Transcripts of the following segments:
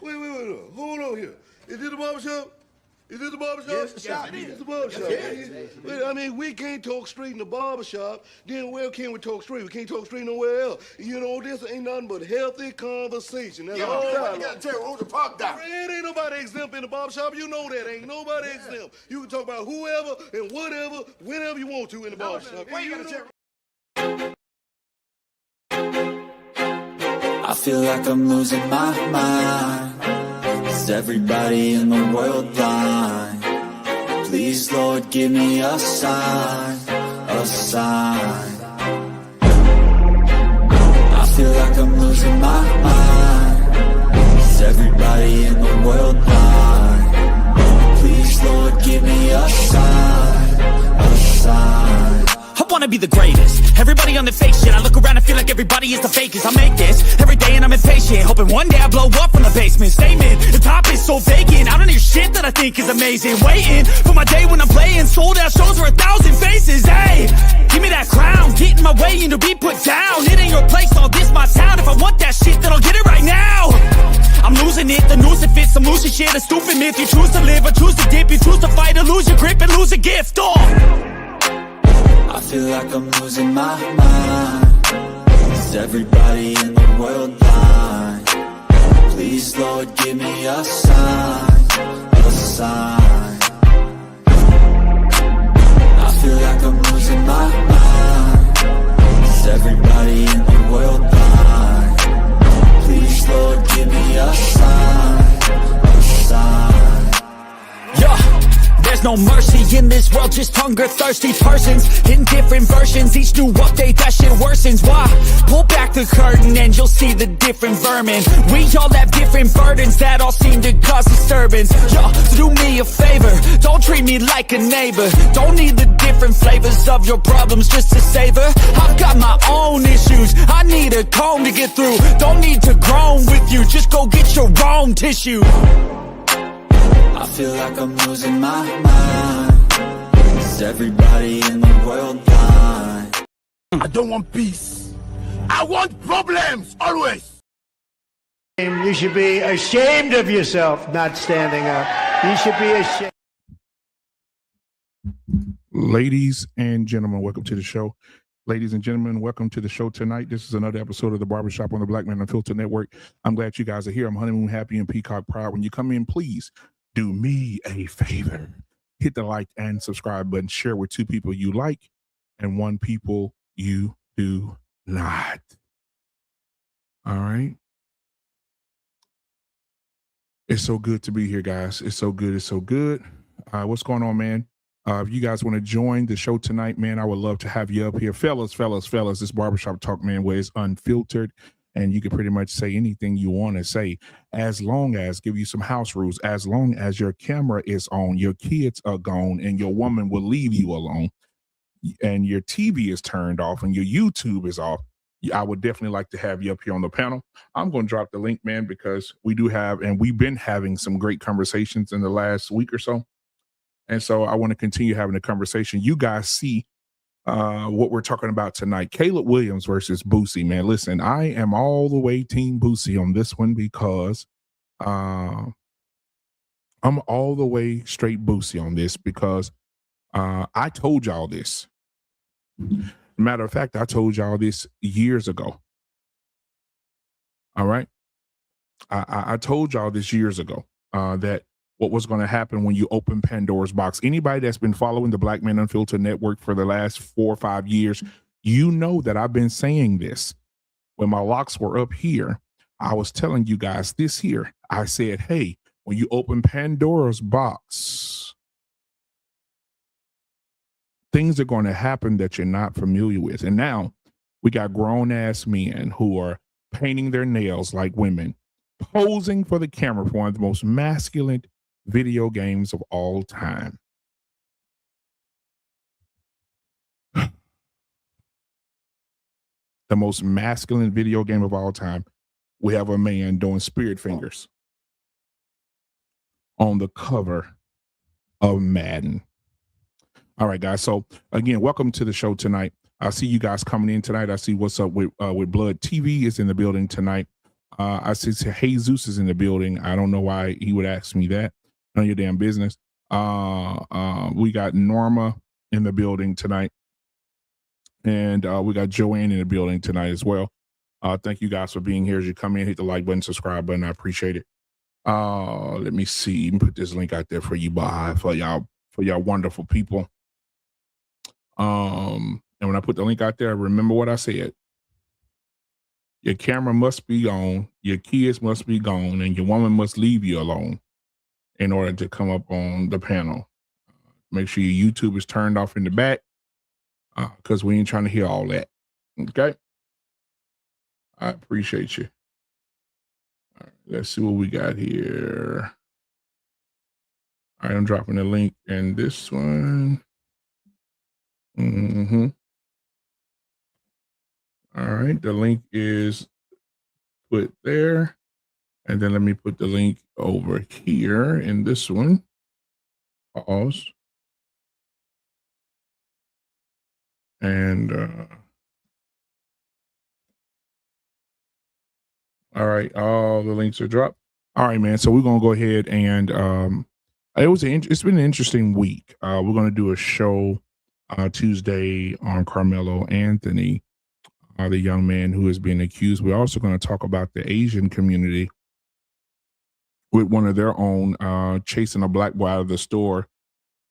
Wait. Hold on here. Is this the barbershop? Is this the barbershop? Yes, the shop. It's the barbershop. Yes. Wait, I mean, we can't talk straight in the barbershop. Then where can we talk straight? We can't talk straight nowhere else. You know, this ain't nothing but healthy conversation. That's all. You gotta tell Rosa Park down. It ain't nobody exempt in the barbershop. You know that. Ain't nobody exempt. You can talk about whoever and whatever, whenever you want to in the barbershop. Why you gotta tell? I feel like I'm losing my mind. Is everybody in the world blind? Please, Lord, give me a sign, a sign. I feel like I'm losing my mind. Is everybody in the world blind? Please, Lord, give me a sign, a sign. I wanna be the greatest. Everybody on the fake shit. I look around and feel like everybody is the fakest. I make this every day and I'm impatient, hoping one day I blow up from the basement. Statement, the top is so vacant. I don't hear shit that I think is amazing. Waiting for my day when I'm playing sold out shows for 1,000 faces. Hey, give me that crown, get in my way and to be put down. It ain't your place, all this my town. If I want that shit, then I'll get it right now. I'm losing it, the noose it fits. I'm losing shit, a stupid myth. You choose to live or choose to dip. You choose to fight or lose your grip and lose a gift. I feel like I'm losing my mind. Is everybody in the world blind? Please, Lord, give me a sign, a sign. I feel like I'm losing my mind. Is everybody in the world blind? Please, Lord, give me a sign, a sign. Yeah. There's no mercy in this world, just hunger-thirsty persons in different versions. Each new update, that shit worsens. Why? Pull back the curtain and you'll see the different vermin. We all have different burdens that all seem to cause disturbance. Yo, so do me a favor, don't treat me like a neighbor. Don't need the different flavors of your problems just to savor. I've got my own issues, I need a comb to get through. Don't need to groan with you, just go get your own tissue. I feel like I'm losing my mind. Is everybody in the world blind? I don't want peace. I want problems, always. You should be ashamed of yourself not standing up. You should be ashamed. Ladies and gentlemen, welcome to the show. Ladies and gentlemen, welcome to the show tonight. This is another episode of the Barbershop on the Black Man Unfiltered Network. I'm glad you guys are here. I'm honeymoon happy and peacock proud. When you come in, please do me a favor. Hit the like and subscribe button. Share with 2 people you like and 1 people you do not. All right. It's so good to be here, guys. It's so good. It's so good. What's going on, man? If you guys want to join the show tonight, man, I would love to have you up here. Fellas, this barbershop talk, man, where it's unfiltered. And you can pretty much say anything you want to say, as long as, give you some house rules, as long as your camera is on, your kids are gone, and your woman will leave you alone, and your TV is turned off, and your YouTube is off. I would definitely like to have you up here on the panel. I'm going to drop the link, man, because we do have, and we've been having some great conversations in the last week or so. And so I want to continue having a conversation. You guys see what we're talking about tonight. Caleb Williams versus Boosie, man. Listen, I am all the way team Boosie on this one because I'm all the way straight Boosie on this because I told y'all this. Matter of fact, I told y'all this years ago. All right. I told y'all this years ago that what was going to happen when you open Pandora's box. Anybody that's been following the Black Man Unfiltered Network for the last 4 or 5 years, you know that I've been saying this. When my locks were up here, I was telling you guys this here. I said, hey, when you open Pandora's box, things are going to happen that you're not familiar with. And now we got grown ass men who are painting their nails like women, posing for the camera for one of the most masculine video games of all time. The most masculine video game of all time. We have a man doing spirit fingers on the cover of Madden. All right, guys. So again, welcome to the show tonight. I see you guys coming in tonight. I see what's up with Blood TV is in the building tonight. I see Jesus is in the building. I don't know why he would ask me that. None of your damn business. We got Norma in the building tonight. And we got Joanne in the building tonight as well. Thank you guys for being here. As you come in, hit the like button, subscribe button. I appreciate it. Let me see. Put this link out there for you, for y'all wonderful people. And when I put the link out there, remember what I said. Your camera must be on, your kids must be gone, and your woman must leave you alone in order to come up on the panel. Make sure your YouTube is turned off in the back, because we ain't trying to hear all that. Okay? I appreciate you. All right, let's see what we got here. All right, I'm dropping the link in this one. All right, the link is put there. And then let me put the link over here in this one. Pause. And all right, all the links are dropped. All right, man. So we're gonna go ahead and it's been an interesting week. We're gonna do a show Tuesday on Carmelo Anthony, the young man who is being accused. We're also going to talk about the Asian community with one of their own chasing a black boy out of the store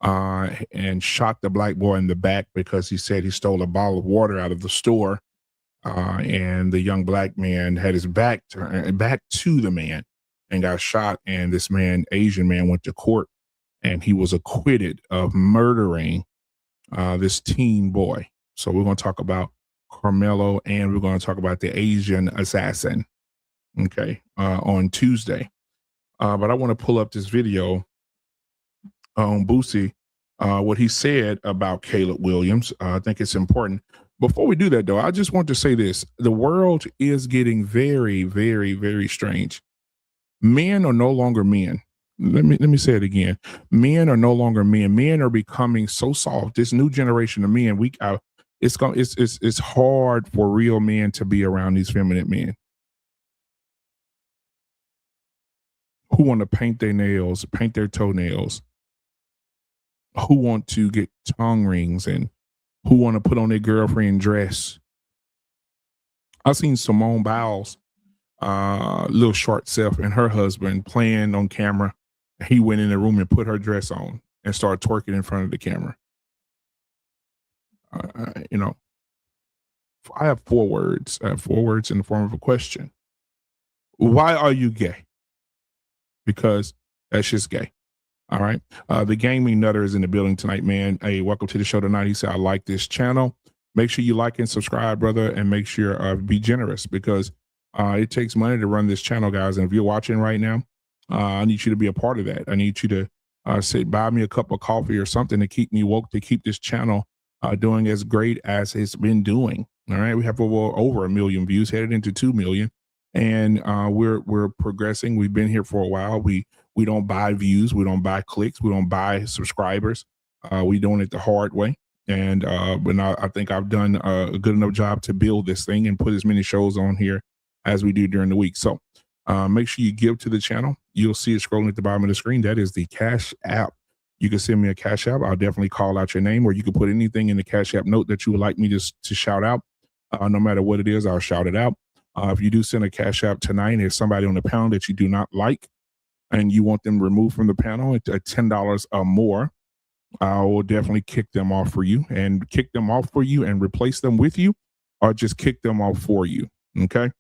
and shot the black boy in the back because he said he stole a bottle of water out of the store. And the young black man had his back to the man and got shot. And this man, Asian man, went to court and he was acquitted of murdering this teen boy. So we're going to talk about Carmelo and we're going to talk about the Asian assassin. Okay. On Tuesday. But I want to pull up this video on Boosie, what he said about Caleb Williams. I think it's important. Before we do that, though, I just want to say this. The world is getting very, very, very strange. Men are no longer men. Let me say it again. Men are no longer men. Men are becoming so soft. This new generation of men, it's hard for real men to be around these feminine men who want to paint their nails, paint their toenails, who want to get tongue rings, and who want to put on their girlfriend dress. I've seen Simone Biles, little short self, and her husband playing on camera. He went in the room and put her dress on and started twerking in front of the camera. I have 4 words. I have 4 words in the form of a question. Why are you gay? Because that's just gay. All right. The gaming nutter is in the building tonight, man. Hey, welcome to the show tonight. He said, I like this channel. Make sure you like and subscribe, brother, and make sure be generous because it takes money to run this channel, guys. And if you're watching right now, I need you to be a part of that. I need you to buy me a cup of coffee or something to keep me woke, to keep this channel doing as great as it's been doing. All right. We have over 1 million views, headed into 2 million. And we're progressing. We've been here for a while. We don't buy views. We don't buy clicks. We don't buy subscribers. We're doing it the hard way. And but I think I've done a good enough job to build this thing and put as many shows on here as we do during the week. So make sure you give to the channel. You'll see it scrolling at the bottom of the screen. That is the Cash App. You can send me a Cash App. I'll definitely call out your name, or you can put anything in the Cash App note that you would like me to shout out. No matter what it is, I'll shout it out. If you do send a Cash App tonight, and there's somebody on the panel that you do not like and you want them removed from the panel at $10 or more, I will definitely kick them off for you and replace them with you, or just kick them off for you. Okay.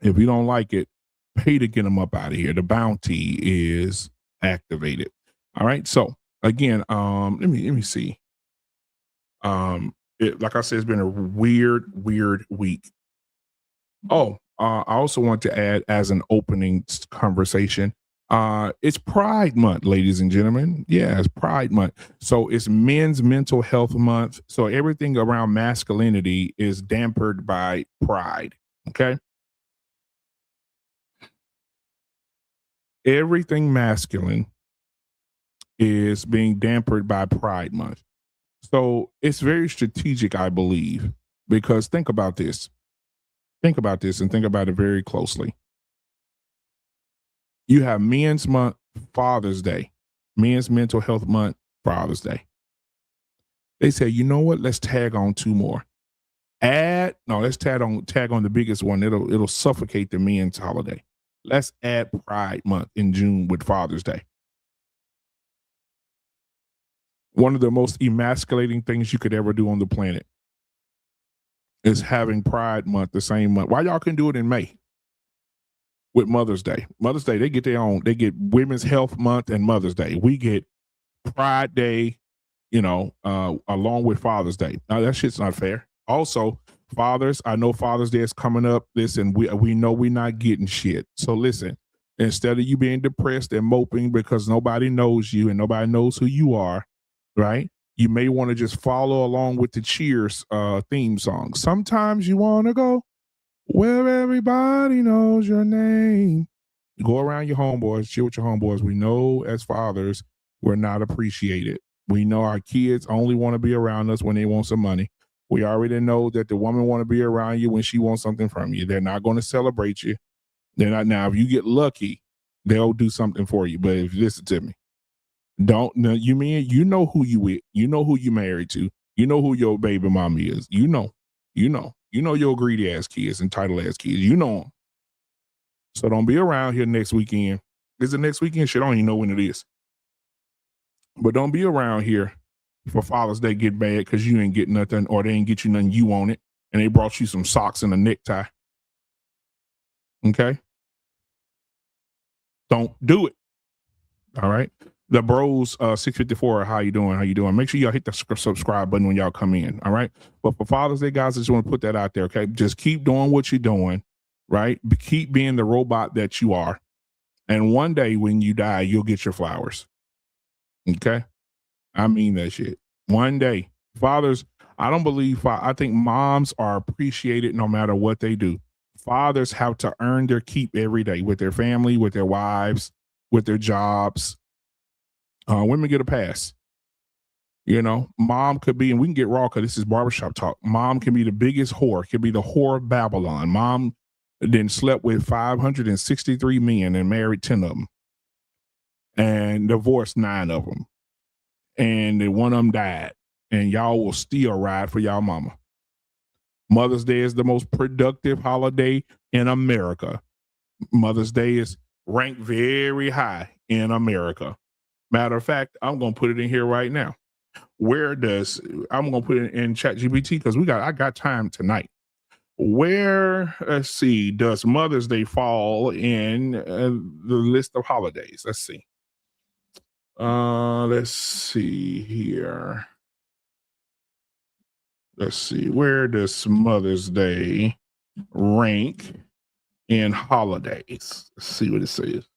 If you don't like it, pay to get them up out of here. The bounty is activated. All right. So again, let me see. Like I said, it's been a weird week. Oh, I also want to add as an opening conversation, it's Pride Month, ladies and gentlemen. Yeah, it's Pride Month. So it's Men's Mental Health Month. So everything around masculinity is dampened by pride. Okay. Everything masculine is being dampened by Pride Month. So it's very strategic, I believe, because think about this. Think about this and think about it very closely. You have Men's Month, Father's Day, Men's Mental Health Month, Father's Day. They say, you know what? Let's tag on 2 more. Let's tag on the biggest one. It'll suffocate the men's holiday. Let's add Pride Month in June with Father's Day. One of the most emasculating things you could ever do on the planet is having Pride Month the same month. Why y'all couldn't do it in May with Mother's Day? Mother's Day, they get their own. They get Women's Health Month and Mother's Day. We get Pride Day, along with Father's Day. Now, that shit's not fair. Also, fathers, I know Father's Day is coming up. Listen, we know we're not getting shit. So listen, instead of you being depressed and moping because nobody knows you and nobody knows who you are, right? You may want to just follow along with the Cheers theme song. Sometimes you want to go where everybody knows your name. Go around your homeboys, chill with your homeboys. We know as fathers, we're not appreciated. We know our kids only want to be around us when they want some money. We already know that the woman want to be around you when she wants something from you. They're not going to celebrate you. They're not. Now, if you get lucky, they'll do something for you. But if you listen to me, you know who you with. You know who you married to. You know who your baby mama is. You know your greedy ass kids, entitled ass kids. You know them. So don't be around here next weekend. Is it next weekend? Shit, I don't even know when it is. But don't be around here for Father's Day get bad because you ain't get nothing or they ain't get you nothing you want it and they brought you some socks and a necktie. Okay? Don't do it. All right? The bros 654, how you doing? Make sure y'all hit the subscribe button when y'all come in. All right? But for Father's Day, guys, I just want to put that out there. Okay? Just keep doing what you're doing. Right? Keep being the robot that you are. And one day when you die, you'll get your flowers. Okay? I mean that shit. One day. Fathers, I think moms are appreciated no matter what they do. Fathers have to earn their keep every day with their family, with their wives, with their jobs. Women get a pass. Mom could be, and we can get raw because this is barbershop talk. Mom can be the biggest whore, can be the whore of Babylon. Mom then slept with 563 men and married 10 of them and divorced 9 of them. And then one of them died, and y'all will still ride for y'all mama. Mother's Day is the most productive holiday in America. Mother's Day is ranked very high in America. Matter of fact, I'm going to put it in here right now. I'm going to put it in ChatGPT because I got time tonight. Let's see, does Mother's Day fall in the list of holidays? Let's see. Let's see here. Let's see. Where does Mother's Day rank in holidays? Let's see what it says.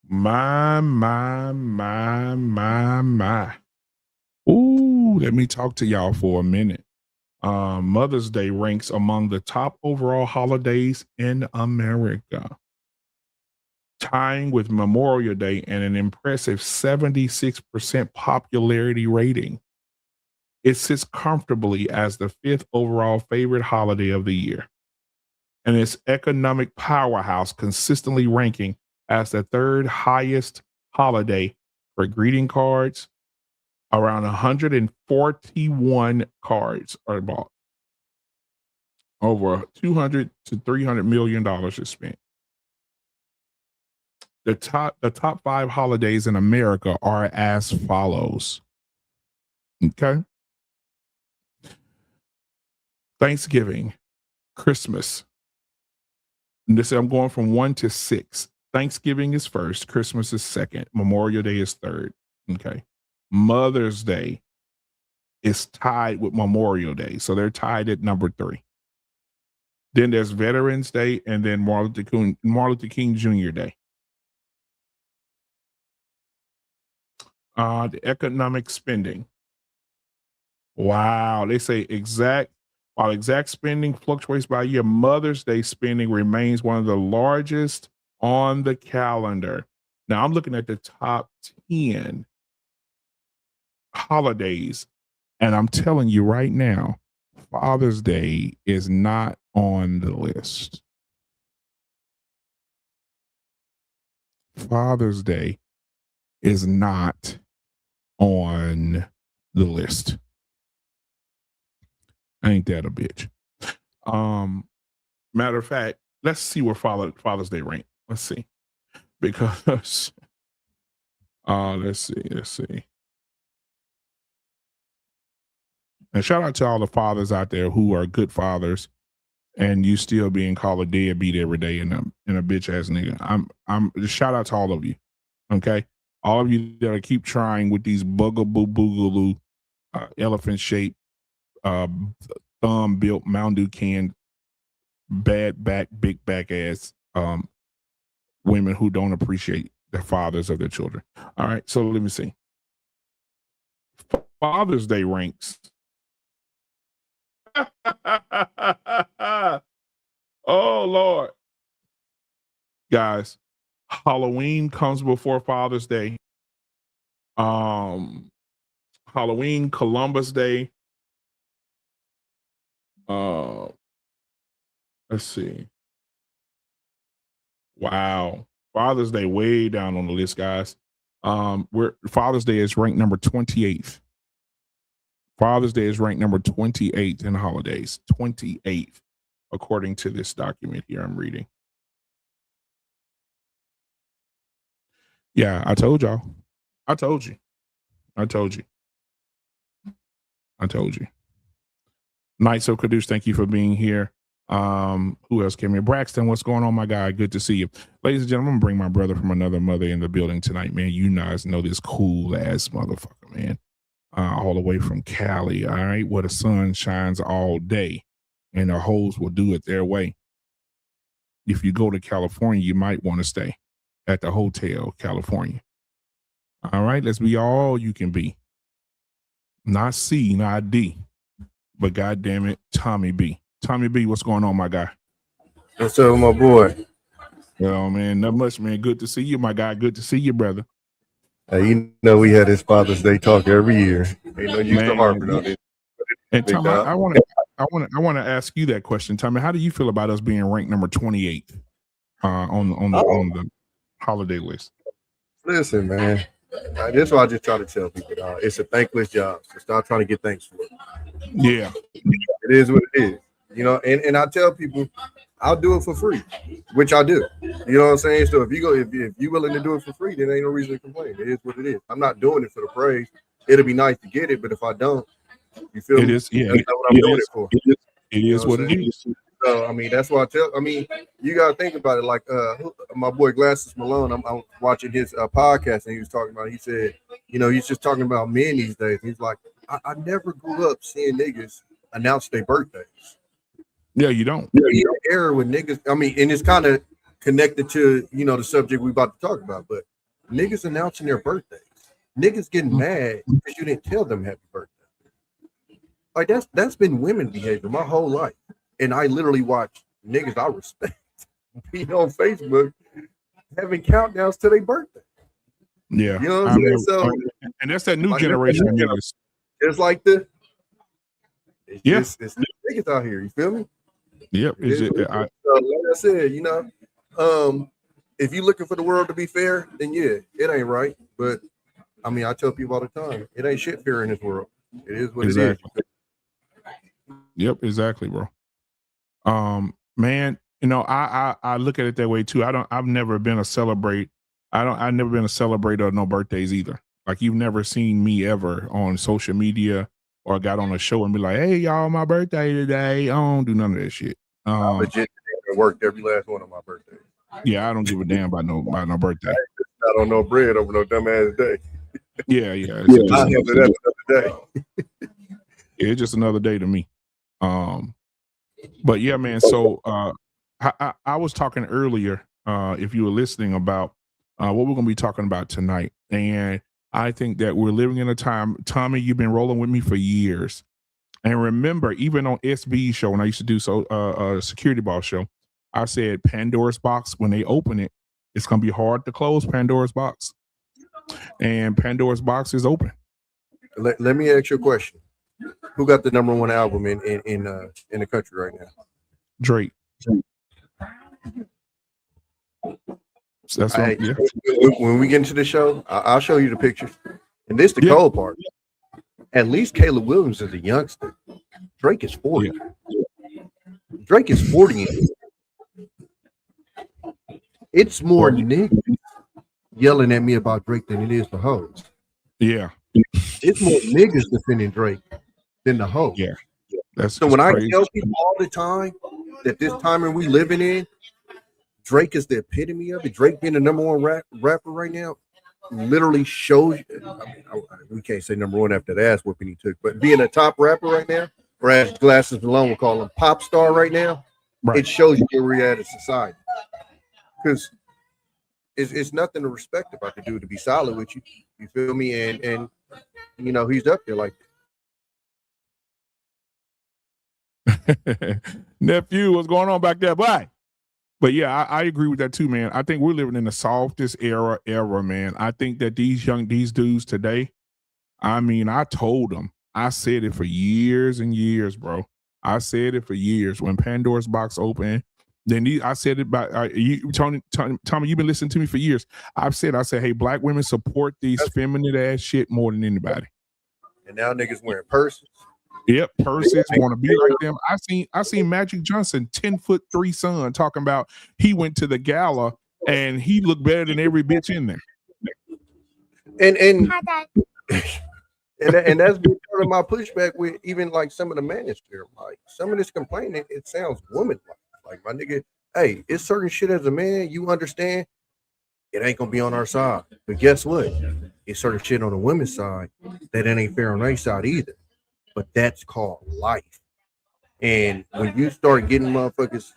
My. Ooh, let me talk to y'all for a minute. Mother's Day ranks among the top overall holidays in America, tying with Memorial Day and an impressive 76% popularity rating. It sits comfortably as the 5th overall favorite holiday of the year, and its economic powerhouse consistently ranking as the 3rd highest holiday for greeting cards. Around 141 cards are bought. Over $200 to $300 million is spent. The top 5 holidays in America are as follows. Okay. Thanksgiving, Christmas. I'm going from 1 to 6. Thanksgiving is 1st, Christmas is 2nd, Memorial Day is 3rd. Okay. Mother's Day is tied with Memorial Day, so they're tied at number 3. Then there's Veterans Day and then Martin Luther King Jr. Day. The economic spending. Wow. They say while exact spending fluctuates by year, Mother's Day spending remains one of the largest on the calendar. Now I'm looking at the top 10 holidays And I'm telling you right now, Father's Day is not on the list. Father's Day is not on the list. Ain't that a bitch? Matter of fact, let's see where Father's Day rank. Let's see. Because let's see. And shout out to all the fathers out there who are good fathers, and you still being called a deadbeat every day and a bitch ass nigga. I'm shout out to all of you. Okay, all of you that keep trying with these bugaboo boogaloo, elephant shaped, thumb built Mountain Dew can, bad back, big back ass women who don't appreciate the fathers of their children. All right, so let me see. Father's Day ranks. Oh Lord, guys, Halloween comes before Father's Day. Halloween, Columbus Day. Let's see. Wow, Father's Day way down on the list, guys. Where Father's Day is ranked number 28th. Father's Day is ranked number 28th in holidays. 28th, according to this document here I'm reading. Yeah, I told y'all. I told you. Night So Kadush, thank you for being here. Who else came here? Braxton, what's going on, my guy? Good to see you. Ladies and gentlemen, I'm gonna bring my brother from another mother in the building tonight, man. You guys know this cool ass motherfucker, man. All the way from Cali, all right, where the sun shines all day and the hoes will do it their way. If you go to California, you might want to stay at the Hotel California. All right, let's be all you can be. Not C, not D, but goddamn it, Tommy B. Tommy B, what's going on, my guy? What's up, my boy? Well, man, not much, man. Good to see you, my guy. Good to see you, brother. Hey, you know we had this Father's Day talk every year. Ain't no use to harping on it. And Tommy, I want to ask you that question, Tommy. How do you feel about us being ranked number 28 on the holiday list? Listen, man, that's why I just try to tell people, it's a thankless job. So stop trying to get thanks for it. Yeah, it is what it is. You know, and I tell people I'll do it for free, which I do. You know what I'm saying? So if you're willing to do it for free, then ain't no reason to complain. It is what it is. I'm not doing it for the praise. It'll be nice to get it, but if I don't, you feel it me? is. Yeah, that's not what I'm doing it for. It is what it is. So I mean, that's why you gotta think about it. Like my boy Glasses Malone, I'm watching his podcast, and he was talking about. He said, you know, he's just talking about men these days. He's like, I never grew up seeing niggas announce their birthdays. Yeah, you don't. Yeah, error with niggas. I mean, and it's kind of connected to, you know, the subject we about to talk about. But niggas announcing their birthdays, niggas getting mad because you didn't tell them happy birthday. Like that's been women behavior my whole life, and I literally watch niggas I respect be on Facebook having countdowns to their birthday. Yeah, you know what I'm saying? So, and that's that new generation of niggas. It's like it's new niggas out here. You feel me? Yep. So, like I said, you know, if you're looking for the world to be fair, then yeah, it ain't right. But I mean, I tell people all the time, it ain't shit fair in this world. It is what it is. Yep, exactly, bro. Man, you know, I look at it that way too. I've never been a celebrate. I've never been a celebrator of no birthdays either. Like you've never seen me ever on social media or got on a show and be like, "Hey, y'all, my birthday today." I don't do none of that shit. I legit worked every last one of my birthdays. Yeah, I don't give a damn about no birthday. I don't know bread over no dumbass day. Yeah. It's just another day to me. But yeah, man. So I was talking earlier, if you were listening, about what we're gonna be talking about tonight, and I think that we're living in a time. Tommy, you've been rolling with me for years, and remember, even on SB's show when I used to do Security Boss show, I said Pandora's box, when they open it, it's gonna be hard to close Pandora's box, and Pandora's box is open. Let me ask you a question. Who got the #1 album in the country right now? Drake. So that's Hey, yeah. when we get into the show, I'll show you the pictures. And this the Yeah. cold part. At least Caleb Williams is a youngster. Drake is 40. Drake is 40. It's more niggas yelling at me about Drake than it is the hoes. Yeah. It's more niggas defending Drake than the hoes. Yeah. That's So when crazy. I tell people all the time that this timing we living in, Drake is the epitome of it. Drake being the #1 rapper right now literally shows you. We can't say #1 after the ass whooping he took, but being a top rapper right now, or as Glasses Malone will call him, pop star right now, Right. it shows you where we're at as society. Because it's nothing to respect about the dude to be solid with you. You feel me? And you know, he's up there like Nephew, what's going on back there? Bye. But yeah, I agree with that too, man. I think we're living in the softest era, man. I think that these dudes today, I mean, I told them, I said it for years and years, bro. I said it for years. When Pandora's box opened, then I said it about you, Tommy, you've been listening to me for years. I said, hey, black women support these feminine ass shit more than anybody. and now niggas wearing purses. Yep, purses want to be like them. I seen Magic Johnson, 10'3" son, talking about he went to the gala and he looked better than every bitch in there. And that's been part of my pushback with even like some of the manosphere. Like some of this complaining, it sounds woman-like. Like my nigga, hey, it's certain shit as a man, you understand it ain't gonna be on our side. But guess what? It's certain shit on the women's side that it ain't fair on their side either. But that's called life. And when you start getting motherfuckers,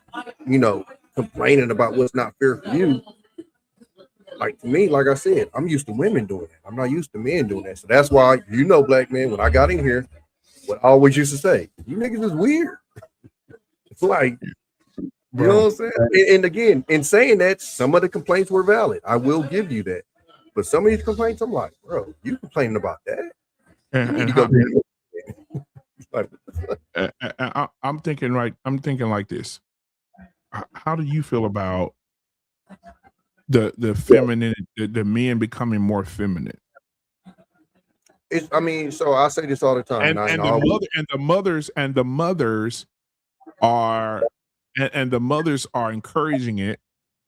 you know, complaining about what's not fair for you, like to me, like I said, I'm used to women doing that. I'm not used to men doing that. So that's why, you know, black man, when I got in here, what I always used to say, you niggas is weird. It's like, you know what I'm saying? And again, in saying that, some of the complaints were valid. I will give you that. But some of these complaints, I'm like, bro, you complaining about that? You need to go I'm thinking like this. How do you feel about the feminine, the men becoming more feminine? I mean, so I say this all the time, and the mothers are encouraging it,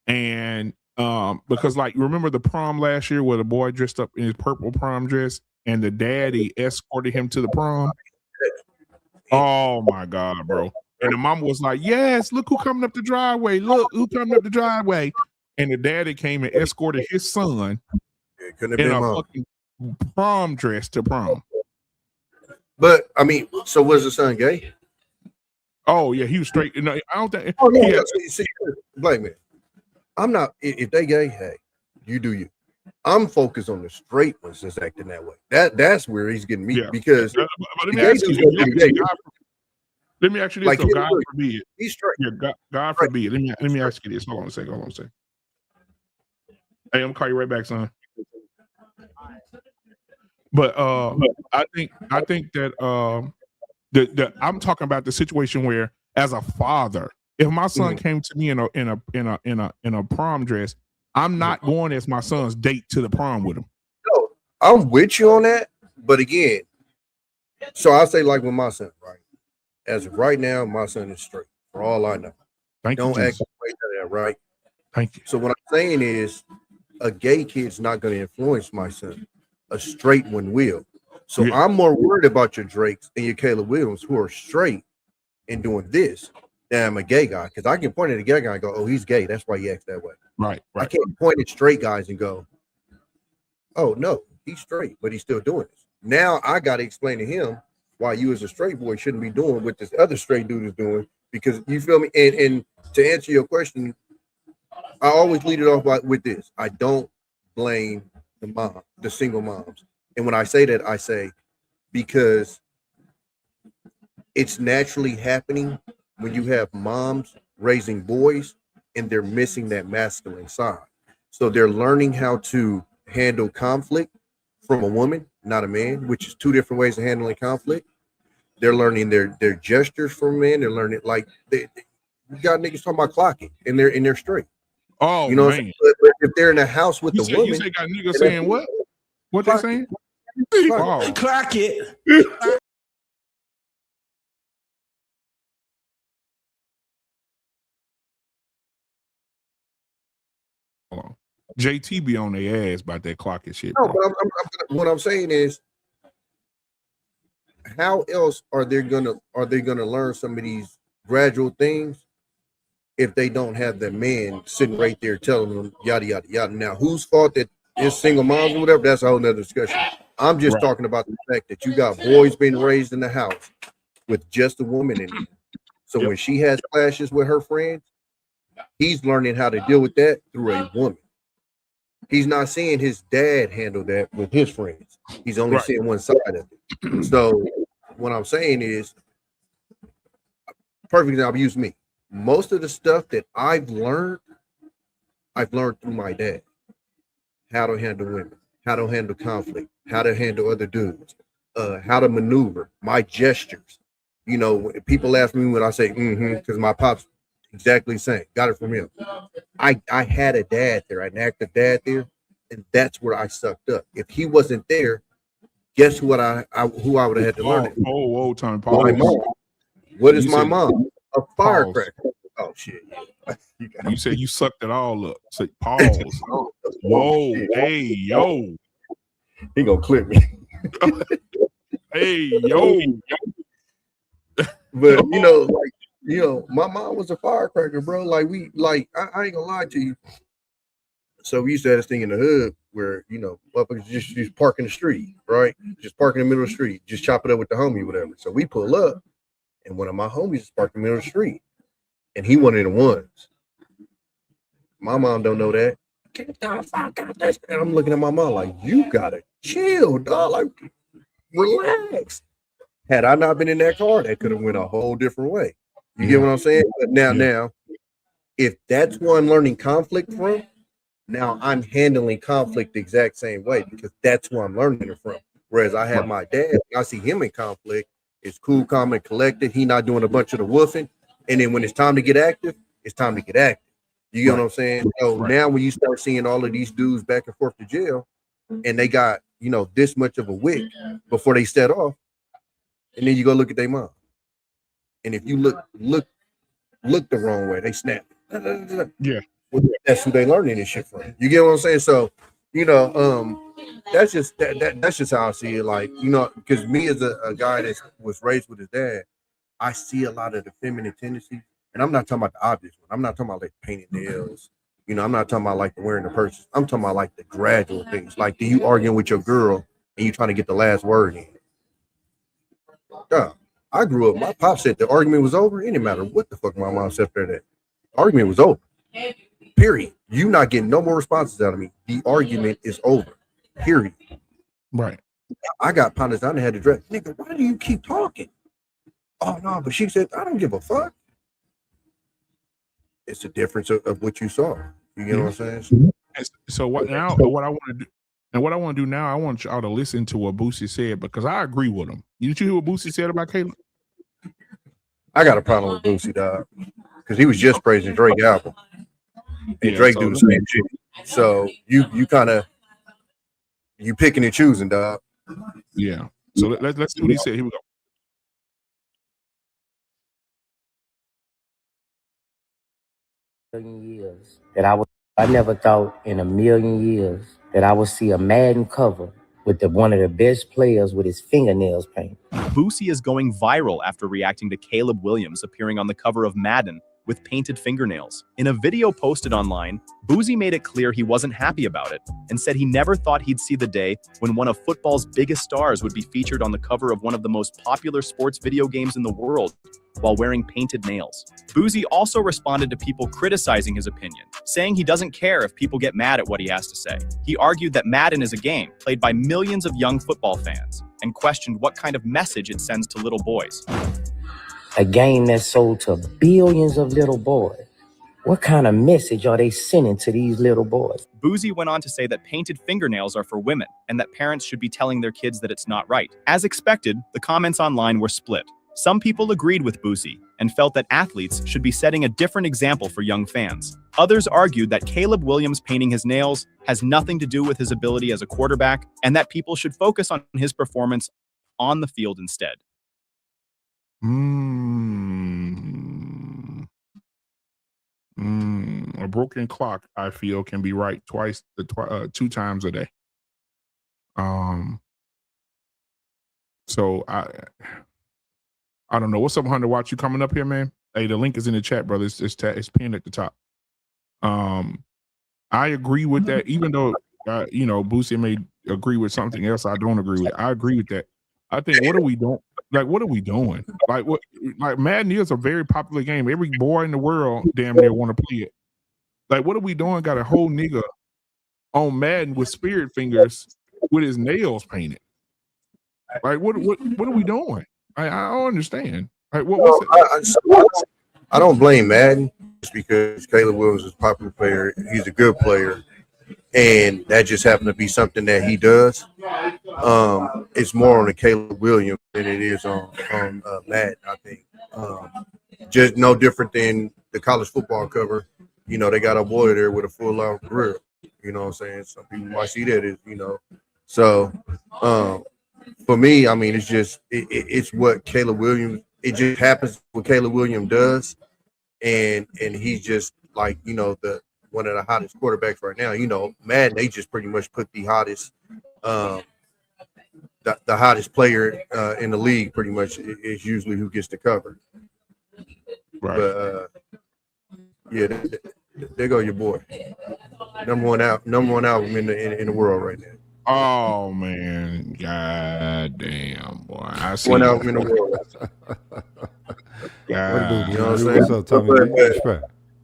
and because like remember the prom last year where the boy dressed up in his purple prom dress and the daddy escorted him to the prom. Oh my God, bro. And the mama was like, yes, look who coming up the driveway. Look who coming up the driveway. And the daddy came and escorted his son in a fucking prom dress to prom. But I mean, so was the son gay? Oh yeah, he was straight. No, I don't think. Oh no, see, black man. I'm not. If they gay, hey, you do you. I'm focused on the straight ones that's acting that way. That's where he's getting me because. But let me ask you this, like, though, God forbid. He's straight. Yeah, God forbid. Let me ask you this. Hold on a second. Hey, I'm gonna call you right back, son. But I think that I'm talking about the situation where, as a father, if my son came to me in a prom dress, I'm not going as my son's date to the prom with him. No, I'm with you on that. But again, so I'll say like with my son, right? As of right now, my son is straight. For all I know, don't act like that, right? Thank you. So what I'm saying is, a gay kid's not going to influence my son. A straight one will. So I'm more worried about your Drakes and your Caleb Williams who are straight and doing this than I'm a gay guy. Because I can point at a gay guy and go, oh, he's gay. That's why he acts that way. Right. I can't point at straight guys and go, oh, no, he's straight, but he's still doing this. Now I got to explain to him why you as a straight boy shouldn't be doing what this other straight dude is doing. Because you feel me? And to answer your question, I always lead it off with this. I don't blame the single moms. And when I say that, I say because it's naturally happening when you have moms raising boys and they're missing that masculine side. So they're learning how to handle conflict from a woman, not a man, which is two different ways of handling conflict. They're learning their gestures from men. They're learning like you got niggas talking about clocking, and they're straight. Oh, you know, man. but if they're in a house with the woman, you say got niggas saying what? What they saying? Oh. Clock it. Hold on. JT be on their ass about that clock and shit. No, but what I'm saying is, how else are they gonna learn some of these gradual things if they don't have the man sitting right there telling them yada yada yada? Now, whose fault that is single moms or whatever? That's a whole nother discussion. I'm just talking about the fact that you got boys being raised in the house with just a woman in it. So when she has clashes with her friends, he's learning how to deal with that through a woman. He's not seeing his dad handle that with his friends. He's only seeing one side of it. So what I'm saying is, perfect example, use me. Most of the stuff that I've learned through my dad. How to handle women, how to handle conflict, how to handle other dudes, how to maneuver, my gestures. You know, people ask me when I say because my pop's exactly the same. Got it from him. I had a dad there, an active dad there, and that's where I sucked up. If he wasn't there, guess what who I would have had to learn it. Oh, time. My mom. What is my mom? A firecracker. Oh shit. You said you sucked it all up. Say pause. Whoa, hey, yo. He gonna clip me. Hey, yo. But my mom was a firecracker, bro. Like I ain't gonna lie to you. So we used to have this thing in the hood where motherfuckers just park in the street, right? Just park in the middle of the street, just chop it up with the homie, whatever. So we pull up, and one of my homies is parked in the middle of the street, and he one of the ones. My mom don't know that. And I'm looking at my mom like, you gotta chill, dog. Like, relax. Had I not been in that car, that could have went a whole different way. You get what I'm saying? But now, if that's where I'm learning conflict from, now I'm handling conflict the exact same way because that's where I'm learning it from. Whereas I have my dad, I see him in conflict. It's cool, calm, and collected. He not doing a bunch of the woofing. And then when it's time to get active, it's time to get active. You get what I'm saying? So now when you start seeing all of these dudes back and forth to jail, and they got, this much of a wick before they set off, and then you go look at their mom. And if you look the wrong way, they snap. Yeah. That's who they learning this shit from. You get what I'm saying? So, that's just how I see it. Like, because me as a guy that was raised with his dad, I see a lot of the feminine tendencies. And I'm not talking about the obvious one. I'm not talking about like painting nails. I'm not talking about like the wearing the purses. I'm talking about like the gradual things. Like, do you arguing with your girl and you trying to get the last word in? I grew up. My pop said the argument was over. It didn't matter what the fuck my mom said after that. Argument was over. Period. You not getting no more responses out of me. The argument is over. Period. Right. I got pounded down and had to dress. Nigga, why do you keep talking? Oh no, but she said, I don't give a fuck. It's the difference of what you saw. You get what I'm saying? So what now? What I want to do, and what I want to do now, I want y'all to listen to what Boosie said because I agree with him. Did you hear what Boosie said about Caleb? I got a problem with Boosie, dog, because he was just praising Drake album, and Drake do the same shit. So you kind of picking and choosing, dog. Yeah. So let's see what he said. Here we go. Years that I never thought in a million years that I would see a Madden cover with one of the best players with his fingernails painted. Boosie is going viral after reacting to Caleb Williams appearing on the cover of Madden with painted fingernails. In a video posted online, Boosie made it clear he wasn't happy about it and said he never thought he'd see the day when one of football's biggest stars would be featured on the cover of one of the most popular sports video games in the world while wearing painted nails. Boosie also responded to people criticizing his opinion, saying he doesn't care if people get mad at what he has to say. He argued that Madden is a game played by millions of young football fans and questioned what kind of message it sends to little boys. A game that sold to billions of little boys. What kind of message are they sending to these little boys? Boosie went on to say that painted fingernails are for women and that parents should be telling their kids that it's not right. As expected, the comments online were split. Some people agreed with Boosie and felt that athletes should be setting a different example for young fans. Others argued that Caleb Williams painting his nails has nothing to do with his ability as a quarterback and that people should focus on his performance on the field instead. A broken clock, I feel, can be right two times a day. So I don't know. What's up, Hunter? Watch you coming up here, man. Hey, the link is in the chat, brother. It's pinned at the top. I agree with that, even though Boosie may agree with something else I don't agree with. I agree with that. I think what are we doing? What are we doing? Like Madden is a very popular game. Every boy in the world damn near want to play it. Like, what are we doing? Got a whole nigga on Madden with spirit fingers with his nails painted. Like, what are we doing? I don't understand. Like, I don't blame Madden just because Caleb Williams is a popular player. He's a good player, and that just happened to be something that he does. It's more on the Caleb Williams than it is on Madden, I think. Just no different than the college football cover. You know, they got a boy there with a full-out grill. You know what I'm saying? Some people might see that as, So, for me, I mean, it's just it's what Caleb Williams. It just happens what Caleb Williams does, and he's just like the one of the hottest quarterbacks right now. Madden, they just pretty much put the hottest the hottest player in the league. Pretty much is usually who gets the cover. Right. But yeah, there go your boy. Number one album in the world right now. Oh man, goddamn boy! I see one album in the world. God, you know what I'm saying? What's up, Tommy?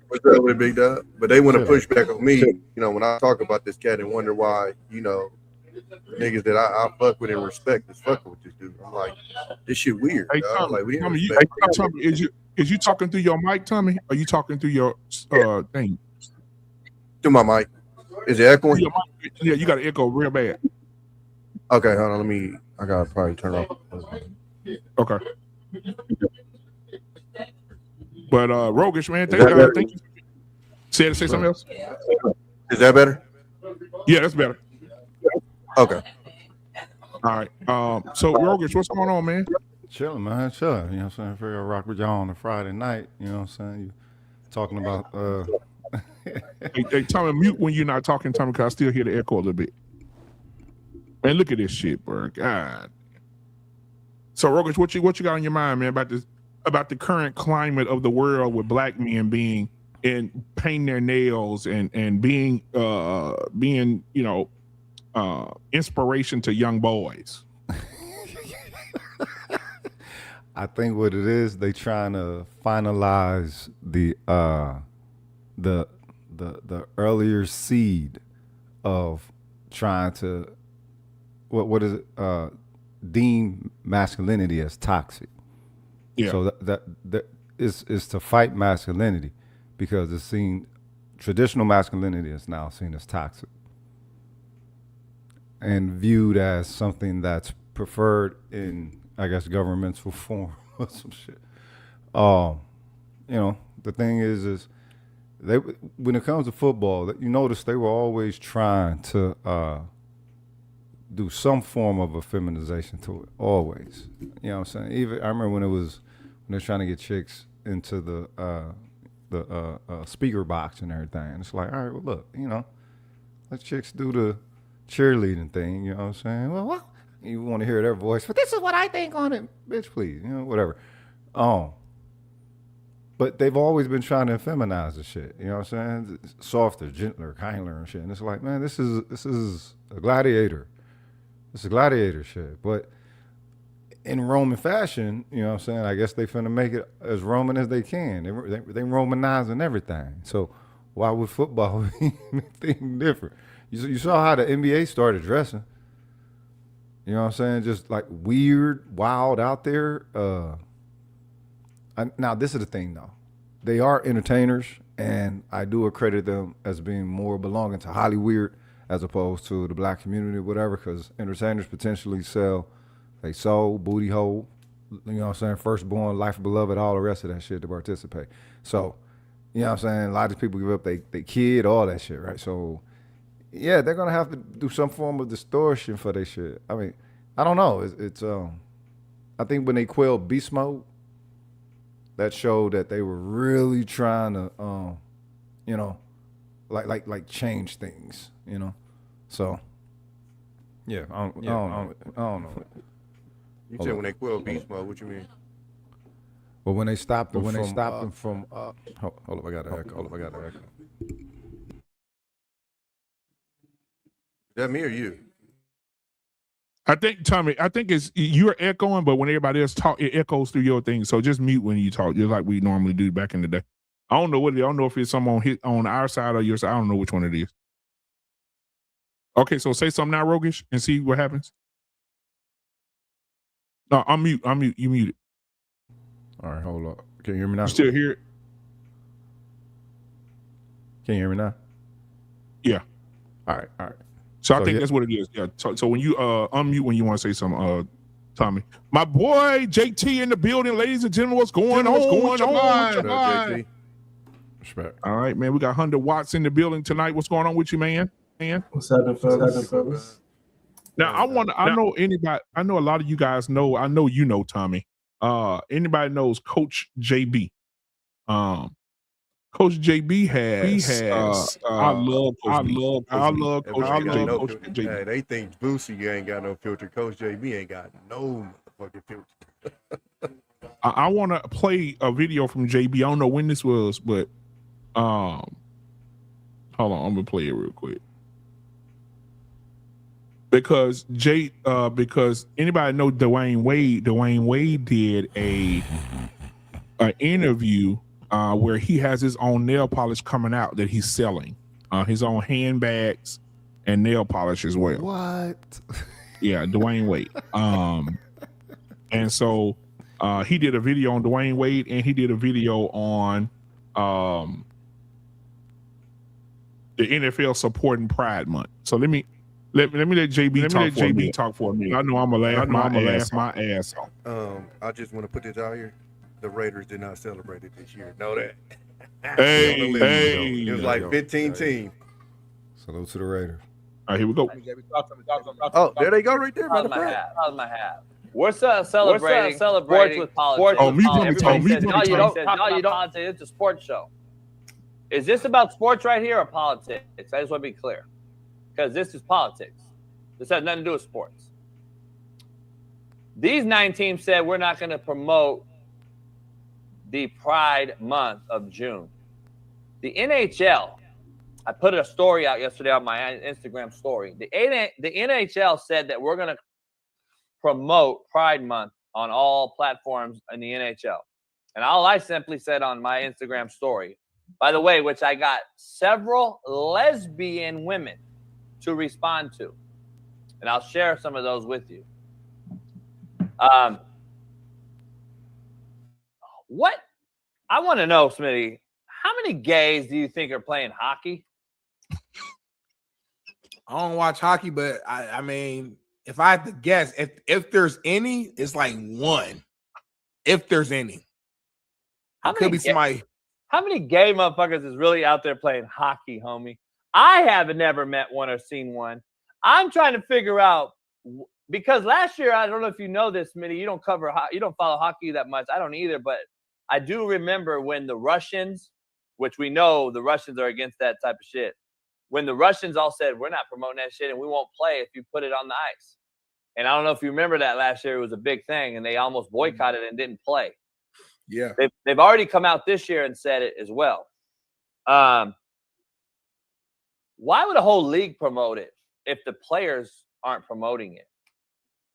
What's up with Big Dog? But they want to push back on me. When I talk about this cat and wonder why, niggas that I fuck with and respect is fucking with this dude. I'm like, this shit weird. Hey, dog. Tommy, Like, Tommy, is you talking through your mic, Tommy? Or are you talking through your thing? Through my mic. Is it echoing? Yeah, you got to echo real bad. Okay, hold on. I gotta probably turn off. Okay. But Rogish, man, thank you. Say something else. Is that better? Yeah, that's better. Okay. All right. So Rogish, what's going on, man? Chilling, man. Chilling. You know what I'm saying? Figure I'll rock with y'all on a Friday night. You know what I'm saying? You talking about Hey, Tommy, mute when you're not talking, Tommy, because I still hear the echo a little bit. Man, look at this shit, bro. God. So, Rogish, what you got on your mind, man, about the current climate of the world with black men being and painting their nails and being inspiration to young boys? I think what it is, they trying to finalize the earlier seed of trying to what is it deem masculinity as toxic. Yeah. So that is to fight masculinity because it's seen traditional masculinity is now seen as toxic and viewed as something that's preferred in, I guess, governmental form or some shit. The thing is they, when it comes to football, you notice they were always trying to do some form of a feminization to it, always. You know what I'm saying? Even I remember when they're trying to get chicks into the speaker box and everything. It's like, all right, well, look, let chicks do the cheerleading thing. You know what I'm saying? Well, what? You want to hear their voice, but this is what I think on it, bitch. Please, whatever. But they've always been trying to feminize the shit. You know what I'm saying? Softer, gentler, kindler, and shit. And it's like, man, this is a gladiator. It's a gladiator shit. But in Roman fashion, you know what I'm saying? I guess they finna make it as Roman as they can. They Romanizing everything. So why would football be anything different? You saw how the NBA started dressing. You know what I'm saying? Just like weird, wild out there. Now, this is the thing, though. they are entertainers, and I do accredit them as being more belonging to Hollywood as opposed to the black community, whatever, because entertainers potentially sell they soul, booty hole, you know what I'm saying, firstborn, life beloved, all the rest of that shit to participate. So, you know what I'm saying, a lot of people give up they kid, all that shit, right? So, yeah, they're going to have to do some form of distortion for their shit. I mean, I don't know. It's I think when they quelled Beast Mode, that showed that they were really trying to, you know, like change things, you know. So, yeah, I don't know. You said when they quelled Beast Mode, what you mean? Well, when they stopped them from, hold up, I got an echo. Is that me or you? I think, Tommy, it's you're echoing, but when everybody else talk, it echoes through your thing. So just mute when you talk, just like we normally do back in the day. I don't know if it's some on our side or your side. I don't know which one it is. Okay, so say something now, Rogish, and see what happens. No, I'm mute. You muted. All right, hold up. Can you hear me now? You still hear it? Can you hear me now? Yeah. All right. So I think that's what it is. Yeah. So when you unmute when you want to say something, Tommy. My boy JT in the building, ladies and gentlemen. What's going on? JT? Respect. All right, man. We got 100 Watts in the building tonight. What's going on with you, man? What's happening, fellas? Now I know anybody. I know a lot of you guys know. I know you know Tommy. Anybody knows Coach JB? Coach JB has. I love Coach JB. Hey, they think Boosie ain't got no filter. Coach JB ain't got no motherfucking filter. I want to play a video from JB. I don't know when this was, but hold on, I'm gonna play it real quick. Because because anybody know Dwayne Wade did a interview where he has his own nail polish coming out that he's selling, his own handbags and nail polish as well. What? Yeah, Dwayne Wade. And so he did a video on Dwayne Wade, and he did a video on the NFL supporting Pride Month. So let me let JB talk for a minute. I know I'm gonna laugh my ass off. I just want to put this out here. The Raiders did not celebrate it this year. Know that. Hey, it was like 15 teams. Salute to the Raiders. All right, here we go. Oh, there they go right there. How's my hat? We're celebrating sports with politics. Oh, me No, you don't. It's a sports show. Is this about sports right here or politics? I just want to be clear. Because this is politics. This has nothing to do with sports. These 9 teams said we're not going to promote the Pride Month of June. The NHL, I put a story out yesterday on my Instagram story. The NHL said that we're going to promote Pride Month on all platforms in the NHL. And all I simply said on my Instagram story, by the way, which I got several lesbian women to respond to. And I'll share some of those with you. What? I want to know, Smitty, how many gays do you think are playing hockey? I don't watch hockey, but I mean, if I had to guess, if there's any, it's like 1. If there's any. Could be somebody. How many gay motherfuckers is really out there playing hockey, homie? I haven't never met one or seen one. I'm trying to figure out, because last year, I don't know if you know this, Smitty, you don't follow hockey that much. I don't either, but I do remember when the Russians, which we know the Russians are against that type of shit, when the Russians all said, we're not promoting that shit and we won't play if you put it on the ice. And I don't know if you remember that last year. It was a big thing, and they almost boycotted and didn't play. Yeah. They've already come out this year and said it as well. Why would a whole league promote it if the players aren't promoting it?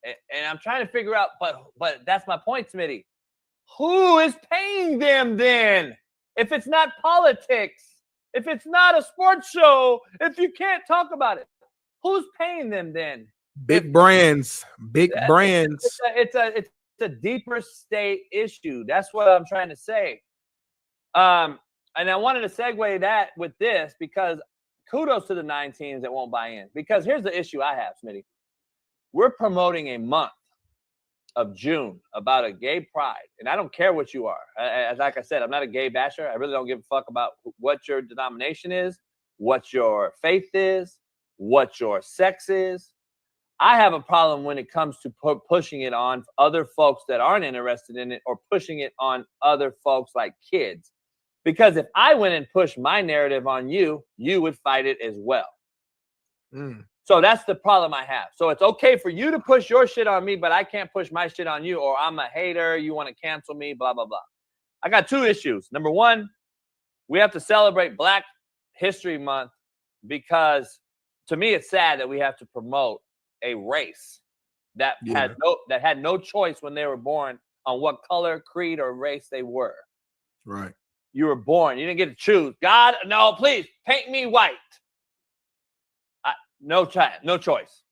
And I'm trying to figure out, but that's my point, Smitty. Who is paying them then? If it's not politics, if it's not a sports show, if you can't talk about it, who's paying them then? Big brands. It's a deeper state issue. That's what I'm trying to say. And I wanted to segue that with this because kudos to the 9 teams that won't buy in. Because here's the issue I have, Smitty. We're promoting a month of June about a gay pride. And I don't care what you are. Like I said, I'm not a gay basher. I really don't give a fuck about what your denomination is, what your faith is, what your sex is. I have a problem when it comes to pushing it on other folks that aren't interested in it or pushing it on other folks like kids. Because if I went and pushed my narrative on you, you would fight it as well. So that's the problem I have. So it's okay for you to push your shit on me, but I can't push my shit on you, or I'm a hater, you want to cancel me, blah, blah, blah. I got 2 issues. Number 1, we have to celebrate Black History Month because to me it's sad that we have to promote a race that had no choice when they were born on what color, creed, or race they were. Right. You were born. You didn't get to choose. God, no, please paint me white. No choice.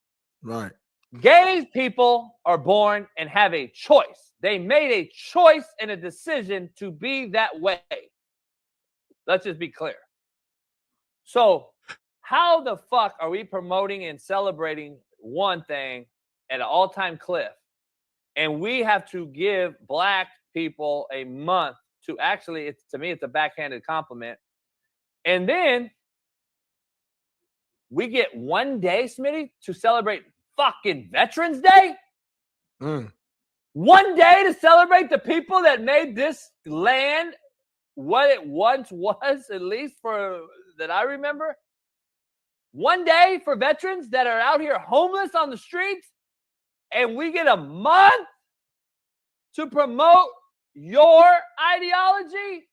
Right. Gay people are born and have a choice. They made a choice and a decision to be that way. Let's just be clear. So how the fuck are we promoting and celebrating one thing at an all-time cliff, and we have to give Black people a month to actually, to me, it's a backhanded compliment. And then we get 1 day, Smitty, to celebrate fucking Veterans Day? 1 day to celebrate the people that made this land what it once was, at least for that I remember? 1 day for veterans that are out here homeless on the streets, and we get a month to promote your ideology?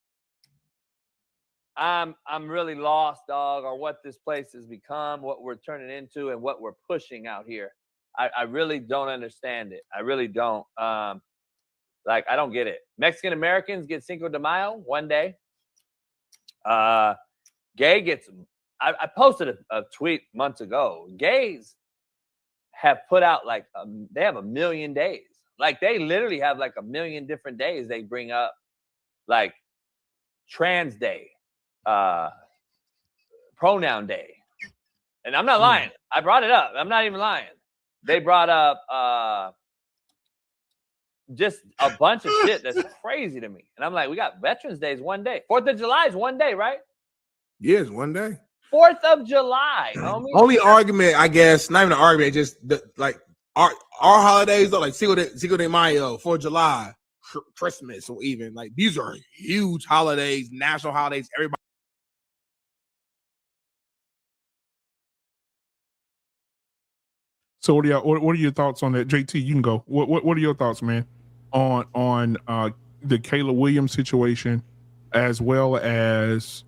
I'm really lost, dog, on what this place has become, what we're turning into, and what we're pushing out here. I really don't understand it. I really don't. I don't get it. Mexican Americans get Cinco de Mayo 1 day. Gay gets. I posted a tweet months ago. Gays have put out they have 1 million days. Like they literally have 1 million different days they bring up, like Trans Day, Pronoun Day. And I'm not lying. I brought it up. I'm not even lying. They brought up just a bunch of shit that's crazy to me. And I'm like, we got Veterans Days 1 day. 4th of July is 1 day, right? Yeah, it's 1 day. 4th of July, homie. Only argument, I guess, not even an argument, just our holidays though, like Cinco de Mayo, 4th of July, Christmas, or even these are huge holidays, national holidays. Everybody. So what are your thoughts on that, JT? You can go. What are your thoughts, man, on the Caleb Williams situation, as well as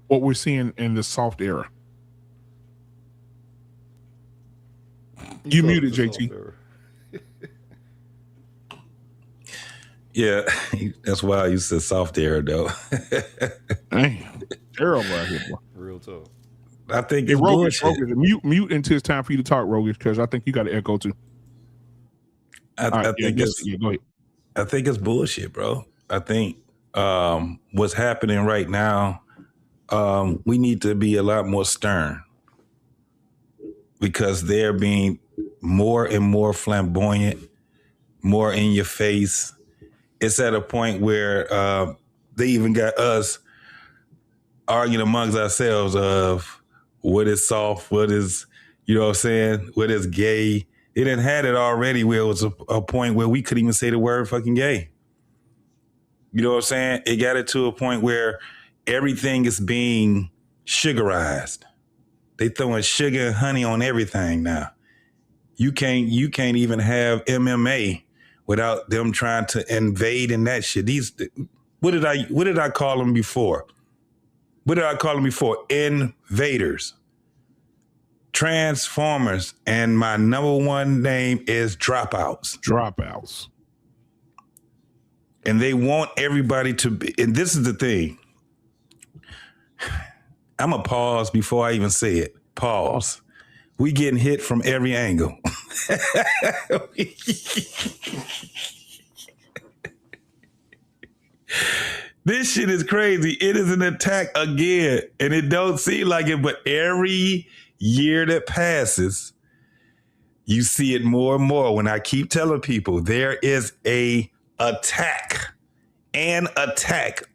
what we're seeing in the soft era? You muted, JT. Yeah, that's why you said soft era, though. Damn, terrible out here, boy. Real talk. I think it's Rogish, mute until it's time for you to talk, Rogish, because I think you got an echo too. I think it's bullshit, bro. I think what's happening right now, we need to be a lot more stern because they're being more and more flamboyant, more in your face. It's at a point where they even got us arguing amongst ourselves of what is soft, what is, you know what I'm saying, what is gay. They didn't had it already where it was a point where we couldn't even say the word fucking gay. You know what I'm saying? It got it to a point where everything is being sugarized. They throwing sugar and honey on everything now. You can't even have MMA without them trying to invade in that shit. What did I call them before? What did I call them before? Invaders. Transformers. And my number one name is dropouts. Dropouts. And they want everybody to be, and this is the thing. I'm going to pause before I even say it. Pause. We getting hit from every angle. This shit is crazy. It is an attack again, and it don't seem like it, but every year that passes, you see it more and more. When I keep telling people there is an attack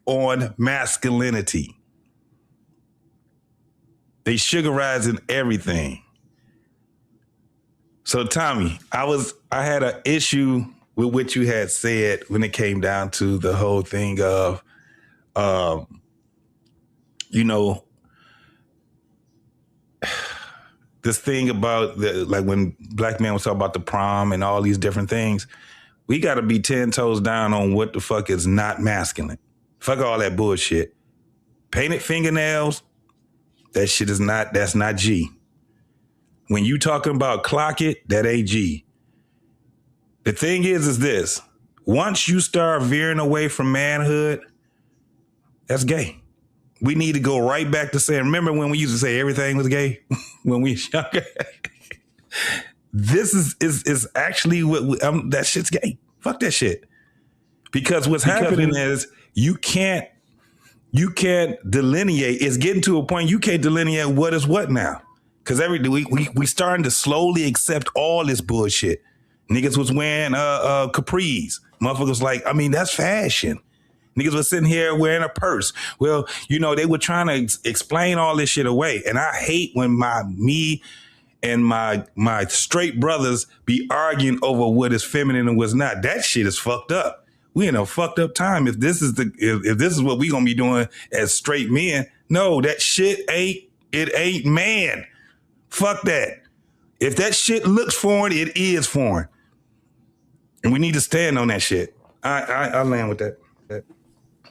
on masculinity. They sugarizing everything. So Tommy, I had an issue with what you had said when it came down to the whole thing of, this thing about like when black men was talking about the prom and all these different things, we got to be 10 toes down on what the fuck is not masculine. Fuck all that bullshit. Painted fingernails, that's not G. When you talking about clock it, that ain't G. The thing is this, once you start veering away from manhood, that's gay. We need to go right back to saying, remember when we used to say everything was gay when we was younger? This is actually what that shit's gay. Fuck that shit. Because what's happening is you can't delineate. It's getting to a point you can't delineate what is what now. Because we starting to slowly accept all this bullshit. Niggas was wearing capris. Motherfuckers like, I mean, that's fashion. Niggas was sitting here wearing a purse. Well, they were trying to explain all this shit away. And I hate when me and my straight brothers be arguing over what is feminine and what's not. That shit is fucked up. We in a fucked up time. If this is what we gonna be doing as straight men, no, that shit ain't man. Fuck that. If that shit looks foreign, it is foreign. And we need to stand on that shit. I land with that.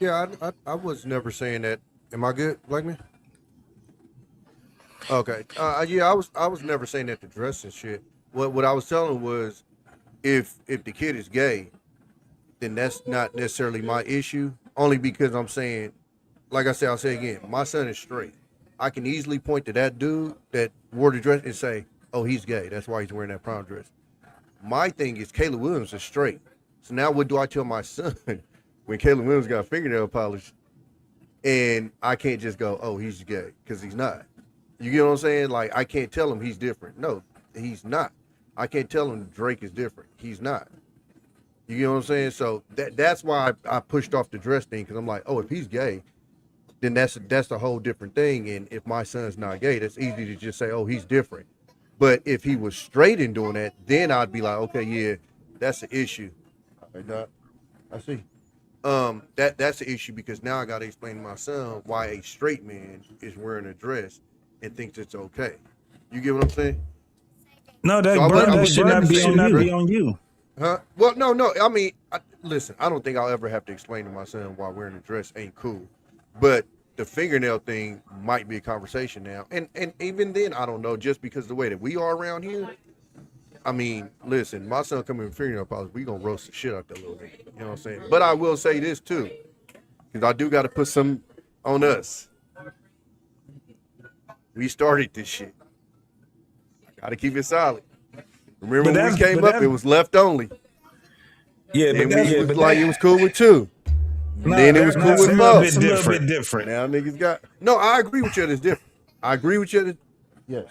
Yeah, I was never saying that. Am I good, Black Man? Okay. Yeah, I was never saying that to dress and shit. What I was telling was, if the kid is gay, then that's not necessarily my issue. Only because I'm saying, like I said, I'll say again, my son is straight. I can easily point to that dude that wore the dress and say, oh, he's gay. That's why he's wearing that prom dress. My thing is Caleb Williams is straight. So now what do I tell my son when Caleb Williams got fingernail polish and I can't just go, oh, he's gay, because he's not. You get what I'm saying? Like, I can't tell him he's different. No, he's not. I can't tell him Drake is different. He's not. You get what I'm saying? So that's why I pushed off the dress thing, because I'm like, oh, if he's gay, then that's a whole different thing. And if my son's not gay, that's easy to just say, oh, he's different. But if he was straight in doing that, then I'd be like, okay, yeah, that's an issue. I see. That's an issue, because now I got to explain to my son why a straight man is wearing a dress and thinks it's okay. You get what I'm saying? No, that should not be on you. Huh? Well, no. I mean, listen, I don't think I'll ever have to explain to my son why wearing a dress ain't cool. But the fingernail thing might be a conversation now. And even then, I don't know, just because of the way that we are around here. I mean, listen, my son coming with fingernail polish, we gonna roast the shit out that little nigga. You know what I'm saying? But I will say this too, because I do got to put some on us. We started this shit. I got to keep it solid. Remember when we came up, it was left only. Yeah, but it was cool with two. No, then it was cool with both. It's a little bit different. Now niggas got. No, I agree with you. It's different. I agree with you. Yes.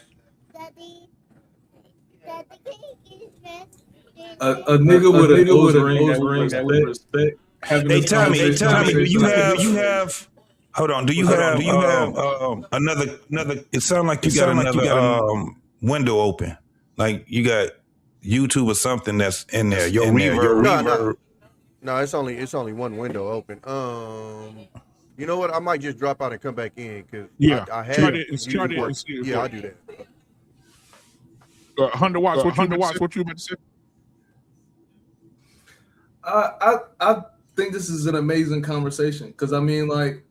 A nigga with a nose ring respect. Hey Tommy, you have. Hold on. Do you have another? It sounds like you got another window open. Like you got YouTube or something that's in there. Your reverb. No, it's only one window open. You know what? I might just drop out and come back in, because I had it. Yeah, I'll do that. 100 watts. What you about to say? I think this is an amazing conversation, because I mean, like,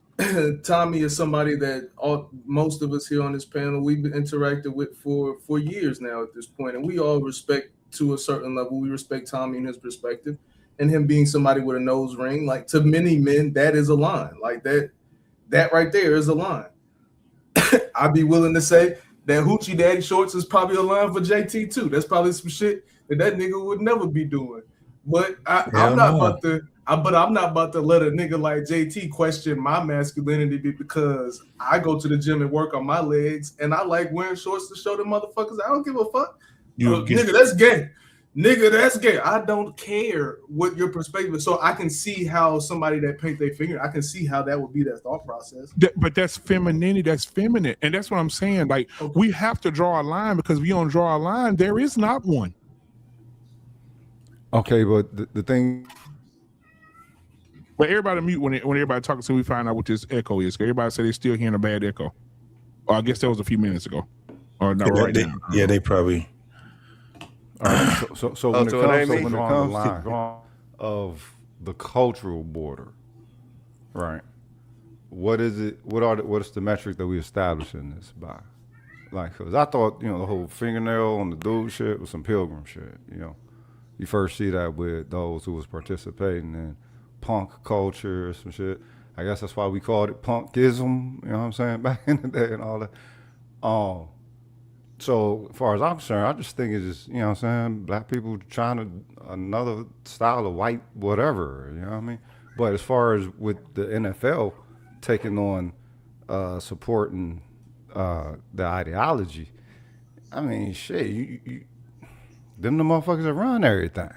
Tommy is somebody that most of us here on this panel we've been interacted with for years now at this point, and we all respect to a certain level. We respect Tommy and his perspective, and him being somebody with a nose ring. Like, to many men, that is a line. Like that right there is a line. I'd be willing to say that Hoochie Daddy shorts is probably a line for JT too. That's probably some shit that nigga would never be doing. But I'm not about to. But I'm not about to let a nigga like JT question my masculinity because I go to the gym and work on my legs, and I like wearing shorts to show the motherfuckers I don't give a fuck. Nigga, that's gay. Nigga, that's gay. I don't care what your perspective is. So I can see how somebody that paint their finger, I can see how that would be their thought process. But that's femininity. That's feminine, and that's what I'm saying. Like we have to draw a line because if we don't draw a line, there is not one. Okay, but the thing. But everybody mute when everybody talking, so we find out what this echo is. Everybody say they're still hearing a bad echo. Or I guess that was a few minutes ago, or not right now. Yeah, they probably. All right, so when it comes to the line of the cultural border, right? What is it? What is the metric that we establishing this by? Like, because I thought the whole fingernail on the dude shit was some pilgrim shit. You first see that with those who was participating in punk culture or some shit. I guess that's why we called it punkism, you know what I'm saying, back in the day and all that. So as far as I'm concerned, I just think it's just, what I'm saying, black people trying to another style of white whatever, you know what I mean? But as far as with the NFL taking on supporting the ideology, I mean, shit, you them the motherfuckers that run everything,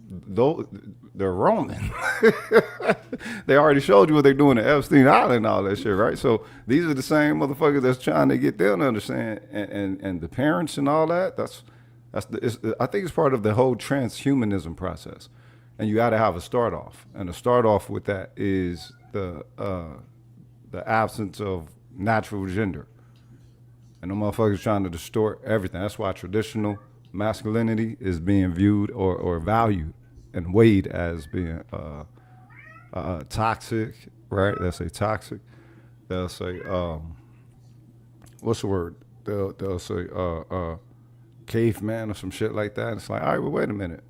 Though they're Roman. They already showed you what they're doing at Epstein Island and all that shit, right? So these are the same motherfuckers that's trying to get them to understand, and the parents and all that. I think it's part of the whole transhumanism process, and you got to have a start off, and the start off with that is the absence of natural gender, and the motherfuckers trying to distort everything. That's why traditional masculinity is being viewed or valued and weighed as being toxic, right? They'll say toxic. They'll say what's the word? They'll say caveman or some shit like that. It's like, all right, well, wait a minute.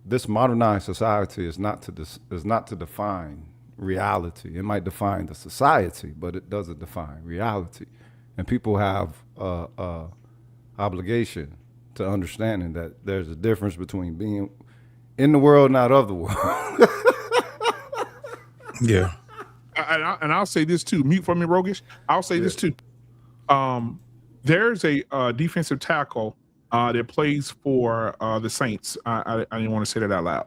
This modernized society is not to define reality. It might define the society, but it doesn't define reality. And people have obligation to understanding that there's a difference between being in the world, not of the world. Yeah. And I'll say this too. Mute for me, Rogish. I'll say this too. There's a defensive tackle that plays for the Saints. I didn't want to say that out loud.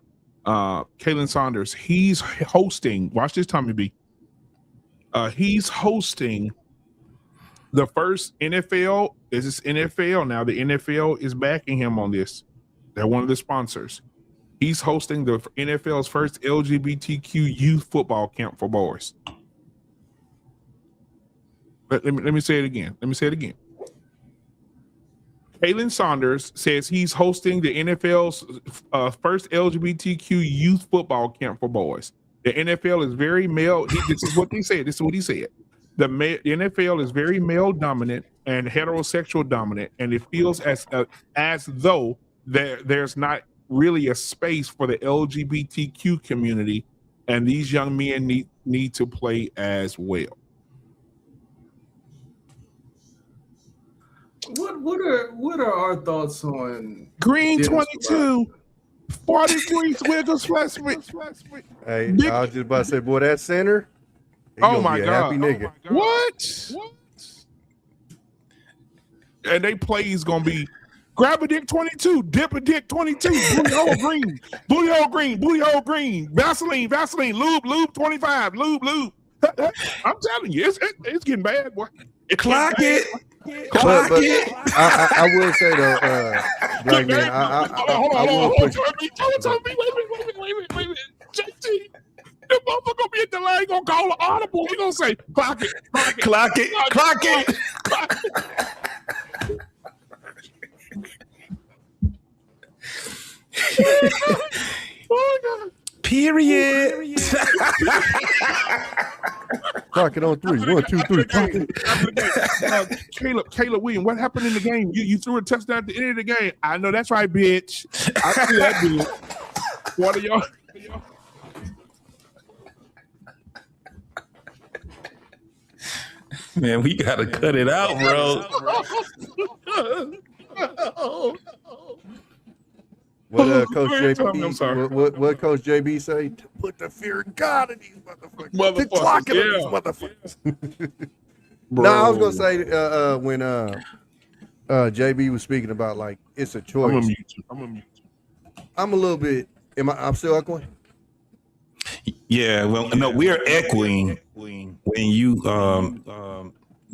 Kalen Saunders. He's hosting. Watch this, Tommy B. He's hosting the first NFL. Is this NFL now? The NFL is backing him on this. They're one of the sponsors. He's hosting the NFL's first LGBTQ youth football camp for boys. Let me say it again. Kalen Saunders says he's hosting the NFL's first LGBTQ youth football camp for boys. The NFL is very male. This is what they said. The NFL is very male dominant and heterosexual dominant, and it feels as though there's not really a space for the LGBTQ community, and these young men need to play as well. What are our thoughts on Green 22, 40 degrees Wiggles freshman? Hey, I was just about to say, boy, that center. Oh my God! Happy nigga. What? And they play is gonna be grab a dick 22, dip a dick 22, booty hole green, Vaseline, lube 25, lube. I'm telling you, it's getting bad, boy. Clock it. I will say though, Black man, hold on. Wait a minute. JT, the motherfucker gonna be at the line, gonna call an audible. He gonna say, clock it. Oh my God. Period. Clock it on 3. 1, 2, 3. Clock it. Caleb Williams, what happened in the game? You threw a touchdown at the end of the game. I know that's right, bitch. I see that bitch. What are y'all? Man, we gotta cut it out, bro. What Coach Go ahead, JB? Tommy, I'm sorry. What Coach JB say? To put the fear of God in these motherfuckers. To clock it in these motherfuckers. No, I was gonna say when JB was speaking about like it's a choice. I'm a little bit. I'm still echoing. Yeah, well, no, we are echoing when you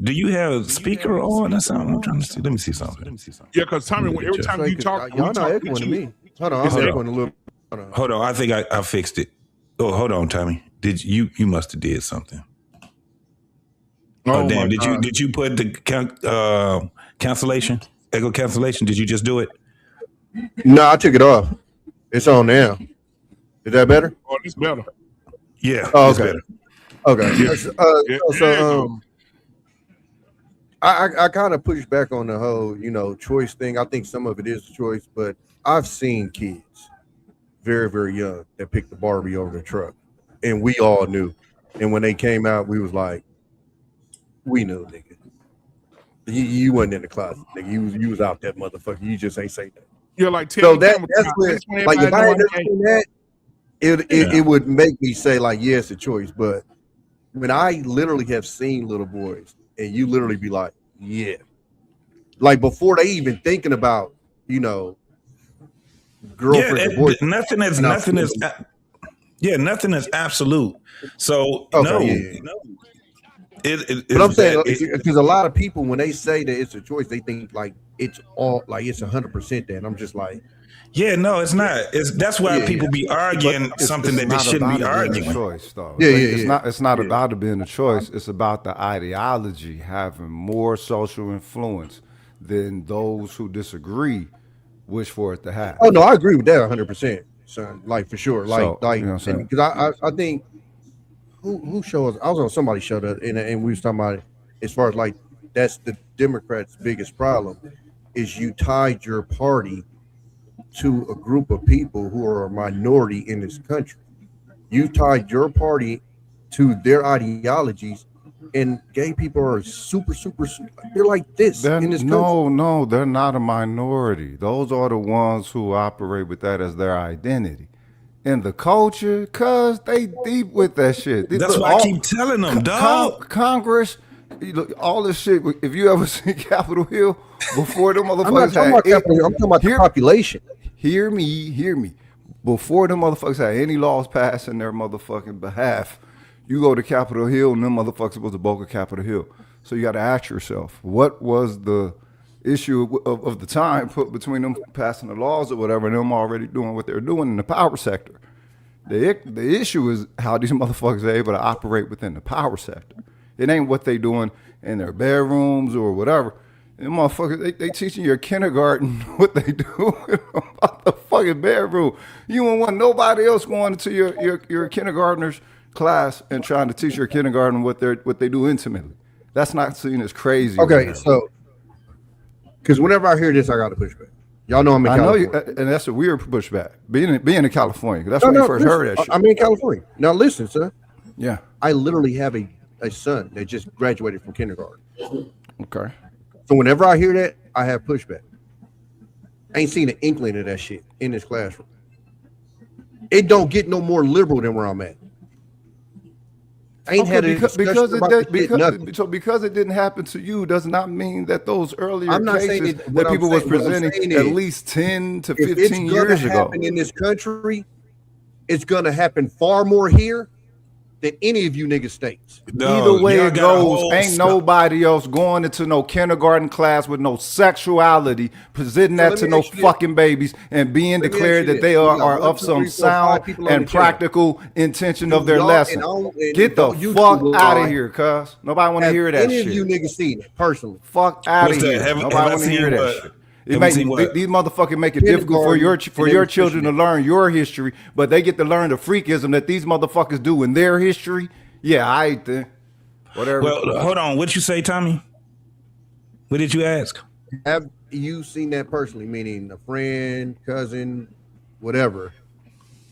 do you have a speaker on or something? I'm trying to see. Let me see something. Yeah, because Tommy, every time you talk, y'all not echoing to me. Hold on, I'm echoing a little. Hold on, I think I fixed it. Oh, hold on, Tommy. Did you must have did something? Oh damn! Did you put the cancellation, echo cancellation? Did you just do it? No, I took it off. It's on now. Is that better? Oh, it's better. Yeah. Oh, it's okay. better. Okay. I kind of push back on the whole, choice thing. I think some of it is a choice, but I've seen kids very, very young that picked the Barbie over the truck, and we all knew. And when they came out, we was like, we knew, nigga. You wasn't in the closet, nigga. You was out that motherfucker. You just ain't say that. You're like, so that's where, like, if I had never seen that, it would make me say like, yeah, it's a choice. But when I literally have seen little boys, and you literally be like, yeah, like before they even thinking about, girlfriend, yeah, nothing is absolute. So okay, no. But I'm saying because a lot of people when they say that it's a choice, they think like it's all like it's 100% that. And I'm just like, yeah, no, it's not. That's why people be arguing something that they shouldn't be arguing. Choice, though. Yeah. It's not about it being a choice. It's about the ideology having more social influence than those who disagree wish for it to have. Oh no, I agree with that 100%, son. Like for sure. Like, So, you know what I'm saying? because I think who shows I was on somebody's show that and we was talking about it as far as like that's the Democrats' biggest problem is you tied your party to a group of people who are a minority in this country. You tied your party to their ideologies, and gay people are super, they're like this in this country. No, they're not a minority. Those are the ones who operate with that as their identity. In the culture, cuz they deep with that shit. That's why I keep telling them, dog. Congress, all this shit. If you ever see Capitol Hill before them motherfuckers, I'm not talking about Capitol Hill, I'm talking about the population. Hear me. Before them motherfuckers had any laws passed in their motherfucking behalf, you go to Capitol Hill and them motherfuckers was a Boca Capitol Hill. So you got to ask yourself, what was the issue of the time put between them passing the laws or whatever and them already doing what they're doing in the power sector? The issue is how these motherfuckers are able to operate within the power sector. It ain't what they doing in their bedrooms or whatever. And motherfuckers, they teaching your kindergarten what they do about the fucking bedroom. You don't want nobody else going into your kindergartner's class and trying to teach your kindergarten what they do intimately. That's not seen as crazy. Okay, so because whenever I hear this, I got to push back. Y'all know I'm in California. I know and that's a weird pushback. Being in California, that's when you first heard that shit. I'm in California. Now listen, sir. Yeah. I literally have a son that just graduated from kindergarten. Okay. So whenever I hear that, I have pushback. I ain't seen an inkling of that shit in this classroom. It don't get no more liberal than where I'm at. I ain't had a discussion about nothing. So because it didn't happen to you does not mean that those earlier I'm not cases saying that people was presenting at least 10 to 15 years ago. Happen in this country, it's gonna happen far more here than any of you niggas states. Either way it goes, ain't nobody else going into no kindergarten class with no sexuality, presenting that to no fucking babies, and being declared that they are of some sound and practical intention of their lesson. Get the fuck out of here, cuz. Nobody want to hear that shit. Any of you niggas seen it personally? Fuck out of here. Nobody want to hear that shit. These motherfuckers make it difficult for your children to learn your history, but they get to learn the freakism that these motherfuckers do in their history. Yeah, I ain't there. Whatever. Well, hold on. What'd you say, Tommy? What did you ask? Have you seen that personally? Meaning a friend, cousin, whatever.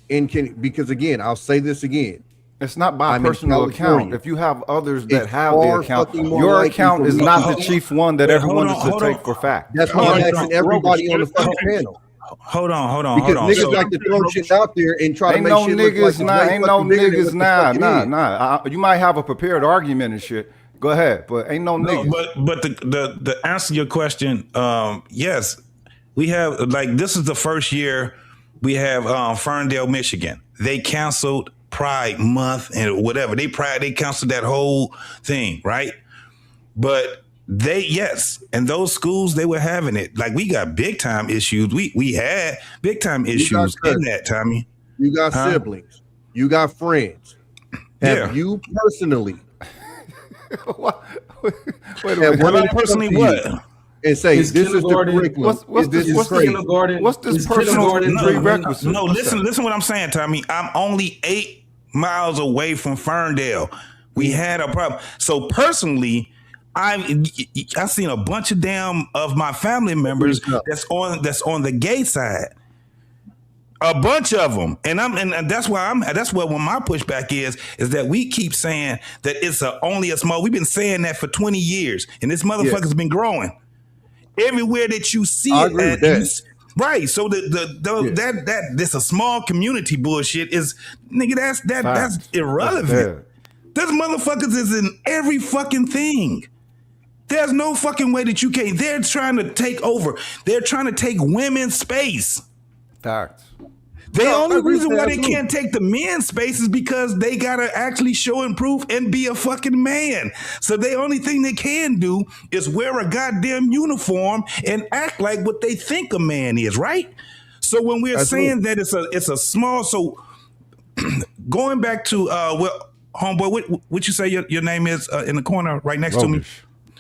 Because again, I'll say this again. It's not by personal account. If you have others that have the account, your account is not the chief one that everyone is to take for fact. That's why I'm asking everybody on the fucking panel. Hold on. Because niggas like to throw shit out there and try to make shit look like ain't no niggas nah. You might have a prepared argument and shit. Go ahead, but ain't no niggas. But the answer to your question, yes, we have, like, this is the first year we have Ferndale, Michigan. They canceled Pride Month and whatever. They canceled that whole thing, right? But and those schools, they were having it. Like, we got big time issues. We had big time issues in that, Tommy. You got siblings. You got friends. Have you personally? Wait a minute. Personally, what? And say this is the curriculum. What's this personal prerequisite? No, listen what I'm saying, Tommy. I'm only 8 miles away from Ferndale. We had a problem. So personally, I've seen a bunch of of my family members that's on the gay side. A bunch of them, and that's why when my pushback is that we keep saying that it's only a small. We've been saying that for 20 years, and this motherfucker's been growing everywhere that you see it. Right, so that this a small community bullshit is, nigga. That's irrelevant. Those motherfuckers is in every fucking thing. There's no fucking way that you can't. They're trying to take over. They're trying to take women's space. Facts. The only reason why they can't take the men's space is because they gotta actually show and prove and be a fucking man. So the only thing they can do is wear a goddamn uniform and act like what they think a man is, right? So when we're saying that it's a small, so going back to homeboy, what you say your name is in the corner right next to me?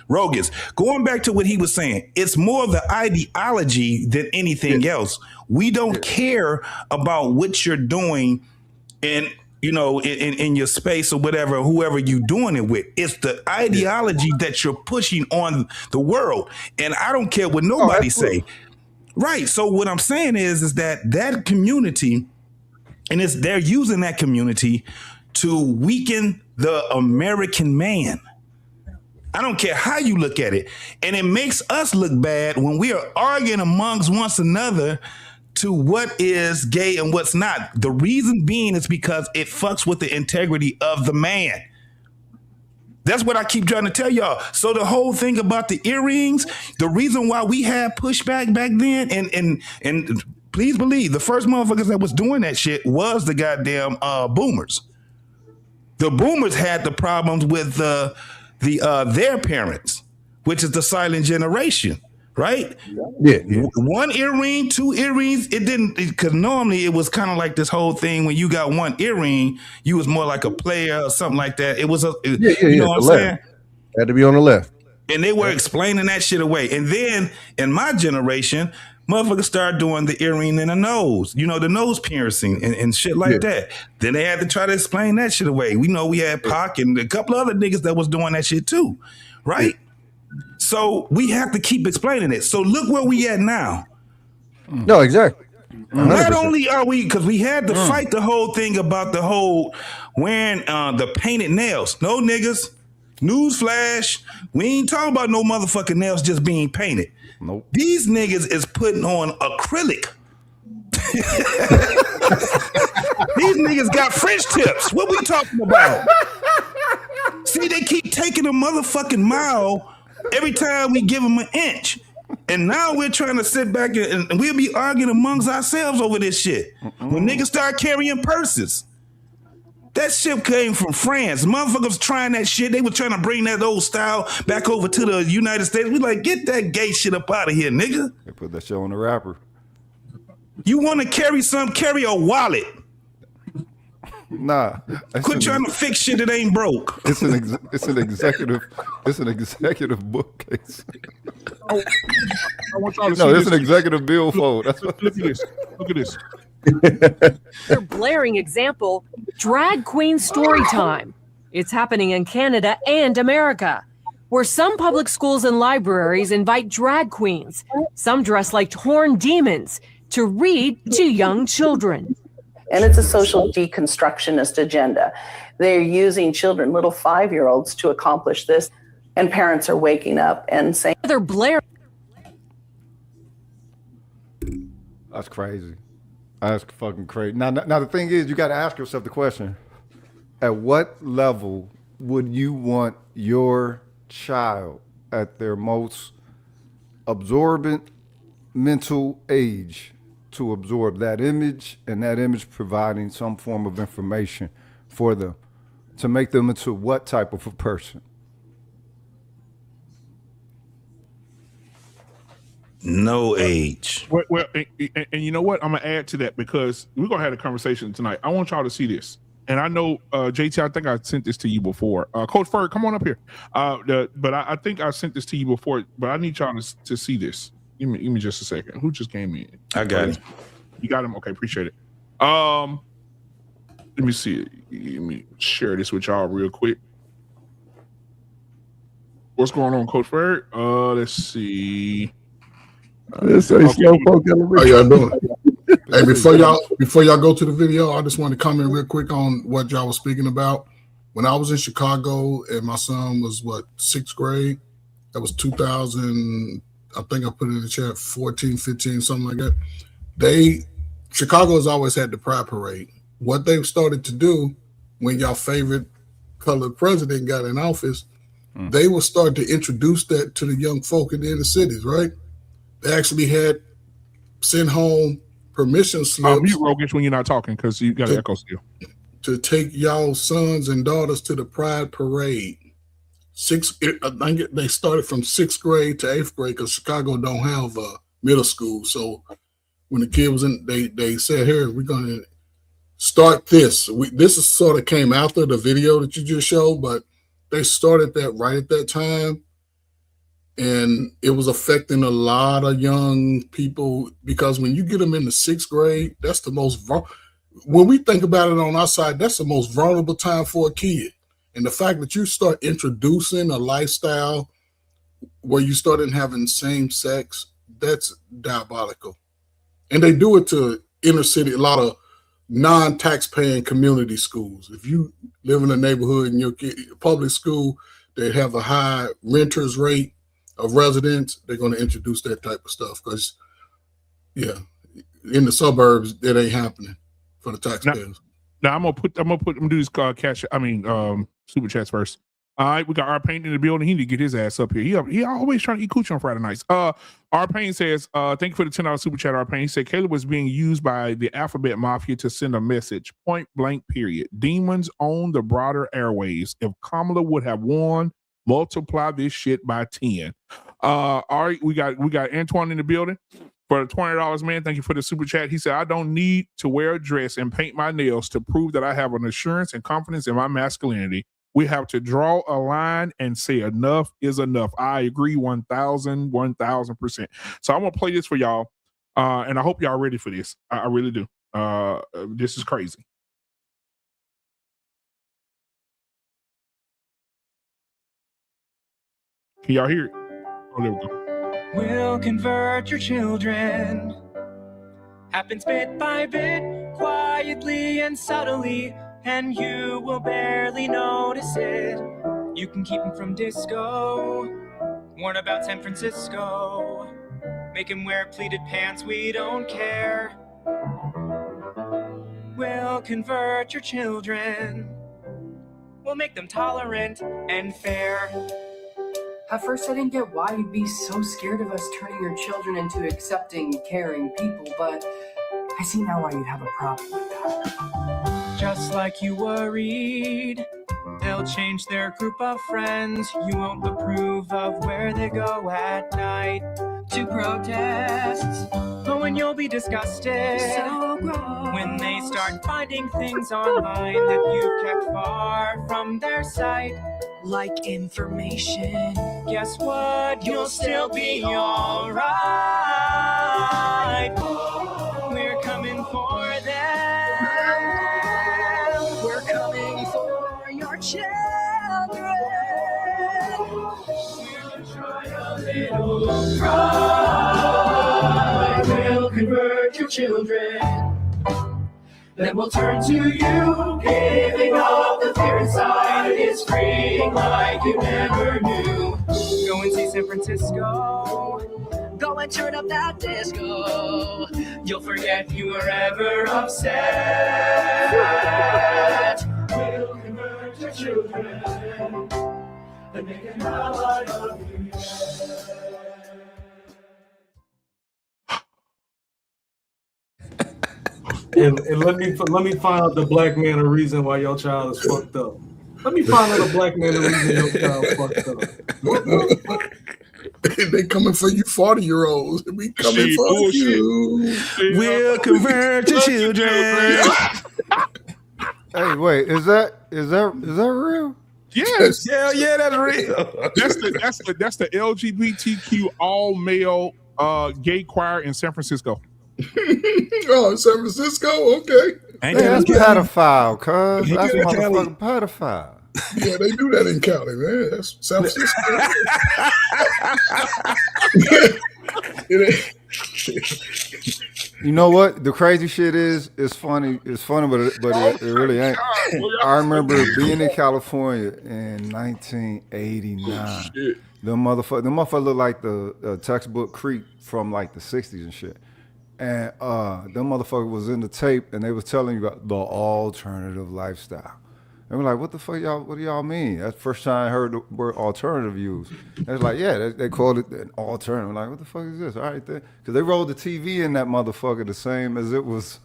Rogus. Going back to what he was saying, it's more the ideology than anything else. We don't care about what you're doing in your space or whatever, whoever you're doing it with. It's the ideology that you're pushing on the world. And I don't care what nobody say. Right. So what I'm saying is that community, and they're using that community to weaken the American man. I don't care how you look at it. And it makes us look bad when we are arguing amongst one another to what is gay and what's not. The reason being is because it fucks with the integrity of the man. That's what I keep trying to tell y'all. So the whole thing about the earrings, the reason why we had pushback back then, and please believe, the first motherfuckers that was doing that shit was the goddamn boomers. The boomers had the problems with their parents, which is the silent generation, right? Yeah. One earring, 2 earrings. It didn't, because normally it was kind of like this whole thing. When you got one earring, you was more like a player or something like that. It was you know what I'm saying? Had to be on the left. And they were explaining that shit away. And then in my generation, motherfuckers started doing the earring in the nose, the nose piercing and shit like that. Then they had to try to explain that shit away. We know we had Pac and a couple other niggas that was doing that shit too, right? So we have to keep explaining it. So look where we at now. No, exactly. 100%. Not only are we, because we had to fight the whole thing about the whole wearing the painted nails. No, niggas. Newsflash. We ain't talking about no motherfucking nails just being painted. Nope. These niggas is putting on acrylic. These niggas got French tips. What we talking about? See, they keep taking a motherfucking mile every time we give them an inch. And now we're trying to sit back and we'll be arguing amongst ourselves over this shit. When niggas start carrying purses. That shit came from France. Motherfuckers trying that shit. They were trying to bring that old style back over to the United States. We like, get that gay shit up out of here, nigga. They put that shit on the rapper. You want to carry a wallet. Nah. Quit trying to fix shit that ain't broke. It's an executive bookcase. I want y'all to No, see it's this. an executive billfold. That's what Look at this. Look at this. Their blaring example, drag queen story time. It's happening in Canada and America, where some public schools and libraries invite drag queens, some dressed like horned demons, to read to young children. And it's a social deconstructionist agenda. They're using children, little 5-year-olds, to accomplish this. And parents are waking up and saying, they're blaring. That's crazy. That's fucking crazy. Now the thing is, you got to ask yourself the question: at what level would you want your child at their most absorbent mental age to absorb that image, and that image providing some form of information for them to make them into what type of a person? No age. Well, and you know what? I'm gonna add to that because we're gonna have a conversation tonight. I want y'all to see this, and I know JT. I think I sent this to you before. Coach Ferg, come on up here. But I think I sent this to you before. But I need y'all to see this. Give me just a second. Who just came in? I got it. You got him. Okay, appreciate it. Let me see. Let me share this with y'all real quick. What's going on, Coach Ferg? Let's see. How y'all doing? Hey, before y'all go to the video, I just want to comment real quick on what y'all was speaking about. When I was in Chicago and my son was sixth grade, that was 2000. I think I put it in the chat 14, 15, something like that. Chicago has always had the Pride Parade. What they've started to do when y'all favorite colored president got in office, they will start to introduce that to the young folk in the inner cities, right? They actually had sent home permission slips. Mute Rogish when you're not talking because you got an echo still. To take y'all sons and daughters to the Pride Parade. I think they started from 6th grade to 8th grade because Chicago don't have middle school. So when the kid was in, they said, "Here, we're going to start this." This is sort of came after the video that you just showed, but they started that right at that time. And it was affecting a lot of young people because when you get them in the 6th grade, that's the most when we think about it on our side, that's the most vulnerable time for a kid. And the fact that you start introducing a lifestyle where you started having same sex, that's diabolical. And they do it to inner city, a lot of non-tax-paying community schools. If you live in a neighborhood in your public school, they have a high renters rate of residents, they're going to introduce that type of stuff because, in the suburbs, that ain't happening for the taxpayers. Now I'm gonna do this super chats first. All right, we got our Pain in the building. He need to get his ass up here. He always trying to eat coochie on Friday nights. Our Pain says, thank you for the $10 super chat. Our Pain, he said Caleb was being used by the alphabet mafia to send a message. Point blank. Period. Demons own the broader airwaves. If Kamala would have won, multiply this shit by 10. All right, we got Antoine in the building for the $20, man. Thank you for the super chat. He said, I don't need to wear a dress and paint my nails to prove that I have an assurance and confidence in my masculinity. We have to draw a line and say enough is enough. I agree 1000%. So I'm going to play this for y'all, and I hope y'all ready for this. I really do. This is crazy. Can y'all hear it? Oh, there we go. We'll convert your children. Happens bit by bit, quietly and subtly, and you will barely notice it. You can keep them from disco, warn about San Francisco, make him wear pleated pants, we don't care. We'll convert your children. We'll make them tolerant and fair. At first, I didn't get why you'd be so scared of us turning your children into accepting, caring people, but I see now why you'd have a problem with that. Just like you worried, they'll change their group of friends. You won't approve of where they go at night to protests. But when you'll be disgusted, so gross, when they start finding things online that you've kept far from their sight, like information, guess what? You'll still be alright. We're coming for them. We're coming for your children. We'll try a little pride. We'll convert your children. Then we'll turn to you, giving up the fear inside is freeing like you never knew. Go and see San Francisco. Go and turn up that disco. You'll forget you were ever upset. We'll convert your children and make it not like of you. And let me find out the black man a reason why your child is fucked up. Let me find out a black man a reason your child fucked up. They coming for you 40-year-olds. We coming for you. We'll convert your children. Hey, wait, is that real? Yes. Hell yeah, that's real. That's the LGBTQ all male gay choir in San Francisco. Oh, San Francisco? Okay. Hey, that's pedophile, cuz. That's motherfucking pedophile. Yeah, they do that in Cali, man. That's San Francisco. You know what? The crazy shit is, it's funny, but it really ain't. I remember being in California in 1989. Them motherfuckers look like the textbook Creep from like the 60s and shit. And them motherfuckers was in the tape and they was telling you about the alternative lifestyle. And we're like, what the fuck what do y'all mean? That's the first time I heard the word alternative used. And it's like, yeah, they called it an alternative. I'm like, what the fuck is this? All right, because they rolled the TV in that motherfucker the same as it was,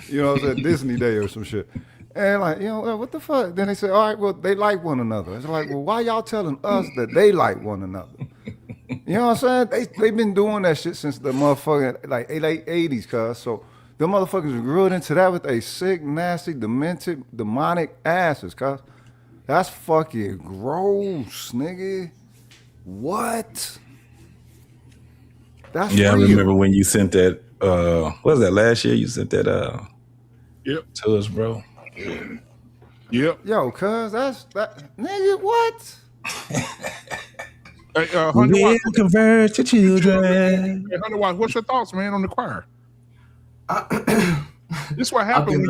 you know, at Disney Day or some shit. And like, you know, what the fuck? Then they say, all right, well, they like one another. It's like, well, why y'all telling us that they like one another? You know what I'm saying? They've been doing that shit since the motherfucking like late 80s, cuz. So the motherfuckers grew into that with a sick, nasty, demented, demonic asses, cuz. That's fucking gross, nigga. What? That's yeah, real. I remember when you sent that, what was that, last year? You sent that to us, bro. Yep. Yo, cuz, that, nigga, what? Hey, we'll convert your children. Hey, Hunter Watts, what's your thoughts, man, on the choir? This what happened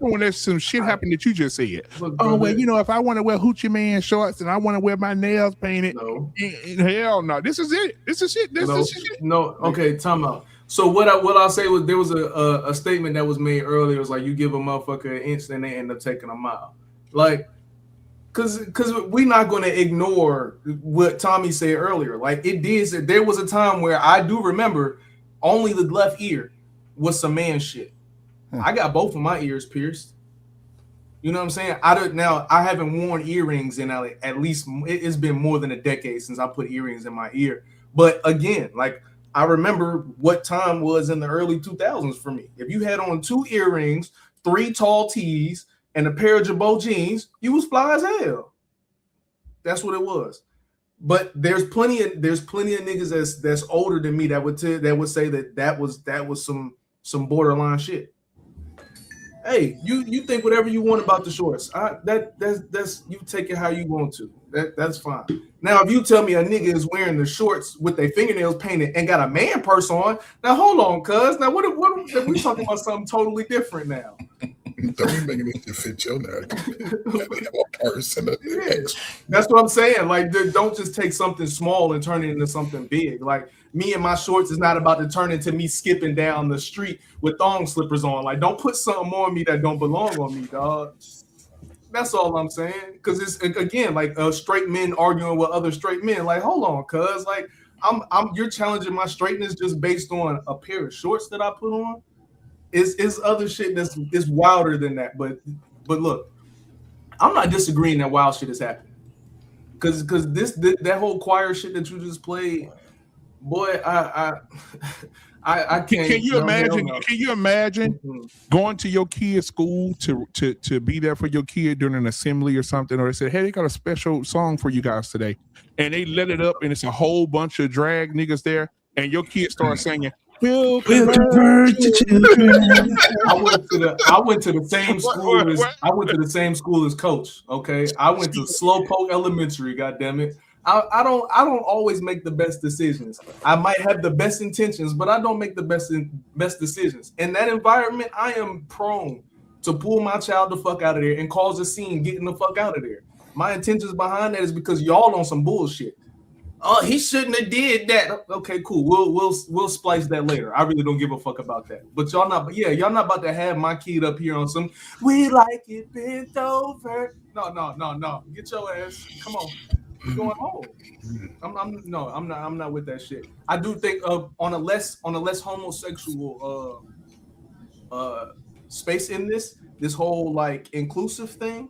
when there's some shit happened that you just said. Look, Oh, well, brother. you know, if I want to wear Hoochie Man shorts and I want to wear my nails painted, hell no. This is it. This is shit. No, okay, time out. So what I'll say was there was a statement that was made earlier. It was like you give a motherfucker an inch, then they end up taking a mile. Like, cause we're not going to ignore what Tommy said earlier. Like it did. There was a time where I do remember only the left ear was some man shit. I got both of my ears pierced. You know what I'm saying? I haven't worn earrings in at least it's been more than a decade since I put earrings in my ear. But again, like I remember what time was in the early 2000s for me. If you had on 2 earrings, 3 tall tees, and a pair of Jabot jeans, you was fly as hell. That's what it was. But there's plenty of niggas that's older than me that would say that was some borderline shit. Hey, you think whatever you want about the shorts. That's you take it how you want to. That's fine. Now, if you tell me a nigga is wearing the shorts with their fingernails painted and got a man purse on, now hold on, cuz. Now what we talking about something totally different now. Don't be making it to fit your narrative. That's what I'm saying. Like, don't just take something small and turn it into something big. Like, me and my shorts is not about to turn into me skipping down the street with thong slippers on. Like, don't put something on me that don't belong on me, dog. That's all I'm saying. Because it's again like straight men arguing with other straight men. Like, hold on, cuz like you're challenging my straightness just based on a pair of shorts that I put on. Is other shit that's wilder than that. But look, I'm not disagreeing that wild shit is happening. Cause that whole choir shit that you just played, boy, I can't. Can you imagine? Can you imagine going to your kid's school to be there for your kid during an assembly or something? Or they said, hey, they got a special song for you guys today, and they let it up, and it's a whole bunch of drag niggas there, and your kid starts singing. We'll convert your children. I went to the same school as Coach. Okay, I went to Slowpoke Elementary. God damn it. I don't always make the best decisions. I might have the best intentions, but I don't make the best decisions. In that environment, I am prone to pull my child the fuck out of there and cause a scene getting the fuck out of there. My intentions behind that is because y'all on some bullshit. oh, he shouldn't have did that. Okay, cool. We'll splice that later. I really don't give a fuck about that. But y'all not about to have my kid up here on some we like it bent over. No. Get your ass. Come on. We're going home. I'm not with that shit. I do think on a less homosexual space in this whole like inclusive thing.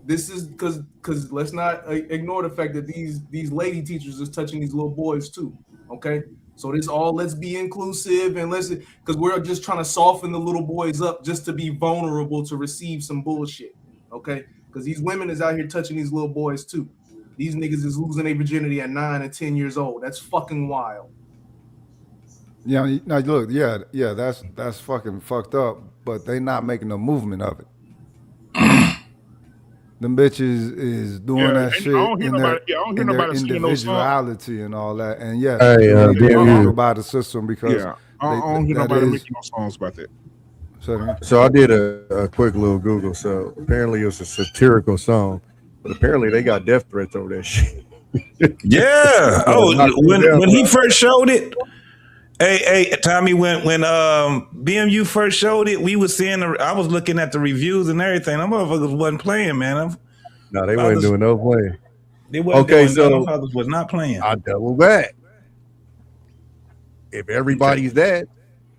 This is because let's not ignore the fact that these lady teachers is touching these little boys too. Okay, so let's be inclusive and because we're just trying to soften the little boys up just to be vulnerable to receive some bullshit. Okay, because these women is out here touching these little boys too. These niggas is losing their virginity at 9 and 10 years old. That's fucking wild. Yeah, now look, yeah, that's fucking fucked up. But they not making a movement of it. Them bitches is doing that shit in their individuality and all that. And yes, they don't by the system because I don't hear nobody making no songs about that. So I did a quick little Google. So apparently it was a satirical song, but apparently they got death threats over that shit. Yeah. When he first showed it. Hey, Tommy, when BMU first showed it, we was seeing I was looking at the reviews and everything. Them motherfuckers wasn't playing, man. No, they wasn't doing no playing. They wasn't doing no motherfuckers was not playing. I double back. If everybody's that,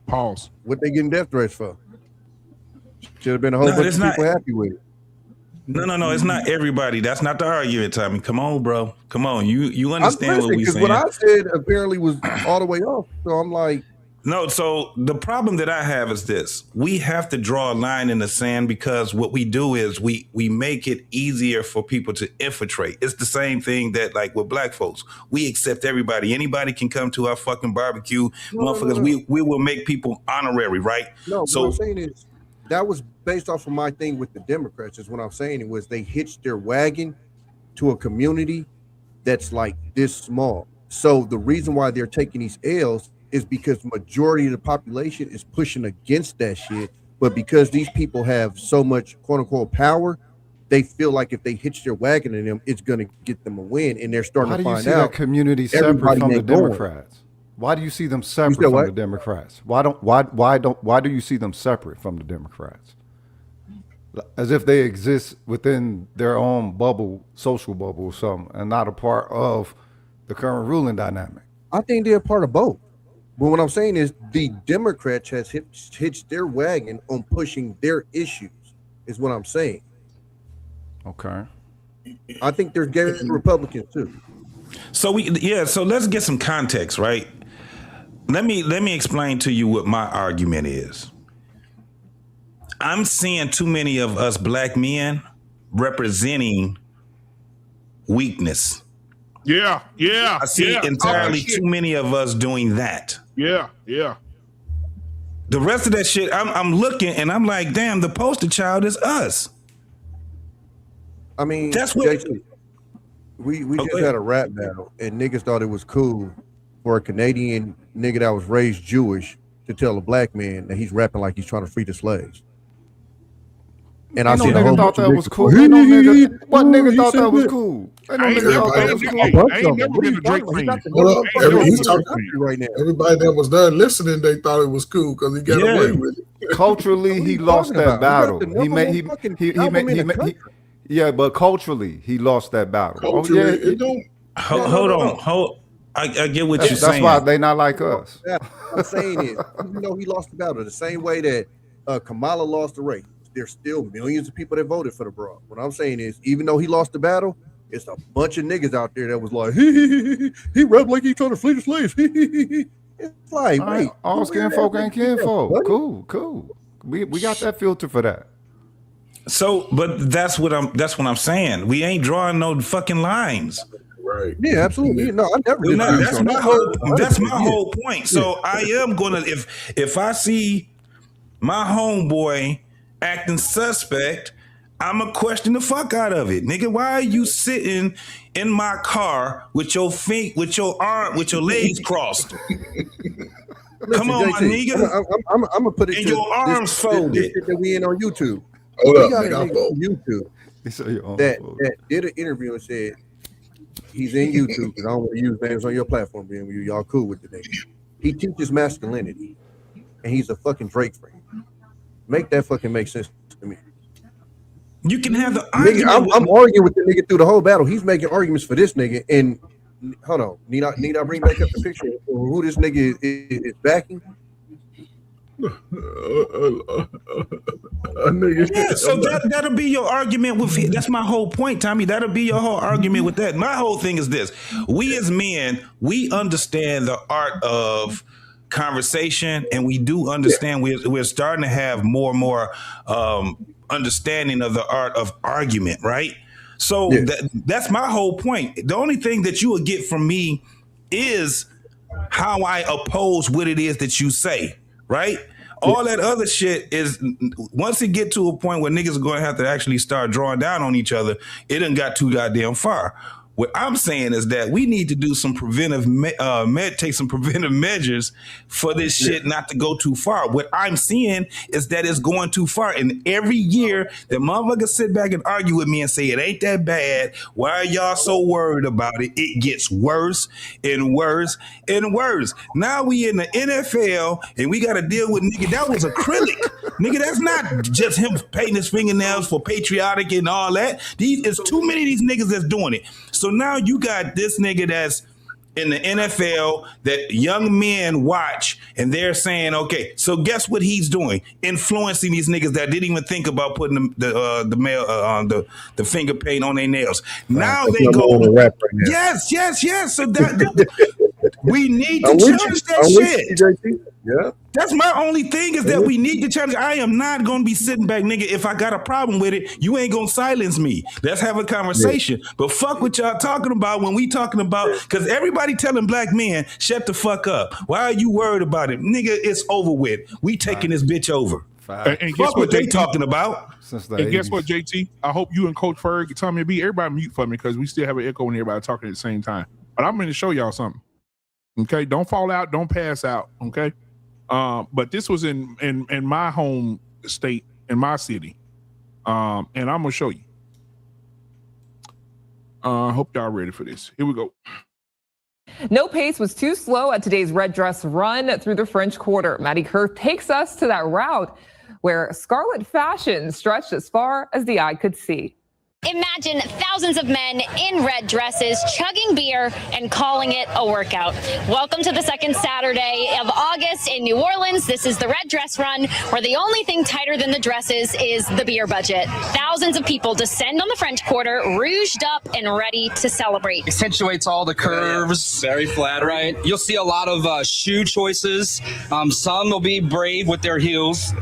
pause. What they getting death threats for? Should have been a whole bunch of people happy with it. No, it's not everybody. That's not the argument, Tommy. Come on, bro. Come on. You understand what we saying. Because what I said apparently was all the way off. So I'm like, no, so the problem that I have is this. We have to draw a line in the sand because what we do is we make it easier for people to infiltrate. It's the same thing that like with black folks. We accept everybody. Anybody can come to our fucking barbecue. Motherfuckers, we will make people honorary, right? No, so what I'm saying is that was based off of my thing with the Democrats. Is what I'm saying. It was they hitched their wagon to a community that's like this small. So the reason why they're taking these L's is because the majority of the population is pushing against that shit. But because these people have so much quote unquote power, they feel like if they hitch their wagon to them, it's going to get them a win. And they're starting to find out. How do you see that community separate from the Democrats? Why do you see them separate from the Democrats? Why do you see them separate from the Democrats? As if they exist within their own bubble, social bubble or something, and not a part of the current ruling dynamic. I think they're a part of both. But what I'm saying is the Democrats has hitched their wagon on pushing their issues, is what I'm saying. Okay. I think there's gay Republicans too. So so let's get some context, right? Let me explain to you what my argument is. I'm seeing too many of us black men representing weakness. Yeah. I see entirely too many of us doing that. Yeah. The rest of that shit, I'm looking and I'm like, damn, the poster child is us. I mean, that's what we just had a rap battle and niggas thought it was cool for a Canadian nigga that was raised Jewish to tell a black man that he's rapping like he's trying to free the slaves. And I see a whole thought bunch that of was niggas cool. go, What nigga thought that was cool? I ain't never been a Drake fan. Everybody that was there listening, they thought it was cool because he got away with it. Culturally, he lost that battle. Yeah, but culturally, he lost that battle. Hold on. I get what you're saying. That's why they not like us. What I'm saying is, even though he lost the battle, the same way that Kamala lost the race, there's still millions of people that voted for the broad. What I'm saying is, even though he lost the battle, it's a bunch of niggas out there that was like, he rapped like he trying to flee the slaves. It's like, wait, all skin folk ain't kin folk. Cool. We got that filter for that. So, but that's what I'm saying. We ain't drawing no fucking lines. Right. Yeah, absolutely. No, I never did. That's my whole point. So I am gonna if I see my homeboy acting suspect, I'ma question the fuck out of it. Nigga, why are you sitting in my car with your feet, with your legs crossed? Come on, my nigga. I'm gonna put it and your arms folded. This shit that we in on YouTube. Hold we up, got a nigga, nigga on YouTube that did an interview and said He's in YouTube because I don't want to use names on your platform, being y'all cool with the name. He teaches masculinity, and he's a fucking Drake fan. Make that fucking make sense to me. You can have the nigga, argument. I'm arguing with the nigga through the whole battle. He's making arguments for this nigga. And hold on, need I bring back up the picture of who this nigga is backing? So that'll be your argument with. That's my whole point, Tommy. That'll be your whole argument with that. My whole thing is this: we as men, we understand the art of conversation, and we do understand. We're starting to have more and more understanding of the art of argument, right? So that's my whole point. The only thing that you will get from me is how I oppose what it is that you say, right? All that other shit is, once it get to a point where niggas are going to have to actually start drawing down on each other, it done got too goddamn far. What I'm saying is that we need to do some take some preventive measures for this shit not to go too far. What I'm seeing is that it's going too far. And every year that motherfuckers sit back and argue with me and say, it ain't that bad. Why are y'all so worried about it? It gets worse and worse and worse. Now we in the NFL and we got to deal with nigga. That was acrylic. Nigga, that's not just him painting his fingernails for patriotic and all that. There's too many of these niggas that's doing it. So now you got this nigga that's in the NFL that young men watch, and they're saying, okay, so guess what he's doing? Influencing these niggas that didn't even think about putting the finger paint on their nails. Now they go, yes. So that we need to challenge that shit. Yeah. That's my only thing is that we need to challenge. I am not going to be sitting back, nigga. If I got a problem with it, you ain't going to silence me. Let's have a conversation. Yeah. But fuck what y'all talking about when we talking about, because everybody telling black men, shut the fuck up. Why are you worried about it? Nigga, it's over with. We taking this bitch over. And fuck what they talking about. And guess what, JT? I hope you and Coach Ferg, Tommy B, everybody mute for me because we still have an echo and everybody talking at the same time. But I'm going to show y'all something. Okay? Don't fall out. Don't pass out. Okay? But this was in my home state, in my city. And I'm gonna show you. Hope y'all ready for this. Here we go. No pace was too slow at today's red dress run through the French Quarter. Maddie Kerr takes us to that route where scarlet fashion stretched as far as the eye could see. Imagine thousands of men in red dresses chugging beer and calling it a workout. Welcome to the second Saturday of August in New Orleans. This is the Red Dress Run, where the only thing tighter than the dresses is the beer budget. Thousands of people descend on the French Quarter, rouged up and ready to celebrate. Accentuates all the curves. Very flat, right? You'll see a lot of shoe choices. Some will be brave with their heels.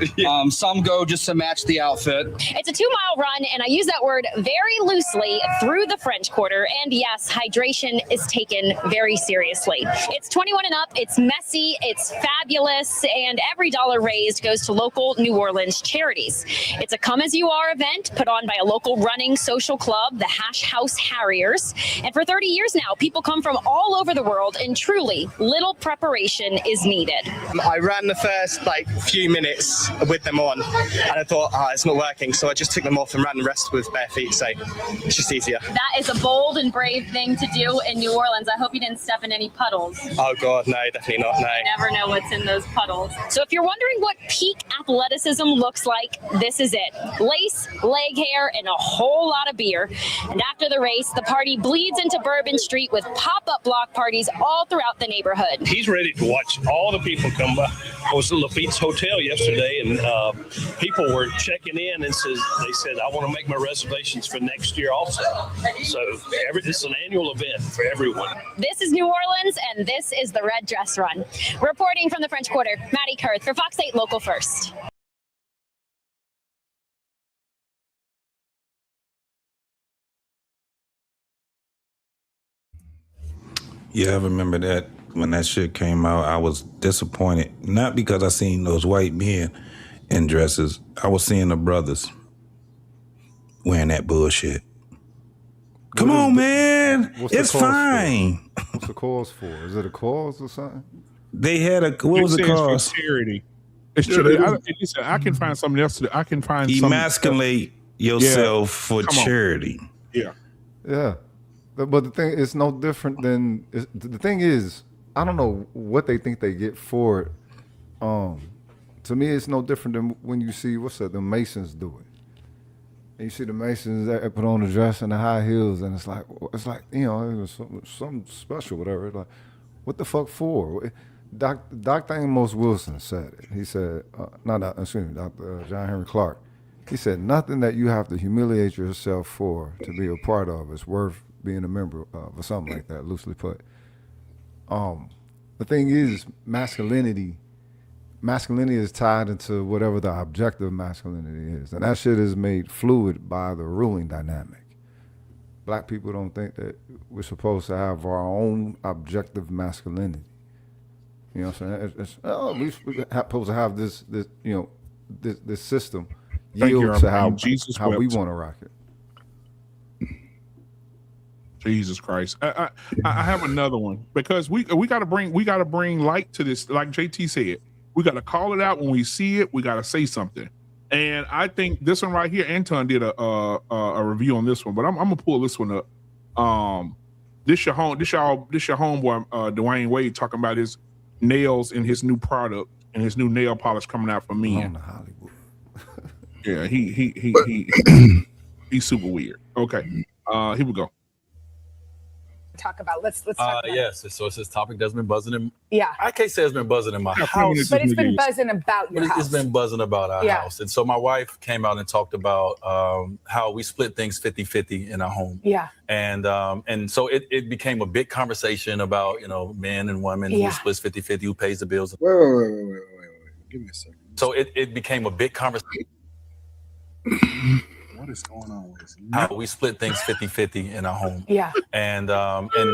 Some go just to match the outfit. It's a 2-mile run, and I use that word very loosely, through the French Quarter. And yes, hydration is taken very seriously. It's 21 and up, it's messy, it's fabulous, and every dollar raised goes to local New Orleans charities. It's a come-as-you-are event put on by a local running social club, the Hash House Harriers. And for 30 years now, people come from all over the world, and truly, little preparation is needed. I ran the first few minutes with them on, and I thought, it's not working, so I just took them off and ran the rest with bare feet. So it's just easier. That is a bold and brave thing to do in New Orleans. I hope you didn't step in any puddles. Oh God, no, definitely not. No. You never know what's in those puddles. So if you're wondering what peak athleticism looks like, this is it. Lace, leg hair, and a whole lot of beer. And after the race, the party bleeds into Bourbon Street with pop-up block parties all throughout the neighborhood. He's ready to watch all the people come by. I was at Lafitte's Hotel yesterday, and people were checking in and they said, I want to make my reservations for next year also. So this is an annual event for everyone. This is New Orleans, and this is the Red Dress Run. Reporting from the French Quarter, Maddie Kerr for Fox 8 Local First. Yeah, I remember that when that shit came out. I was disappointed, not because I seen those white men in dresses. I was seeing the brothers wearing that bullshit. Come on, man. It's fine. What's the cause for? Is it a cause or something? They had what was the cause? For charity. It's charity. I can find something else. I can find emasculate yourself for charity. Yeah. Yeah. But the thing, it's no different than the thing is, I don't know what they think they get for it. To me, it's no different than when you see the Masons do it. And you see the Masons that put on the dress and the high heels, and it's like you know, it was something special, whatever. Like, what the fuck for? Dr. Amos Wilson said it. He said, Dr. John Henry Clark. He said, nothing that you have to humiliate yourself for to be a part of is worth being a member of, or something like that, loosely put. The thing is, masculinity is tied into whatever the objective masculinity is. And that shit is made fluid by the ruling dynamic. Black people don't think that we're supposed to have our own objective masculinity. You know what I'm saying? We're supposed to have this you know, this system yield to how we want to rock it. Jesus Christ. I have another one, because we gotta bring light to this. Like JT said, we gotta call it out when we see it. We gotta say something. And I think this one right here, Anton did a review on this one, but I'm gonna pull this one up. This your homeboy Dwayne Wade talking about his nails and his new product and his new nail polish coming out for men. Hollywood. Yeah, he's super weird. Okay, here we go. Talk about. Let's talk about yes. So it's this topic that's been buzzing in. Yeah. I can't say it's been buzzing in my house, but it's been buzzing about your house. It's been buzzing about our house. And so my wife came out and talked about how we split things 50-50 in our home. Yeah. And so it became a big conversation about, you know, men and women who splits 50-50, who pays the bills. Wait. Give me a second. So it became a big conversation. What is going on with this? How we split things 50-50 in our home. Yeah. And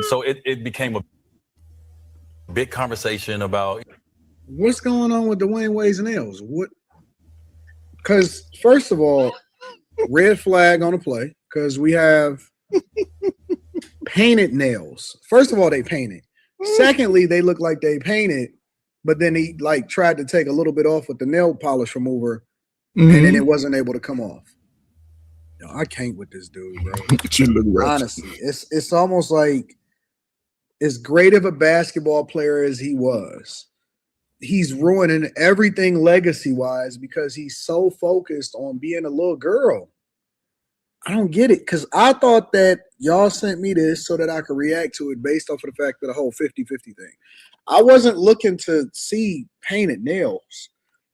so it became a big conversation about what's going on with Dwayne Wade's nails. What? Because first of all, red flag on the play, because we have painted nails. First of all, they painted. Secondly, they look like they painted, but then he like tried to take a little bit off with the nail polish remover, and then it wasn't able to come off. Yo, I can't with this dude, bro. Honestly, it's almost like, as great of a basketball player as he was, he's ruining everything legacy-wise because he's so focused on being a little girl. I don't get it, because I thought that y'all sent me this so that I could react to it based off of the fact of the whole 50-50 thing. I wasn't looking to see painted nails.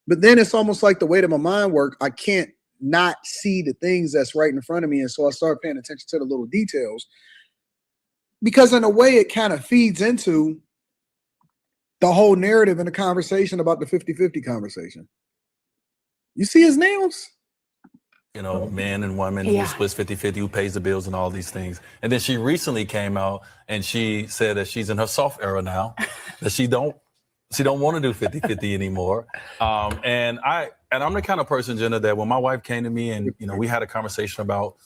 But then it's almost like the way that my mind works, I can't not see the things that's right in front of me. And so I start paying attention to the little details, because in a way it kind of feeds into the whole narrative and the conversation about the 50-50 conversation. You see his nails? You know, men and women who splits 50-50, who pays the bills and all these things. And then she recently came out and she said that she's in her soft era now, that she don't want to do 50-50 anymore. And I'm the kind of person, Jenna, that when my wife came to me and, you know, we had a conversation about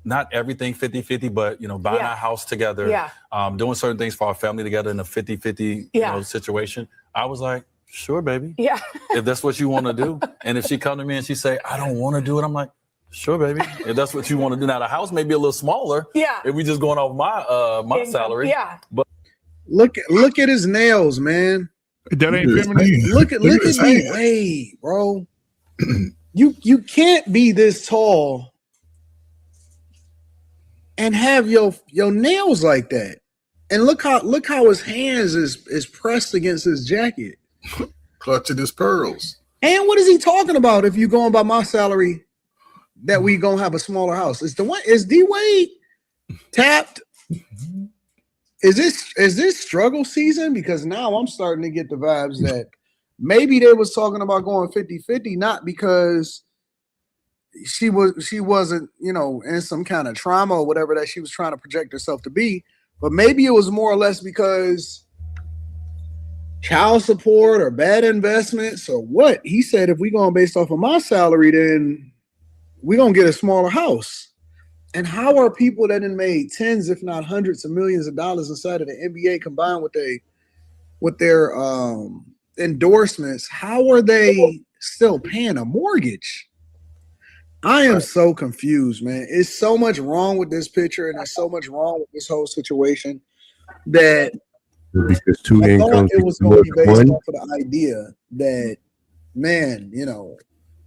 not everything 50-50, but, you know, buying our house together, doing certain things for our family together in a 50-50 you know, situation, I was like, sure, baby. Yeah. If that's what you want to do. And if she come to me and she say, I don't want to do it, I'm like, sure, baby. If that's what you want to do. Now, the house may be a little smaller. Yeah. If we just going off my salary. Yeah. But look at his nails, man. That ain't feminine. Look at D Wade, bro. You can't be this tall and have your nails like that. And look how his hands is pressed against his jacket, clutching his pearls. And what is he talking about? If you going by my salary, that we gonna have a smaller house? Is D Wade tapped? Is this struggle season? Because now I'm starting to get the vibes that maybe they was talking about going 50-50, not because she wasn't, you know, in some kind of trauma or whatever that she was trying to project herself to be, but maybe it was more or less because child support or bad investments or what. He said, if we going based off of my salary, then we gonna get a smaller house. And how are people that have made tens, if not hundreds of millions of dollars inside of the NBA combined with their endorsements, how are they still paying a mortgage? I am so confused, man. It's so much wrong with this picture, and there's so much wrong with this whole situation that because two I thought incomes it was going to be based one. off of the idea that, man, you know,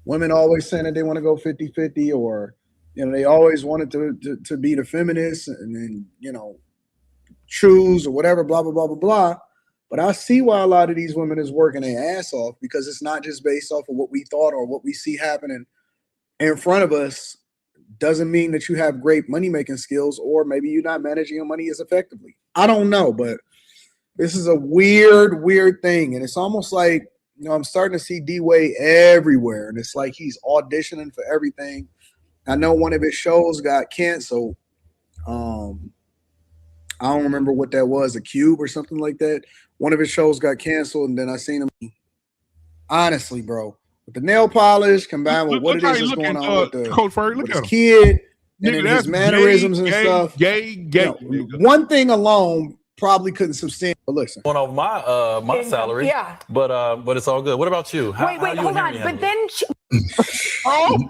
women always saying that they want to go 50-50, or, you know, they always wanted to be the feminists and then, you know, choose or whatever, blah, blah, blah, blah, blah. But I see why a lot of these women is working their ass off, because it's not just based off of what we thought or what we see happening in front of us. Doesn't mean that you have great money-making skills, or maybe you're not managing your money as effectively. I don't know, but this is a weird thing. And it's almost like, you know, I'm starting to see D-Wade everywhere. And it's like he's auditioning for everything. I know one of his shows got canceled. I don't remember what that was, a Cube or something like that. One of his shows got canceled, and then I seen him. Honestly, bro, with the nail polish combined with what it is that's going on with Coach Ferg, look with at his him. kid and Nigga, then his that's mannerisms gay, and gay, stuff. Gay. You know, one thing alone probably couldn't substantiate. But listen, Going off my my salary, yeah. But it's all good. What about you? Wait, how you hold and on. Henry But handle it? then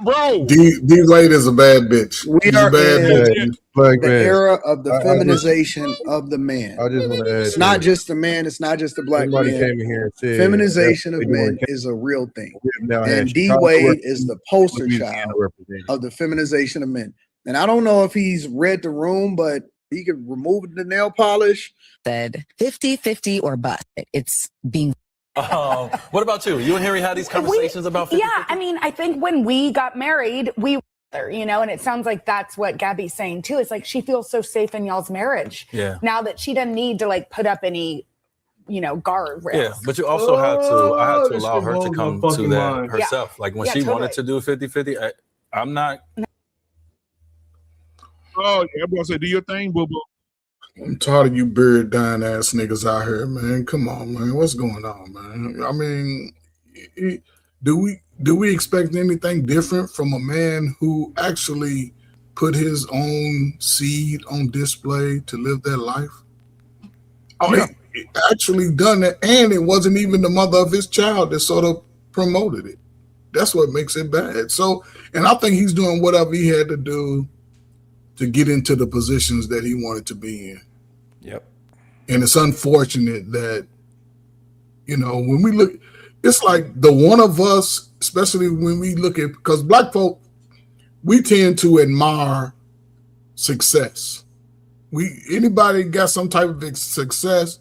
bro, D-Wade is a bad bitch. we He's are a bad in bitch. the era of the feminization of the man. I just want to add, It's not just the man. It's not just the black somebody man. came in here and said Feminization of they doing men is a real thing. We've now had And Chicago D-Wade is the poster Louisiana child represented. of the feminization of men. And I don't know if he's read the room, but he could remove the nail polish. Said 50-50 or bust. It's being. What about you? You and Henry had these conversations about 50? Yeah, I mean, I think when we got married, we were there, you know, and it sounds like that's what Gabby's saying too. It's like she feels so safe in y'all's marriage. Yeah. Now that she doesn't need to like put up any, you know, guardrails. Yeah, but you also had to. I had to this allow shit her to blows my come to fucking that mind. herself. Like when Yeah, she totally. wanted to do 50-50, I'm not. Oh, yeah, bro, say do your thing, boo boo. I'm tired of you beard dying ass niggas out here, man. Come on, man. What's going on, man? I mean, do we expect anything different from a man who actually put his own seed on display to live their life? Oh, Yeah. he actually done that, and it wasn't even the mother of his child that sort of promoted it. That's what makes it bad. So, and I think he's doing whatever he had to do to get into the positions that he wanted to be in. Yep. And it's unfortunate that, you know, when we look, it's like the one of us, especially when we look at, because black folk, we tend to admire success. Anybody got some type of success,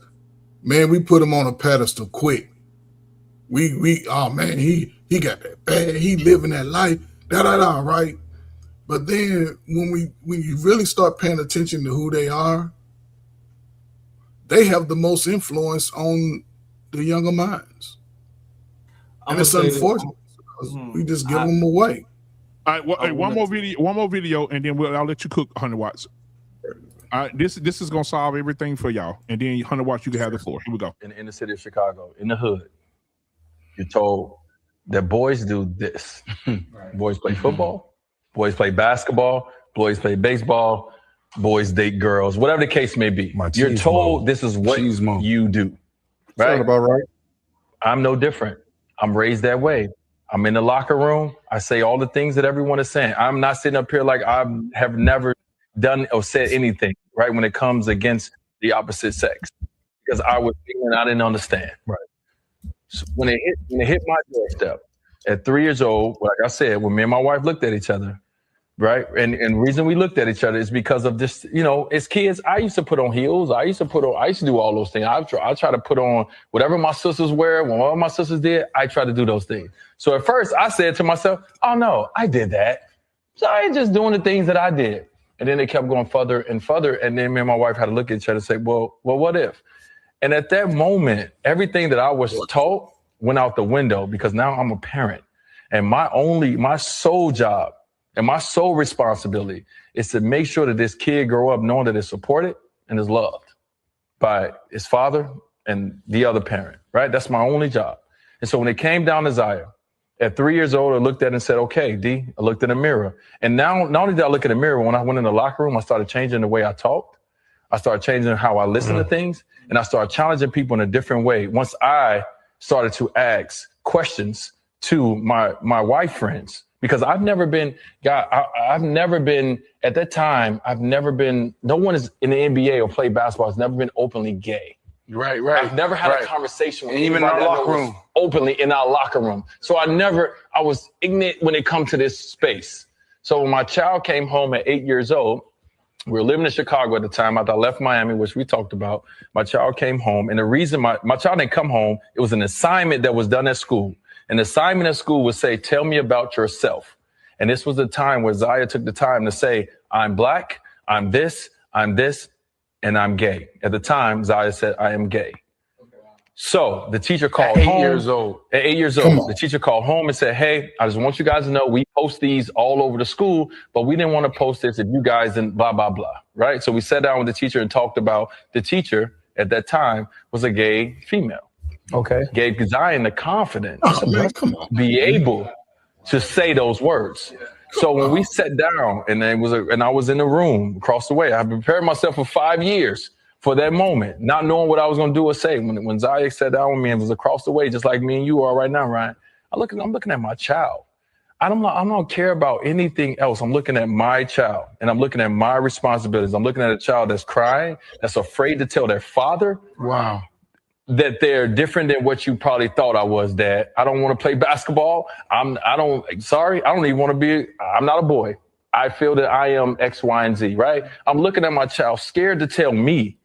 man, we put them on a pedestal quick. Oh man, he got that bad, he living that life, right? But then when you really start paying attention to who they are, they have the most influence on the younger minds. And it's unfortunate because we just give them away. All right, well, hey, one more video, and then I'll let you cook 100 watts. All right, this is gonna solve everything for y'all, and then 100 watts, you can have the floor. Here we go. In the city of Chicago, in the hood, you're told that boys do this. Boys play football, boys play basketball, boys play baseball, boys date girls, whatever the case may be. You're told this is what you do. Right? Sound about right. I'm no different. I'm raised that way. I'm in the locker room. I say all the things that everyone is saying. I'm not sitting up here like I have never done or said anything, right, when it comes against the opposite sex. Because I was feeling I didn't understand. Right. So when it hit my doorstep at 3 years old, like I said, when me and my wife looked at each other, right? And the reason we looked at each other is because of this, you know, as kids, I used to put on heels. I used to do all those things. I try to put on whatever my sisters wear. When all my sisters did, I try to do those things. So at first I said to myself, oh no, I did that. So I ain't just doing the things that I did. And then it kept going further and further. And then me and my wife had to look at each other and say, well, what if? And at that moment, everything that I was taught went out the window because now I'm a parent. And my sole job and my sole responsibility is to make sure that this kid grow up knowing that it's supported and is loved by his father and the other parent, right? That's my only job. And so when it came down to Zaya, at 3 years old, I looked at it and said, okay, D, I looked in the mirror. And now, not only did I look in the mirror, when I went in the locker room, I started changing the way I talked. I started changing how I listen to things. And I started challenging people in a different way. Once I started to ask questions to my white friends, because I've never been, I've never been, at that time, no one is in the NBA or play basketball has never been openly gay. Right. I've never had a conversation with even in anybody our that locker was room. openly in our locker room. So I was ignorant when it comes to this space. So when my child came home at 8 years old, we were living in Chicago at the time after I left Miami, which we talked about. My child came home, and the reason my child didn't come home, it was an assignment that was done at school. An assignment at school would say, tell me about yourself. And this was the time where Zaya took the time to say, I'm black, I'm this, and I'm gay. At the time, Zaya said, I am gay. So the teacher called At 8 home. years old. At 8 years old, the teacher called home and said, hey, I just want you guys to know we post these all over the school, but we didn't want to post this if you guys didn't blah, blah, blah, right? So we sat down with the teacher and talked about the teacher at that time was a gay female. Okay. Gave Zion the confidence to be able to say those words. So when we sat down and I was in the room across the way, I prepared myself for 5 years for that moment, not knowing what I was going to do or say. When Zaya sat down with me and was across the way, just like me and you are right now, Ryan, I'm looking at my child. I don't care about anything else. I'm looking at my child and I'm looking at my responsibilities. I'm looking at a child that's crying, that's afraid to tell their father. Wow. That they're different than what you probably thought I was, Dad. I don't want to play basketball. I'm not a boy. I feel that I am X, Y, and Z, right? I'm looking at my child scared to tell me.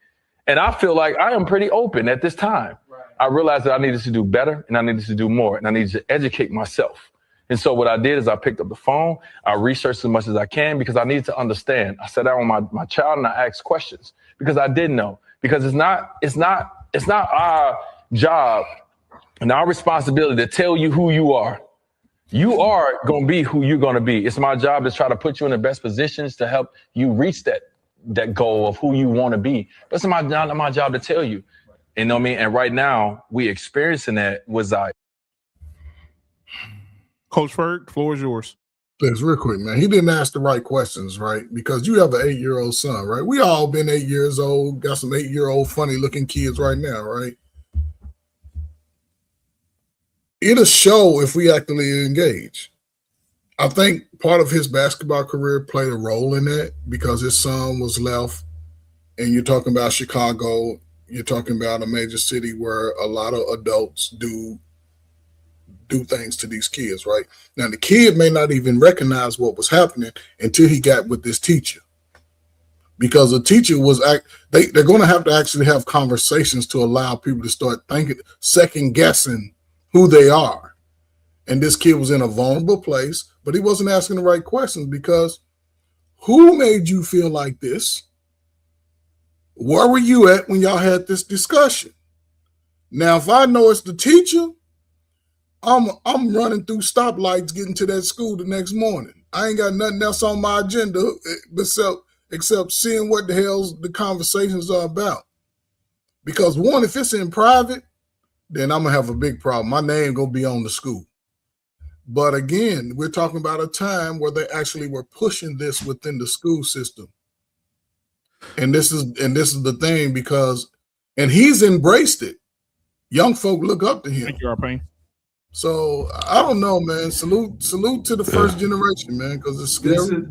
And I feel like I am pretty open at this time. Right. I realized that I needed to do better and I needed to do more and I needed to educate myself. And so what I did is I picked up the phone, I researched as much as I can because I needed to understand. I sat down with my child and I asked questions because I didn't know. Because it's not our job and our responsibility to tell you who you are. You are going to be who you're going to be. It's my job to try to put you in the best positions to help you reach that goal of who you want to be. But it's not my job to tell you. You know what I mean? And right now, we experiencing that with Zaya. Coach Ferg, floor is yours. Thanks, real quick, man. He didn't ask the right questions, right? Because you have an 8-year-old son, right? We all been 8 years old, got some 8-year-old funny looking kids right now, right? It'll show if we actively engage. I think part of his basketball career played a role in that because his son was left, and you're talking about Chicago, you're talking about a major city where a lot of adults do things to these kids, right? Now, the kid may not even recognize what was happening until he got with this teacher. Because the teacher they're going to have actually have conversations to allow people to start thinking, second guessing who they are. And this kid was in a vulnerable place, but he wasn't asking the right questions because who made you feel like this? Where were you at when y'all had this discussion? Now, if I know it's the teacher, I'm running through stoplights getting to that school the next morning. I ain't got nothing else on my agenda except seeing what the hell the conversations are about. Because one, if it's in private, then I'm going to have a big problem. My name going to be on the school. But again, we're talking about a time where they actually were pushing this within the school system. And this is the thing and he's embraced it. Young folk look up to him. Thank you, Arpain. So I don't know, man. Salute to the first generation, man, because it's scary.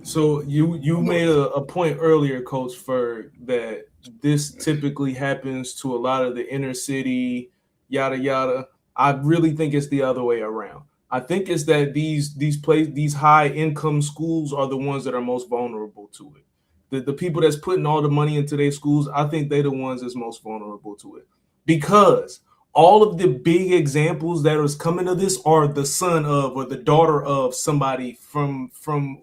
So you made a point earlier, Coach Ferg, that this typically happens to a lot of the inner city, yada yada. I really think it's the other way around. I think it's that these high income schools are the ones that are most vulnerable to it. The people that's putting all the money into their schools, I think they're the ones that's most vulnerable to it. Because all of the big examples that is coming to this are the son of or the daughter of somebody from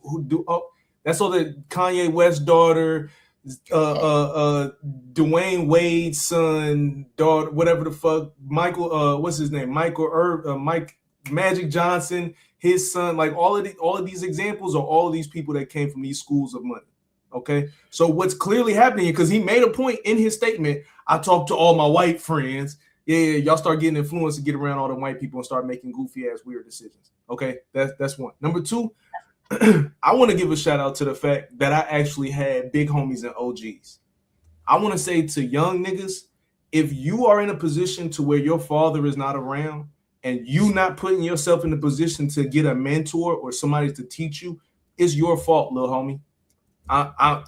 who do. Oh, that's all the Kanye West daughter, Dwayne Wade's son, daughter, whatever the fuck. Michael, what's his name? Mike Magic Johnson, his son. Like all of these examples are all of these people that came from these schools of money. Okay, so what's clearly happening, because he made a point in his statement. I talked to all my white friends. Yeah, y'all start getting influenced to get around all the white people and start making goofy ass weird decisions. Okay, that's one. Number two, I want to give a shout out to the fact that I actually had big homies and OGs. I want to say to young niggas, if you are in a position to where your father is not around and you not putting yourself in the position to get a mentor or somebody to teach you, it's your fault, little homie.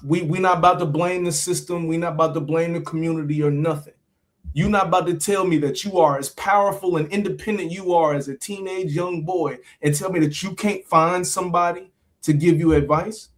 We not about to blame the system. We not about to blame the community or nothing. You not about to tell me that you are as powerful and independent you are as a teenage young boy and tell me that you can't find somebody to give you advice.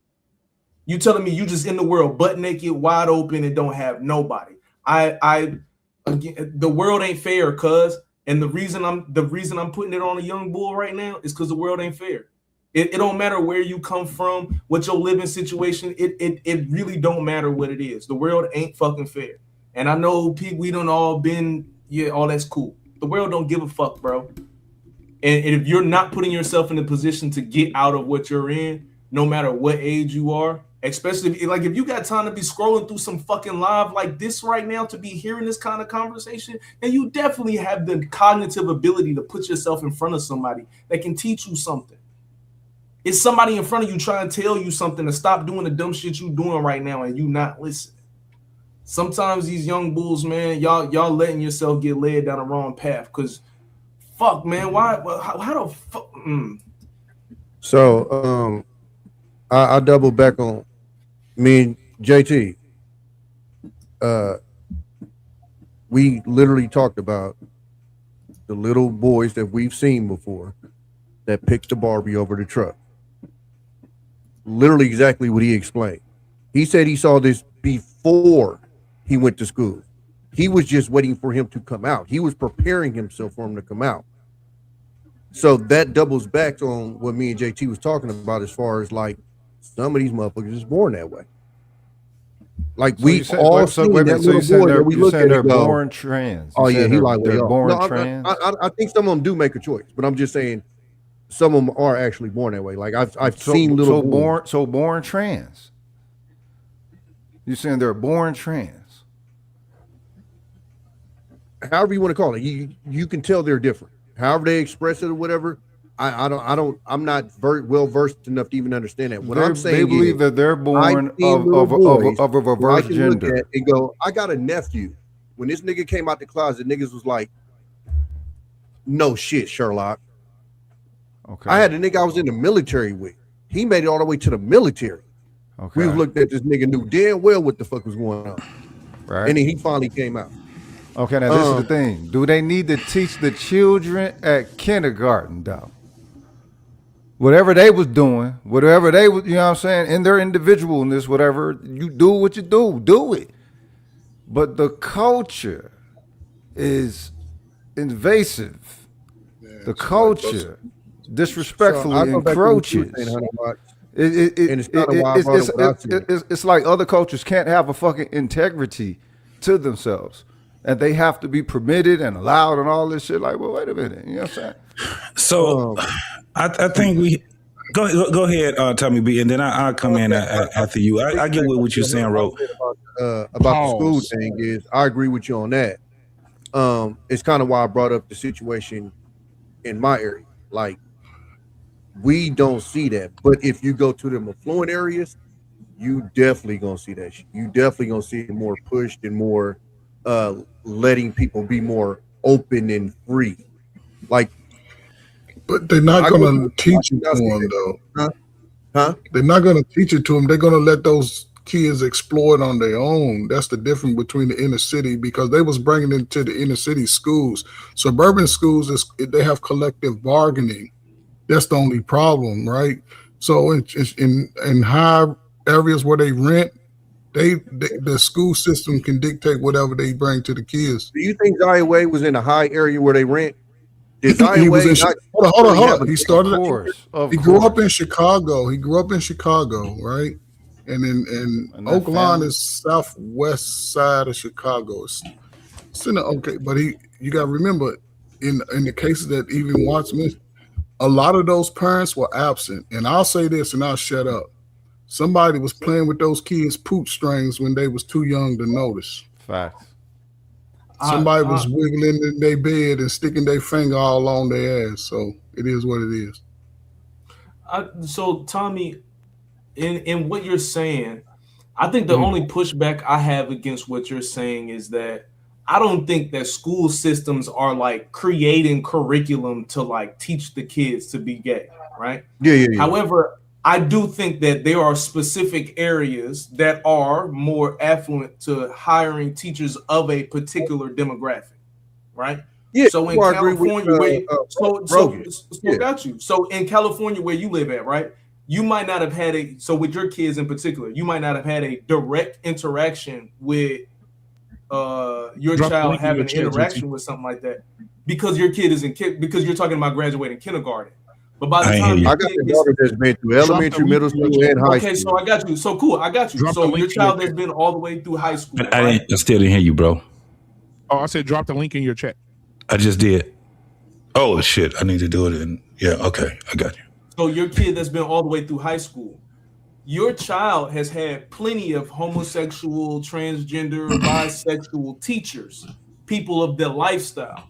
You telling me you just in the world butt naked, wide open, and don't have nobody. Again, the world ain't fair, cuz. And the reason I'm putting it on a young bull right now is because the world ain't fair. It don't matter where you come from, what your living situation. It really don't matter what it is. The world ain't fucking fair. And I know people, we done all been, all that's cool. The world don't give a fuck, bro. And if you're not putting yourself in a position to get out of what you're in, no matter what age you are, especially if you got time to be scrolling through some fucking live like this right now to be hearing this kind of conversation, then you definitely have the cognitive ability to put yourself in front of somebody that can teach you something. It's somebody in front of you trying to tell you something to stop doing the dumb shit you doing right now and you not listening. Sometimes these young bulls, man, y'all letting yourself get led down the wrong path because fuck, man, why how the fuck? So I double back on me and JT. We literally talked about the little boys that we've seen before that picked the Barbie over the truck. Literally exactly what he explained. He said he saw this before he went to school. He was just waiting for him to come out. He was preparing himself for him to come out. So that doubles back on what me and JT was talking about as far as like some of these motherfuckers is born that way. Like So we you said- all so seen wait a that minute, so you little saying boy they're- that we you look saying at they're and go, born trans. oh You yeah, saying he they're- like way they're off. born No, trans? I think some of them do make a choice, but I'm just saying some of them are actually born that way. Like I've seen little boys. born trans. You're saying they're born trans. However you want to call it, you can tell they're different. However they express it or whatever. I'm not very well versed enough to even understand that. What I'm saying They believe is, that they're born I've seen of little boys a who I reverse can look gender. at and go, I got a nephew. When this nigga came out the closet, niggas was like, no shit, Sherlock. Okay. I had a nigga I was in the military with. He made it all the way to the military. Okay. We looked at this nigga, knew damn well what the fuck was going on. Right. And then he finally came out. Okay, now this is the thing. Do they need to teach the children at kindergarten, though? Whatever they was doing, whatever they was, you know what I'm saying, in their individualness, whatever, you do what you do it. But the culture is invasive. The culture disrespectfully So I go back to what you were encroaches. saying, Honey Watts. And it's kinda why I brought up what I said. It's like other cultures can't have a fucking integrity to themselves. And they have to be permitted and allowed and all this shit. Like, well, wait a minute. You know what I'm saying? So I think we go ahead, Tommy B, and then I'll come in after you. I get what you're saying, Ro. About the school thing is I agree with you on that. It's kind of why I brought up the situation in my area. Like, we don't see that, but if you go to the affluent areas, you definitely gonna see that shit. You definitely gonna see it more pushed and more letting people be more open and free. Like, but they're not gonna teach it to them though. Huh? They're not gonna teach it to them. They're gonna let those kids explore it on their own. That's the difference between the inner city, because they was bringing it to the inner city schools. Suburban schools they have collective bargaining. That's the only problem, right? So in high areas where they rent, the school system can dictate whatever they bring to the kids. Do you think Zion Way was in a high area where they rent? Did He Zion was Way in hold on. He started. He grew course. up in Chicago. He grew up in Chicago, right? And in Oak Lawn is southwest side of Chicago. It's in the, okay, but you got to remember in the cases that even Watts mentioned, a lot of those parents were absent. And I'll say this, and I'll shut up. Somebody was playing with those kids' poop strings when they was too young to notice. Facts. Somebody was wiggling in their bed and sticking their finger all on their ass. So it is what it is. So Tommy, in what you're saying, I think the only pushback I have against what you're saying is that I don't think that school systems are like creating curriculum to like teach the kids to be gay, right? Yeah. However, I do think that there are specific areas that are more affluent to hiring teachers of a particular demographic, right? Yeah, So in well, I agree with, California, Rogan. Yeah. got you. So in California, where you live at, right? You might not have had with your kids in particular, you might not have had a direct interaction with your child having an interaction with something like that because your kid is because you're talking about graduating kindergarten. But by the time I got a daughter that's been through elementary, middle school, and high school. Okay, so I got you. So cool, I got you. So your child has been all the way through high school. I still didn't hear you, bro. Oh, I said drop the link in your chat. I just did. Oh shit! I need to do it. Okay, I got you. So your kid that's been all the way through high school, your child has had plenty of homosexual, transgender, bisexual teachers, people of their lifestyle.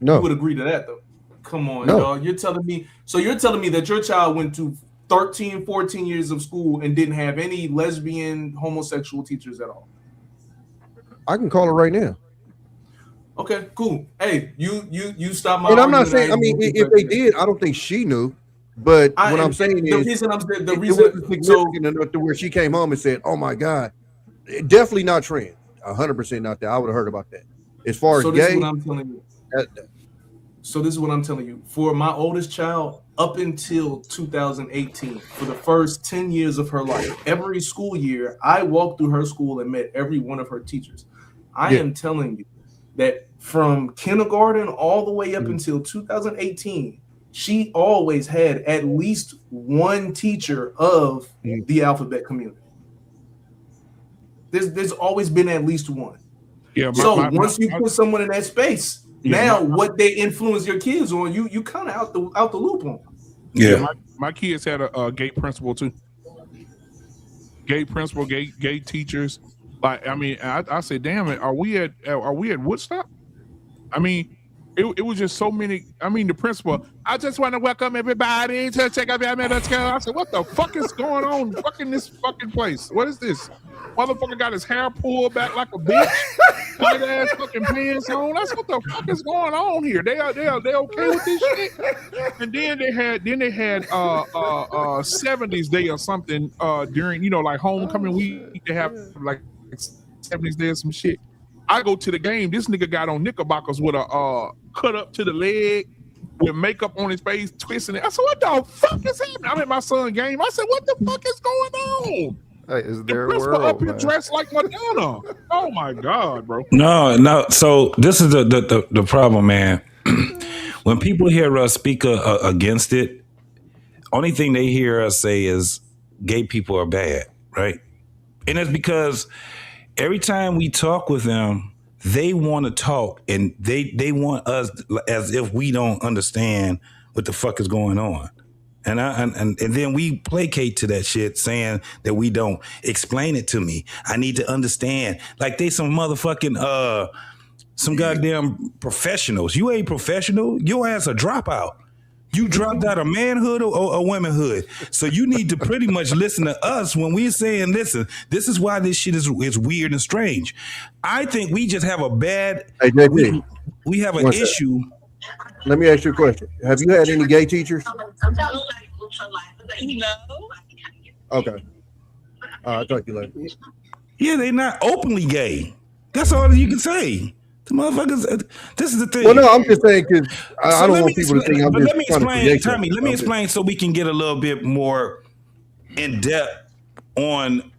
No. You would agree to that, though. Come on, No. y'all. You're telling me that your child went to 13, 14 years of school and didn't have any lesbian, homosexual teachers at all. I can call her right now. Okay, cool. Hey, you stop my. And I'm not argument. saying. I mean, if they did, I don't think she knew. But what I'm saying is, it wasn't significant enough to where she came home and said, "Oh my God, definitely not trans, 100% not that." I would have heard about that. As far as This gay, is what I'm telling you. So this is what I'm telling you. For my oldest child, up until 2018, for the first 10 years of her life, every school year, I walked through her school and met every one of her teachers. I am telling you that from kindergarten all the way up until 2018, she always had at least one teacher of the alphabet community. There's always been at least one. Yeah. Once you put someone in that space, what they influence your kids on, you kind of out the loop on. Yeah. My kids had a gay principal too. Gay principal, gay teachers. Like, I mean, I said, damn it, are we at Woodstock? I mean, it was just so many. I mean, the principal, I just want to welcome everybody to check out the middle school. I said, what the fuck is going on fucking this fucking place? What is this? Motherfucker got his hair pulled back like a bitch, tight ass fucking pants on. That's what the fuck is going on here. They okay with this shit? And then they had 70s day or something during like homecoming week. They have like 70s day or some shit. I go to the game. This nigga got on knickerbockers with a cut up to the leg with makeup on his face, twisting it. I said, what the fuck is happening? I'm at my son's game. I said, what the fuck is going on? Hey, is there The a principal up world, here man? dressed like Madonna. Oh my God, bro. No. So this is the problem, man. When people hear us speak against it, only thing they hear us say is gay people are bad, right? And it's because every time we talk with them, they want to talk and they want us as if we don't understand what the fuck is going on. And then we placate to that shit saying that we don't. Explain it to me. I need to understand. Like they some motherfucking some goddamn professionals. You ain't professional. Your ass a dropout. You dropped out of manhood or womanhood. So you need to pretty much listen to us when we're saying, listen, this is why this shit is weird and strange. I think we just have a bad, we have an issue. Let me ask you a question. Have you had any gay teachers? No. Okay. I'll talk to you later. Yeah, they're not openly gay. That's all you can say. The motherfuckers, this is the thing. Well, no, I'm just saying because I don't want people to think I'm just let me trying to explain, create Tommy, something. let me explain so we can get a little bit more in depth on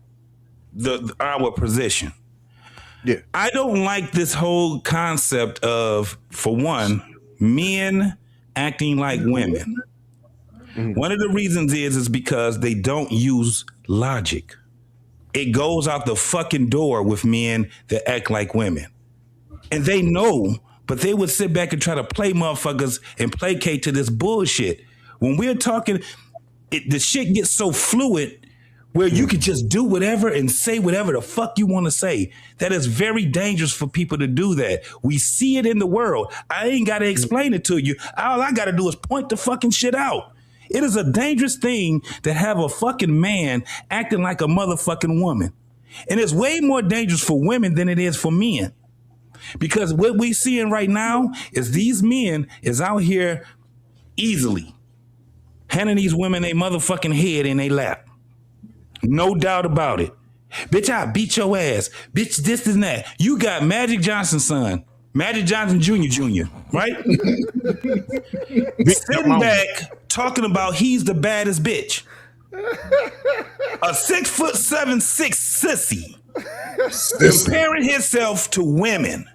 our position. Yeah. I don't like this whole concept of, for one, men acting like women. One of the reasons is because they don't use logic. It goes out the fucking door with men that act like women. And they know, but they would sit back and try to play motherfuckers and placate to this bullshit. When we're talking, the shit gets so fluid where you could just do whatever and say whatever the fuck you want to say. That is very dangerous for people to do that. We see it in the world. I ain't got to explain it to you. All I got to do is point the fucking shit out. It is a dangerous thing to have a fucking man acting like a motherfucking woman. And it's way more dangerous for women than it is for men. Because what we seeing right now is these men is out here easily handing these women a motherfucking head in their lap. No doubt about it. Bitch, I beat your ass. Bitch, this and that. You got Magic Johnson's son, Magic Johnson Jr., right? Sitting back talking about he's the baddest bitch. A 6'7", 6 sissy. Comparing himself to women.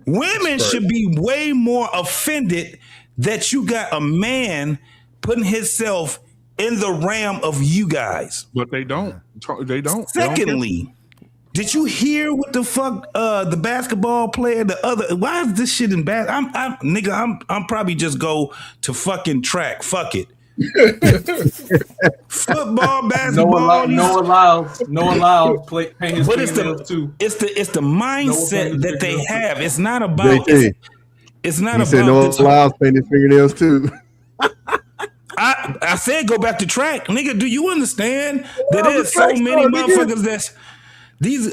Women should be way more offended that you got a man putting himself in the realm of you guys. But they don't. They don't. Secondly, did you hear what the fuck the basketball player, the other? Why is this shit in bad? I'm probably just go to fucking track. Fuck it. Football, basketball. No allowed. Pay his But it's the mindset that they have. It's not about. It's not about. Said no allowed paint his fingernails too. I said go back to track, nigga. Do you understand that there's so many motherfuckers that's these?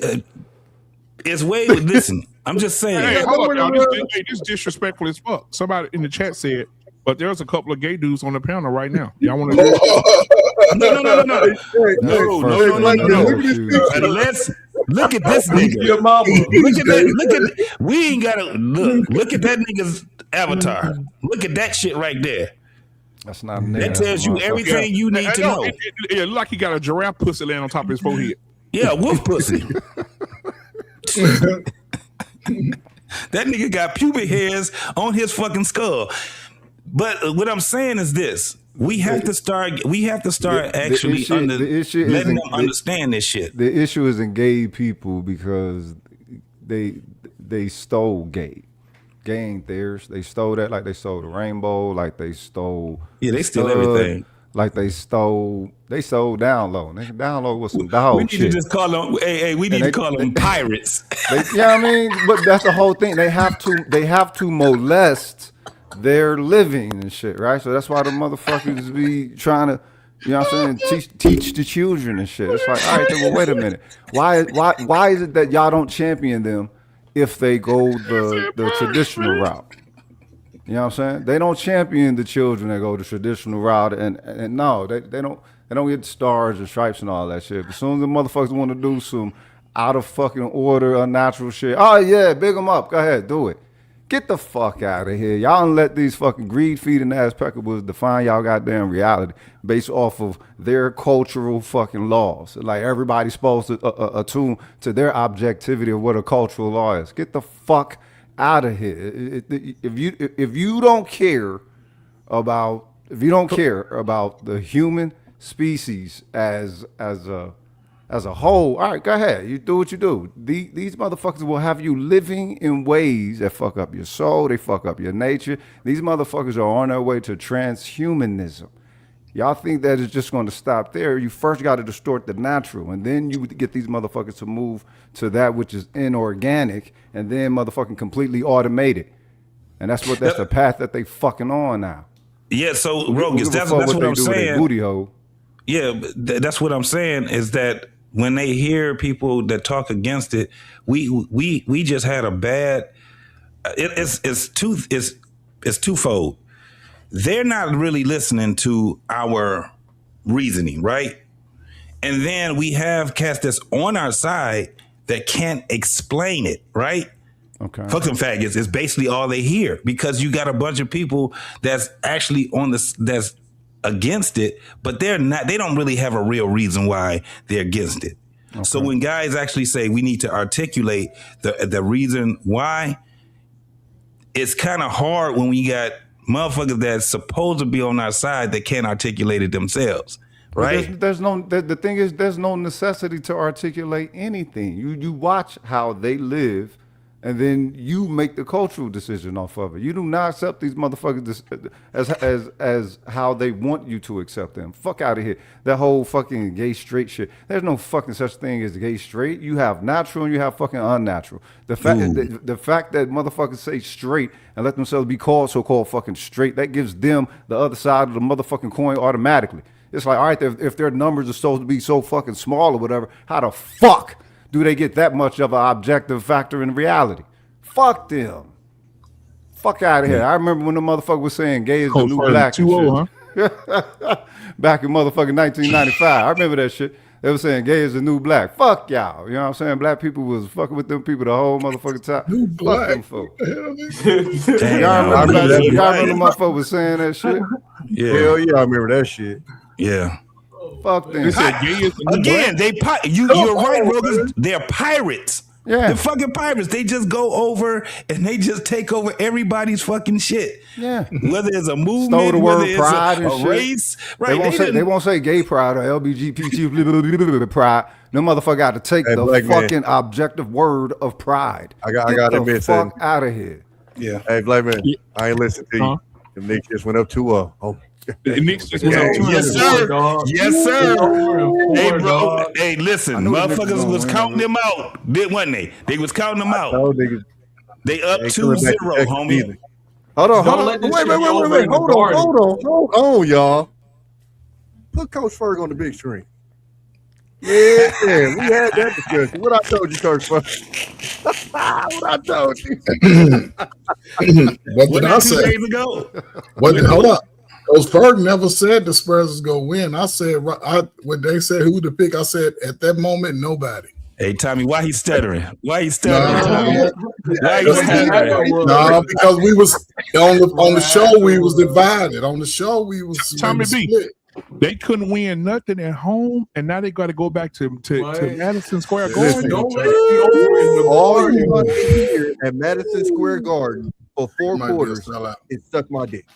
It's way. Listen, I'm just saying. Hey, hold up, y'all. This disrespectful as fuck. Somebody in the chat said, but there's a couple of gay dudes on the panel right now. Y'all want to? No. Let's look at this nigga. Look at. We ain't gotta look. Look at that nigga's avatar. Look at that shit right there. That's not. That tells you everything you need to know. It look like he got a giraffe pussy laying on top of his forehead. Yeah, wolf pussy. That nigga got pubic hairs on his fucking skull. But what I'm saying is this: we have to start actually letting them understand this shit. The issue isn't gay people because they stole gay. Gay ain't theirs. They stole that like they stole the rainbow, like they stole. Yeah, they steal everything. Like they stole Down Low. Nigga, Down Low was some dog We need shit. to just call them. Hey, we need to call them pirates. Yeah, I mean, but that's the whole thing. They have to molest their living and shit, right? So that's why the motherfuckers be trying to, you know what I'm saying, teach the children and shit. It's like, all right, then, well, wait a minute. Why is it that y'all don't champion them if they go the traditional route? You know what I'm saying? They don't champion the children that go the traditional route, and no, they don't get stars and stripes and all that shit. But as soon as the motherfuckers want to do some out of fucking order, unnatural shit, oh yeah, big them up. Go ahead, do it. Get the fuck out of here. Y'all don't let these fucking greed-feeding ass peckables define y'all goddamn reality based off of their cultural fucking laws. Like everybody's supposed to attune to their objectivity of what a cultural law is. Get the fuck out of here. If you don't care about the human species as a whole, all right, go ahead. You do what you do. These motherfuckers will have you living in ways that fuck up your soul. They fuck up your nature. These motherfuckers are on their way to transhumanism. Y'all think that it's just going to stop there? You first got to distort the natural, and then you get these motherfuckers to move to that which is inorganic, and then motherfucking completely automated. And that's the path that they fucking on now. Yeah, so Rogus, that's what I'm saying. Booty hole. Yeah, that's what I'm saying is that when they hear people that talk against it, we just had a bad. It's twofold. They're not really listening to our reasoning, right? And then we have cats that's on our side that can't explain it, right? Okay. Fuck them faggots is basically all they hear, because you got a bunch of people that's actually that's against it, but they don't really have a real reason why they're against it. Okay. So when guys actually say we need to articulate the reason why, it's kind of hard when we got motherfuckers that's supposed to be on our side that can't articulate it themselves, right? The thing is, there's no necessity to articulate anything. You watch how they live, and then you make the cultural decision off of it. You do not accept these motherfuckers as how they want you to accept them. Fuck out of here. That whole fucking gay straight shit. There's no fucking such thing as gay straight. You have natural and you have fucking unnatural. The fact that motherfuckers say straight and let themselves be called so-called fucking straight, that gives them the other side of the motherfucking coin automatically. It's like, all right, if their numbers are supposed to be so fucking small or whatever, how the fuck do they get that much of an objective factor in reality? Fuck them. Fuck out of here. I remember when the motherfucker was saying gay is the new Ferguson, black. 2-0, Back in motherfucking 1995. I remember that shit. They were saying gay is the new black. Fuck y'all. You know what I'm saying? Black people was fucking with them people the whole motherfucking time. New Fuck black. them folks. Damn, Y'all remember that shit? Y'all right. remember the motherfucker was saying that shit? Yeah. Hell yeah, I remember that shit. Yeah. Fuck them. They said gay is the new Again, black. you're right, Wilkins. They're pirates. Yeah. They're fucking pirates. They just go over and they just take over everybody's fucking shit. Yeah. Whether it's a movement, Stole the whether word it's pride and a shit. race. Right. They won't say gay pride or LGBT pride. No motherfucker got to take the black man. fucking objective word of pride. I got to Get admit the fuck something. out of here. Yeah. Hey, black man, I ain't listening to you. The Knicks just went up 2-0. Oh. The Knicks just went up 2-0. Yes, sir. Yes, sir. Hey, bro. Dog. Hey, listen. Motherfuckers was counting them out, wasn't they? They was counting them out. They up 2-0, homie. Hold on. Don't let this Wait. shit be over in the garden. Hold on, y'all. Put Coach Ferg on the big screen. Yeah, we had that discussion. What I told you, Coach Ferg? What I told you. What did I say? Days ago? Hold up. Coach Ferg never said the Spurs was going to win. I said, when they said who to pick, I said, at that moment, nobody. Hey, Tommy, why he stuttering? Why he stuttering, Tommy? Why he No, stuttering? because we was on the show, we was divided. On the show, we was Tommy B. split. They couldn't win nothing at home, and now they got to go back to Madison Square Garden. All you want to hear at Madison Square Garden for 4 quarters is suck my dick.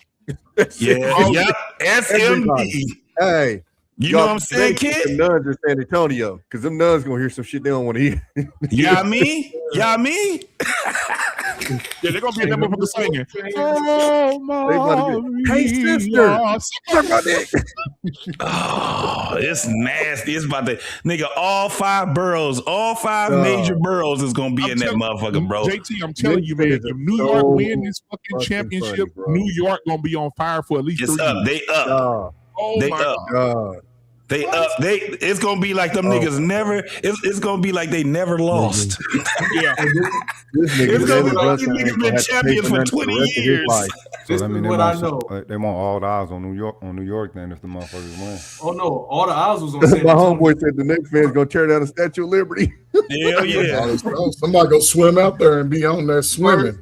Yeah, SMD. Hey, you know what I'm saying, kid? The nuns in San Antonio, because them nuns gonna hear some shit they don't want to hear. Yeah, me? Yeah, they're gonna be in that motherfucker singing. Oh my, hey sister, suck my dick. Oh, it's nasty. It's about to nigga. All 5 boroughs, all 5 major boroughs is gonna be in that motherfucker, bro. JT, I'm telling you, man. If New York win this fucking championship, New York gonna be on fire for at least 3 up. years. They up. Oh they my up. God. They up. It's gonna be like them niggas never. It's gonna be like they never lost. Yeah. It's gonna be like these niggas been champions for 20 years. So I mean, what I know. They want all the eyes on New York then if the motherfuckers win. Oh no, all the eyes was on San My Antonio. homeboy said the next man's gonna tear down the Statue of Liberty. Hell yeah. Somebody go swim out there and be on there swimming.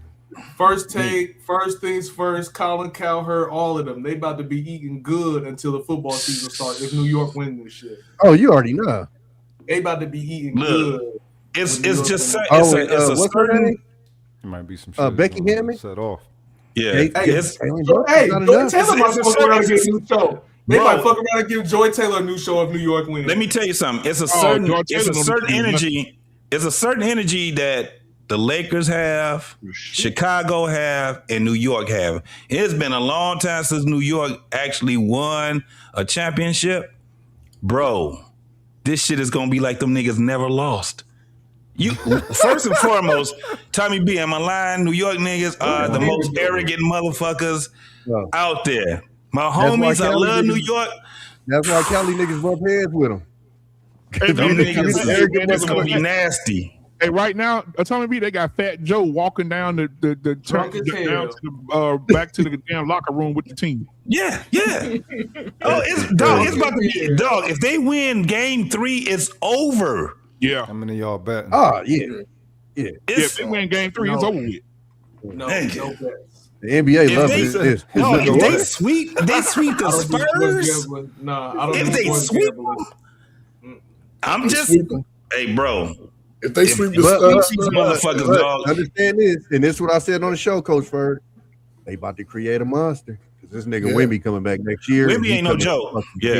First things first, Colin Cowherd, all of them. They about to be eating good until the football season starts if New York win this shit. Oh, you already know. They about to be eating Look, good. It's just what's a her name? certain. It might be some shit. Becky Hammond? Set off. Yeah, Hey, it's Joy Taylor might it's fuck around and get a new show. They Bro. might fuck around and give Joy Taylor a new show if New York wins. Let me tell you something. It's a Joy certain Taylor energy. It's a certain energy that the Lakers have, Chicago have, and New York have. It's been a long time since New York actually won a championship. Bro, this shit is gonna be like them niggas never lost. You first and foremost, Tommy B, am I lying? New York niggas are the most arrogant motherfuckers out there. My homies, I love New York. That's why Cali niggas bump heads with them. Them niggas, it's gonna be nasty. Hey, right now, Tommy B, they got Fat Joe walking down the Drunk as hell. down to the back to the damn locker room with the team. Yeah. Oh, it's about to be dog. If they win game 3, it's over. Yeah. How many of y'all betting? Oh, yeah. If they win game 3, it's over with. No Thank you. bets. The NBA If loves they- this. No, if they sweep the I don't do sports Spurs. gambling. Nah, I don't If do they sports sweep gambling. I'm just, hey, bro. If they sweep the But Spurs, these motherfuckers, dog. Understand this, and this is what I said on the show, Coach Ferg. They about to create a monster. This nigga Wemby coming back next year. Wemby ain't no joke. Yeah.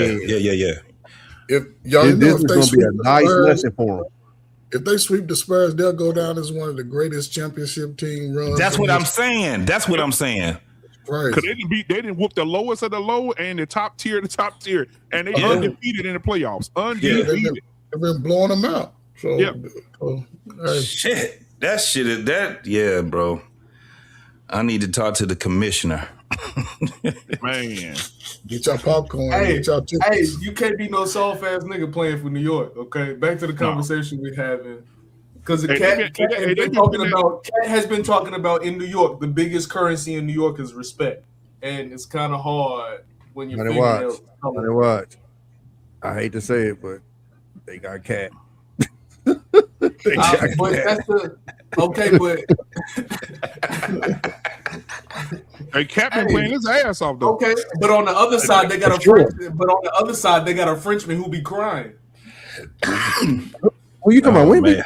if y'all know, This if is they going to be sweep a the nice Spurs, lesson for them. if they sweep the Spurs, they'll go down as one of the greatest championship team runs. That's what in I'm history. saying. That's what I'm saying. Crazy. Because they didn't whoop the lowest of the low and the top tier, and they undefeated in the playoffs. Undefeated. They've been blowing them out. So, Yeah. Hey. Shit. That shit is that. Yeah, bro. I need to talk to the commissioner. Man. Get your popcorn. Hey, get your tickets. you can't be no soft ass nigga playing for New York. Okay, back to the conversation we're having. Because Cat has been talking about in New York, the biggest currency in New York is respect, and it's kind of hard when you're watch. I hate to say it, but they got Cat. Hey, Cat been playing his ass off though. Okay, but on the other side they got a Frenchman. But on the other side they got a Frenchman who be crying. Well, you talking about Wimby?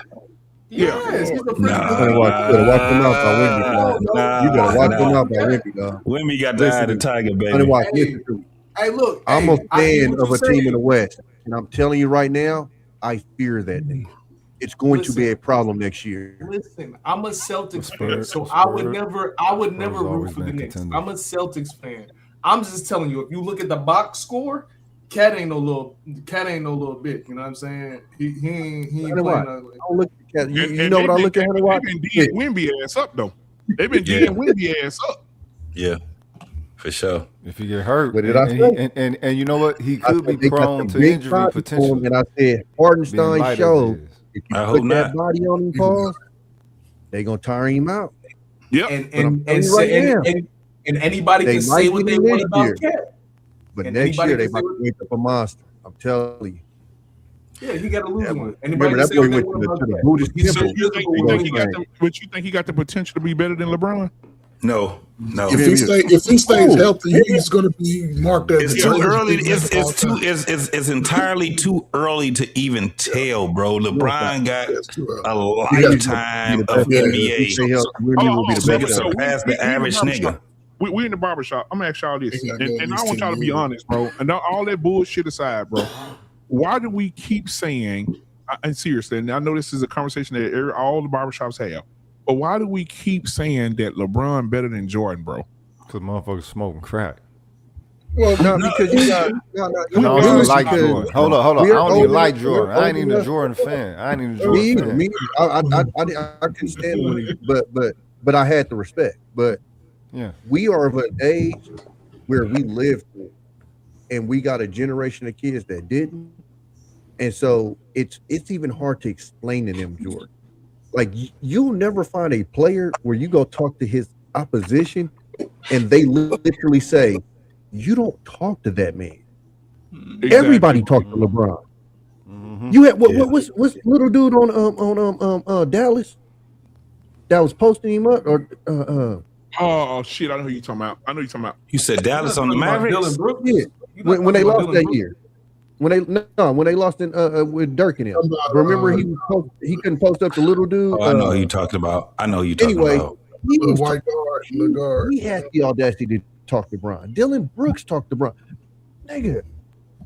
Yes, he's a Frenchman. You better watch them out by Wimby. You better watch them out by Wimby, dog. Wimby got the eye of the tiger, baby. Hey, look, I'm a fan of a team in the West, and I'm telling you right now, I fear that name. It's going to be a problem next year. Listen, I'm a Celtics fan, so I would never root for the Knicks. I'm a Celtics fan. I'm just telling you, if you look at the box score, Cat ain't no little bit. You know what I'm saying? He ain't playing. Look at Cat. You know what I look at? They've been D'ing Wimby ass up though. They've been D'ing Wimby ass up. Yeah, for sure. If you get hurt, What did I say? And you know what? He could be prone to injury potential. And I said, Hardenstein showed if you I put hope that not. body on him, Paul, they gonna tire him out. Yep. And anybody They can say might what be they next want about year. Cat. But And next anybody year they can say might wake up a monster. I'm telling you. Yeah, he got to lose one. Remember that boy went to the Buddhist temple. But you think he got the potential to be better than LeBron? No. If he stays healthy, he's going to be marked as It's too early. It's entirely too early to even tell, bro. LeBron got a lifetime of NBA. They can surpass the average nigga. We in the barbershop. I'm gonna ask y'all this, and I want y'all to be honest, bro. And all that bullshit aside, bro. Why do we keep saying? And seriously, and I know this is a conversation that all the barbershops have, but why do we keep saying that LeBron better than Jordan, bro? Because motherfuckers smoking crack. Well, because you got I don't even like Jordan. Hold on. I don't even like Jordan. I ain't even a Jordan fan. I can stand with him, but I had the respect. But yeah, we are of an age where we lived through, and we got a generation of kids that didn't, and so it's even hard to explain to them, Jordan. Like you'll never find a player where you go talk to his opposition, and they literally say, "You don't talk to that man." Exactly. Everybody talked to LeBron. Mm-hmm. You had what's little dude on Dallas that was posting him up or oh shit! I know who you talking about. You said Dallas on the Mavericks. Yeah, when they lost that year. When they lost in with Dirk and him. Remember he couldn't post up the little dude. Oh, I know who you talking about. Anyway, he was white guard. He had the audacity to talk to Bron. Dylan Brooks talked to Bron. Nigga.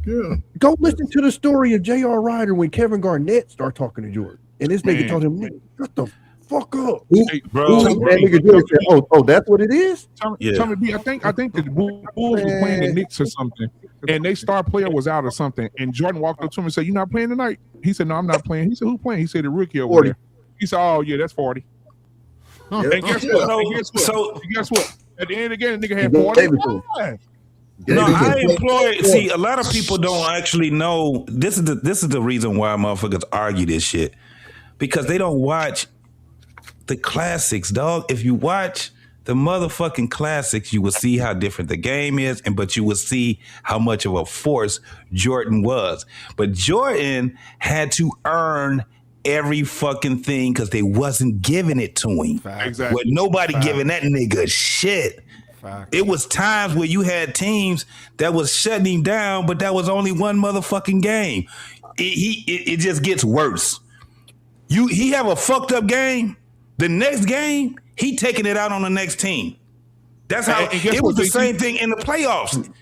Yeah. Go listen to the story of J.R. Ryder when Kevin Garnett started talking to Jordan. And this nigga told him, "Nigga, shut the fuck up." Hey, bro. That nigga Jordan said, "Oh, that's what it is?" Tommy B, I think the Bulls was playing the Knicks or something, and their star player was out or something, and Jordan walked up to him and said, "You not playing tonight?" He said, "No, I'm not playing." He said, "Who playing?" He said, "The rookie over 40. there." He said, "Oh yeah, that's 40." Yeah. And guess what? At the end of the game, the nigga had 40. No, I employ. See, a lot of people don't actually know. This is the reason why motherfuckers argue this shit, because they don't watch the classics, dog. If you watch the motherfucking classics, you will see how different the game is, but you will see how much of a force Jordan was. But Jordan had to earn every fucking thing because they wasn't giving it to him. Exactly. With nobody giving that nigga shit. It was times where you had teams that was shutting him down, but that was only one motherfucking game. It just gets worse. He have a fucked up game. The next game, he taking it out on the next team. That's how it was the same thing in the playoffs.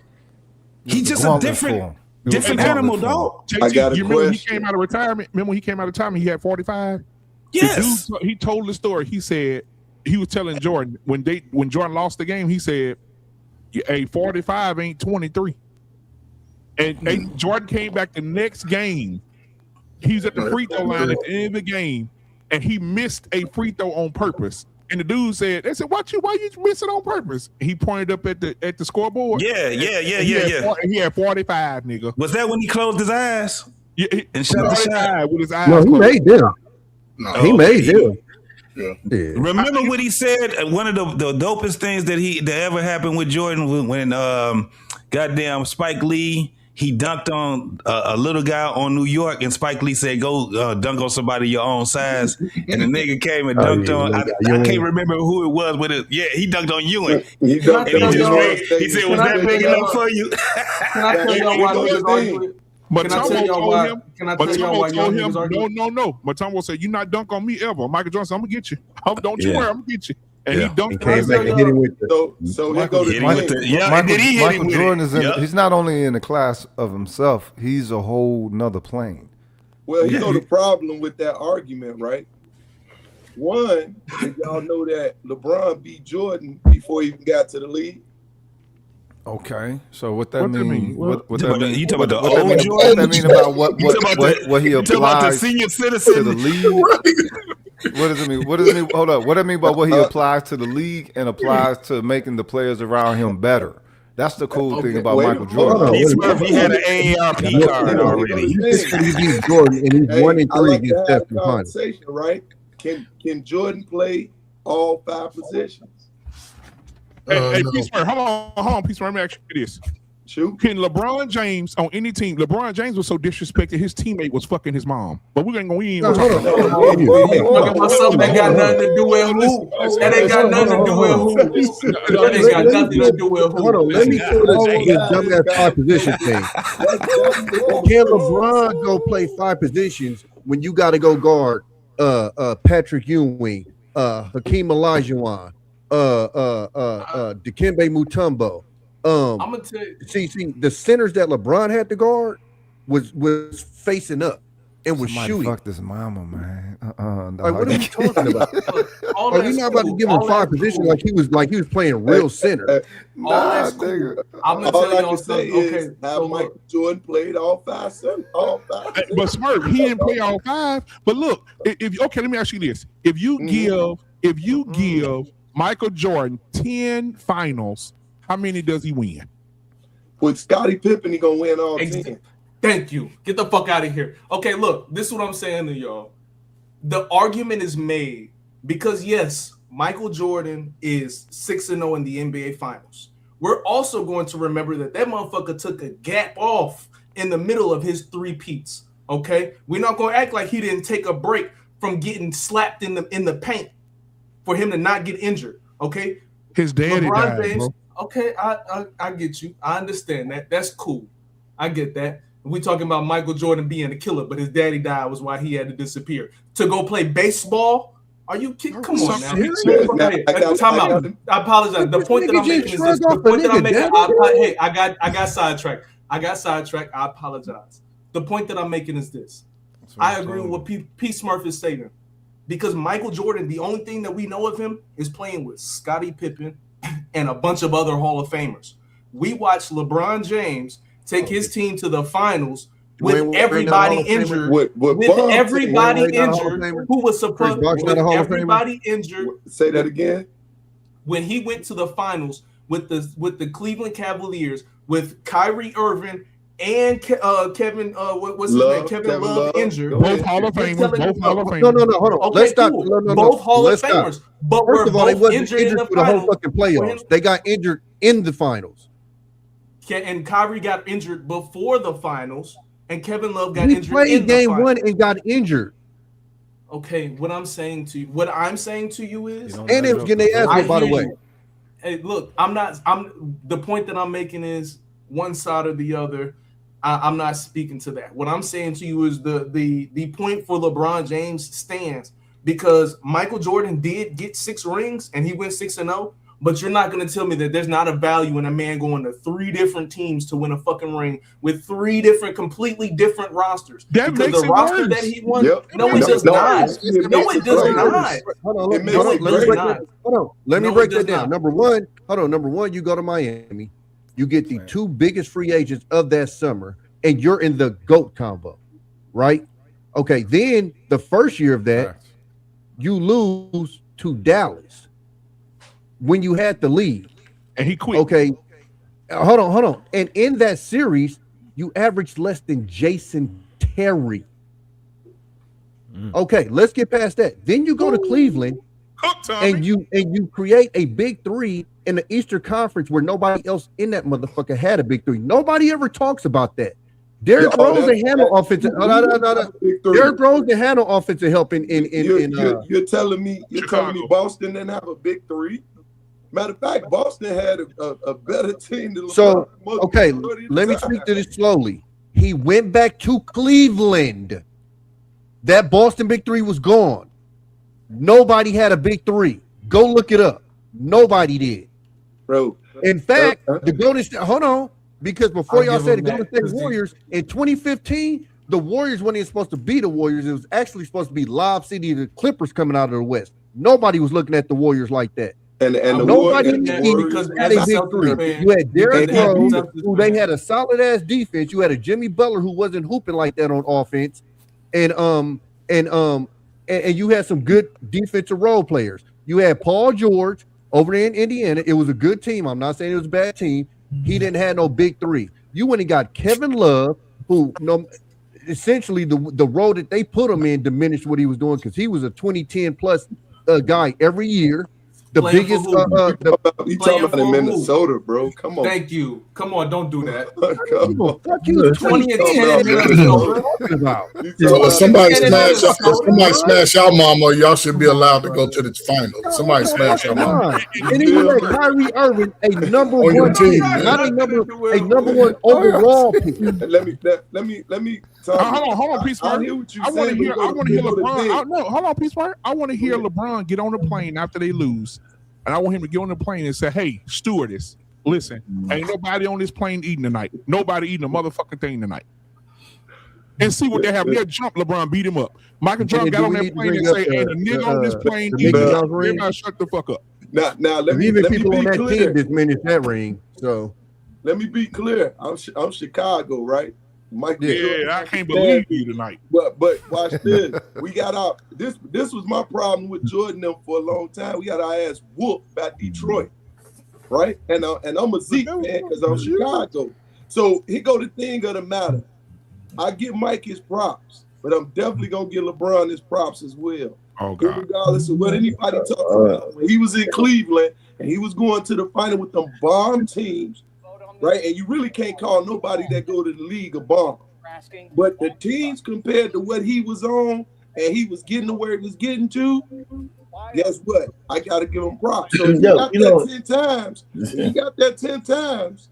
He just a different animal, dog. I got a question. He came out of retirement. Remember when he came out of retirement, he had 45? Yes. He told the story. He said, he was telling Jordan when Jordan lost the game, he said, "Hey, 45 ain't 23." And Jordan came back the next game. He was at the free throw line at the end of the game, and he missed a free throw on purpose. And the dude said, "They said, why you miss it on purpose?" He pointed up at the scoreboard. Yeah. He had 45, nigga. Was that when he closed his eyes? Yeah, and shut the shot with his eyes. No, he made them. No, he made it. Yeah. Remember what he said? One of the dopest things that ever happened with Jordan when goddamn Spike Lee, he dunked on a little guy on New York, and Spike Lee said, "Go dunk on somebody your own size." And the nigga came and dunked on. I can't remember who it was, but he dunked on Ewing. And he said, "Was that big enough for you?" Can I tell y'all why niggas argue? Matumbo told him. Can I tell y'all why y'all niggas argue? No. Matumbo said, "You not dunk on me ever." Michael Jordan said, "I'm gonna get you. Don't you Yeah. worry, I'm gonna get you." And he dunked. Came back and hit him with the. So here go the Michael Jordan is he's not only in the class of himself, he's a whole nother plane. Well, you know the problem with that argument, right? One, did y'all know that LeBron beat Jordan before he even got to the league? Okay, so what that mean? What You that mean? talking about the What old that Jordan? mean? What that mean about what he you talking about the applies senior citizen? to the league? What does it mean? What does it mean? Hold up. What does it mean about what he applies to the league and applies to making the players around him better? That's the cool thing about Michael Jordan. He had an AARP card already. He beat Jordan, and he's 1-3 against Steph in the finals. Conversation, right? Can Jordan play all 5 positions? Hey, Peace Murray, hold on, Peace Murray. Let me ask you this. Shoot. Can LeBron James on any team? LeBron James was so disrespected. His teammate was fucking his mom. But we're gonna go in. Talking about something that got nothing to do with who. That ain't got nothing to do with who. That ain't got nothing to do with who. Hold on, let me kill this dumbass 5 position thing. Can LeBron go play 5 positions when you got to go guard Patrick Ewing, Hakeem Olajuwon, Dikembe Mutombo? I'm gonna tell you. See, the centers that LeBron had to guard was facing up and was Somebody shooting. fuck this mama, man. Like, what are we talking about? All Are we that's not about to cool. give him All 5 that's positions cool. like he was playing real center? All that's cool. I'm gonna tell y'all something. Okay, so Michael Jordan played all 5 centers. All 5. But Smurf, he didn't play all 5. But look, if okay, let me ask you this: if you give Michael Jordan 10 finals, how many does he win? With Scottie Pippen, he gonna win all 10. Thank you. Get the fuck out of here. Okay, look, this is what I'm saying to y'all. The argument is made because, yes, Michael Jordan is 6-0 in the NBA Finals. We're also going to remember that motherfucker took a gap off in the middle of his 3-peats. Okay? We're not going to act like he didn't take a break from getting slapped in the paint for him to not get injured. Okay? His daddy LeBron died, James, bro. okay, I get you. I understand that. That's cool. I get that. We talking about Michael Jordan being a killer, but his daddy died was why he had to disappear. To go play baseball? Are you kidding? Come on now. Time out. I apologize. The point that I'm making is this. The point that I'm making. I got sidetracked. I apologize. The point that I'm making is this. I agree with what P. Smurf is saying. Because Michael Jordan, the only thing that we know of him is playing with Scottie Pippen and a bunch of other Hall of Famers. We watched LeBron James take his team to the finals with everybody injured. With everybody injured who was supposed to everybody injured. Say that again. When he went to the finals with the Cleveland Cavaliers with Kyrie Irving and Kevin what's his name? Kevin Love injured. Both Hall of Famers. Both Hall of Famers. No, hold on. Okay, Let's stop. cool. No, Both Hall of Let's stop. Famers. But First of all, they both wasn't injured in the for the whole finals. fucking playoffs. They got injured in the finals. And Kyrie got injured before the finals, and Kevin Love got He injured played in the game finals. 1 and got injured. Okay, what I'm saying to you is, And they was getting their ass I whipped, by the hear way. you. Hey, look, the point that I'm making is one side or the other. I'm not speaking to that. What I'm saying to you is the point for LeBron James stands because Michael Jordan did get 6 rings and he went 6-0. But you're not going to tell me that there's not a value in a man going to 3 different teams to win a fucking ring with 3 completely different rosters. That because makes the it roster worse. that he won, Yep. no, it does not. No, it does not. Hold on, No, it does not. let me No, break it does that down. not. Number one, you go to Miami, you get the 2 biggest free agents of that summer, and you're in the GOAT combo, right? Okay, then the first year of that, you lose to Dallas when you had the lead. And he quit. Okay, hold on. And in that series, you averaged less than Jason Terry. Okay, let's get past that. Then you go to Cleveland and you create a big three in the Eastern Conference where nobody else in that motherfucker had a big three. Nobody ever talks about that. Derrick Rose and handle offensive. Derrick Rose and handle offensive help in you're telling me Boston didn't have a big three? Matter of fact, Boston had a better team than so okay, let me speak to this slowly. He went back to Cleveland. That Boston big three was gone. Nobody had a big three. Go look it up. Nobody did. Bro. In fact, the Golden State, hold on, because before y'all said the Golden State Warriors, in 2015, the Warriors weren't even supposed to be the Warriors. It was actually supposed to be Lob City, the Clippers coming out of the West. Nobody was looking at the Warriors like that. And nobody had a big three. You had Derrick Rose, who they had a solid ass defense. You had a Jimmy Butler who wasn't hooping like that on offense, and you had some good defensive role players. You had Paul George over there in Indiana. It was a good team. I'm not saying it was a bad team. He didn't have no big three. You went and got Kevin Love, who essentially the role that they put him in diminished what he was doing because he was a 2010 plus guy every year. The biggest you talking about in Minnesota, bro. Come on. Thank you. Come on, don't do that. Come on. Fuck you. 20 Somebody smash y'all mama, y'all should be allowed to go to the finals. Somebody smash y'all mama. And then you had Kyrie Irving, a number one team, not a number one overall pick. Let me Hold on, Peace Party. I want to hear LeBron. Hold on, Peace Party. I want to hear LeBron get on the plane after they lose. And I want him to get on the plane and say, hey, stewardess, listen, ain't nobody on this plane eating tonight. Nobody eating a motherfucking thing tonight. And see what they have. They'll jump LeBron, beat him up. Michael Jordan got on that plane and say, ain't a nigga on this plane eating. Everybody shut the fuck up. Now let me people be on that clear. team diminish that ring. So let me be clear. I'm Chicago, right? I can't believe you tonight. But watch this. We got our this was my problem with Jordan them for a long time. We got our ass whooped by Detroit, right? And I'm a Zeke fan because I'm Chicago. So here go the thing of the matter. I give Mike his props, but I'm definitely gonna give LeBron his props as well. Oh God. Regardless of what anybody talks about, when he was in Cleveland and he was going to the final with them bomb teams. Right, and you really can't call nobody that go to the league a bomb. But the teams compared to what he was on, and he was getting to where he was getting to. Guess what? I gotta give him props. So if you got that 10 times. If you got that 10 times.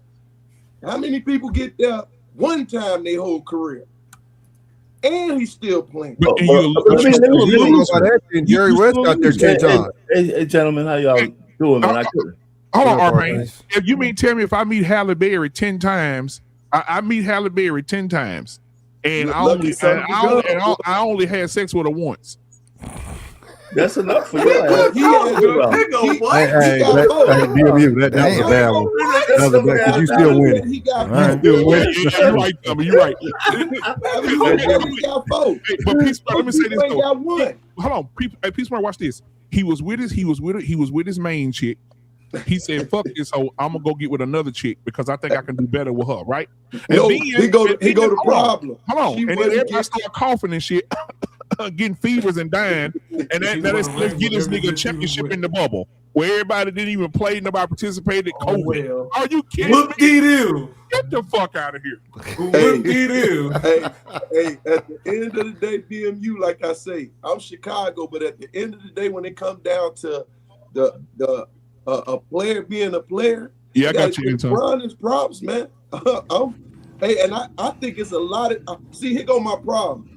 How many people get there one time their whole career? And he's still playing. Jerry West got there 10 times. Hey, gentlemen, how y'all doing, man? Hold on, Armand. If you mean tell me if I meet Halle Berry 10 times, I meet Halle Berry 10 times, and I only had sex with her once. That's enough for you. That was a bad one. That was a bad because you still winning. You're right. But Peace, let me say this though. Hold on, Peace, watch this. He was with his main chick. He said, "Fuck this hoe, I'm gonna go get with another chick because I think I can do better with her." Right? And then, he go the problem. Hold on, and then everybody start coughing and shit, getting fevers and dying, and let's get this nigga a championship in the bubble where everybody didn't even play, nobody participated. COVID. Are you kidding me? Get the fuck out of here. Hey, at the end of the day, BMU, like I say, I'm Chicago, but at the end of the day, when it comes down to a player being a player, I got you. LeBron is props, man. And I think it's a lot of. See, here go my problem.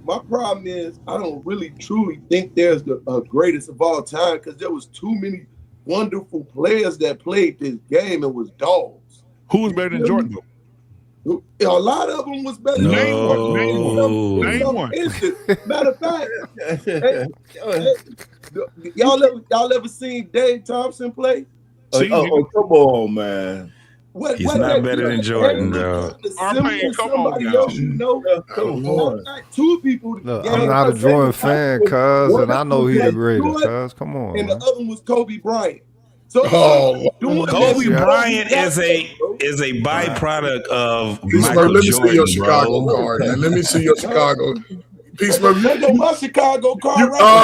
My problem is I don't really truly think there's the greatest of all time because there was too many wonderful players that played this game and was dogs. Who was better than Jordan though? A lot of them was better. Name one. Matter of fact, y'all ever seen Dave Thompson play? Come on, man. He's not better than Jordan, though. Come on. Two people. Look, I'm not a Jordan fan, cuz, and I know he's the greatest, cuz. Come on. And the other one was Kobe Bryant. So Kobe Bryant is a byproduct of Michael let me Jordan, see your Chicago bro. card. Let me see your Chicago. Peace, man. There go my Chicago car.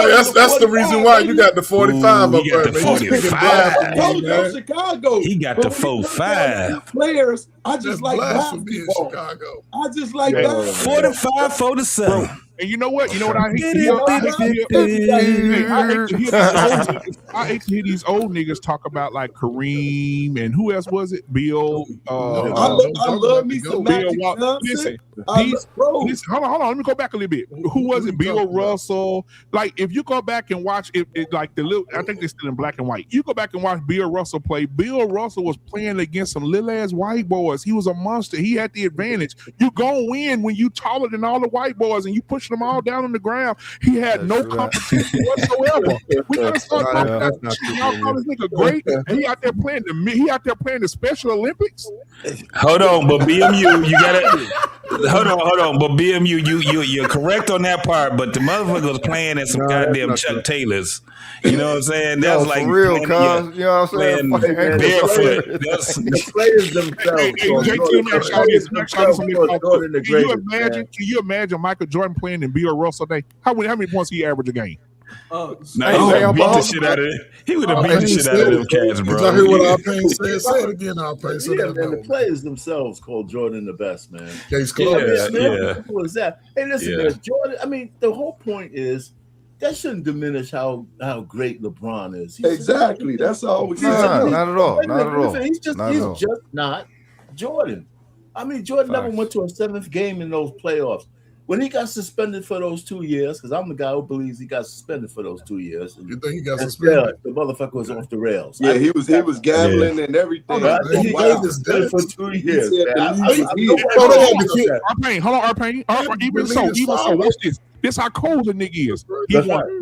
That's the reason why you got the 45 up there, man. The 45. Chicago. He got the 4-5. Players, I just like basketball. Chicago. I just like basketball. 45 for the sun. And you know what? You know what I hate to hear these old niggas talk about like Kareem and who else was it? Bill. I love me some Bill Magic Listen, Johnson. hold on. Let me go back a little bit. Who was it? Bill Russell. Like if you go back and watch it, like the little, I think they're still in black and white. You go back and watch Bill Russell play. Bill Russell was playing against some little ass white boys. He was a monster. He had the advantage. You gonna win when you taller than all the white boys and you push them all down on the ground. He had no competition whatsoever. We gotta start talking about y'all call this nigga great. And he out there playing the Special Olympics. Hold on, but BMU, you gotta hold on. But BMU, you're correct on that part. But the motherfucker was playing at some goddamn Chuck Taylors. You know what I'm saying? That's No, like for real, cuz. You know what I'm saying? Fucking barefoot. The players themselves. Can you imagine Michael Jordan playing in Bill Russell Day? How many points he average a game? He would have beat the shit out of it. He would have beat the shit out of them cats, bro. Did y'all hear what Arpain said? Say it again, Arpain. So Yeah, man, the players themselves called Jordan the best, man. Case Yeah, closed. Simple as that. Hey, listen, Yeah. man, Jordan. I mean, the whole point is that shouldn't diminish how great LeBron is. Exactly. That's all. Not at all. Not at all. He's just not Jordan. I mean, Jordan never went to a seventh game in those playoffs. When he got suspended for those 2 years, because I'm the guy who believes he got suspended for those 2 years. You think he got suspended? The motherfucker was off the rails. Yeah, he was gambling and everything. He got suspended for 2 years. Hold on, Arpain. Even so, watch this. This how cold the nigga is. He won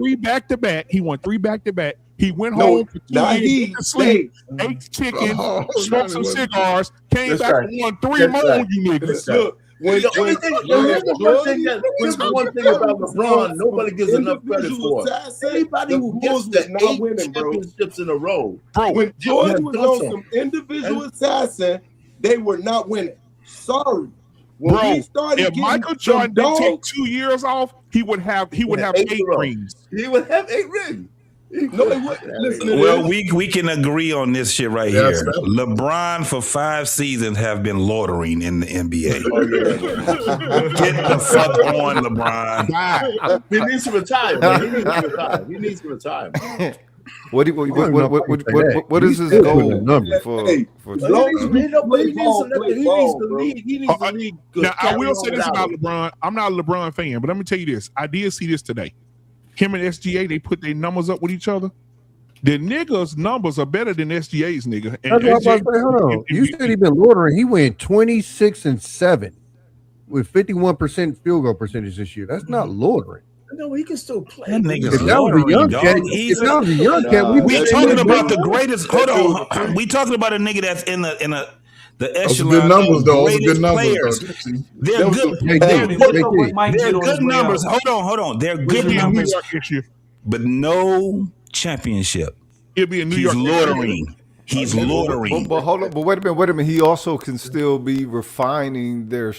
3 back-to-back. He went home for 2 years, to sleep, ate chicken, smoked some cigars, came back and won 3 more on you niggas. Look, the one thing about LeBron, nobody gives enough credit for. Anybody who gets the 8 championships in a row. When Jordan was on some individual assassin, they were not winning. Sorry. When Bro, we started if Michael Jordan didn't take 2 years off, he would have 8 rings. He would have 8 rings. No, they wouldn't. Listen, Well, we can agree on this shit right Yes, here. sir. LeBron for 5 seasons have been loitering in the NBA. Get the fuck on, LeBron. He needs to retire, man. He needs to retire. What is his goal for? He needs to lead. Now, I will say this about LeBron. I'm not a LeBron fan, but let me tell you this. I did see this today. Him and SGA, they put their numbers up with each other. The niggas' numbers are better than SGA's, nigga. And That's what I was about to say. Hold on. You said he been loitering. He went 26-7 with 51% field goal percentage this year. That's not loitering. No, he can still play. That nigga's If that was a young cat, we talking about the greatest. Hold on, we talking about a nigga that's in the echelon. Good numbers, though. Those are good Players. numbers. They're good. They're good numbers. Hold on. They're good numbers, but no championship. He'll be in New He's York. loitering. He's loitering. But hold on. But wait a minute. He also can still be refining their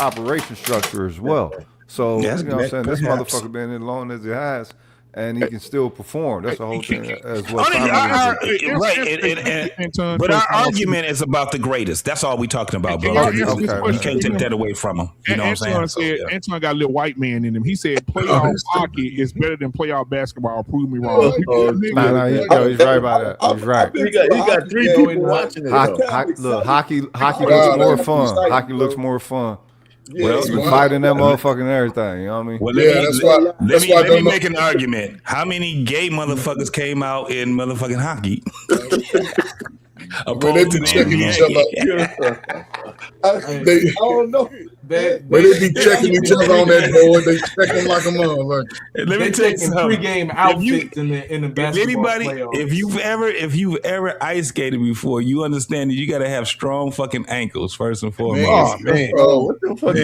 operation structure as well. So Yes, you know what I'm saying? This perhaps. motherfucker been as long as he has, and he can still perform. That's the whole thing as well. But our argument is about the greatest. That's all we talking about, bro. You can't take that away from him. You know what I'm saying? Antoine got a little white man in him. He said playoff hockey is better than playoff basketball. Prove me wrong. He's right about that. He's right. He got 3 people watching it. Hockey looks more fun. Hockey looks more fun. Well, fighting that motherfucking everything. You know what I mean? Well, let me make an argument. How many gay motherfuckers came out in motherfucking hockey? They be checking each other. I don't know. They be checking each other on that board. They check them like a motherfucker. Let me tell you something. Pregame outfits in the basketball playoffs. If you've ever ice skated before, you understand that you got to have strong fucking ankles first and foremost. Oh man! Oh, what the fuck?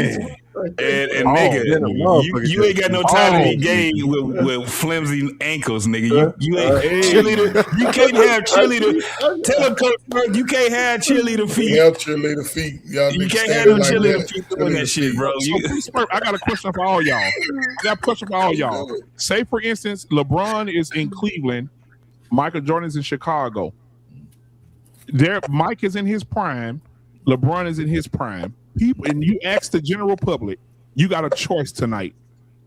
And nigga, you ain't got no time to be gay with flimsy ankles, nigga. You ain't cheerleader. You can't have cheerleader. Tell him, Coach Burke, you can't have cheerleader feet. You can't have no cheerleader feet doing that shit, bro. I got a question for all y'all. Say, for instance, LeBron is in Cleveland, Michael Jordan's in Chicago. Mike is in his prime, LeBron is in his prime. People, and you ask the general public, you got a choice tonight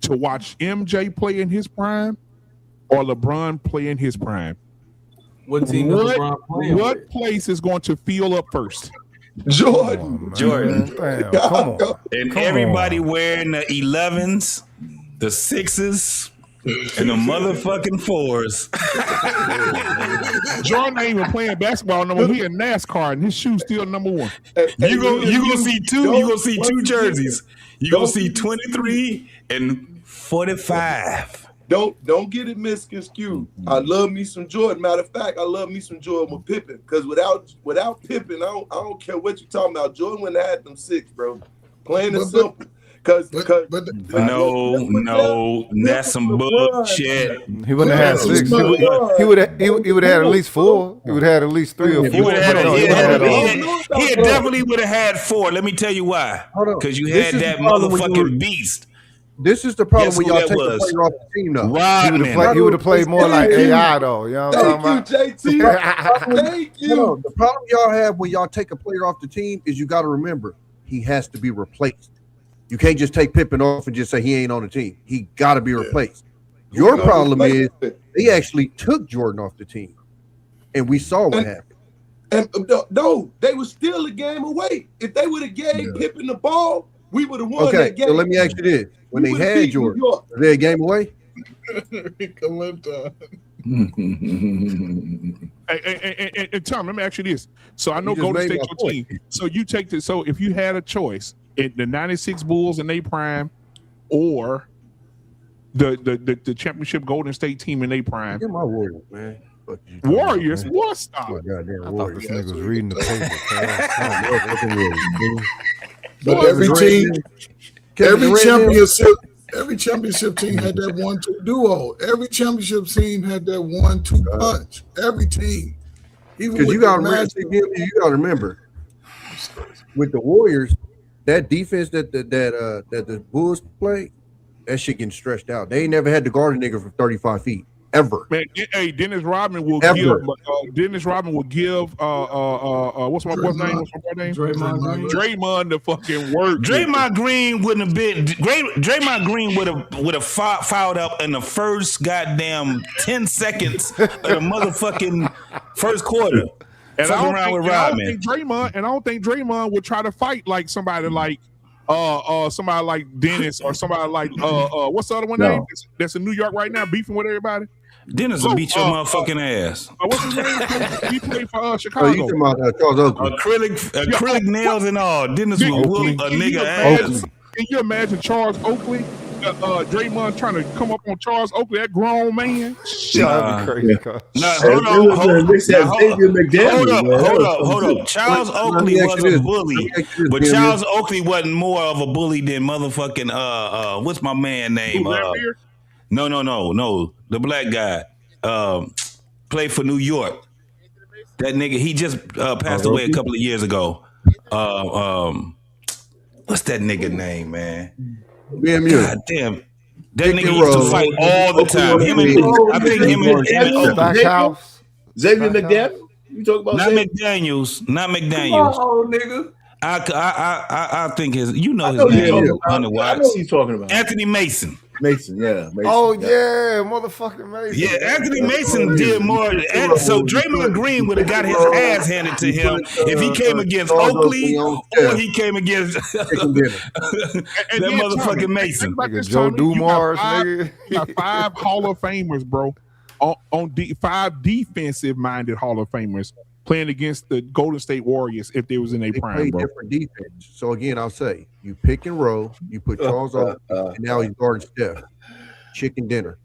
to watch MJ play in his prime or LeBron play in his prime. What team is LeBron playing? What place is going to fill up first? Jordan. Damn, come on. And everybody wearing the 11s, the 6s, and the motherfucking 4s. Jordan ain't even playing basketball no more. He in NASCAR and his shoe's still number one. You gonna see two jerseys. You gonna see 23 and 45. Don't get it misconstrued. I love me some Jordan. Matter of fact, I love me some Jordan with Pippen. Because without Pippen, I don't care what you're talking about. Jordan wouldn't have had them 6, bro. Plain and simple. No, that's some bullshit. He wouldn't have had 6. He would have had at least 4. He would have had at least 3 or 4. He definitely would have had 4. Let me tell you why. Because you had that motherfucking beast. This is the problem when y'all take the player off the team, though. Rodman. He would have played more like AI, though. You know what I'm talking about? JT. Thank you. The problem y'all have when y'all take a player off the team is you got to remember he has to be replaced. You can't just take Pippen off and just say he ain't on the team. He got to be replaced. Your problem is they actually took Jordan off the team, and we saw what happened. And no, they were still a game away. If they would have gave Pippen the ball, we would have won that game. So let me ask you this: when they had Jordan, was they a game away? Hey, Tom, let me ask you this. So I know Golden State's your team. So you take this. So if you had a choice, the 96 Bulls in their prime or the championship Golden State team in their prime. Get my Warriors, man. Warriors? What? Stop. I thought this nigga was reading the paper. But every championship team had that 1-2 duo. Every championship team had that 1-2 punch. Every team. Because you got to remember, with the Warriors, that defense that the Bulls play, that shit getting stretched out. They ain't never had to guard a nigga from 35 feet. Ever. Man, hey, Dennis Rodman will give what's my boy's name? Draymond the fucking work. Draymond Green wouldn't have been Draymond Green would have fouled up in the first goddamn 10 seconds of the motherfucking first quarter. And I don't think Draymond would try to fight like somebody like Dennis or somebody like what's the other one name that's in New York right now beefing with everybody. Dennis will beat your motherfucking ass. What's his name? He played for Chicago. You talking about Charles Oakley? Acrylic nails and all. Dennis will whoop a nigga ass. Can you imagine Charles Oakley? Draymond trying to come up on Charles Oakley, that grown man. Hold up. Charles Oakley was a bully, but Charles Oakley wasn't more of a bully than motherfucking what's my man name? No. The black guy played for New York. That nigga, he just passed away a couple of years ago. What's that nigga name, man? God damn. That nigga used to fight all the time. I think him and Xavier McDaniels. You talk about not McDaniels. Oh, nigga. I think his name. I know he's talking about. Anthony Mason. Yeah. Oh yeah, motherfucking Mason. Yeah, Anthony Mason did more. So Draymond Green would have got his ass handed to him if he came against Oakley or he came against that motherfucking Mason. Joe Dumars, nigga. You got 5 Hall of Famers, bro. On 5 defensive-minded Hall of Famers playing against the Golden State Warriors if they was in a prime, bro. Different defense. So again, I'll say you pick and roll. You put Charles on, and now he's guarding Steph. Chicken dinner.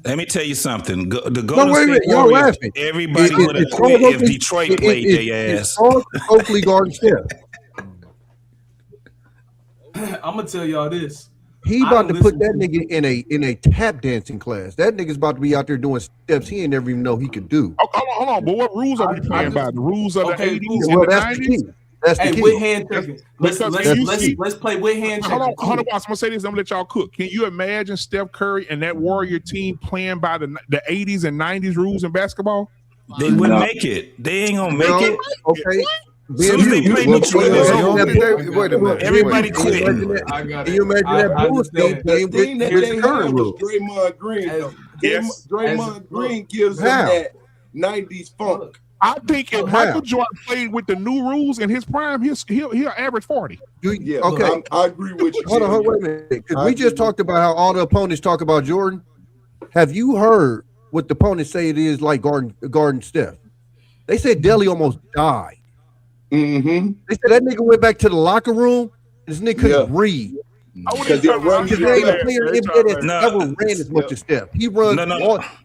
Let me tell you something. The Golden State Warriors, everybody would have quit if Detroit played their ass. Charles Oakley guarding Steph. I'm gonna tell y'all this. He about to put that nigga in a tap dancing class. That nigga's about to be out there doing steps he ain't never even know he could do. Oh, hold on. But what rules are we playing by? The rules of the 80s well, and the that's 90s? the key. That's the Hey, key. with hand checking. Let's play with hand checking. Hold on, boss. I'm gonna say this. I'm gonna let y'all cook. Can you imagine Steph Curry and that Warrior team playing by the 80s and 90s rules in basketball? They wouldn't make it. They ain't gonna make it. Okay. Soon as they play Wait a minute. Everybody quit. Can you imagine that Bulls team playing with current rules? Draymond Green. Yes. Draymond Green gives them that 90s funk. I think if Michael Jordan played with the new rules in his prime, he'll average 40. Yeah, Okay. I agree with you. Hold on, wait a minute. Because we just talked about how all the opponents talk about Jordan. Have you heard what the opponents say it is like guarding Steph? They said Deli almost died. Mm-hmm. They said that nigga went back to the locker room. This nigga couldn't breathe. Because there ain't a player in NBA that's ever ran as much as Steph. He runs.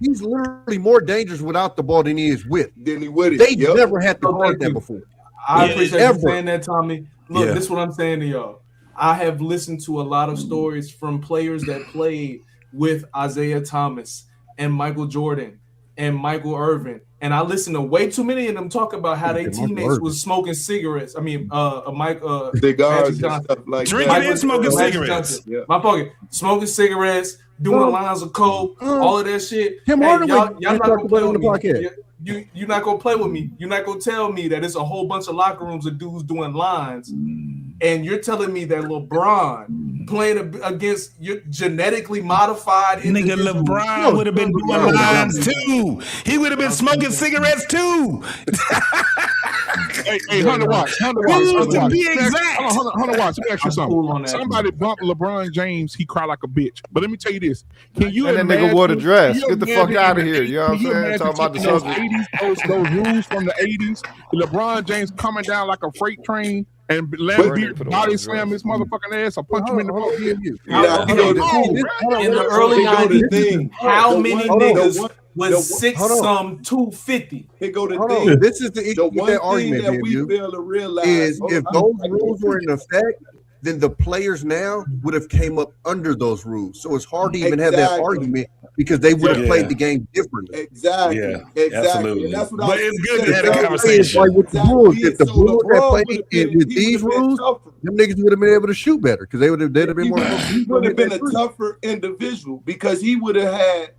He's literally more dangerous without the ball than he is with. Than he with it. They never had to guard that before. I appreciate you saying that, Tommy. Look, this is what I'm saying to y'all. I have listened to a lot of stories from players that played with Isaiah Thomas and Michael Jordan and Michael Irvin. And I listened to way too many of them talk about how their teammates was smoking cigarettes. I mean, cigars and stuff like drinking and smoking cigarettes. My pocket, smoking cigarettes, doing lines of coke, all of that shit. Tim Hey, y'all Hardaway not gonna play with me. podcast. You're not gonna play with me. You're not gonna tell me that it's a whole bunch of locker rooms of dudes doing lines, and you're telling me that LeBron playing against your genetically modified nigga LeBron would have been doing lines too. He would have been smoking cigarettes too. Hey, Hunter Watts. To be exact. Hunter Watts, let me ask you something. Somebody bumped LeBron James, he cried like a bitch. But let me tell you this. Can you And that imagine, nigga wore the dress. can you Get the fuck imagine out of in the here. You know what I'm 80s, saying? Talking about the taking those subject. 80s, those rules from the 80s, LeBron James coming down like a freight train and body slam his motherfucking ass or punch him in the In the early 90s, how many niggas was 250? Here go the Hold thing. on. This is the issue with one that thing argument, that we BMU, fail to realize is if those rules were in effect, then the players now would have came up under those rules. So it's hard to even have that argument because they would have played the game differently. Exactly. Absolutely. And that's what But I it's was good to saying. have a It's conversation. like with the rules, if the So Bulls had LeBron played would've been- with he these would've been rules, tougher. them niggas would have been able to shoot better because they'd have been more. He would have been a tougher individual because he would have had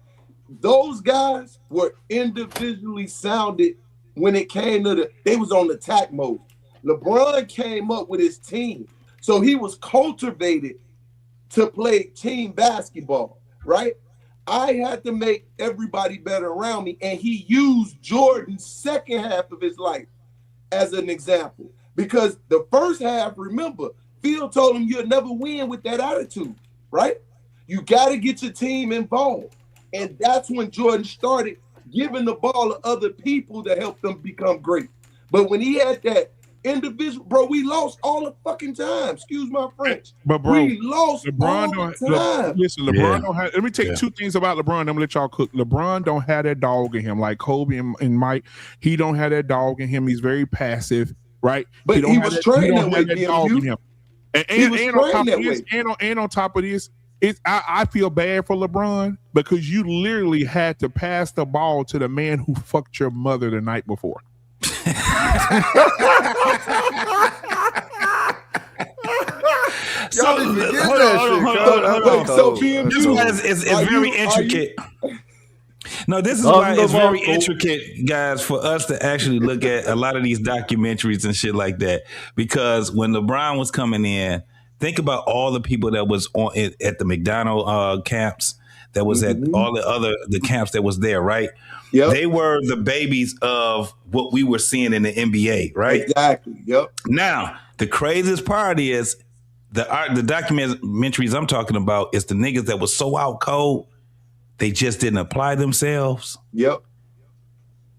those guys were individually sounded when it came to they was on attack mode. LeBron came up with his team, so he was cultivated to play team basketball, right? I had to make everybody better around me, and he used Jordan's second half of his life as an example because the first half, remember, Phil told him you'll never win with that attitude, right? You got to get your team involved. And that's when Jordan started giving the ball to other people to help them become great. But when he had that individual, bro, we lost all the fucking time. Excuse my French. But bro, we lost LeBron all don't the time. listen. LeBron don't have. Let me take two things about LeBron. I'm gonna let y'all cook. LeBron don't have that dog in him like Kobe and Mike. He don't have that dog in him. He's very passive, right? But he was trained that way, dog in him. And on top of this, I feel bad for LeBron because you literally had to pass the ball to the man who fucked your mother the night before. So hold on. So this is why it's very intricate. No, this is why it's very intricate, guys, for us to actually look at a lot of these documentaries and shit like that. Because when LeBron was coming in, think about all the people that was on at the McDonald camps, that was at all the camps that was there, right? Yep. They were the babies of what we were seeing in the NBA, right? Exactly. Yep. Now, the craziest part is the documentaries I'm talking about is the niggas that was so out cold, they just didn't apply themselves. Yep.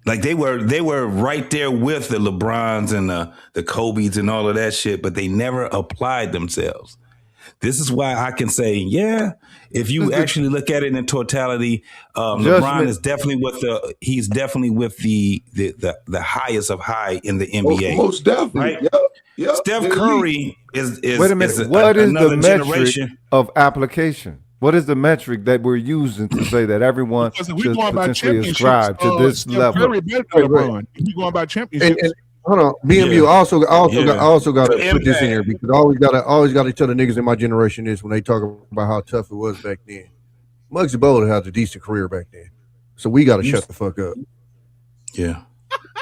Like they were right there with the LeBrons and the Kobes and all of that shit, but they never applied themselves. This is why I can say, yeah, if you actually look at it in totality, LeBron is definitely with the highest of high in the NBA. Most definitely. Right? Yep. Steph Curry is Wait a minute. What is the metric of application? What is the metric that we're using to say that everyone should potentially ascribe to this level? Curry better than LeBron. If you're going by championships. And hold on, BMU also got to put this in here because I always got to tell the niggas in my generation this when they talk about how tough it was back then. Muggsy Bogues had a decent career back then, so we got to shut the fuck up. Yeah.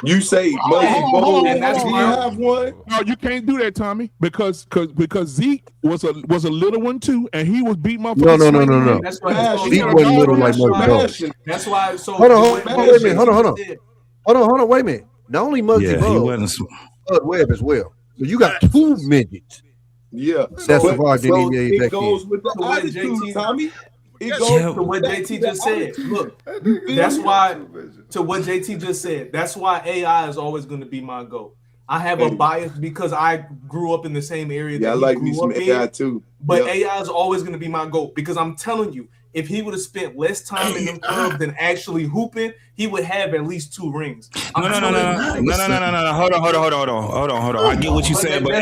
You say Muggsy Bogues, and that's why I have one. No, you can't do that, Tommy, because Zeke was a little one too, and he was beating my. No. That's why Zeke wasn't little like Muggsy Bogues. That's why. So hold on, wait a minute. Not only Muggsy Bogues, Bud Webb as well. So you got two midgets. Yeah, that survived in NBA back it goes then. with the attitude, Tommy. It goes to what JT just said. Look, that's why to what JT just said. That's why AI is always going to be my goal. I have a bias because I grew up in the same area. Yeah, I like me some AI too. But AI is always going to be my goal because I'm telling you, if he would have spent less time in them clubs than actually hooping, he would have at least 2 rings. No. Hold on. I get what you said, but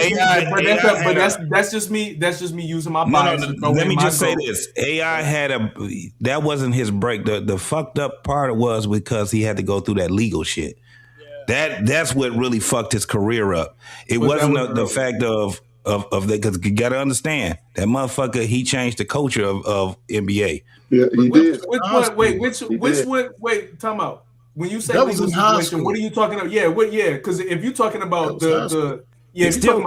that's just me. That's just me using my bias. Let me just say this: AI had that wasn't his break. The fucked up part was because he had to go through that legal shit. That's what really fucked his career up. It wasn't the fact of that, because you got to understand that motherfucker, he changed the culture of NBA. Yeah, he did. Which one? Wait, time out. When you say legal situation, what are you talking about? Yeah, because if you're talking about he still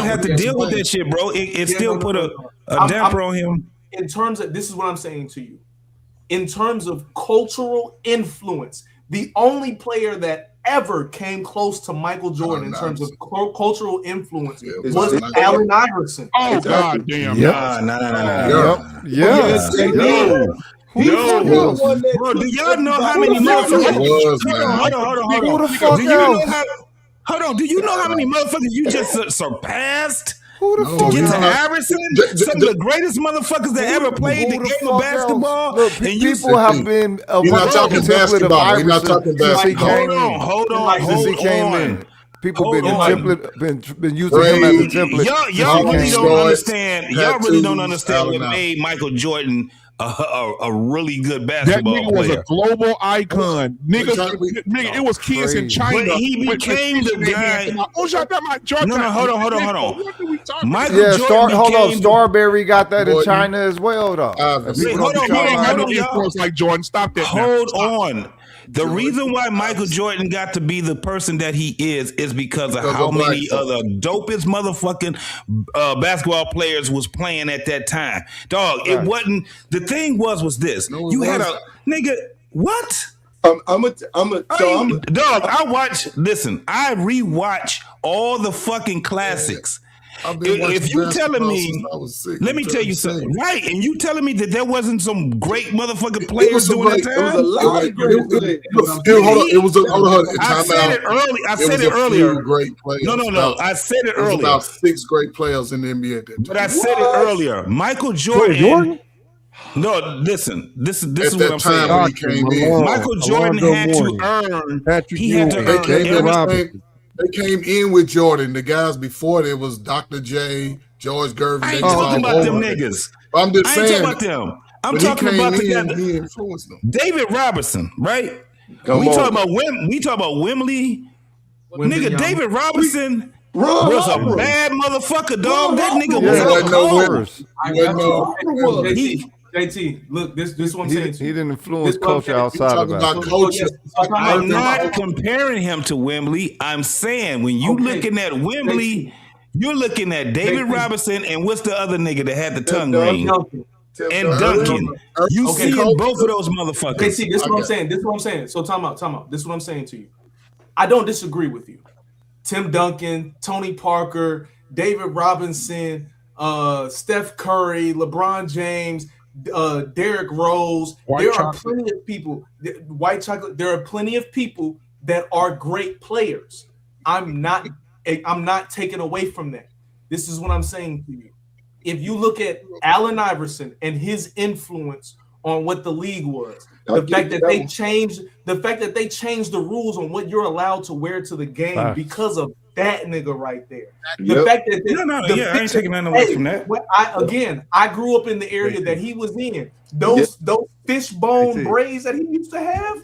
had to deal with that shit, bro. It still put a damper on him. In terms of, this is what I'm saying to you. In terms of cultural influence, the only player that ever came close to Michael Jordan in terms of cultural influence was Allen Iverson. Oh, God damn. No. Bro, do y'all know how many motherfuckers? Hold on. Do you know how many motherfuckers you just surpassed? Who the fuck get to Iverson? Some of the greatest motherfuckers that ever played the game of basketball. Look, people have been We're not talking basketball. We're not talking basketball. Hold on. People been using him as a template. Y'all really don't understand. Y'all really don't understand what made Michael Jordan a really good basketball player. That nigga was a global icon. Nigga, it was kids in China. But he became the guy. No, hold on. Michael Jordan hold on. Starberry got that in China as well, though. Hold on, like Jordan. Stop that. Hold on. The reason why Michael Jordan got to be the person that he is because of how many other dopest motherfucking basketball players was playing at that time. Dog, it wasn't. The thing was this. You had a nigga. What? Dog, I rewatch all the fucking classics. If you telling me, let me tell you something, right? And you telling me that there wasn't some great motherfucking players during that time? It was a lot of great players. I said it earlier. Great players. No. I said it earlier. About 6 great players in the NBA at that time. But I said it earlier. Michael Jordan. No, listen. This is what I'm saying. Michael Jordan had to earn. He had to earn everything. They came in with Jordan. The guys before there was Dr. J, George Gervin. I ain't talking about them niggas. I'm just saying. I ain't talking about them. I'm talking about he influenced them. David Robinson, right? We talking about Wembley. Nigga, David Robinson was a bad motherfucker, dog. That nigga was a course. JT, look, this is what I'm saying. He didn't influence culture outside of that. I'm not comparing him to Wembley. I'm saying when you looking at Wembley, you're looking at David Robinson and what's the other nigga that had the tongue ring? And Duncan. You see both of those motherfuckers. JT, this is what I'm saying. So time out. This is what I'm saying to you. I don't disagree with you. Tim Duncan, Tony Parker, David Robinson, Steph Curry, LeBron James, Derrick Rose. There are plenty of people. White chocolate. There are plenty of people that are great players. I'm not I'm not taking away from that. This is what I'm saying to you. If you look at Allen Iverson and his influence on what the league was, the fact that they changed the rules on what you're allowed to wear to the game because of that nigga right there. The fact that I ain't taking nothing away from that. I grew up in the area that he was in. Those fishbone braids that he used to have.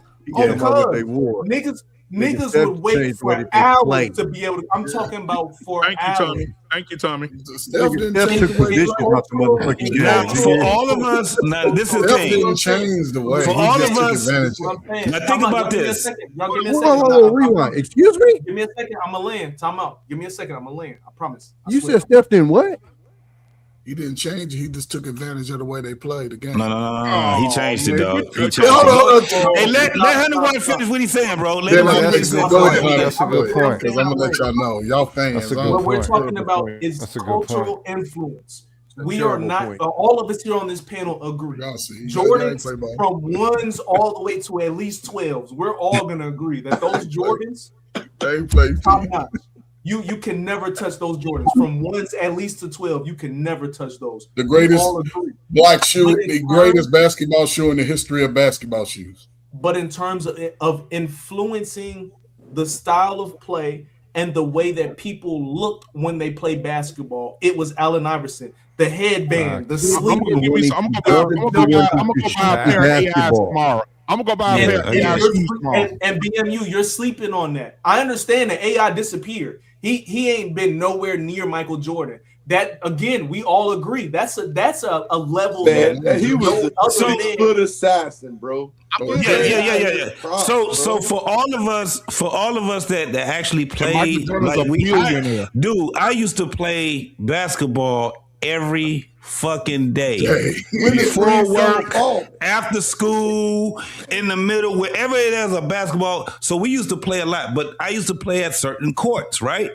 Niggas would wait for hours to be able to. I'm talking about for hours. Thank you, Tommy. For all of us, now this is the thing. Didn't change the way. For He all just of took us, advantage of it. now think about this. Rewind. Excuse me? Give me a second. I'm going to land. Time out. Give me a second. I'm going to land. I promise. You said Steph didn't what? He didn't change it. He just took advantage of the way they played the game. No. He changed it, dog. He changed it. Hey, let Hunter White finish what he's saying, bro. That's a good point. Because I'm going to let y'all know. Y'all fans. What we're talking about is cultural influence. We are not, all of us here on this panel agree. Jordans from 1s all the way to at least 12s. We're all going to agree that those Jordans, top notch. You can never touch those Jordans. From 1s at least to 12, you can never touch those. The greatest black shoe, the greatest basketball shoe in the history of basketball shoes. But in terms of influencing the style of play and the way that people look when they play basketball, it was Allen Iverson. The headband, the sleeve. I'm gonna go buy a pair of AIs tomorrow. I'm gonna go buy a pair of AI shoes tomorrow. And BMU, you're sleeping on that. I understand that AI disappeared. He ain't been nowhere near Michael Jordan. That again, we all agree. That's a level that he was a good assassin, bro. Yeah. So for all of us that actually played, like I used to play basketball every fucking day. Before work, after school, in the middle, wherever there's a basketball. So we used to play a lot, but I used to play at certain courts, right?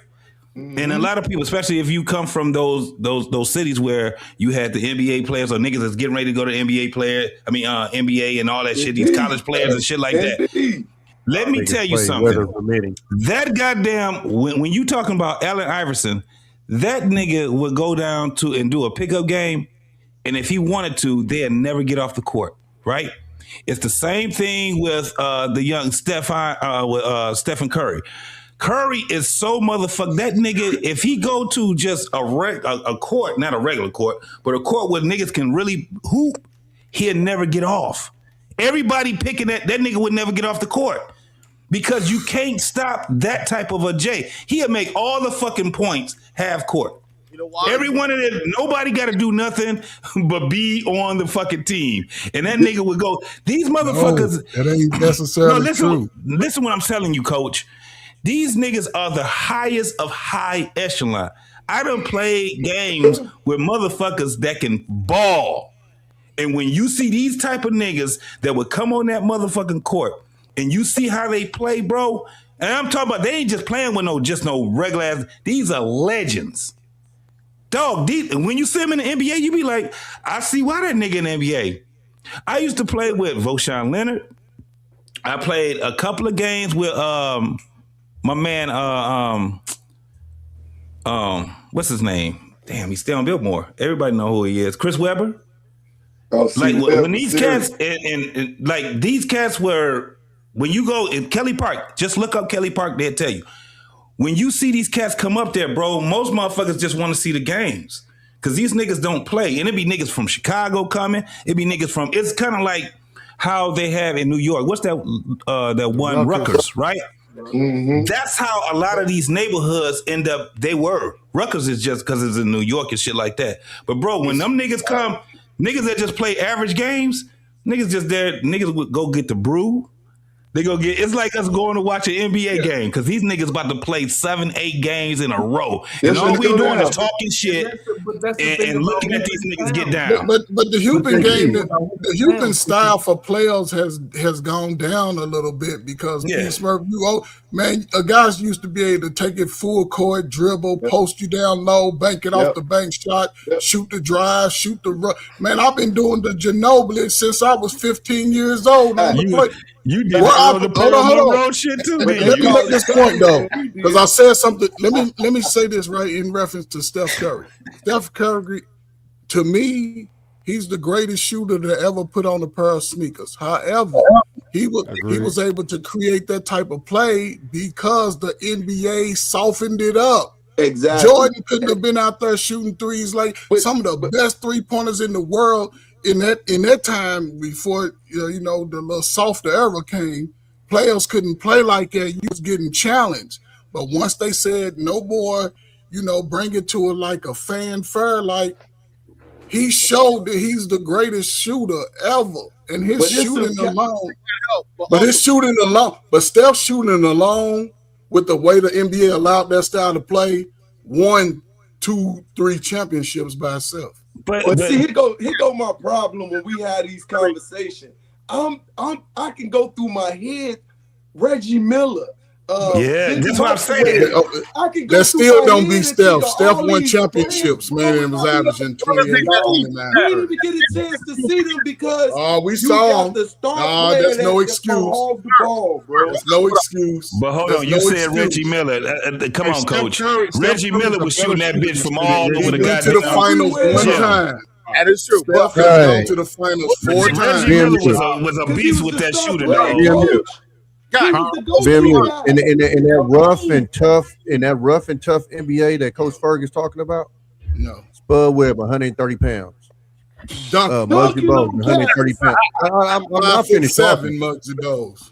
Mm-hmm. And a lot of people, especially if you come from those cities where you had the NBA players or niggas that's getting ready to go to NBA and all that shit, these college players and shit like that. Let me tell you something. That goddamn, when you talking about Allen Iverson, that nigga would go down to and do a pickup game, and if he wanted to, they'd never get off the court, right? It's the same thing with the young Stephen Curry. Curry is so motherfucker. That nigga, if he go to just a court, not a regular court, but a court where niggas can really hoop, he'll never get off. Everybody picking that nigga would never get off the court because you can't stop that type of a J. He'll make all the fucking points half court. You know why? Every one of them, nobody got to do nothing but be on the fucking team. And that nigga would go, these motherfuckers. No, that ain't necessarily true. Listen what I'm telling you, coach. These niggas are the highest of high echelon. I done played games with motherfuckers that can ball. And when you see these type of niggas that would come on that motherfucking court and you see how they play, bro, and I'm talking about they ain't just playing with no regular ass, these are legends. Dog, when you see them in the NBA, you be like, I see why that nigga in the NBA. I used to play with Voshan Leonard. I played a couple of games with my man, what's his name? Damn, he's still on Biltmore. Everybody know who he is. Chris Webber. Like when these cats and like these cats were, when you go in Kelly Park, just look up Kelly Park, they'll tell you. When you see these cats come up there, bro, most motherfuckers just want to see the games. Cause these niggas don't play. And it be niggas from Chicago coming. It be niggas from, it's kind of like how they have in New York. What's that one, Rutgers, right? Mm-hmm. That's how a lot of these neighborhoods end up, they were. Rutgers is just because it's in New York and shit like that. But bro, when them niggas come, niggas that just play average games, niggas just there, niggas would go get the brew. They go get, it's like us going to watch an NBA game because these niggas about to play 7-8 games in a row. And all we doing is talking shit. and looking at these niggas get down. But the Houston game, the Houston style for players has gone down a little bit because Smurf, guys used to be able to take it full court, dribble, post you down low, bank it off the bank shot, shoot the drive, shoot the run. Man, I've been doing the Ginobili since I was 15 years old. You did hold on. shit too. Let me make this point though, because I said something. Let me say this right in reference to Steph Curry. Steph Curry, to me, he's the greatest shooter to ever put on a pair of sneakers. However, he was able to create that type of play because the NBA softened it up. Exactly. Jordan couldn't have been out there shooting threes like some of the best 3-pointers in the world in that time before the little softer era came. Players couldn't play like that. You was getting challenged. But once they said no more, bring it to it like a fanfare, like he showed that he's the greatest shooter ever. And his shooting alone, but Steph shooting alone with the way the NBA allowed that style to play, won 2-3 championships by itself. But see, here go my problem when we had these conversations. I can go through my head, Reggie Miller. That's what I'm saying. That still don't beat Steph. Steph won championships, man, and was averaging 28, 29. We didn't even get a chance to see them because we saw them. That's no excuse. The ball, bro. That's no excuse. But hold on, you said Reggie Miller. Come on, Coach. Reggie Miller was shooting that bitch from all over the goddamn. To the finals one time. That is true. Steph has gone to the finals 4 times. Reggie Miller was a beast with that shooter, dog. In that rough and tough NBA that Coach Ferg is talking about. No, Spud Webb, 130 pounds. Muggsy Bogues, 130 pounds. I'm not finished talking. Muggsy Bogues.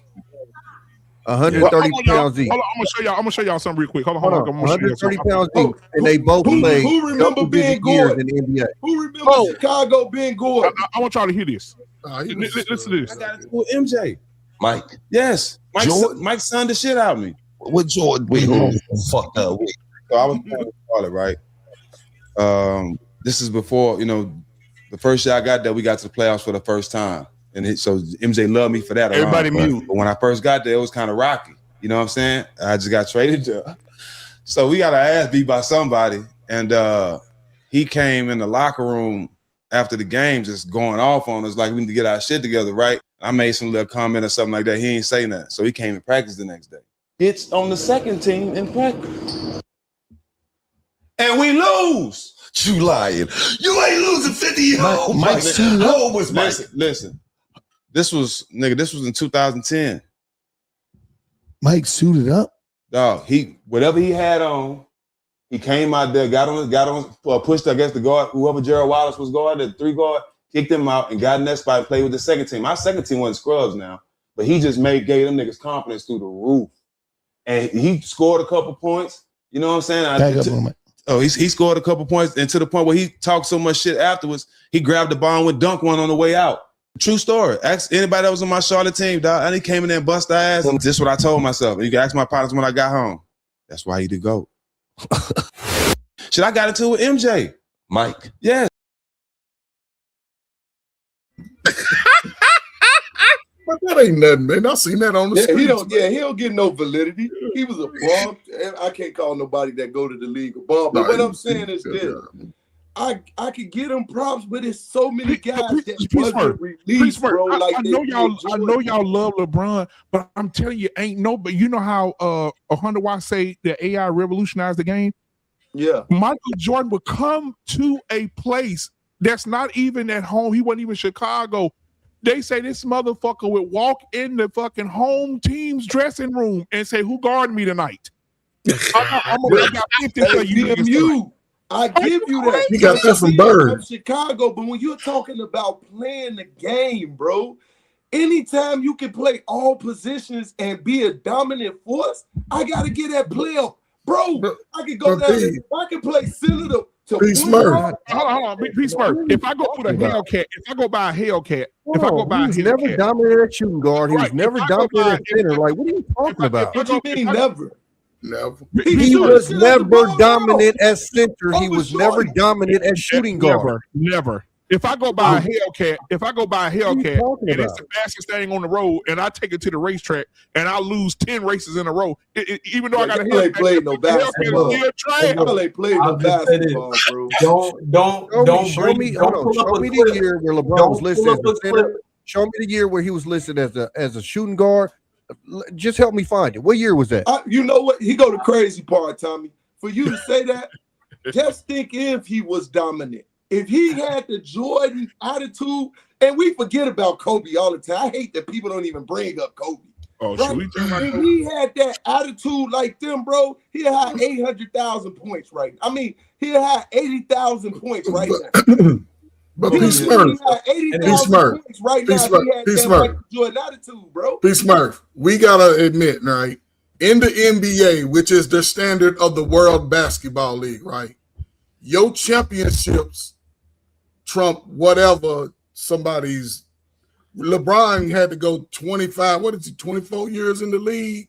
130 pounds each. Hold on, I'm gonna show y'all something real quick. Hold on. 130 pounds each, and they both played. Who remember Ben Gordon in the NBA? Who remember Chicago Ben Gordon? I want y'all to hear this. Listen to this. I got it with MJ. Mike. Yes. Mike signed the shit out of me. What Jordan? Wait, hold on. Fuck up. So I was playing with Charlotte, right? This is before, the first year I got there, we got to the playoffs for the first time. And so MJ loved me for that. Everybody mute. But when I first got there, it was kind of rocky. You know what I'm saying? I just got traded there. So we got our ass beat by somebody. And he came in the locker room after the game just going off on us like we need to get our shit together, right? I made some little comment or something like that. He ain't say nothing. So he came to practice the next day. It's on the second team in practice. And we lose. You lying. You ain't losing 50. Mike was listen. This was in 2010. Mike suited up. Dog, whatever he had on, he came out there, got on, pushed against the guard, whoever Gerald Wallace was guarding, the 3 guard, kicked him out and got in that spot and played with the second team. Our second team wasn't scrubs now, but he just gave them niggas confidence through the roof. And he scored a couple points. You know what I'm saying? He scored a couple points, and to the point where he talked so much shit afterwards, he grabbed the ball and went dunk one on the way out. True story. Ask anybody that was on my Charlotte team, dog. And he came in there and bust their ass. And this is what I told myself. And you can ask my partners when I got home. That's why he the GOAT. Shit, I got into it with MJ. Mike. Yes. But that ain't nothing, man. I seen that on the street. He don't get no validity. He was a bum. And I can't call nobody that go to the league a bum. But what I'm saying is this. I could get him props, but there's so many guys that wasn't released, bro. Like I know y'all love LeBron, but I'm telling you, ain't nobody. You know how 100 Watts say the AI revolutionized the game? Yeah. Michael Jordan would come to a place that's not even at home. He wasn't even Chicago. They say this motherfucker would walk in the fucking home team's dressing room and say, "Who guarded me tonight?" I'm gonna got 50 for you. I give you that. You got that from Bird. Chicago, but when you're talking about playing the game, bro, anytime you can play all positions and be a dominant force, I gotta get that player, bro. I can go down. If I can play center to Hold on, Peace Smurf. If I go through the Hellcat, if I go by a Hellcat, he's never dominated at shooting guard. He was never dominated at center. Like, what are you talking about? What you mean never? Never. He was never dominant as center. He was never dominant as shooting guard. Never. If I go by a Hellcat, and it's the fastest thing on the road, and I take it to the racetrack, and I lose 10 races in a row, even though I got a Hellcat, played no basketball. Y'all ain't played no basketball, bro. Don't show me the year where LeBron was listed as a center. Show me the year where he was listed as a shooting guard. Just help me find it. What year was that? You know what? He go the crazy part, Tommy. For you to say that, just think if he was dominant. If he had the Jordan attitude, and we forget about Kobe all the time. I hate that people don't even bring up Kobe. Oh, right? should we talk about If Kobe? he had that attitude like them, bro, he'd have 800,000 points right now. I mean, he'd have 80,000 points right now. But Peace Murph. Peace Murph. Peace Murph. Jordan attitude, bro. Peace Murph. We gotta admit, right? In the NBA, which is the standard of the World Basketball League, right? Your championships trump whatever somebody's. LeBron had to go 25, 24 years in the league?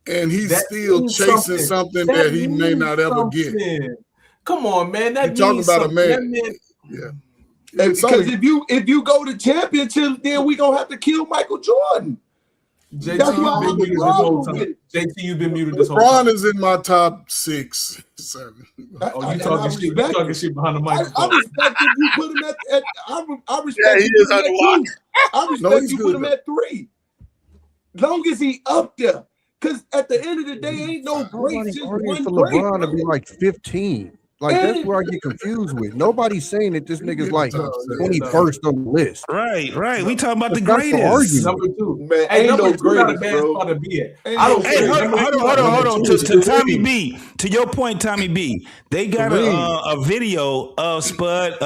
And he's still chasing something that he may not ever get. Come on, man. That You're talking means about a something. man. Yeah. Because if you go to championship, then we gonna have to kill Michael Jordan. JT, That's why I'm you've been muted this whole time. JT, you've been muted this whole LeBron time. is in my top 6, 7. Oh, you talking shit behind the microphone. I respect if you put him at I respect Yeah, he you is put him at underwater. 2. I respect No, he's you good, put him though. at 3. Long as he up there. Because at the end of the day, ain't no great. Nobody's Just arguing one for great. LeBron to be like 15. Like, that's where I get confused with. Nobody's saying that this nigga's like 21st on the list. Right. We talking about the That's the greatest. argument. Number 2. Man, Hey, ain't number no 2 not a greatest, bad bro. spot to be at. Ain't I don't no Hey, care. hold on. Number 2 To is Tommy Kareem. B. To your point, Tommy B. They got a video of Spud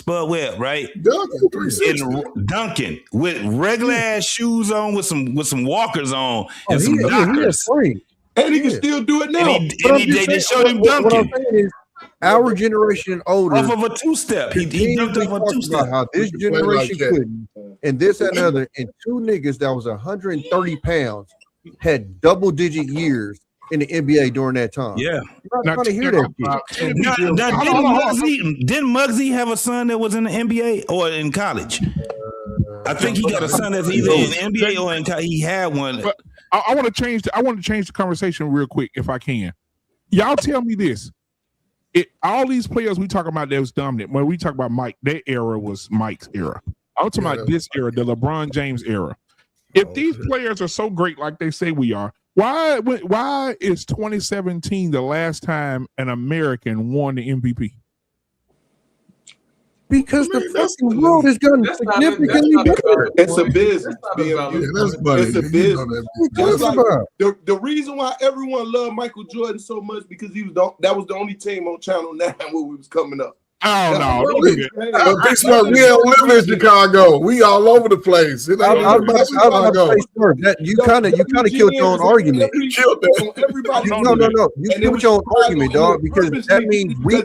Webb, right? Duncan, 360. In Duncan with regular ass shoes on, with some walkers on, and some He is Dockers. free. And he can still do it now. And they just showed him What I'm dunking saying is, our generation and older off of a 2-step. He dunked off a talks 2-step. about how this He can play generation like that. couldn't, and this and another, and 2 niggas that was 130 pounds had double-digit years in the NBA during that time. Yeah. You're not trying to hear that shit. Now, didn't Muggsy have a son that was in the NBA or in college? I think he got a son that's either in the NBA or in college. He had one. But I want to change. I want to change the conversation real quick, if I can. Y'all tell me this: all these players we talk about that was dominant. When we talk about Mike, their era was Mike's era. I'm talking about this era, the LeBron James era. If these players are so great, like they say we are, why is 2017 the last time an American won the MVP? Because the fucking world has gotten significantly better. It's a business. It's a business. Just like the reason why everyone loved Michael Jordan so much because that was the only team on Channel 9 when we was coming up. Oh no! Don't do that. But Peace Murph, we don't live in Chicago. We all over the place. It ain't about Chicago. You kind of killed your own argument. You killed that. Everybody. No. You killed your own argument, dog, because that means we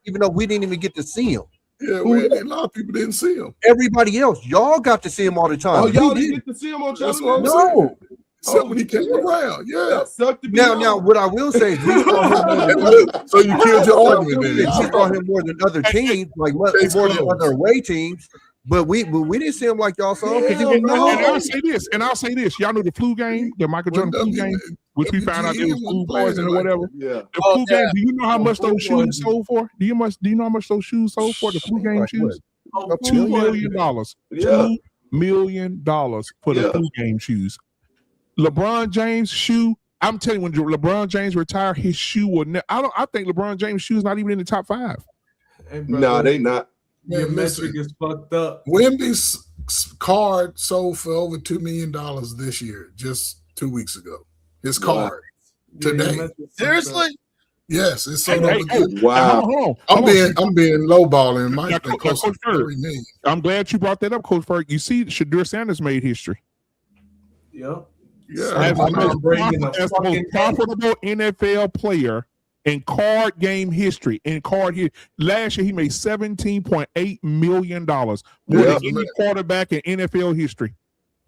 even though we didn't even get to see him. Yeah, a lot of people didn't see him. Everybody else, y'all got to see him all the time. Oh, y'all We didn't get to see him on That's Channel what 9? I'm saying. No. Except when he came around. Yeah. Now, what I will say is, we saw him more than, so you killed your argument. we saw him more than other teams, like more than other away teams. But we didn't see him like y'all saw him because he didn't know. And I'll say this. Y'all know the flu game, the Michael Jordan flu game, which we found out it was food poisoning or whatever. Yeah. The flu game. Do you know how much those shoes sold for? Do you know how much those shoes sold for? The flu game shoes. $2 million. $2 million for the flu game shoes. LeBron James shoe. I'm telling you, when LeBron James retired, his shoe will never. I think LeBron James' shoe is not even in the top 5. No, they not. Your metric is fucked up. Wemby's card sold for over $2 million this year, just 2 weeks ago. His card today. Seriously? Yes, it's sold over. Wow. I'm being lowballing. Mike, Coach Ferg, I'm glad you brought that up, Coach Ferg. You see, Shadur Sanders made history. Yep. Yeah, as the most profitable NFL player in card game history. Last year, he made $17.8 million, more than any quarterback in NFL history.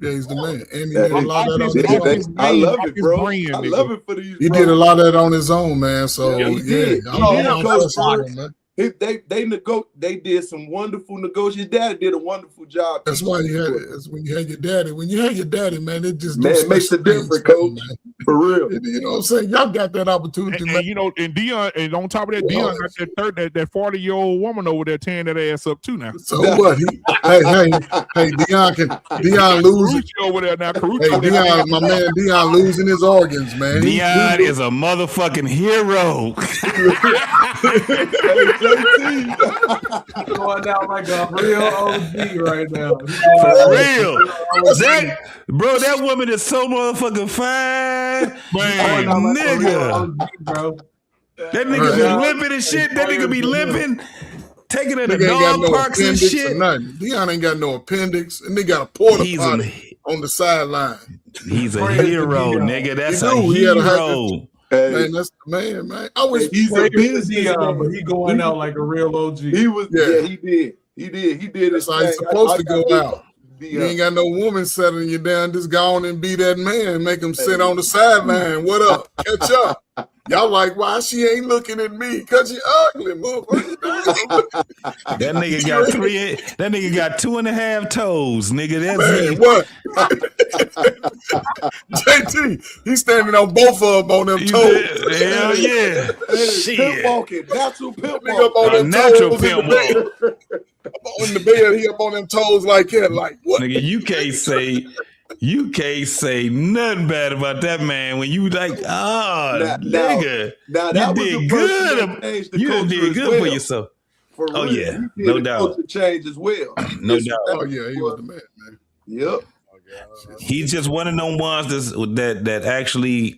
Yeah, he's the man. And he did a lot of that on his own. I love it, bro. I love it for these. He did a lot of that on his own, man. So Yeah, he did. I'm Coach frustrated, Bird, man. They did some wonderful negotiations. Dad did a wonderful job. That's why that's when you had your daddy. When you had your daddy, man, it just Man, it makes a difference, coach. For real. You know what I'm saying? Y'all got that opportunity, man. And you know, and Dion, and on top of that, Dion got that 40-year-old woman over there tearing that ass up too now. So what? Hey, Dion losing over there now. Hey, Dion, my man, Dion losing his organs, man. Dion is a motherfucking hero. Going out like a real OG right now. For real. That woman is so motherfucking fine. Man, nigga. That nigga be limping and shit. That nigga be limping. Taking it to dog parks and shit. Dion ain't got no appendix, and they got a porta potty on the sideline. He's a hero, nigga. That's a hero. Man, that's the man. I wish he's a busy but he going out like a real OG. He was, he did. He did. That's how he's supposed to go out. You ain't got no woman settling you down. Just go on and be that man and make him sit on the sideline. What up? Catch up. Y'all like, why she ain't looking at me? Cause you ugly, motherfucker. That nigga got That nigga got 2.5 toes, nigga. That's man, it. What? JT, he's standing on both of them on them toes. Hell yeah. Pimp walking, natural pimp Nigga up on walking. them Natural toes pimp in the bed. Up on the bed, he up on them toes like that. Like what? Nigga, you can't say nothing bad about that man when you like, nigga, that you did good. You did good for yourself. For oh real. yeah, He did no a doubt. culture change as well. No doubt. Oh yeah, he was the man, man. Yep. He's just one of them ones that actually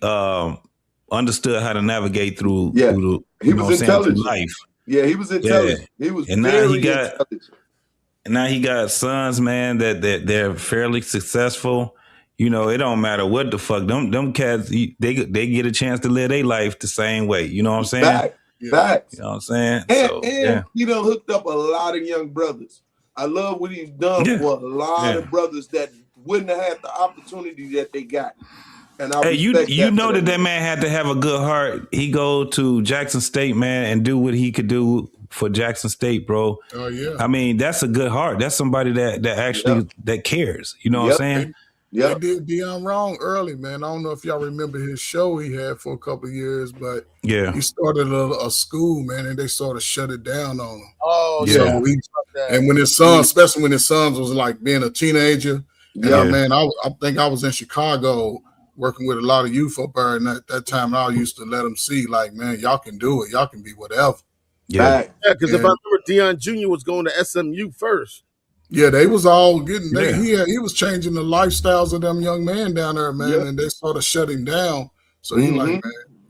understood how to navigate through. Through the, he was intelligent. Through life. Yeah, he was intelligent. He was and very now he got. intelligent. And now he got sons, man, that they're fairly successful. You know, it don't matter what the fuck. Them cats, they get a chance to live their life the same way. You know what I'm saying? Facts. You know what I'm saying? And he done hooked up a lot of young brothers. I love what he's done for a lot of brothers that wouldn't have had the opportunity that they got. And I you know that man had to have a good heart. He go to Jackson State, man, and do what he could do for Jackson State, bro. Oh yeah. I mean, that's a good heart. That's somebody that actually that cares. You know what I'm saying? They did Dion wrong early, man. I don't know if y'all remember his show he had for a couple of years, but he started a school, man, and they sort of shut it down on him. Oh, so and when his son, especially when his sons was like being a teenager, man, I think I was in Chicago working with a lot of youth up there, and at that time I used to let them see, like, man, y'all can do it, y'all can be whatever. Yeah, because if I remember, Deion Jr. was going to SMU first. Yeah, they was all getting. He was changing the lifestyles of them young men down there, man, and they sort of shut him down. So he like, man,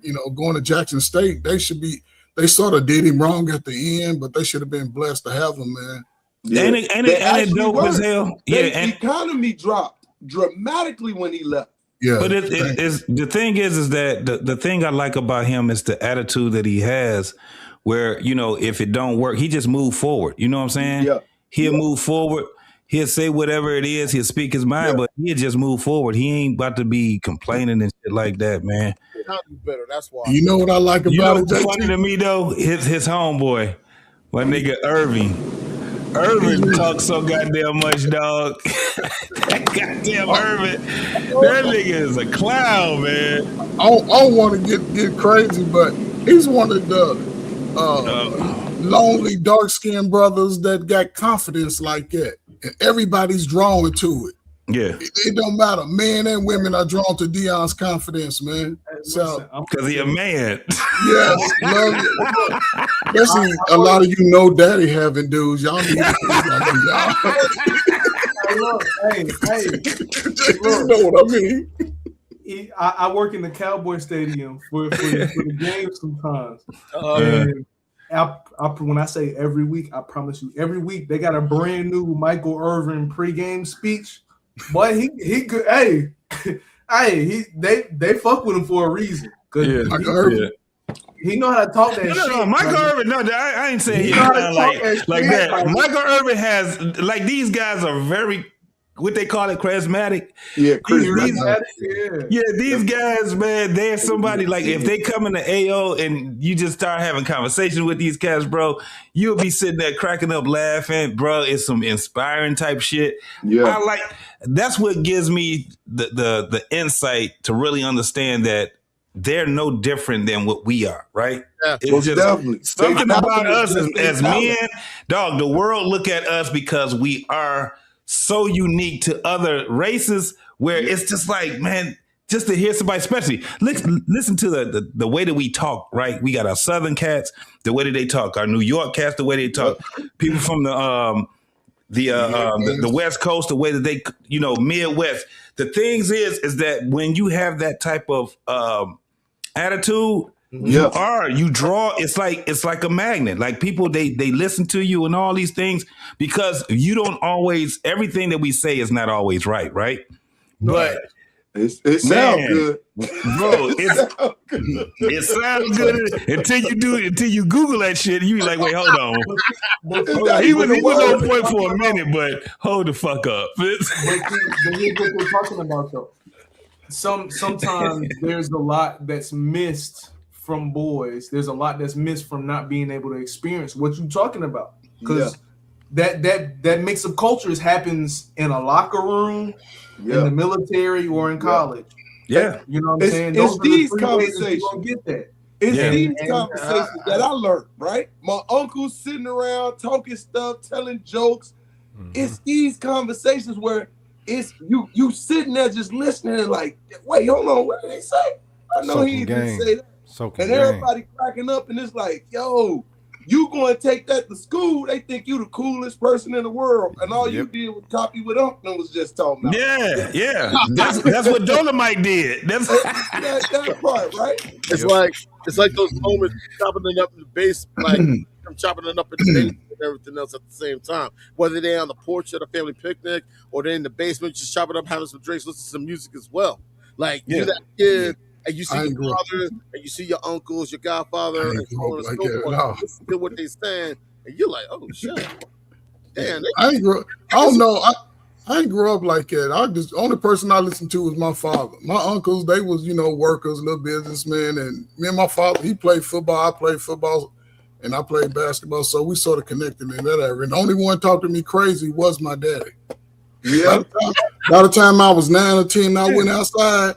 you know, going to Jackson State, they should be. They sort of did him wrong at the end, but they should have been blessed to have him, man. Ain't it dope as hell? The economy dropped dramatically when he left. Yeah, but it's the thing is that the thing I like about him is the attitude that he has, where, you know, if it don't work, he just move forward. You know what I'm saying? Yeah. He'll move forward. He'll say whatever it is. He'll speak his mind, but he'll just move forward. He ain't about to be complaining and shit like that, man. Better. That's why. You know what I like about it? Funny to me though, his homeboy, my nigga Irving. Irving talks so goddamn much, dog. That goddamn Irving. That nigga is a clown, man. I don't want to get crazy, but he's one of the lonely, dark-skinned brothers that got confidence like that. And everybody's drawn to it. Yeah. It don't matter. Men and women are drawn to Deion's confidence, man. So because he a man. Yes, love it. Especially a lot of you know daddy having dudes. Y'all need to you know what I mean. I work in the Cowboy Stadium for the game sometimes. And when I say every week, I promise you, every week they got a brand new Michael Irvin pregame speech. But he could, they fuck with him for a reason. He know how to talk that shit. No, Michael Irvin. No, I ain't saying he like that. Michael Irvin has, like, these guys are very what they call it, charismatic. Yeah, These guys, man, they're somebody like if they come in the AO and you just start having conversation with these cats, bro, you'll be sitting there cracking up, laughing, bro. It's some inspiring type shit. Yeah, that's what gives me the insight to really understand that they're no different than what we are, right? Yeah, it's just definitely something about us as men, dog. The world look at us because we are so unique to other races where it's just like, man, just to hear somebody, especially listen to the way that we talk, right? We got our Southern cats, the way that they talk, our New York cats, the way they talk, people from the West Coast, the way that they, Midwest. The things is that when you have that type of attitude, you draw. It's like a magnet. Like people, they listen to you and all these things because you don't always. Everything that we say is not always right, but it sounds good, bro. It sounds good until you Google that shit. And you be like, wait, hold on. He was on point for a minute, but hold the fuck up. But here's what we're talking about, though. Sometimes there's a lot that's missed from boys. There's a lot that's missed from not being able to experience what you're talking about. Because that mix of cultures happens in a locker room, in the military, or in college. Yeah. You know what I'm saying? It's these conversations. Get that. It's these conversations that I learned, right? My uncle's sitting around talking stuff, telling jokes. It's these conversations where it's you sitting there just listening and like, wait, hold on, what did they say? I know he didn't say that. And everybody cracking up, and it's like, yo, you going to take that to school? They think you the coolest person in the world, and all you did was copy what Uncle was just talking about. Yeah. That's what Dolomite did. That's that part, right? It's like those moments chopping it up in the base, like I'm chopping it up in the basement and everything else at the same time. Whether they're on the porch at a family picnic or they're in the basement, just chopping up, having some drinks, listening to some music as well. Like you're that kid. And you see your father, and you see your uncles, your godfather, and so on and so forth. Listen to what they're saying, and you're like, "Oh shit, damn!" I ain't grew up like that. Only person I listened to was my father. My uncles, they was workers, little businessmen, and me and my father, he played football, I played football, and I played basketball. So we sort of connected in that area. And the only one talked to me crazy was my daddy. Yeah. By the time I was 9 or 10, I went outside.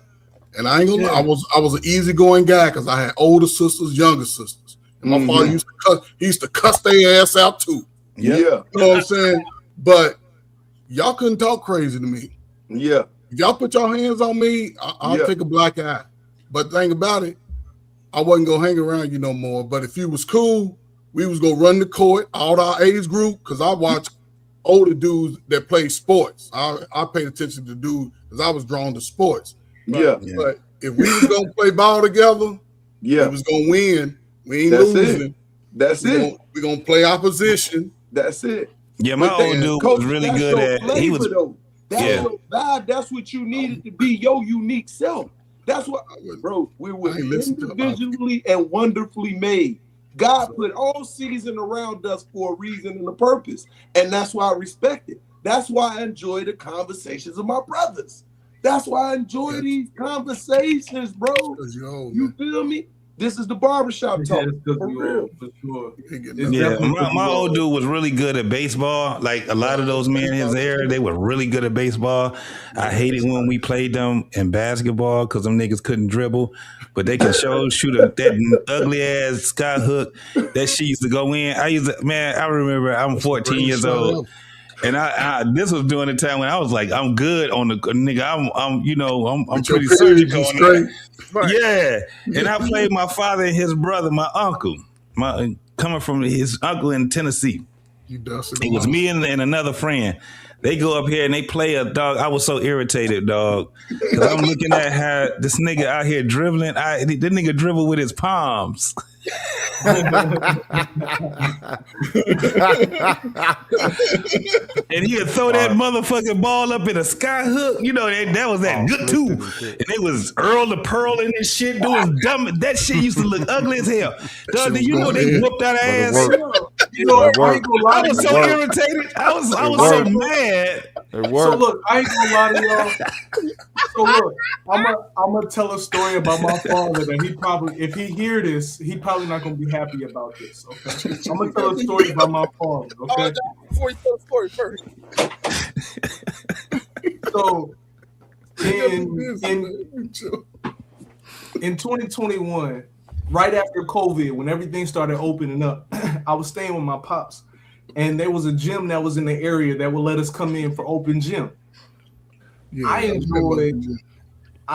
And I ain't gonna lie, I was an easygoing guy because I had older sisters, younger sisters. And my father used to cuss their ass out too. Yeah. You know what I'm saying? But y'all couldn't talk crazy to me. Yeah. If y'all put your hands on me, I'll take a black eye. But the thing about it, I wasn't gonna hang around you no more. But if you was cool, we was gonna run the court, all our age group, because I watched older dudes that played sports. I paid attention to dudes because I was drawn to sports. But if we was gonna play ball together, we was gonna win. We ain't losing. That's it. We're gonna play opposition. That's it. Yeah, my old dude was really good at. He was. That's your vibe. That's what you needed to be your unique self. That's what, bro. We were individually and wonderfully made. God put all season around us for a reason and a purpose, and that's why I respect it. That's why I enjoy the conversations of my brothers. That's why I enjoy these conversations, bro. You feel me? This is the barbershop talk. For real. For sure. Yeah, my old dude was really good at baseball. Like a lot of those men in his era, they were really good at baseball. I hated when we played them in basketball because them niggas couldn't dribble, but they could shoot that ugly ass sky hook. That shit used to go in. I remember I'm 14 years old. And I this was during the time when I was like, I'm good on the nigga. I'm pretty surgical on that. Yeah. And I played my father and his brother, my uncle, coming from his uncle in Tennessee. It was me and another friend. They go up here and they play a dog. I was so irritated, dog, because I'm looking at how this nigga out here dribbling. This nigga dribble with his palms. And he'd throw that motherfucking ball up in a sky hook. That was that good too. And it was Earl the Pearl and this shit doing dumb. That shit used to look ugly as hell. Dog, did you know they whooped our ass? I was so irritated. I was so mad. It So worked. look, I ain't gonna lie to y'all. So look, I'm gonna tell a story about my father that he probably, if he hear this, he probably not gonna be happy about this. Okay, I'm gonna tell a story about my father. Okay, Before you tell the story first. so in 2021, right after COVID, when everything started opening up, I was staying with my pops, and there was a gym that was in the area that would let us come in for open gym. Yeah, I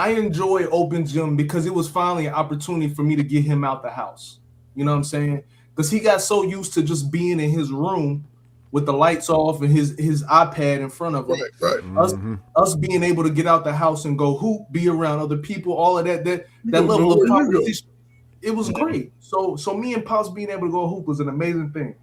enjoy open gym because it was finally an opportunity for me to get him out the house. You know what I'm saying? Because he got so used to just being in his room with the lights off and his iPad in front of him. Right. Us being able to get out the house and go hoop, be around other people, all of that level of competition, it was great. So me and Pops being able to go hoop was an amazing thing.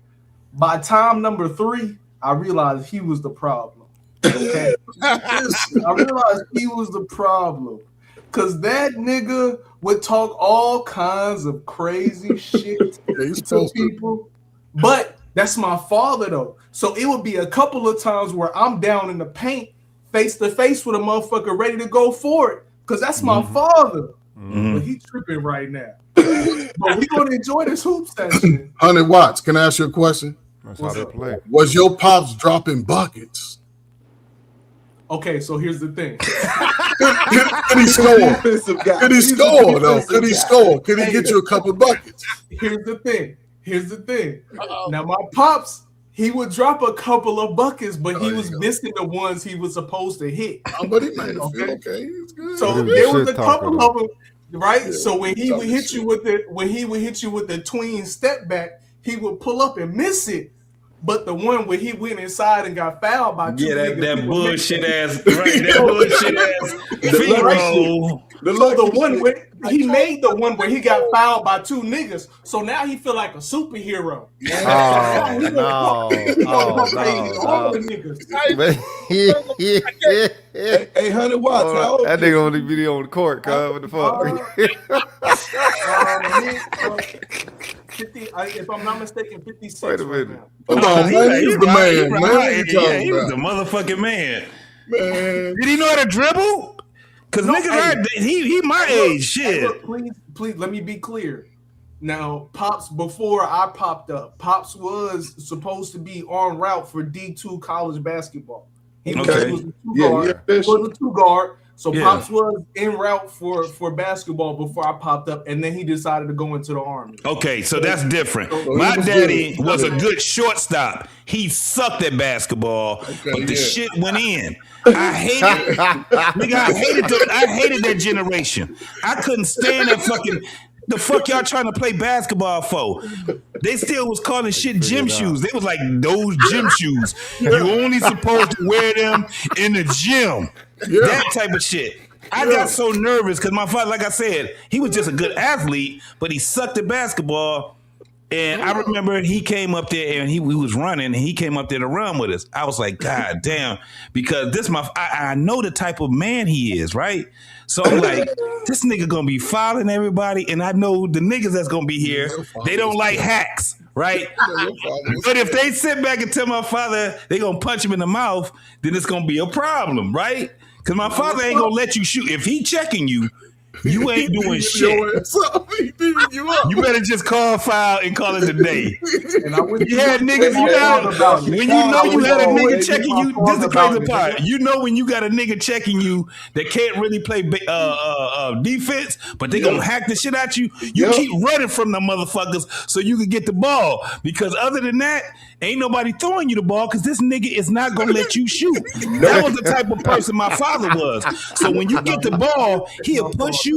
By time number 3, I realized he was the problem. Okay, I realized he was the problem because that nigga would talk all kinds of crazy shit to people. But that's my father though, so it would be a couple of times where I'm down in the paint, face to face with a motherfucker, ready to go for it, because that's my father. But he tripping right now. But we gonna enjoy this hoop session. 100 watts. Can I ask you a question? That's how they play. Was your pops dropping buckets? Okay, so here's the thing. Could he score? Could he score though? Could he score? Could he get you a couple buckets? Here's the thing. Now my pops, he would drop a couple of buckets, but he was missing the ones he was supposed to hit. But he made it feel okay. It's good. So there was a couple of them, right? So when he would hit you with the tween step back, he would pull up and miss it. But the one where he went inside and got fouled by two niggas, that bullshit ass, right? That bullshit ass feet roll. The one where he made the one where he got fouled by 2 niggas, so now he feel like a superhero. Hey, 100 watts. How old that nigga on the video on the court, cuz. What the fuck? 50, if I'm not mistaken, 56. Wait a minute. Come on, man. He's the man, man. He was the motherfucking man. Man. Did he know how to dribble? Because niggas, he my age. Shit. Look, please, let me be clear. Now, Pops, before I popped up, Pops was supposed to be en route for D2 college basketball. He was a 2 guard. So Pops was en route for basketball before I popped up, and then he decided to go into the Army. Okay, so that's different. My daddy was a good shortstop. He sucked at basketball, but the shit went in. I hated I hated that generation. I couldn't stand that fucking. The fuck y'all trying to play basketball for? They still was calling shit gym shoes. They was like, those gym shoes. You only supposed to wear them in the gym. That type of shit. I got so nervous because my father, like I said, he was just a good athlete, but he sucked at basketball. And I remember he came up there and we was running and he came up there to run with us. I was like, God damn, because I know the type of man he is, right? So I'm like, this nigga gonna be fouling everybody, and I know the niggas that's gonna be here, they don't like hacks, right? But if they sit back and tell my father they gonna punch him in the mouth, then it's gonna be a problem, right? Because my father ain't gonna let you shoot. If he checking you, you ain't doing shit. You better just call foul and call it a day. You had niggas, when you know you had a nigga checking you, this is the crazy part. You know when you got a nigga checking you that can't really play defense, but they gonna hack the shit out you. You keep running from the motherfuckers so you can get the ball. Because other than that, ain't nobody throwing you the ball because this nigga is not gonna let you shoot. That was the type of person my father was. So when you get the ball, he'll push you.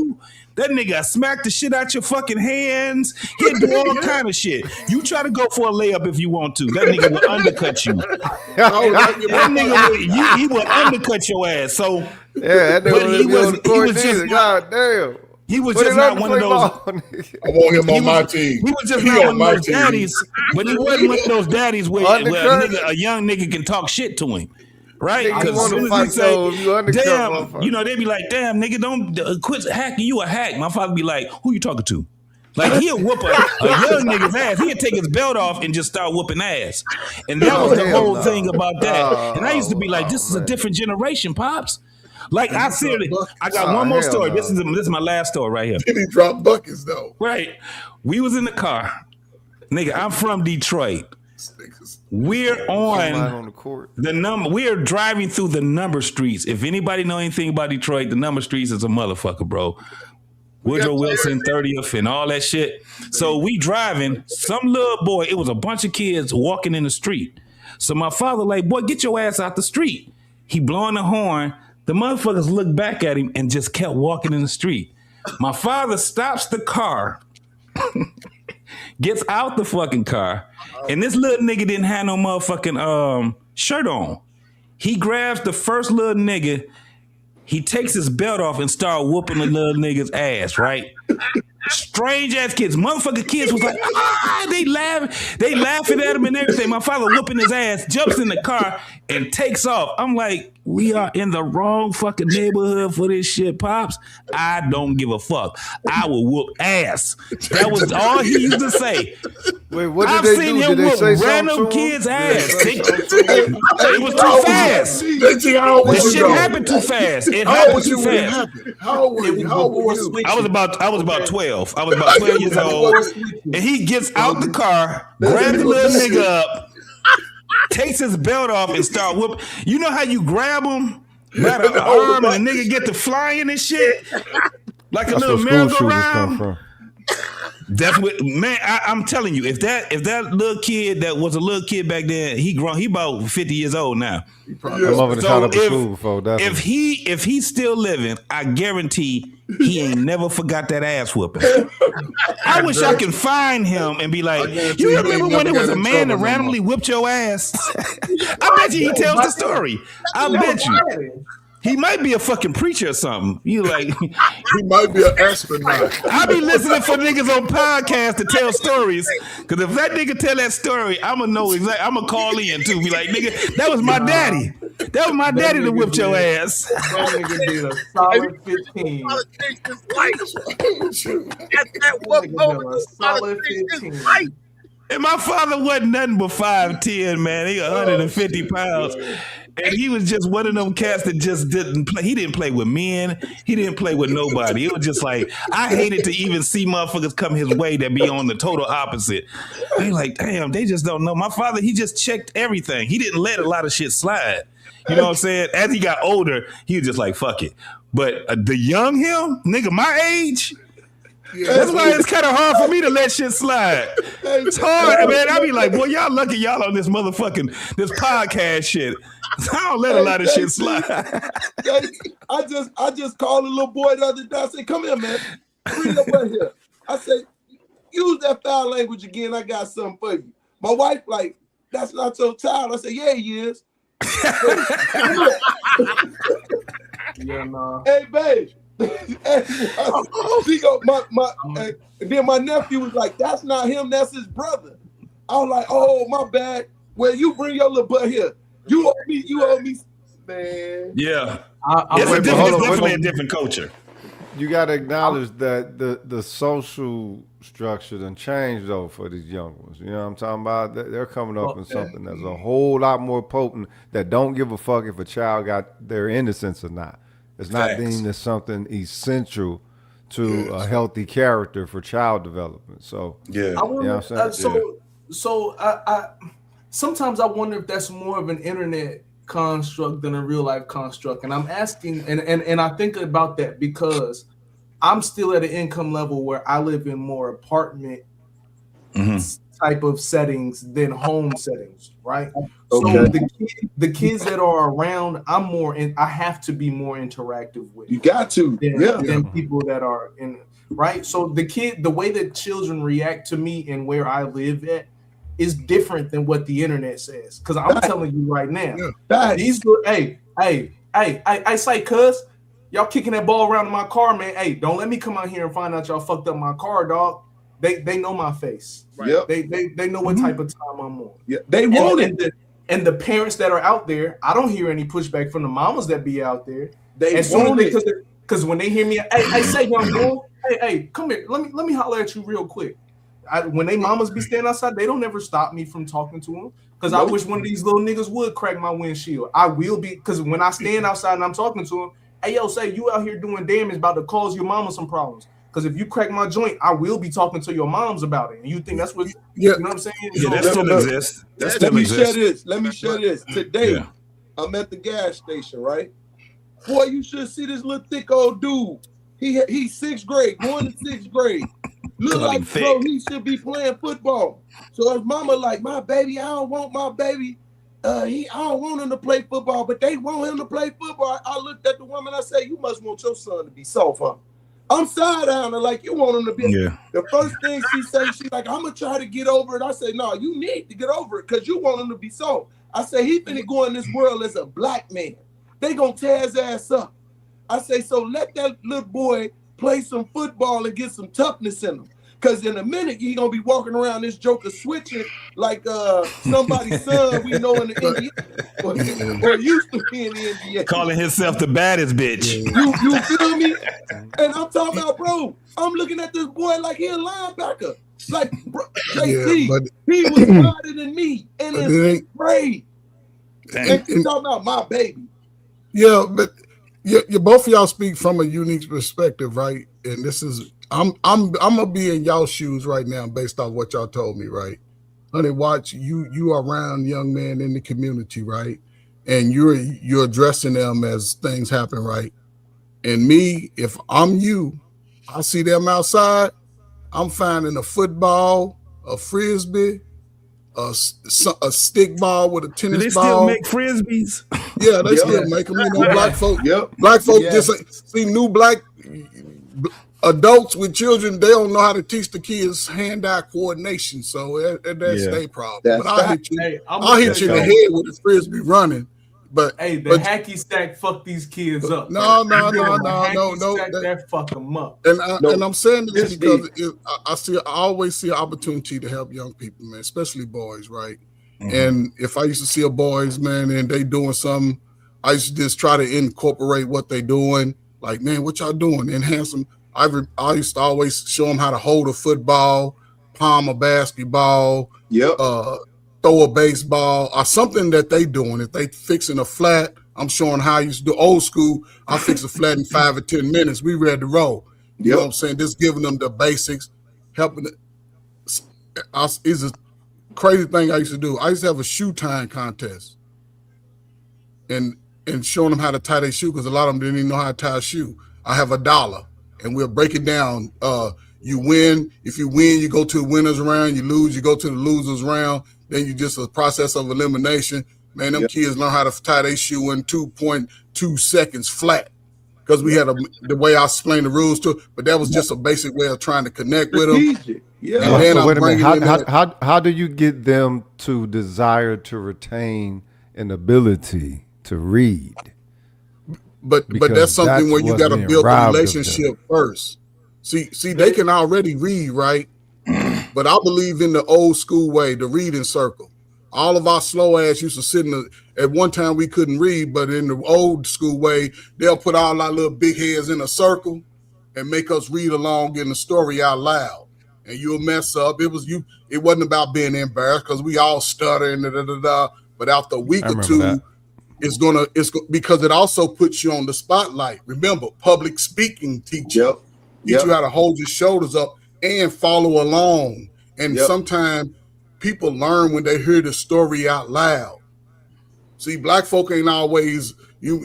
That nigga smack the shit out your fucking hands. He'll do all kind of shit. You try to go for a layup if you want to. That nigga will undercut you. That nigga he will undercut your ass. So that nigga God damn. He was just not one of those. I want him on my team. He was just not one of those daddies, but he wasn't one of those daddies where a young nigga can talk shit to him. Right? Because as soon as he say, damn, they be like, damn, nigga, don't quit hacking. You a hack. My father be like, who you talking to? Like he'll whoop a young nigga's ass. He'll take his belt off and just start whooping ass. And that was the whole thing about that. And I used to be like, this is a different generation, Pops. Like I got one more story. This is my last story right here. Did he drop buckets though? Right. We was in the car. Nigga, I'm from Detroit. We're on the court. We are driving through the number streets. If anybody know anything about Detroit, the number streets is a motherfucker, bro. Woodrow Wilson, 30th, and all that shit. So we driving, some little boy, it was a bunch of kids walking in the street. So my father like, boy, get your ass out the street. He blowing the horn. The motherfuckers looked back at him and just kept walking in the street. My father stops the car, gets out the fucking car, and this little nigga didn't have no motherfucking shirt on. He grabs the first little nigga. He takes his belt off and start whooping the little nigga's ass, right? Strange ass kids. Motherfucking kids was like, they laughing at him and everything. My father whooping his ass, jumps in the car and takes off. I'm like, we are in the wrong fucking neighborhood for this shit, Pops. I don't give a fuck. I will whoop ass. That was all he used to say. Wait, what did I've they seen do? him Did they whoop say random kids' ass. It was too How fast. This shit happened too fast. It happened too fast. How old were you? I was about 12. I was about 12 years old. And he gets out the car, grabs the little nigga up, takes his belt off and start whooping. You know how you grab him by the arm and the nigga get to flying and shit? Like a little merry-go-round. That's what, man. I'm telling you, if that little kid that was a little kid back then, he grown. He about 50 years old now. If he's still living, I guarantee he ain't never forgot that ass whooping. I wish I could find him and be like, you remember when there was a man that randomly whipped your ass? I bet you he tells the story. I bet you. He might be a fucking preacher or something. You like he might be an astronaut. I be listening for niggas on podcasts to tell stories. Cause if that nigga tell that story, I'ma know exactly. I'ma call in too. Be like, nigga, that was my daddy. That was my daddy that whipped your ass. That nigga did a solid 15. Solid 15. And my father wasn't nothing but 5'10", man. He 150 pounds. And he was just one of them cats that just didn't play. He didn't play with men. He didn't play with nobody. It was just like, I hated to even see motherfuckers come his way that be on the total opposite. They like, damn, they just don't know. My father, he just checked everything. He didn't let a lot of shit slide. You know what I'm saying? As he got older, he was just like, fuck it. But the young him, nigga, my age, that's why it's kind of hard for me to let shit slide. It's hard, man. I be like, boy, y'all lucky y'all on this podcast shit. I don't let a lot of shit slide. I just called a little boy the other day. I said, come here, man. Bring up right here. I said, use that foul language again. I got something for you. My wife, like, that's not so child. I said, yeah, he is. Yeah, no. Hey, babe. He go, and then my nephew was like, that's not him, that's his brother. I was like, oh, my bad. Well, you bring your little butt here. You owe me, man. Yeah. It's definitely a different culture. You got to acknowledge that the social structure done changed though for these young ones. You know what I'm talking about? They're coming up in something that's a whole lot more potent that don't give a fuck if a child got their innocence or not. It's not deemed as something essential to a healthy character for child development. So I wonder, so I sometimes I wonder if that's more of an internet construct than a real life construct. And I'm asking, and I think about that because I'm still at an income level where I live in more apartment type of settings than home settings, right? Okay. So the kids that are around, I have to be more interactive with. You got to, than people that are in, right? So the way that children react to me and where I live at is different than what the internet says. Because I'm telling you right now, these I say, cuz y'all kicking that ball around in my car, man. Hey, don't let me come out here and find out y'all fucked up my car, dog. They know my face. Right? Yep. They know what type of time I'm on. Yeah, they want it. And the parents that are out there, I don't hear any pushback from the mamas that be out there. They want it because when they hear me, I say, young boy, Hey, come here. Let me holler at you real quick. When they mamas be standing outside, they don't ever stop me from talking to them. Because I wish one of these little niggas would crack my windshield. I will be, because when I stand outside and I'm talking to them, hey, yo, say you out here doing damage, about to cause your mama some problems. Because if you crack my joint, I will be talking to your moms about it. And you think that's what, you know what I'm saying? Yeah, that still exists. That still Let me exists. share this. Let me share this. Today, Yeah. I'm at the gas station, right? Boy, you should see this little thick old dude. He's 6th grade, going to 6th grade. Look Call him like, bro, he should be playing football. So his mama like, my baby, I don't want my baby. I don't want him to play football, but they want him to play football. I looked at the woman, I said, you must want your son to be soft, huh? I'm side-eyeing her like you want him to be. Yeah. The first thing she said, she's like, I'm going to try to get over it. I said, no, you need to get over it because you want him to be soft. I said, he finna go in this world as a black man. They going to tear his ass up. I say, so let that little boy play some football and get some toughness in him. Because in a minute, he's going to be walking around this joker switching like somebody's son we know in the NBA. Or used to be in the NBA. Calling himself the baddest bitch. You feel me? And I'm talking about, bro, I'm looking at this boy like he a linebacker. Like, bro, JC, he was smarter than me in his grade. And you talking about my baby. Yeah, but you both of y'all speak from a unique perspective, right? And this is I'm gonna be in y'all shoes right now based off what y'all told me, right? Honey, watch, you are around young men in the community, right? And you're addressing them as things happen, right? And me, if I'm you, I see them outside, I'm finding a football, a frisbee, a stick ball with a tennis Do they ball. still make frisbees? Yeah, they still make them. You know, black folk. Black folk just see new black adults with children. They don't know how to teach the kids hand-eye coordination. So that's their problem. But I'll hit you. I'll hit you in the head with a frisbee running. But hey, the hacky sack fuck these kids up. No. That fuck them up. And I'm saying this because I always see an opportunity to help young people, man, especially boys, right? Mm-hmm. And if I used to see a boys, man, and they doing something, I used to just try to incorporate what they doing. Like, man, what y'all doing? Enhance them. I used to always show them how to hold a football, palm a basketball, throw a baseball, or something that they doing. If they fixing a flat, I'm showing how I used to do old school. I fix a flat in 5 or 10 minutes. We ready to roll. You know what I'm saying? Just giving them the basics, helping. It's a crazy thing I used to do. I used to have a shoe tying contest, and showing them how to tie their shoe because a lot of them didn't even know how to tie a shoe. I have $1, and we'll break it down. You win. If you win, you go to the winners round. You lose, you go to the losers round. Then you just a process of elimination. Man, them kids learn how to tie their shoe in 2.2 seconds flat because we had the way I explained the rules to it, but that was just a basic way of trying to connect with them. Yeah. And then wait a minute. How do you get them to desire to retain an ability to read? But that's something where you got to build the relationship first. See, they can already read, right? But I believe in the old school way, the reading circle. All of our slow ass used to sit at one time we couldn't read, but in the old school way, they'll put all our little big heads in a circle and make us read along in the story out loud. And you'll mess up. It wasn't about being embarrassed because we all stutter and but after a week or two, it's because it also puts you on the spotlight. Remember, public speaking teach you how to hold your shoulders up and follow along. And sometimes people learn when they hear the story out loud. See, black folk ain't always, you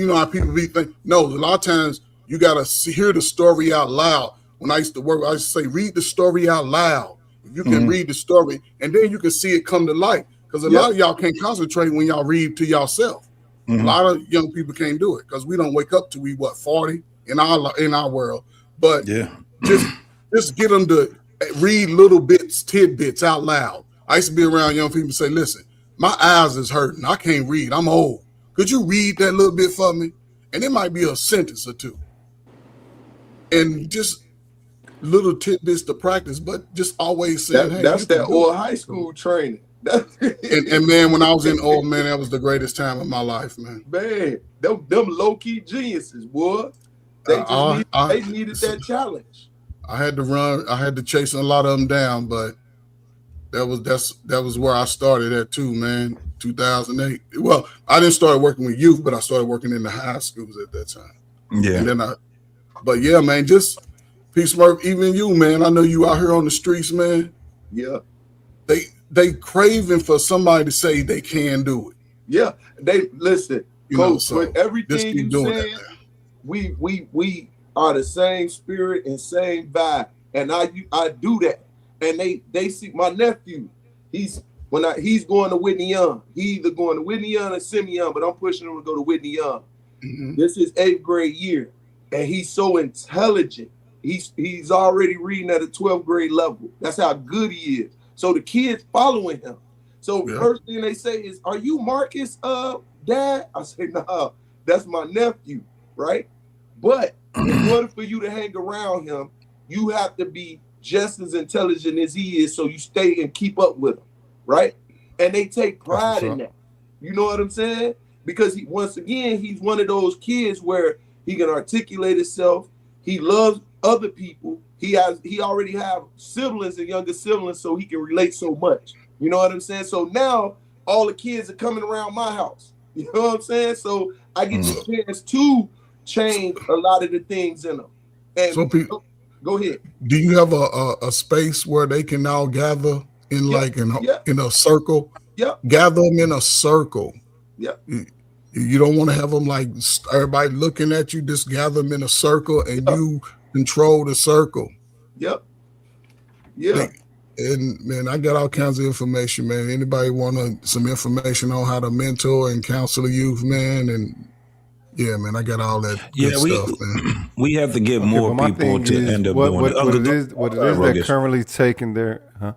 know how people be thinking. No, a lot of times you got to hear the story out loud. When I used to work, I used to say, read the story out loud. If you can read the story, and then you can see it come to light. Because a lot of y'all can't concentrate when y'all read to yourself. A lot of young people can't do it because we don't wake up till we 40 in our world. But just get them to read little tidbits out loud. I used to be around young people and say, listen, my eyes is hurting. I can't read. I'm old. Could you read that little bit for me? And it might be a sentence or two. And just little tidbits to practice, but just always saying, hey, that's that old high school training. and man, when I was in old, man, that was the greatest time of my life, man. Man, them low-key geniuses, boy. They needed that challenge. I had to run. I had to chase a lot of them down, but that was where I started at too, man. 2008. Well, I didn't start working with youth, but I started working in the high schools at that time. Yeah. And then but yeah, man, just Peace Murph, even you, man. I know you out here on the streets, man. Yeah. They craving for somebody to say they can do it. Yeah. They listen, Coach, so with everything you doing saying, we are the same spirit and same vibe. And I do that. And they see my nephew, he's going to Whitney Young. He either going to Whitney Young or Semi Young, but I'm pushing him to go to Whitney Young. Mm-hmm. This is 8th grade year, and he's so intelligent. He's already reading at a 12th grade level. That's how good he is. So the kids following him. So first thing they say is, "Are you Marcus, dad?" I say, "No, that's my nephew, right?" But in order for you to hang around him, you have to be just as intelligent as he is, so you stay and keep up with him, right? And they take pride in that. You know what I'm saying? Because once again, he's one of those kids where he can articulate himself. He loves other people. He already have siblings and younger siblings, so he can relate so much. You know what I'm saying? So now all the kids are coming around my house. You know what I'm saying? So I get the chance to change a lot of the things in them. And so go ahead. Do you have a space where they can all gather in a circle? Yeah. Gather them in a circle. Yeah. You don't want to have them like everybody looking at you. Just gather them in a circle and you control the circle. Yep. Yeah. And man, I got all kinds of information, man. Anybody want some information on how to mentor and counsel a youth, man? And yeah, man, I got all that good stuff, man. We have to get more people to end up doing it. What it is they're currently taking their, huh?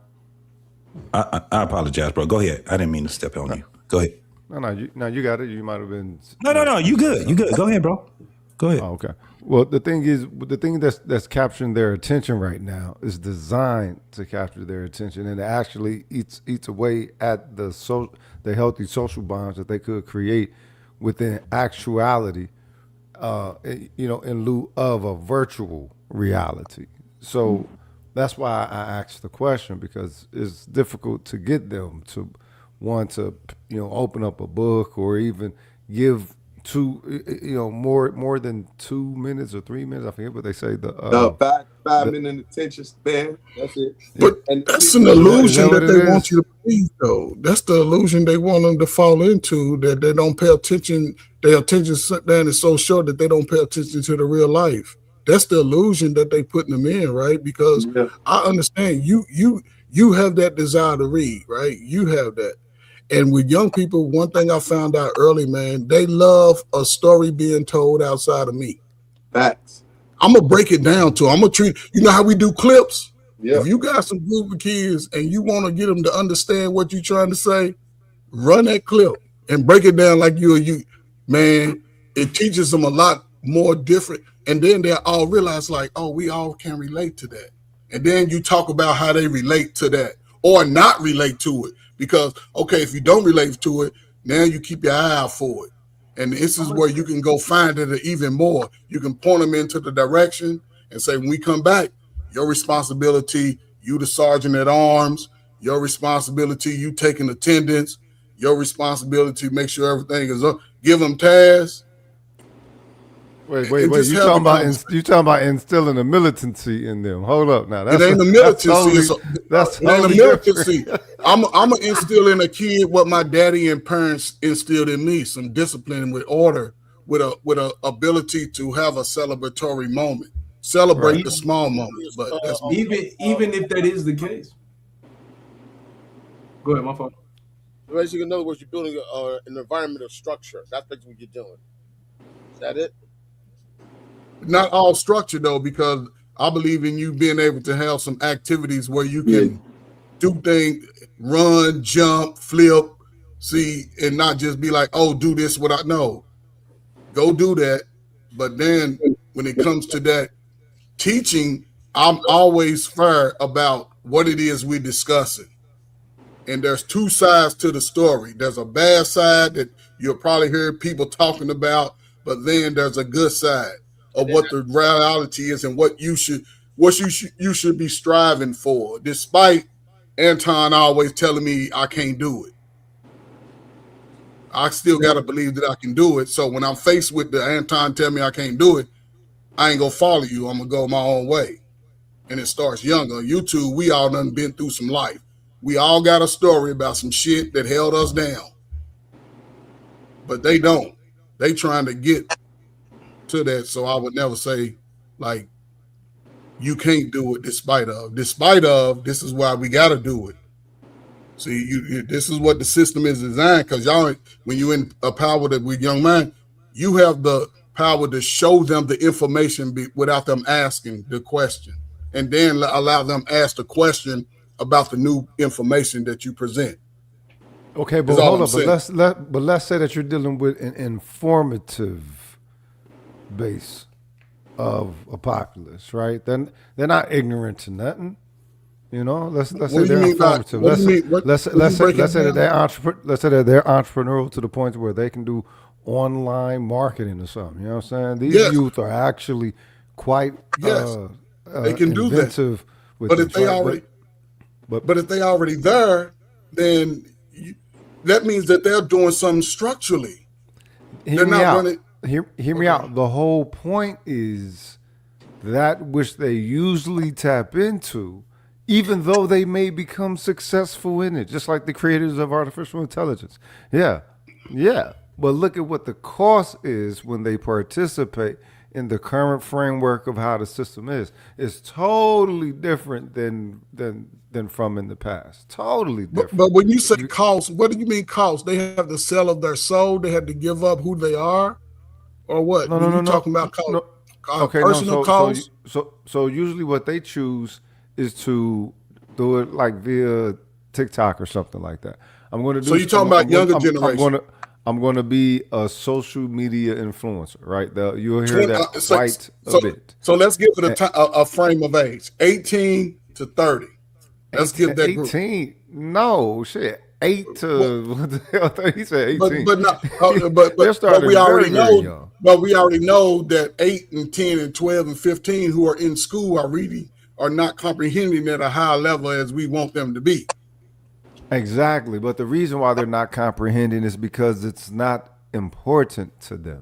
I apologize, bro. Go ahead. I didn't mean to step on you. Go ahead. No, you got it. You might have been. No. You good. You good. Go ahead, bro. Go ahead. Oh, okay. Well, the thing that's capturing their attention right now is designed to capture their attention, and it actually eats away at the healthy social bonds that they could create within actuality, in lieu of a virtual reality. So that's why I asked the question, because it's difficult to get them to want to, open up a book or even give more than 2 minutes or 3 minutes. I forget what they say. The 5 minute attention span. That's it. But that's an illusion that they want you to believe, though. That's the illusion they want them to fall into, that they don't pay attention. Their attention span is so short that they don't pay attention to the real life. That's the illusion that they putting them in, right? Because I understand you have that desire to read, right? You have that. And with young people, one thing I found out early, man, they love a story being told outside of me. Facts. I'm going to break it down to them. I'm going to treat, how we do clips? Yeah. If you got some group of kids and you want to get them to understand what you're trying to say, run that clip and break it down like you. Man, it teaches them a lot more different. And then they'll all realize like, oh, we all can relate to that. And then you talk about how they relate to that or not relate to it. Because, okay, if you don't relate to it, now you keep your eye out for it. And this is where you can go find it even more. You can point them into the direction and say, when we come back, your responsibility, you the sergeant at arms, your responsibility, you taking attendance, your responsibility, make sure everything is up. Give them tasks. Wait. You talking about instilling a militancy in them? Hold up, now. It ain't a militancy. That's ain't a militancy. I'm gonna instill in a kid what my daddy and parents instilled in me: some discipline with order, with a ability to have a celebratory moment, celebrate the small moments. But that's even if that is the case. Go ahead, my fault. Basically, in other words, you're building an environment of structure. That's basically what you're doing. Is that it? Not all structure though, because I believe in you being able to have some activities where you can do things, run, jump, flip, see, and not just be like, oh, do this without no. Go do that. But then when it comes to that teaching, I'm always fair about what it is we're discussing. And there's two sides to the story. There's a bad side that you'll probably hear people talking about, but then there's a good side. of what the reality is and what you should be striving for, despite Anton always telling me I can't do it. I still got to believe that I can do it. So when I'm faced with the Anton tell me I can't do it, I ain't going to follow you. I'm going to go my own way. And it starts younger. YouTube, we all done been through some life. We all got a story about some shit that held us down. But they don't. They trying to get to that. So I would never say, like, you can't do it despite of. Despite of, this is why we got to do it. See, this is what the system is designed, because y'all, when you're in a power with young men, you have the power to show them the information without them asking the question, and then allow them ask the question about the new information that you present. Okay, but hold up. But let's say that you're dealing with an informative base of a populace, right? Then they're not ignorant to nothing. You know, let's say they're informative. Let's say that they're entrepreneurial to the point where they can do online marketing or something. You know what I'm saying? These youth are actually quite they can do that. But if they if they already there, then that means that they're doing something structurally. Hear me out. The whole point is that which they usually tap into, even though they may become successful in it, just like the creators of artificial intelligence. Yeah. But look at what the cost is when they participate in the current framework of how the system is. It's totally different than from in the past. Totally different. But when you say cost, what do you mean cost? They have to sell of their soul. They have to give up who they are, or what? No. Talking about cost, personal cost. So usually what they choose is to do it like via TikTok or something like that. I'm going to do. So you're talking about younger generation. I'm going to be a social media influencer, right? You'll hear that quite a bit. So let's give it a frame of age, 18 to 30. Let's give that 18. Group. No, shit. 8 to what the hell? He said 18. But we already know. But we already know that 8 and 10 and 12 and 15 who are in school are not comprehending at a high level as we want them to be. Exactly. But the reason why they're not comprehending is because it's not important to them.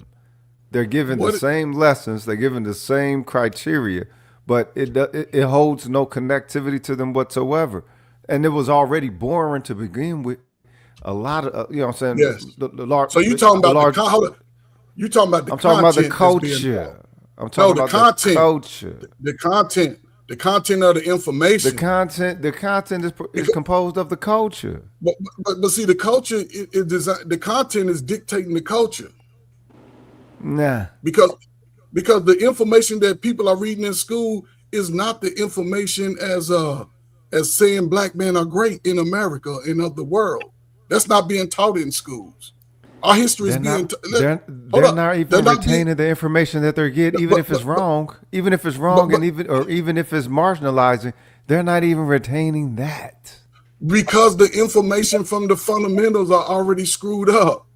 They're given the same lessons, they're given the same criteria, but it holds no connectivity to them whatsoever. And it was already boring to begin with. A lot of, you know what I'm saying? Yes. The so you're talking about you're talking about the I'm talking about the culture. I'm talking about the culture. The content of the information. The content is composed of the culture. But see, the culture is designed. The content is dictating the culture. Nah. Because the information that people are reading in school is not the information as saying black men are great in America and of the world. That's not being taught in schools. Our history is being. They're not even retaining the information that they're getting, even if it's wrong. Even if it's wrong, and even if it's marginalizing, they're not even retaining that. Because the information from the fundamentals are already screwed up.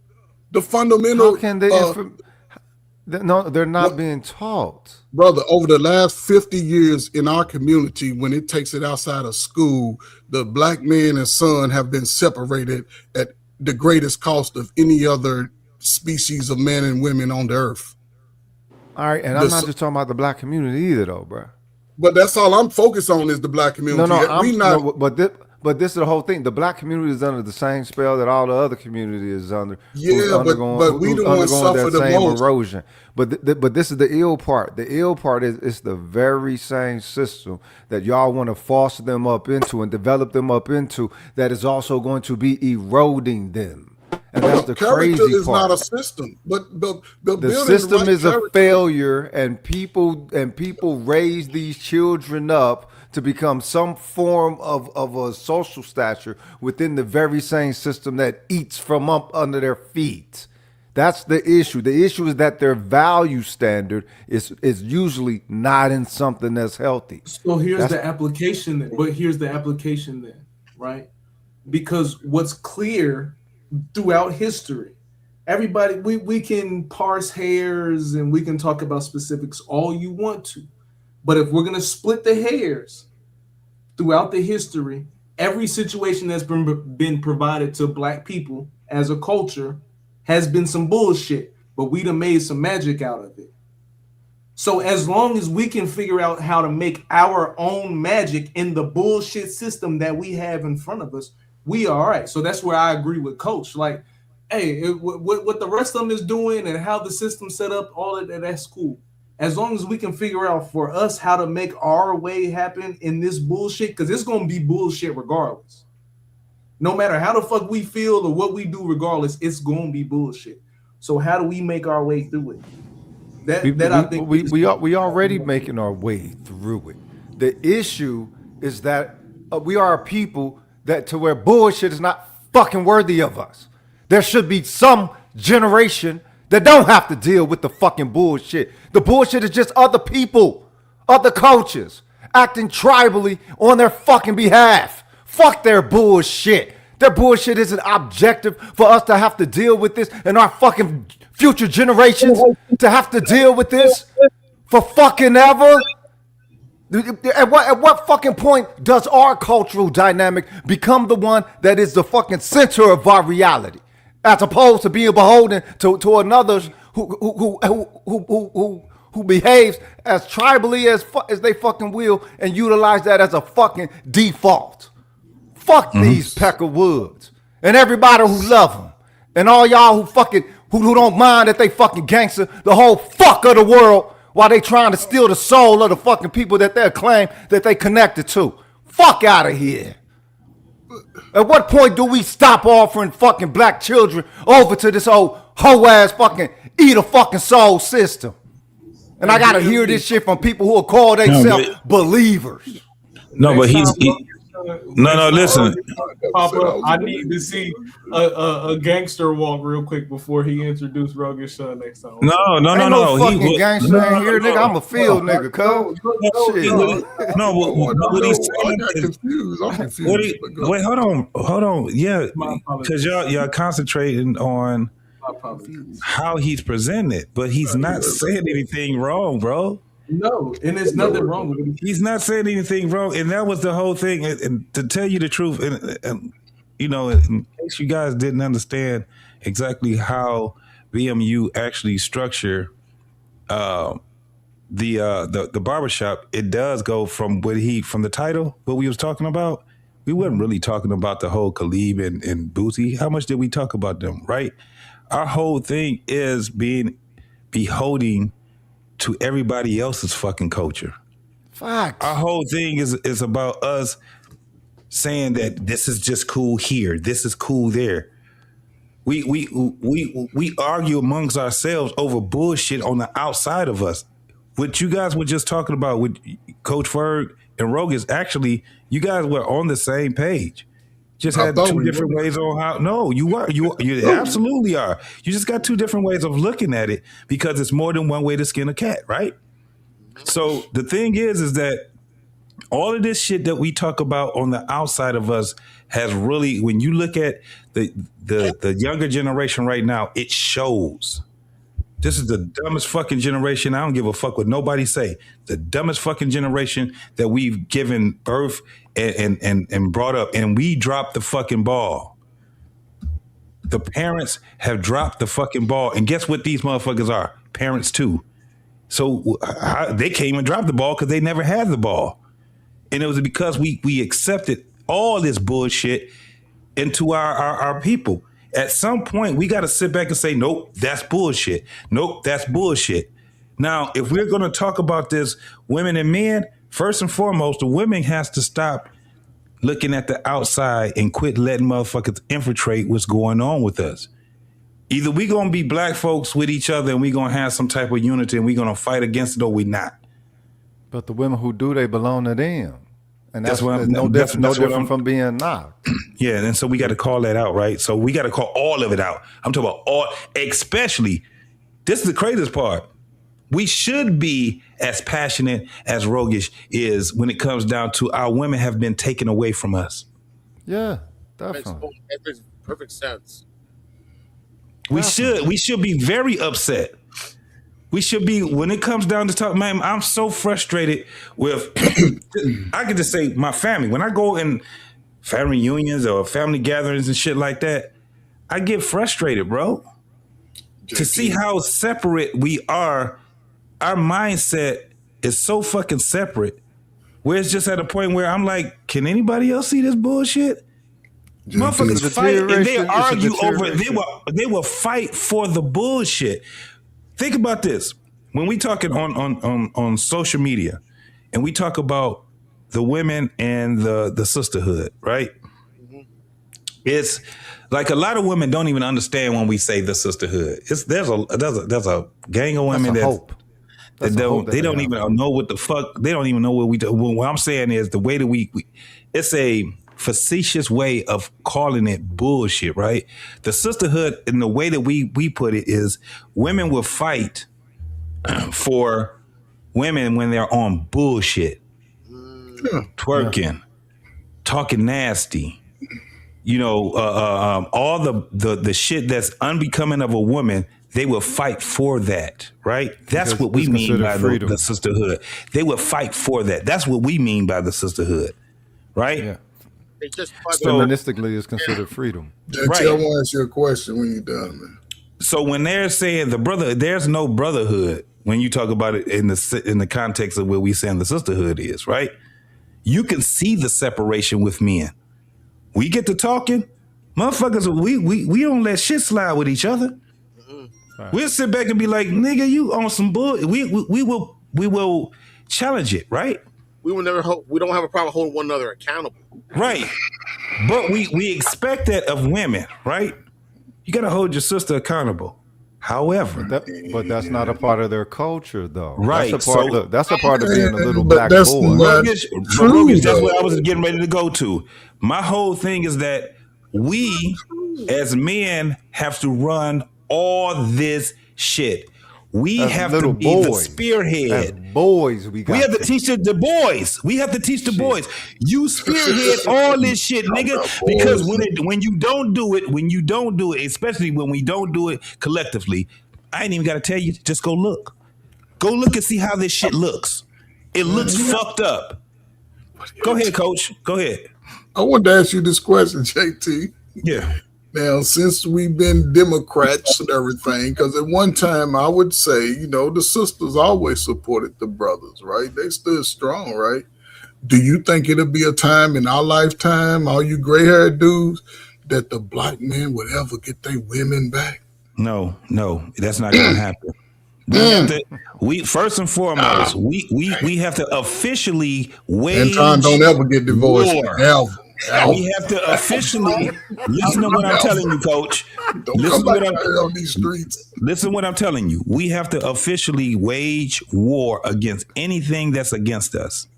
The fundamental. How can they? No, they're not being taught. Brother, over the last 50 years in our community, when it takes it outside of school, the black man and son have been separated at the greatest cost of any other species of men and women on the earth. All right, and I'm not just talking about the black community either, though, bro. But that's all I'm focused on is the black community. But this is the whole thing. The black community is under the same spell that all the other community is under. Yeah, but we the ones suffer the most. Erosion. But this is the ill part. The ill part is it's the very same system that y'all want to foster them up into and develop them up into that is also going to be eroding them. And that's the crazy part. Is not a system, but the system is a failure, and people raise these children up to become some form of a social stature within the very same system that eats from up under their feet. That's the issue. The issue is that their value standard is usually not in something that's healthy. So here's the application then, right? Because what's clear throughout history everybody, we can parse hairs and we can talk about specifics all you want to. But if we're gonna split the hairs throughout the history, every situation that's been provided to Black people as a culture has been some bullshit, but we done made some magic out of it. So as long as we can figure out how to make our own magic in the bullshit system that we have in front of us, we are all right. So that's where I agree with Coach. Like, hey, what the rest of them is doing and how the system's set up, all of that, that's cool. As long as we can figure out for us how to make our way happen in this bullshit, because it's going to be bullshit regardless. No matter how the fuck we feel or what we do regardless, it's going to be bullshit. So how do we make our way through it? We already making our way through it. The issue is that we are a people that to where bullshit is not fucking worthy of us. There should be some generation that don't have to deal with the fucking bullshit. The bullshit is just other people, other cultures acting tribally on their fucking behalf. Fuck their bullshit. Their bullshit isn't objective for us to have to deal with this and our fucking future generations to have to deal with this for fucking ever. At what fucking point does our cultural dynamic become the one that is the fucking center of our reality, as opposed to being beholden to another who behaves as tribally as they fucking will and utilize that as a fucking default? Fuck these Pecker Woods and everybody who love them and all y'all who fucking who don't mind that they fucking gangster the whole fuck of the world while they trying to steal the soul of the fucking people that they claim that they connected to. Fuck out of here. At what point do we stop offering fucking Black children over to this old hoe ass fucking eat a fucking soul system? And I gotta hear this shit from people who will call themselves believers. No, but No, listen. Papa, I need to see a gangster walk real quick before he introduced Rogue's son next time. No. Fucking gangster in here, nigga. I'm a field nigga, cuz. What he's saying is, wait, hold on. Yeah, because y'all concentrating on how he's presented, but he's not saying anything wrong, bro. No, and there's nothing wrong with it. He's not saying anything wrong, and that was the whole thing. And to tell you the truth, and you know, in case you guys didn't understand exactly how BMU actually structure the barbershop, it does go from from the title, what we was talking about. We weren't really talking about the whole Caleb and Boosie. How much did we talk about them, right? Our whole thing is beholding to everybody else's fucking culture. Facts. Our whole thing is about us saying that this is just cool here, this is cool there. We argue amongst ourselves over bullshit on the outside of us. What you guys were just talking about with Coach Ferg and Rogue is actually, you guys were on the same page. Just had two different ways on how. No, you absolutely are. You just got two different ways of looking at it because it's more than one way to skin a cat, right? So the thing is that all of this shit that we talk about on the outside of us has really, when you look at the younger generation right now, it shows. This is the dumbest fucking generation. I don't give a fuck what nobody say. The dumbest fucking generation that we've given birth and brought up, and we dropped the fucking ball. The parents have dropped the fucking ball, and guess what these motherfuckers are? Parents too. So they came and dropped the ball because they never had the ball, and it was because we accepted all this bullshit into our people. At some point, we got to sit back and say, nope, that's bullshit. Nope, that's bullshit. Now, if we're going to talk about this, women and men, first and foremost, the women has to stop looking at the outside and quit letting motherfuckers infiltrate what's going on with us. Either we going to be Black folks with each other and we going to have some type of unity and we going to fight against it, or we not. But the women who do, they belong to them. And that's no different from being knocked. Yeah, and so we got to call that out, right? So we got to call all of it out. I'm talking about all, especially, this is the craziest part. We should be as passionate as Roguish is when it comes down to our women have been taken away from us. Yeah, definitely. That makes perfect sense. We should be very upset. We should be, when it comes down to talk, man, I'm so frustrated with, I can just say my family. When I go in family reunions or family gatherings and shit like that, I get frustrated, bro. To see how separate we are. Our mindset is so fucking separate where it's just at a point where I'm like, can anybody else see this bullshit? Motherfuckers fight and they argue over it. They will fight for the bullshit. Think about this. When we talking on social media and we talk about the women and the sisterhood, right? It's like a lot of women don't even understand when we say the sisterhood. There's a gang of women that don't even know what the fuck. They don't even know what we do. What I'm saying is the way that we it's a facetious way of calling it bullshit, right? The sisterhood and the way that we put it is women will fight for women when they're on bullshit, twerking, talking nasty, all the shit that's unbecoming of a woman. They will fight for that, right? That's what we mean by the sisterhood. They will fight for that. That's what we mean by the sisterhood, right? Yeah. Feministically, it's considered freedom. Right. I want to ask you a question when you're done, man. So when they're saying there's no brotherhood when you talk about it in the context of where we saying the sisterhood is, right? You can see the separation with men. We get to talking, motherfuckers. We don't let shit slide with each other. Right. We'll sit back and be like, nigga, you on some bull. We will challenge it, right? We will never. We don't have a problem holding one another accountable. Right. But we expect that of women, right? You got to hold your sister accountable. However, but that's not a part of their culture, though. Right. That's a part of being a little black boy. Rogish, that's what I was getting ready to go to. My whole thing is that we, as men, have to run all this shit. We have to be the spearhead. As boys, we have to teach the boys. We have to teach the boys. You spearhead all this shit, nigga. Because when you don't do it, especially when we don't do it collectively, I ain't even got to tell you. Just go look. Go look and see how this shit looks. It looks fucked up. Go ahead, Coach. Go ahead. I wanted to ask you this question, JT. Yeah. Now, since we've been Democrats and everything, because at one time I would say, the sisters always supported the brothers, right? They stood strong, right? Do you think it'll be a time in our lifetime, all you gray-haired dudes, that the black men would ever get their women back? No, that's not going to happen. We first and foremost, we have to officially wage Anton don't ever get divorced. Ever. We have to officially listen to what I'm telling you, Coach. Listen to what I'm telling you. We have to officially wage war against anything that's against us.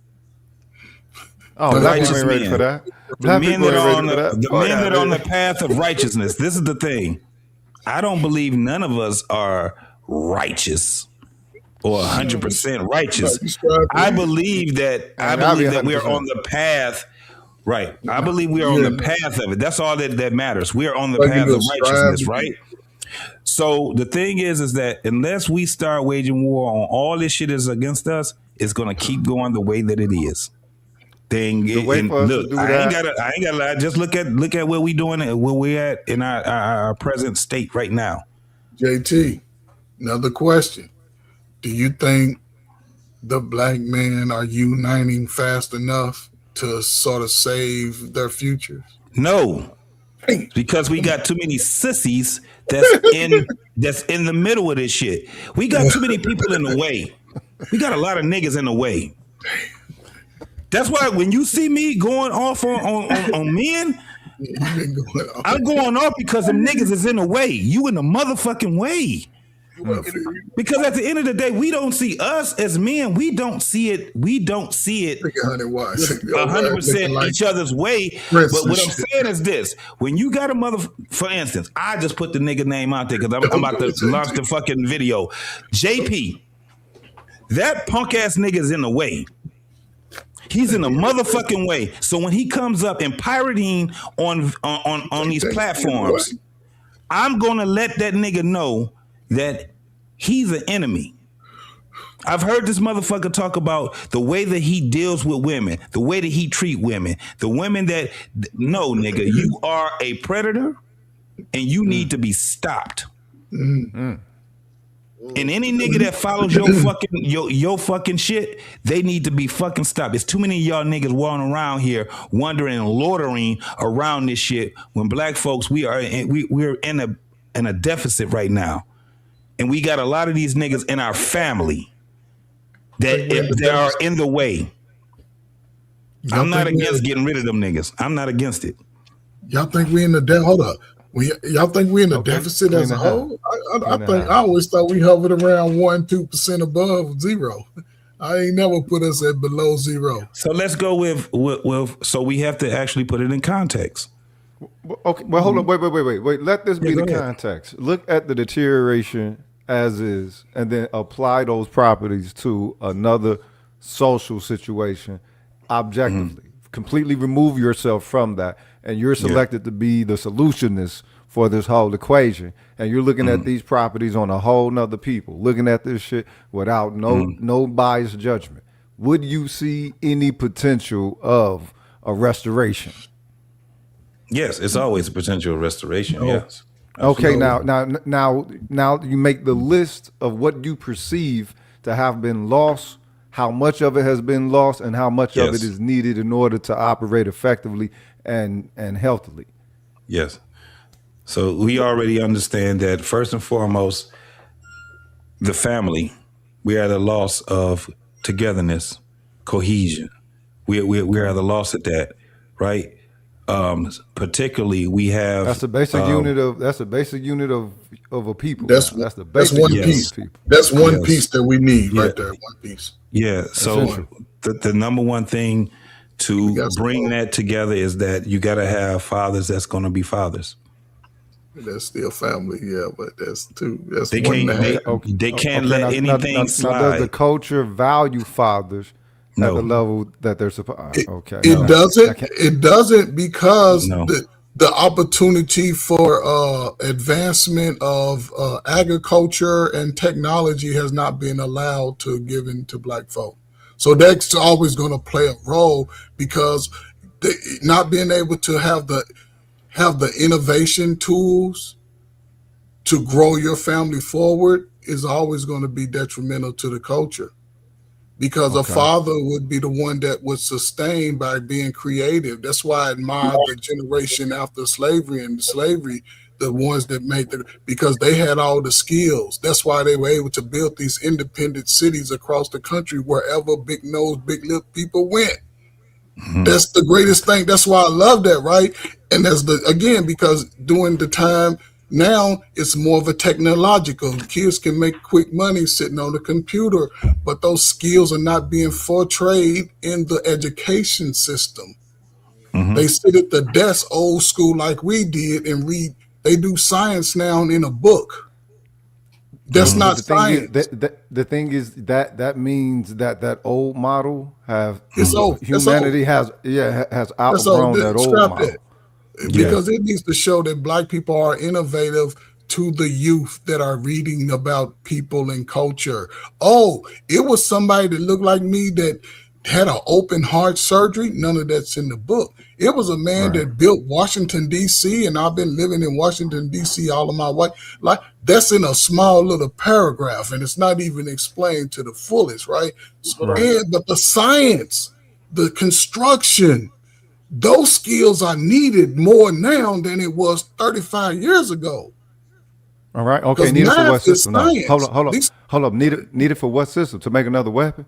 Oh, black people ain't ready for that. The men that are on the path of righteousness. This is the thing. I don't believe none of us are righteous or 100% righteous. I believe that we are on the path. Right. I believe we are on the path of it. That's all that matters. We are on the path of righteousness, right? So the thing is that unless we start waging war on all this shit is against us, it's going to keep going the way that it is. I ain't gotta lie. Just look at where we doing it, where we at in our present state right now. JT, another question. Do you think the black men are uniting fast enough to sort of save their futures? No, because we got too many sissies that's in the middle of this shit. We got too many people in the way. We got a lot of niggas in the way. That's why when you see me going off on men, I'm going off because them niggas is in the way. You in the motherfucking way. Because at the end of the day, we don't see us as men. We don't see it 100% each other's way. But what I'm saying is this: when you got a for instance, I just put the nigga name out there because I'm about to launch the fucking video. JP, that punk ass nigga is in the way. He's in a motherfucking way. So when he comes up and pirating on these platforms, I'm going to let that nigga know that he's an enemy. I've heard this motherfucker talk about the way that he deals with women, the way that he treat women, the women that, no, nigga, you are a predator and you need to be stopped. And any nigga that follows your fucking shit, they need to be fucking stopped. There's too many of y'all niggas walking around here wandering and loitering around this shit when black folks, we're in a deficit right now. And we got a lot of these niggas in our family that are in the way. I'm not against getting rid of them niggas. I'm not against it. Y'all think we in the hold up? Y'all think we in the deficit as a whole? I always thought we hovered around 1-2% above zero. I ain't never put us at below zero. So let's go with so we have to actually put it in context. Okay, well, hold on, wait. Let this be the context. Look at the deterioration as is, and then apply those properties to another social situation objectively. Completely remove yourself from that, and you're selected to be the solutionist for this whole equation. And you're looking at these properties on a whole nother people, looking at this shit without no biased judgment. Would you see any potential of a restoration? Yes, it's always a potential restoration. Yes. Okay, now you make the list of what you perceive to have been lost, how much of it has been lost, and how much of it is needed in order to operate effectively and healthily. Yes. So we already understand that first and foremost, the family, we are at a loss of togetherness, cohesion. We're at a loss at that, right? Particularly, we have that's a basic unit of a people. That's the basic one piece. That's one piece that we need right there. One piece. Yeah. So the number one thing to bring that together is that you got to have fathers that's going to be fathers. That's still family, but that's two. That's they one. They can't let anything slide. Now, does the culture value fathers? At the level that they're supposed. It doesn't. It doesn't because the opportunity for advancement of agriculture and technology has not been allowed to given to black folk. So that's always going to play a role because not being able to have the innovation tools to grow your family forward is always going to be detrimental to the culture. Because a father would be the one that was sustained by being creative. That's why I admire the generation after slavery and slavery, the ones that made because they had all the skills. That's why they were able to build these independent cities across the country wherever big nose, big lip people went. That's the greatest thing. That's why I love that, right? And that's because during the time now it's more of a technological. Kids can make quick money sitting on the computer, but those skills are not being portrayed in the education system. They sit at the desk old school like we did and read. They do science now in a book. That's not science. The thing is that means that old model humanity has outgrown that old model. Because it needs to show that black people are innovative to the youth that are reading about people and culture. Oh, it was somebody that looked like me that had an open heart surgery. None of that's in the book. It was a man that built Washington, D.C., and I've been living in Washington, D.C. all of my life. That's in a small little paragraph, and it's not even explained to the fullest, right? But the science, the construction, those skills are needed more now than it was 35 years ago. All right. Okay. Needed for what system? Hold up. Needed for what system? To make another weapon?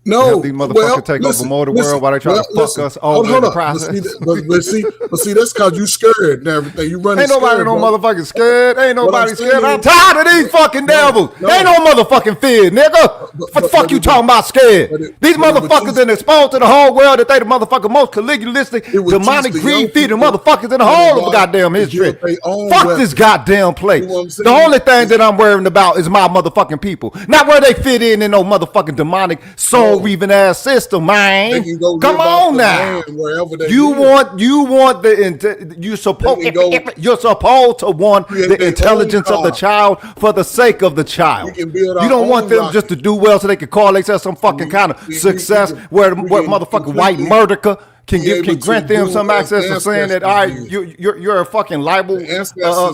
No, these motherfuckers take over more of the world while they try to fuck us over in the process. But see, that's because you scared and everything. You running. Ain't nobody scared, motherfucking scared. Ain't nobody scared. I'm tired of these fucking devils. Ain't no motherfucking fear, nigga. What the fuck you talking about scared? These motherfuckers been exposed to the whole world that they the motherfucking most caligularistic, demonic, greed-feeding motherfuckers in the whole of goddamn history. Fuck this goddamn place. The only thing that I'm worrying about is my motherfucking people. Not where they fit in no motherfucking demonic soul reaving ass system, man. They can go Come live off on the now. land wherever they You live. want you're supposed to want create the their intelligence own of the God. child for the sake of the child. We can build You our don't want own them rocket. just to do well so they can call themselves some fucking kind of success where motherfucking white murderer can grant them some access to saying that, all right, you're a fucking liable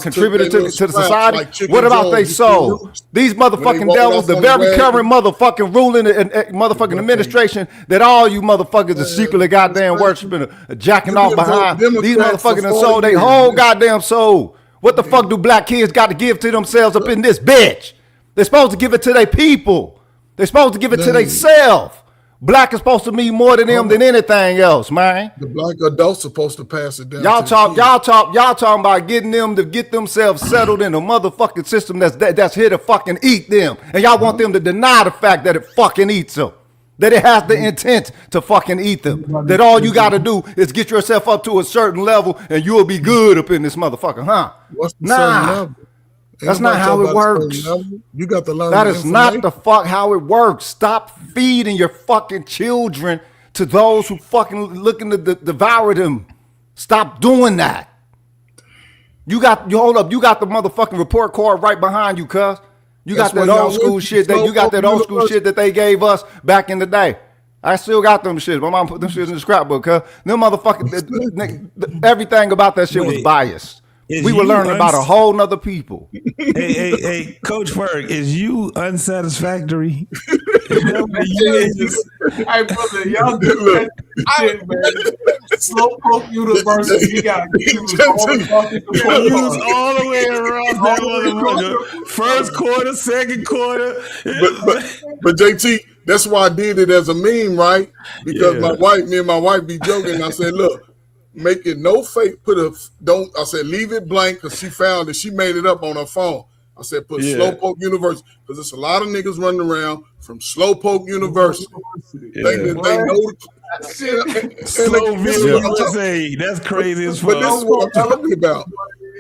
contributor to society. What about they soul? These motherfucking devils, the very current motherfucking ruling and motherfucking administration that all you motherfuckers are secretly goddamn worshiping, jacking off behind. These motherfuckers done sold they whole goddamn soul. What the fuck do black kids got to give to themselves up in this bitch? They're supposed to give it to their people. They're supposed to give it to themselves. Black is supposed to mean more to them than anything else, man. The black adults supposed to pass it down. Y'all talking about getting them to get themselves settled in a motherfucking system that's here to fucking eat them, and y'all want them to deny the fact that it fucking eats them, that it has the intent to fucking eat them, that all you got to do is get yourself up to a certain level and you'll be good up in this motherfucker, huh? What's the Nah. certain level? That's not how it works. You got to learn. That is not the fuck how it works. Stop feeding your fucking children to those who fucking looking to devour them. Stop doing that. Hold up. You got the motherfucking report card right behind you, cuz. You got that old school shit that they gave us back in the day. I still got them shit. My mom put them shit in the scrapbook, cuz. Them motherfucking everything about that shit was biased. We were learning about a whole nother people. Hey, Coach Ferg, is you unsatisfactory? Hey, brother, y'all do that shit, man. Slowpoke University, we got to use all the way around that motherfucker. First quarter, second quarter. But JT, that's why I did it as a meme, right? Because me and my wife be joking. I said, look, make it no fake. I said, leave it blank because she found it. She made it up on her phone. I said, put Slowpoke University because there's a lot of niggas running around from Slowpoke University. They know Slowville USA. That's crazy as fuck. But this is what I'm talking about.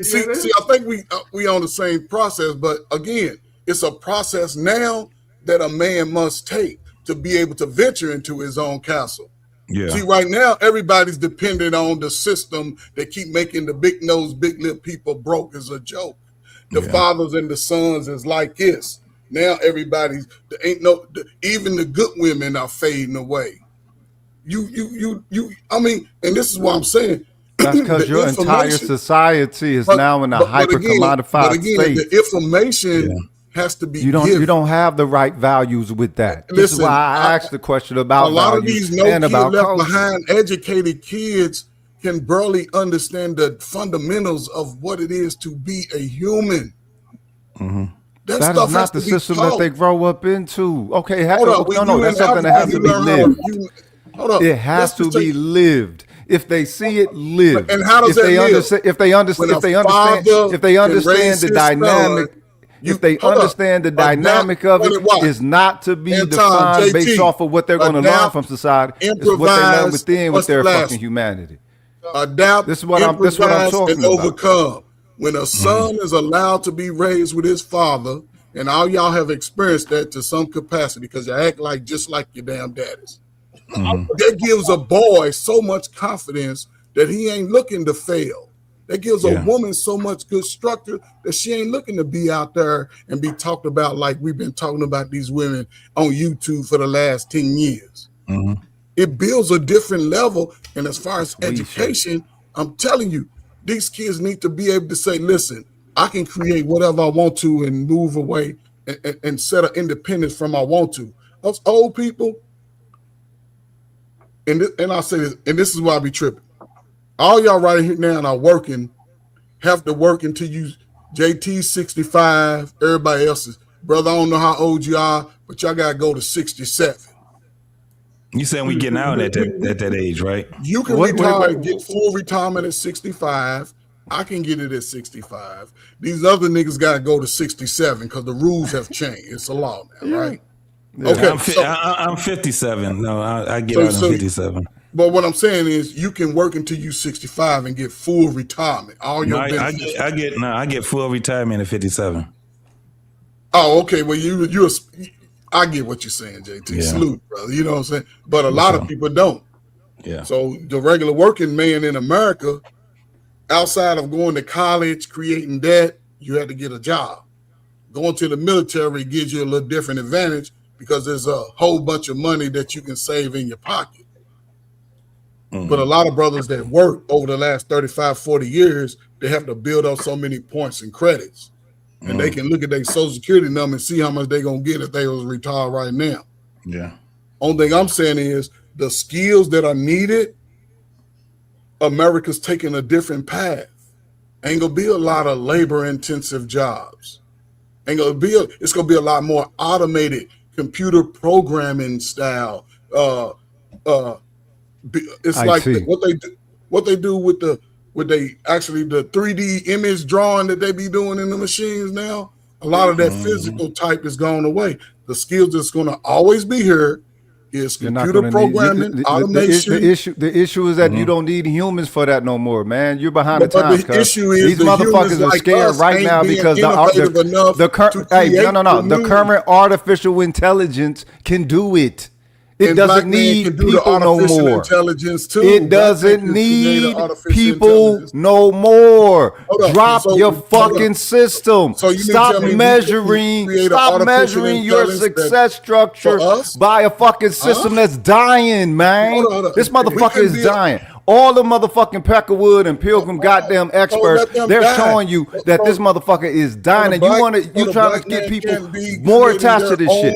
See, I think we on the same process, but again, it's a process now that a man must take to be able to venture into his own castle. Yeah. See, right now, everybody's dependent on the system that keep making the big nose, big lip people broke as a joke. The fathers and the sons is like this. Now everybody's even the good women are fading away. I mean, and this is what I'm saying. That's because your entire society is now in a hyper-commodified state. The information has to be you don't have the right values with that. This is why I asked the question about a lot of values these no and kid about left culture. behind educated kids can barely understand the fundamentals of what it is to be a human. Mm-hmm. That That stuff is has not to the be system taught. that they grow up into. Okay, Hold up, that's something that has to be lived. It has to be lived. If they see it live, And how does if that they live? understand, if they understand, When if they a understand, father if they can understand raise the his dynamic, son, if they understand the dynamic of it is not to be defined based off of what they're going to learn from society. It's what they learn within with their fucking humanity. Adapt, This is what I'm talking and about. overcome. When a son is allowed to be raised with his father, and all y'all have experienced that to some capacity because you act like just like your damn daddies. That gives a boy so much confidence that he ain't looking to fail. That gives a woman so much good structure that she ain't looking to be out there and be talked about like we've been talking about these women on YouTube for the last 10 years. It builds a different level. And as far as education, I'm telling you, these kids need to be able to say, listen, I can create whatever I want to and move away and set an independence from I want to. Those old people, and I say this, and this is why I be tripping. All y'all right here now are working, have to work until you JT 65, everybody else is, brother, I don't know how old you are, but y'all gotta go to 67. You saying we getting out at that age, right? You can retire, get full retirement at 65. I can get it at 65. These other niggas got to go to 67 because the rules have changed. It's a law now, right? Okay. I'm 57. No, I get out at 57. But what I'm saying is you can work until you 65 and get full retirement. All your benefits. I get full retirement at 57. Oh, okay. Well, I get what you're saying, JT. Yeah. Salute, brother. You know what I'm saying? But a lot of people don't. Yeah. So the regular working man in America, outside of going to college, creating debt, you had to get a job. Going to the military gives you a little different advantage because there's a whole bunch of money that you can save in your pocket. But a lot of brothers that work over the last 35, 40 years, they have to build up so many points and credits. And they can look at their social security number and see how much they're going to get if they was retired right now. Yeah. Only thing I'm saying is the skills that are needed, America's taking a different path. Ain't going to be a lot of labor-intensive jobs. It's going to be a lot more automated computer programming style. It's like what they do with the 3D image drawing that they be doing in the machines now. A lot of that physical type is gone away. The skills that's going to always be here is computer programming, automation. The issue is that you don't need humans for that no more, man. You're behind the times. The issue is these motherfuckers are scared right now because the current artificial intelligence can do it. It doesn't need people no more. Intelligence too. It doesn't need people no more. Drop your fucking system. Stop measuring your success structure by a fucking system that's dying, man. This motherfucker is dying. All the motherfucking Peckerwood and Pilgrim goddamn experts, they're showing you that this motherfucker is dying, and you trying to get people more attached to this shit.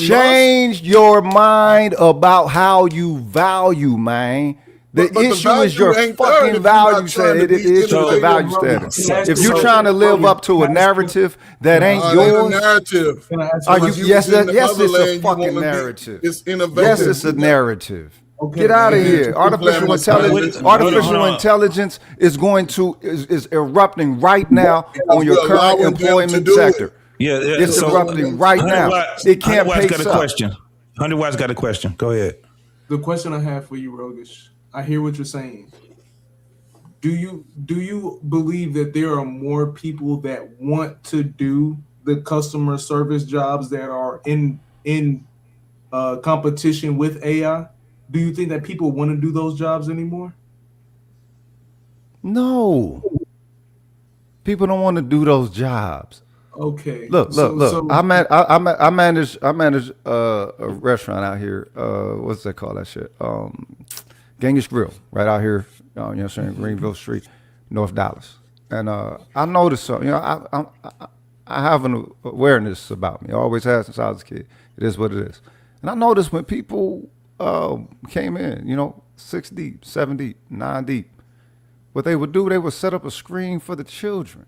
Change your mind about how you value, man. The issue is your fucking value standard. It is the value standard. If you're trying to live up to a narrative that ain't yours, yes, it's a fucking narrative. Yes, it's a narrative. Okay, get out of here. Artificial intelligence is erupting right now on your current employment sector. Yeah, it's erupting right now. It can't pace up. Honey Watts got a question. Go ahead. The question I have for you, Rogish, I hear what you're saying. Do you believe that there are more people that want to do the customer service jobs that are in competition with AI? Do you think that people want to do those jobs anymore? No. People don't want to do those jobs. Okay. Look. I manage a restaurant out here. What's that called? That shit. Genghis Grill, right out here. You know what I'm saying? Greenville Street, North Dallas. And I noticed something. I have an awareness about me. I always have since I was a kid. It is what it is. And I noticed when people came in, 6 deep, 7 deep, 9 deep. What they would do, they would set up a screen for the children.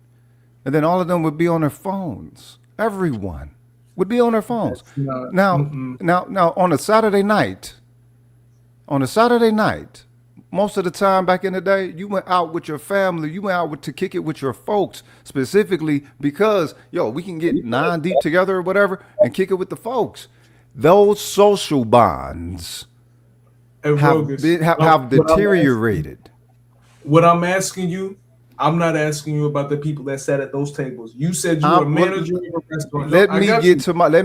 And then all of them would be on their phones. Everyone would be on their phones. Now, on a Saturday night, most of the time back in the day, you went out with your family, you went out to kick it with your folks, specifically because, we can get 9 deep together or whatever and kick it with the folks. Those social bonds have deteriorated. What I'm asking you, I'm not asking you about the people that sat at those tables. You said you were a manager in a restaurant. Let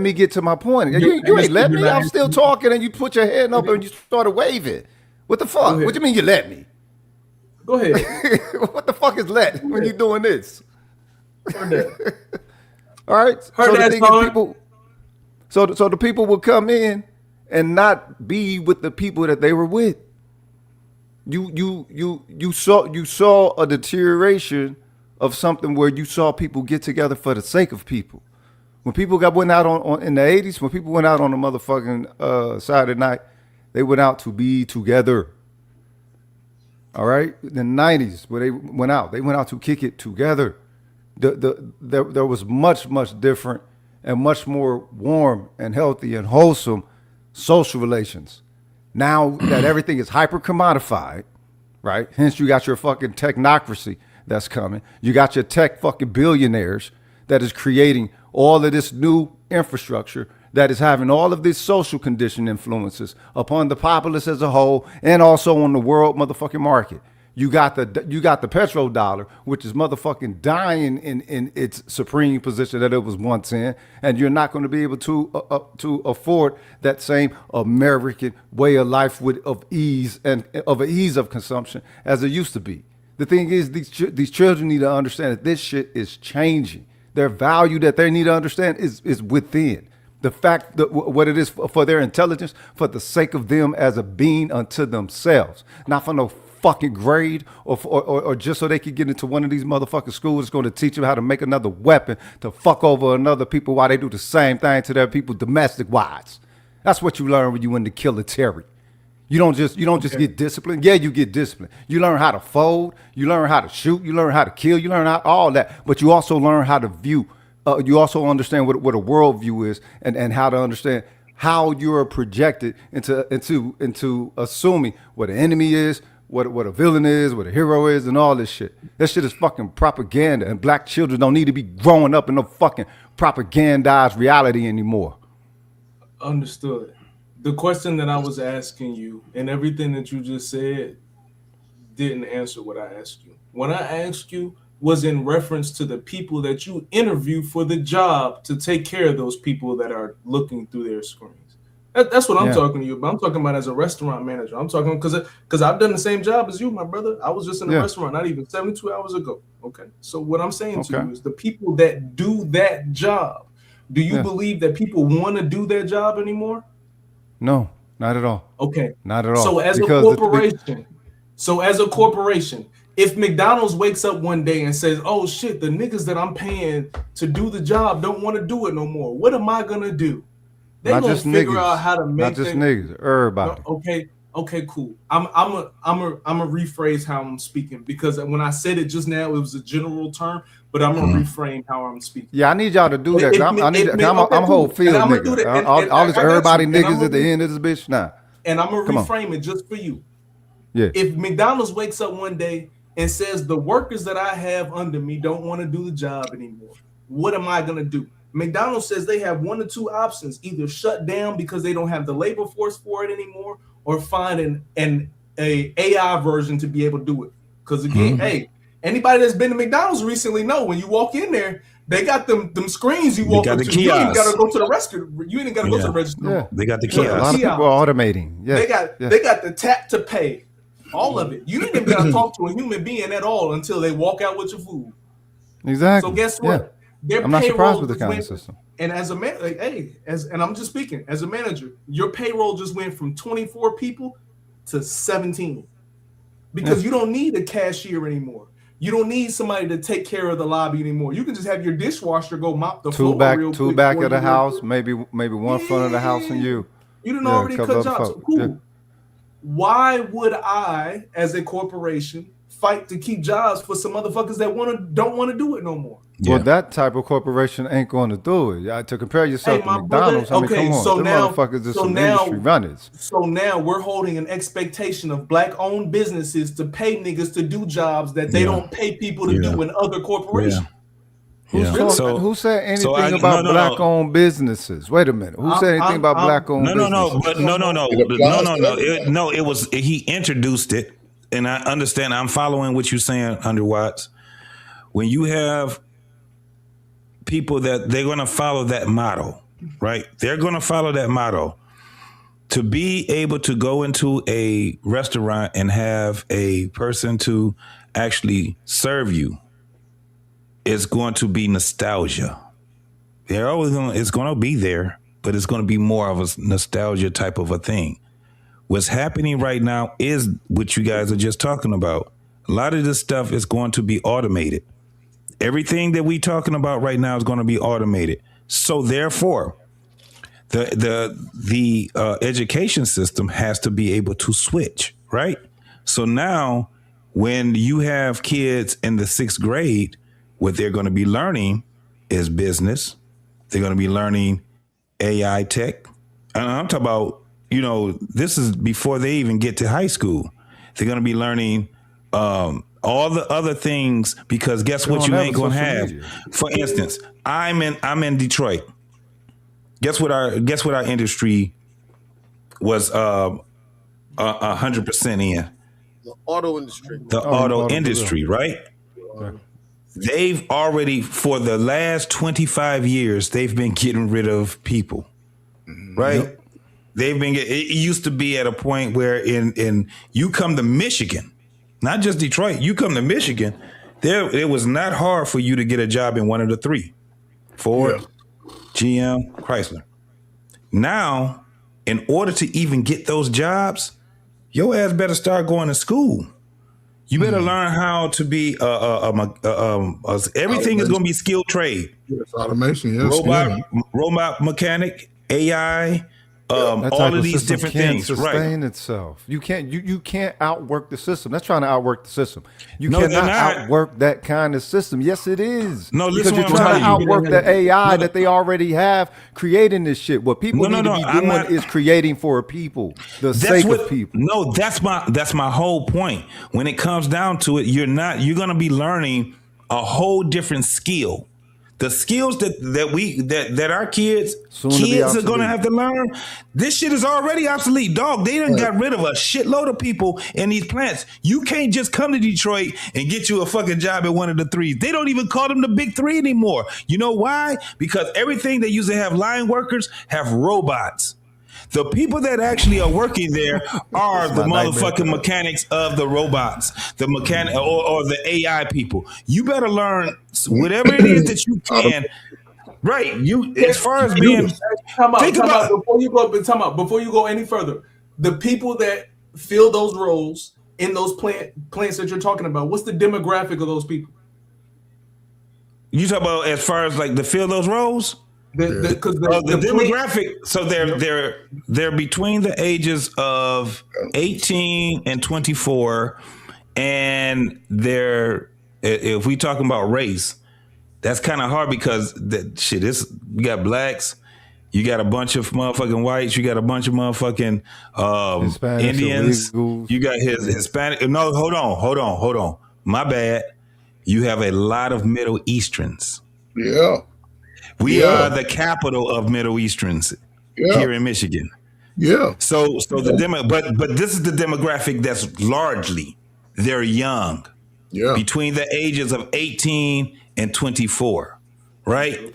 me get to my point. You ain't let me. I'm still talking, and you put your hand up and you started waving. What the fuck? What do you mean you let me? Go ahead. What the fuck is let when you doing this? Heard that. All right. So the people will come in and not be with the people that they were with. You saw a deterioration of something where you saw people get together for the sake of people. When people went out in the 80s, when people went out on a motherfucking Saturday night, they went out to be together. All right? In the 90s, where they went out to kick it together. There was much, much different and much more warm and healthy and wholesome social relations. Now that everything is hyper commodified, right? Hence you got your fucking technocracy that's coming. You got your tech fucking billionaires that is creating all of this new infrastructure that is having all of these social condition influences upon the populace as a whole and also on the world motherfucking market. You got the petrodollar, which is motherfucking dying in its supreme position that it was once in, and you're not going to be able to afford that same American way of life of ease of consumption as it used to be. The thing is, these children need to understand that this shit is changing. Their value that they need to understand is within. The fact that what it is for their intelligence, for the sake of them as a being unto themselves, not for no fucking grade or just so they could get into one of these motherfucking schools that's going to teach them how to make another weapon to fuck over another people while they do the same thing to their people domestic wise. That's what you learn when you in the military. You don't just get disciplined. Yeah, you get disciplined. You learn how to fold. You learn how to shoot. You learn how to kill. You learn all that. But you also learn how to view. You also understand what a worldview is and how to understand how you're projected into assuming what an enemy is, what a villain is, what a hero is, and all this shit. That shit is fucking propaganda, and black children don't need to be growing up in no fucking propagandized reality anymore. Understood. The question that I was asking you and everything that you just said didn't answer what I asked you. When I asked you was in reference to the people that you interview for the job to take care of those people that are looking through their screens. That's what I'm talking to you about. I'm talking about as a restaurant manager. I'm talking because I've done the same job as you, my brother. I was just in a restaurant not even 72 hours ago. Okay. So what I'm saying to you is the people that do that job, do you believe that people want to do their job anymore? No, not at all. Okay. Not at all. So as a corporation, if McDonald's wakes up one day and says, oh shit, the niggas that I'm paying to do the job don't want to do it no more, what am I gonna do? They're gonna figure out how to make not just niggas, everybody. Okay, cool. I'm a rephrase how I'm speaking, because when I said it just now, it was a general term, but I'm gonna reframe how I'm speaking. Yeah, I need y'all to do that. I'm a whole field nigga. All this everybody niggas at the end of this bitch now. And I'm gonna reframe it just for you. Yeah. If McDonald's wakes up one day and says the workers that I have under me don't want to do the job anymore, what am I gonna do? McDonald's says they have one or two options: either shut down because they don't have the labor force for it anymore, or find an AI version to be able to do it. Because again, hey, anybody that's been to McDonald's recently know when you walk in there, they got them screens you walk up to. You ain't got to go to the register. You ain't got to go to the register. Yeah. They got the kiosk. A lot of people are automating. Yeah. They got the tap to pay. All of it. You ain't even got to talk to a human being at all until they walk out with your food. Exactly. So guess what? Yeah. I'm not surprised with this kind of system. And as a man, and I'm just speaking as a manager, your payroll just went from 24 people to 17 because you don't need a cashier anymore. You don't need somebody to take care of the lobby anymore. You can just have your dishwasher go mop the floor real quick. Two back of the house, maybe one front of the house, and you. You didn't already cut jobs. So cool. Yeah. Why would I, as a corporation, fight to keep jobs for some motherfuckers that don't want to do it no more? Well, that type of corporation ain't going to do it. To compare yourself to McDonald's, I mean, come on, so them motherfuckers are some industry runners. So now we're holding an expectation of black-owned businesses to pay niggas to do jobs that they don't pay people to do in other corporations. Who said anything about black-owned businesses? Wait a minute. Who said anything about black-owned businesses? No. It was he introduced it, and I understand. I'm following what you're saying, 100 Watts. When you have people that they're going to follow that model, right? They're going to follow that model. To be able to go into a restaurant and have a person to actually serve you is going to be nostalgia. It's going to be there, but it's going to be more of a nostalgia type of a thing. What's happening right now is what you guys are just talking about. A lot of this stuff is going to be automated. Everything that we're talking about right now is going to be automated. So therefore, the education system has to be able to switch, right? So now when you have kids in the 6th grade, what they're going to be learning is business. They're going to be learning AI tech. And I'm talking about, this is before they even get to high school. They're going to be learning all the other things, because guess what you ain't gonna have. For instance, I'm in Detroit. Guess what our industry was 100% in? The auto industry. The auto industry, right? They've already, for the last 25 years, they've been getting rid of people, right? Yep. They've been. It used to be at a point where in you come to Michigan, not just Detroit, you come to Michigan, it was not hard for you to get a job in one of the three, Ford, GM, Chrysler. Now, in order to even get those jobs, your ass better start going to school. You better learn how to be everything is going to be skilled trade. Yes, automation, yes. Robot mechanic, AI, all of these different things. Sustain itself. You can't outwork the system. That's trying to outwork the system. You cannot outwork that kind of system. Yes, it is. No, because you're trying to outwork the AI that they already have creating this shit. What people need to be doing is creating for a people, the sake of people. No, that's my whole point. When it comes down to it, you're going to be learning a whole different skill. The skills that our kids are going to have to learn, this shit is already obsolete. Dog, they done got rid of a shitload of people in these plants. You can't just come to Detroit and get you a fucking job at one of the threes. They don't even call them the big three anymore. You know why? Because everything they used to have line workers have robots. The people that actually are working there are the motherfucking mechanics of the robots, the mechanic or the AI people. You better learn whatever it is that you can. Right. You as far as being before you go any further, the people that fill those roles in those plants that you're talking about, what's the demographic of those people? You talk about as far as like to fill those roles? The demographic, so they're between the ages of 18 and 24, and if we talking about race, that's kind of hard because you got blacks, you got a bunch of motherfucking whites, you got a bunch of motherfucking Indians, you got Hispanic. No, hold on. My bad. You have a lot of Middle Easterns. Yeah. We are the capital of Middle Easterns here in Michigan. Yeah. So but this is the demographic that's largely they're young. Yeah. Between the ages of 18 and 24. Right?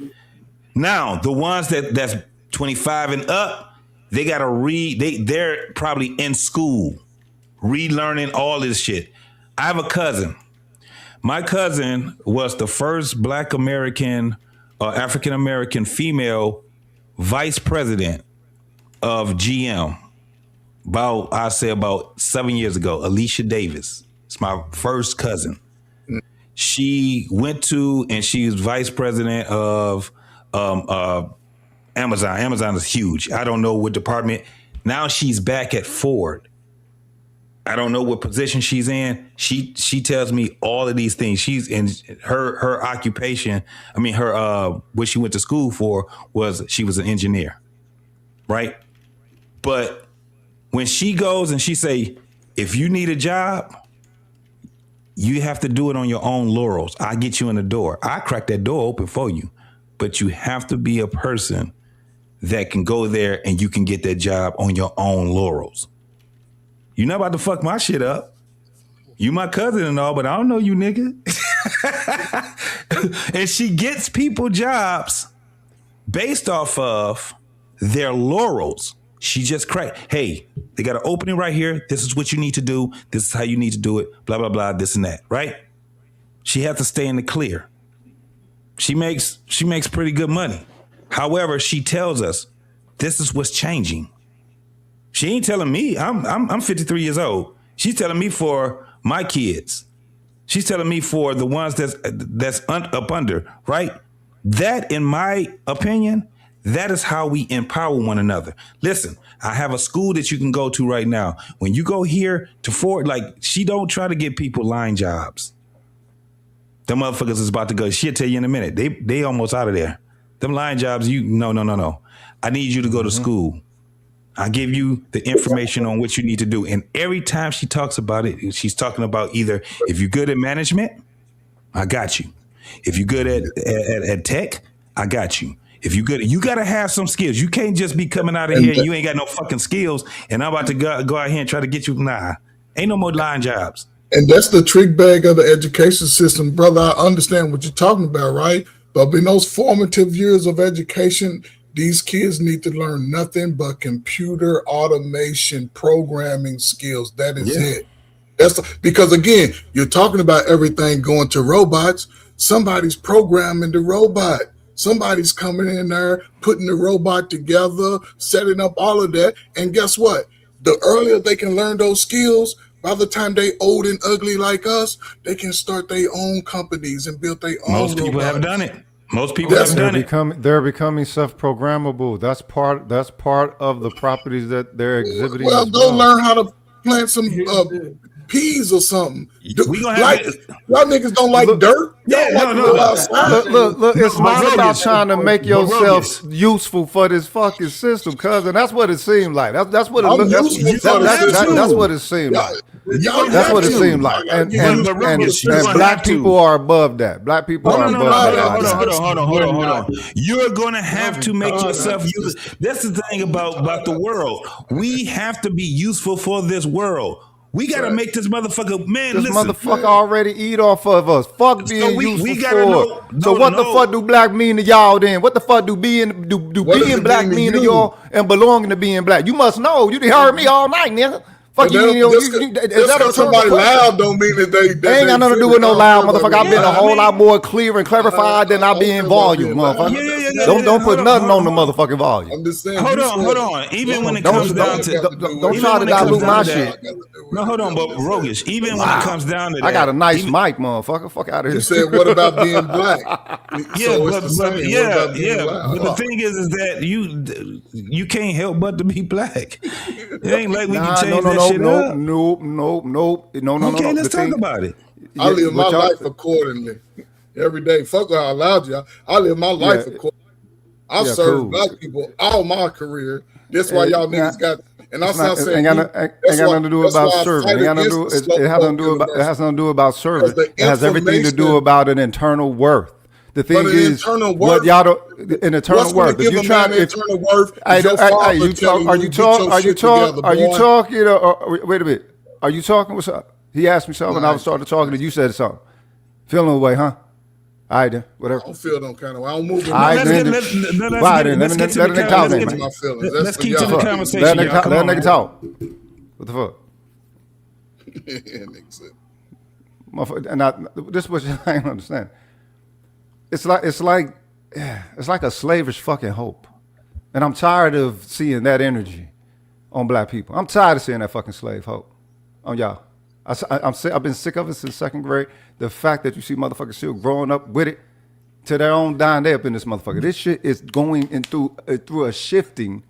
Now, the ones that's 25 and up, they gotta they're probably in school, relearning all this shit. I have a cousin. My cousin was the first Black American African-American female vice president of GM about 7 years ago, Alicia Davis. It's my first cousin. She went to and she was vice president of Amazon. Amazon is huge. I don't know what department. Now she's back at Ford. I don't know what position she's in. She tells me all of these things. She's in her occupation. I mean, what she went to school for was she was an engineer, right? But when she goes and she say, if you need a job, you have to do it on your own laurels. I get you in the door. I crack that door open for you, but you have to be a person that can go there and you can get that job on your own laurels. You're not about to fuck my shit up. You my cousin and all, but I don't know you, nigga. And she gets people jobs based off of their laurels. She just cracked. Hey, they got an opening right here. This is what you need to do. This is how you need to do it. Blah, blah, blah, this and that, right? She has to stay in the clear. She makes pretty good money. However, she tells us this is what's changing. She ain't telling me. I'm 53 years old. She's telling me for my kids. She's telling me for the ones that's up under, right? That, in my opinion, that is how we empower one another. Listen, I have a school that you can go to right now. When you go here to Ford, like, she don't try to get people line jobs. Them motherfuckers is about to go. She'll tell you in a minute. They almost out of there. Them line jobs, no. I need you to go to school. I give you the information on what you need to do. And every time she talks about it, she's talking about either if you're good at management, I got you. If you're good at tech, I got you. If you're good, you got to have some skills. You can't just be coming out of here and you ain't got no fucking skills. And I'm about to go out here and try to get you. Nah, Ain't no more line jobs. And that's the trick bag of the education system, brother. I understand what you're talking about, right? But in those formative years of education, these kids need to learn nothing but computer automation programming skills. That is it. Because again, you're talking about everything going to robots. Somebody's programming the robot. Somebody's coming in there, putting the robot together, setting up all of that. And guess what? The earlier they can learn those skills, by the time they old and ugly like us, they can start their own companies and build their own. Most people have done it. Most people have done it. They're becoming self-programmable. That's part of the properties that they're exhibiting. Well, go learn how to plant some peas or something. We gonna like y'all niggas don't like dirt. Look. It's not about trying to make yourself useful for this fucking system, cousin. That's what it seemed like. That's what it looked. That's what it seemed like. That's what it seemed like. And black people are above that. Black people are above that. Hold on. You're gonna have to make yourself useful. That's the thing about the world. We have to be useful for this world. We got to make this motherfucker, man. This listen, motherfucker already eat off of us. Fuck being useful for. So what the fuck do black mean to y'all then? What the fuck do being black mean to y'all and belonging to being black? You must know. You done heard me all night, nigga. Fuck you mean? Is that somebody loud don't mean that they ain't got nothing to do with no loud motherfucker. I've been a whole lot more clear and clarified than I be in volume, motherfucker. Don't put nothing on the motherfucking volume. I'm just saying. Hold on. Even when it comes down to don't try to dilute my shit. No, hold on, but Rogish, even when it comes down to that, I got a nice mic, motherfucker. Fuck out of here. You said, what about being black? But the thing is that you can't help but to be black. It ain't like we can change that shit up. No. Okay, let's talk about it. I live my life accordingly. Every day. Fuck what I allowed you. I live my life accordingly. I've served black people all my career. That's why y'all niggas got. And I'm not saying ain't got nothing to do about serving. It has nothing to do about serving. It has everything to do about an internal worth. The thing is, what y'all don't, an internal worth. If you try, internal worth, wait a minute. Are you talking? What's up? He asked me something, and I started talking, and you said something. Feeling away, huh? All right, then, whatever. I don't feel no kind of way. I don't move. Let's keep to the conversation. Let nigga talk. What the fuck? And this is what I ain't understand. It's like a slavish fucking hope, and I'm tired of seeing that energy on black people. I'm tired of seeing that fucking slave hope on y'all. I've been sick of it since second grade. The fact that you see motherfuckers still growing up with it to their own dying day up in this motherfucker. This shit is going through a shifting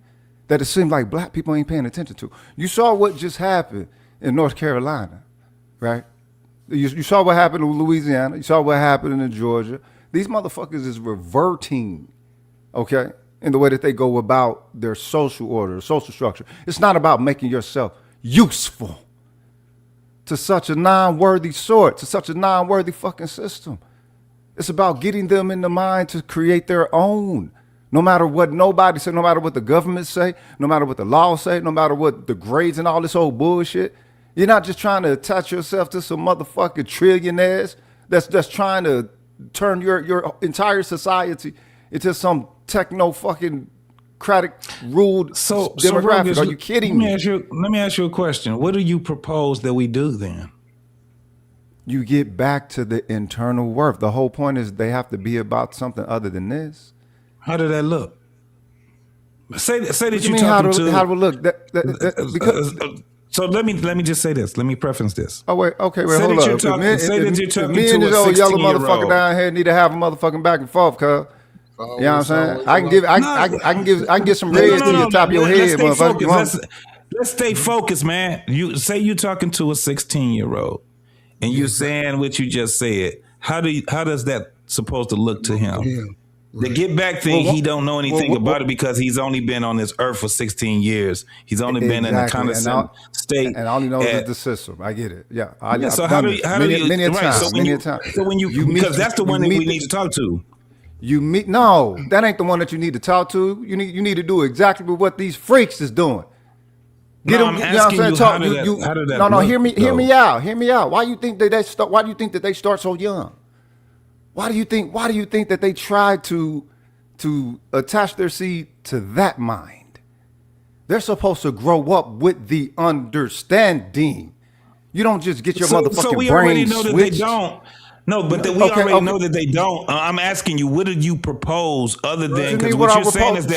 that it seems like black people ain't paying attention to. You saw what just happened in North Carolina, right? You saw what happened in Louisiana. You saw what happened in Georgia. These motherfuckers is reverting, okay, in the way that they go about their social order, social structure. It's not about making yourself useful to such a non-worthy sort, to such a non-worthy fucking system. It's about getting them in the mind to create their own. No matter what nobody say, no matter what the government say, no matter what the law say, no matter what the grades and all this old bullshit. You're not just trying to attach yourself to some motherfucking trillionaires that's trying to turn your entire society into some techno fucking ruled demographic. Are you kidding me? Let me ask you a question. What do you propose that we do then? You get back to the internal worth. The whole point is they have to be about something other than this. How did that look? Say that you're talking to. How do it look? Because so let me just say this. Let me preference this. Oh wait, okay, wait, hold up. Say that you're talking me to and this old yellow motherfucker 16-year-old. down here need to have a motherfucking back and forth, cuz. You know what I'm saying? I can give some red to your top of your head, motherfucker. Let's stay focused, man. You say you're talking to a 16-year-old, and you're saying what you just said. How does that supposed to look to him? The get back thing, he don't know anything about it because he's only been on this earth for 16 years. He's only been in a condescending state, and all he knows is the system. I get it. Yeah. So how do you many a time? So when you because that's the one that we need to talk to. No, that ain't the one that you need to talk to. You need to do exactly what these freaks is doing. Get No, them. I'm You know what I'm asking saying? you, Talk. how did that No. look, Hear me though? out. Hear me out. Why you think that they start? Why do you think that they start so young? Why do you think that they try to attach their seed to that mind? They're supposed to grow up with the understanding. You don't just get your motherfucking So we brain already know that they switched. don't. No, but we already know that they don't. I'm asking you, what did you propose other than? Because what you're saying is that.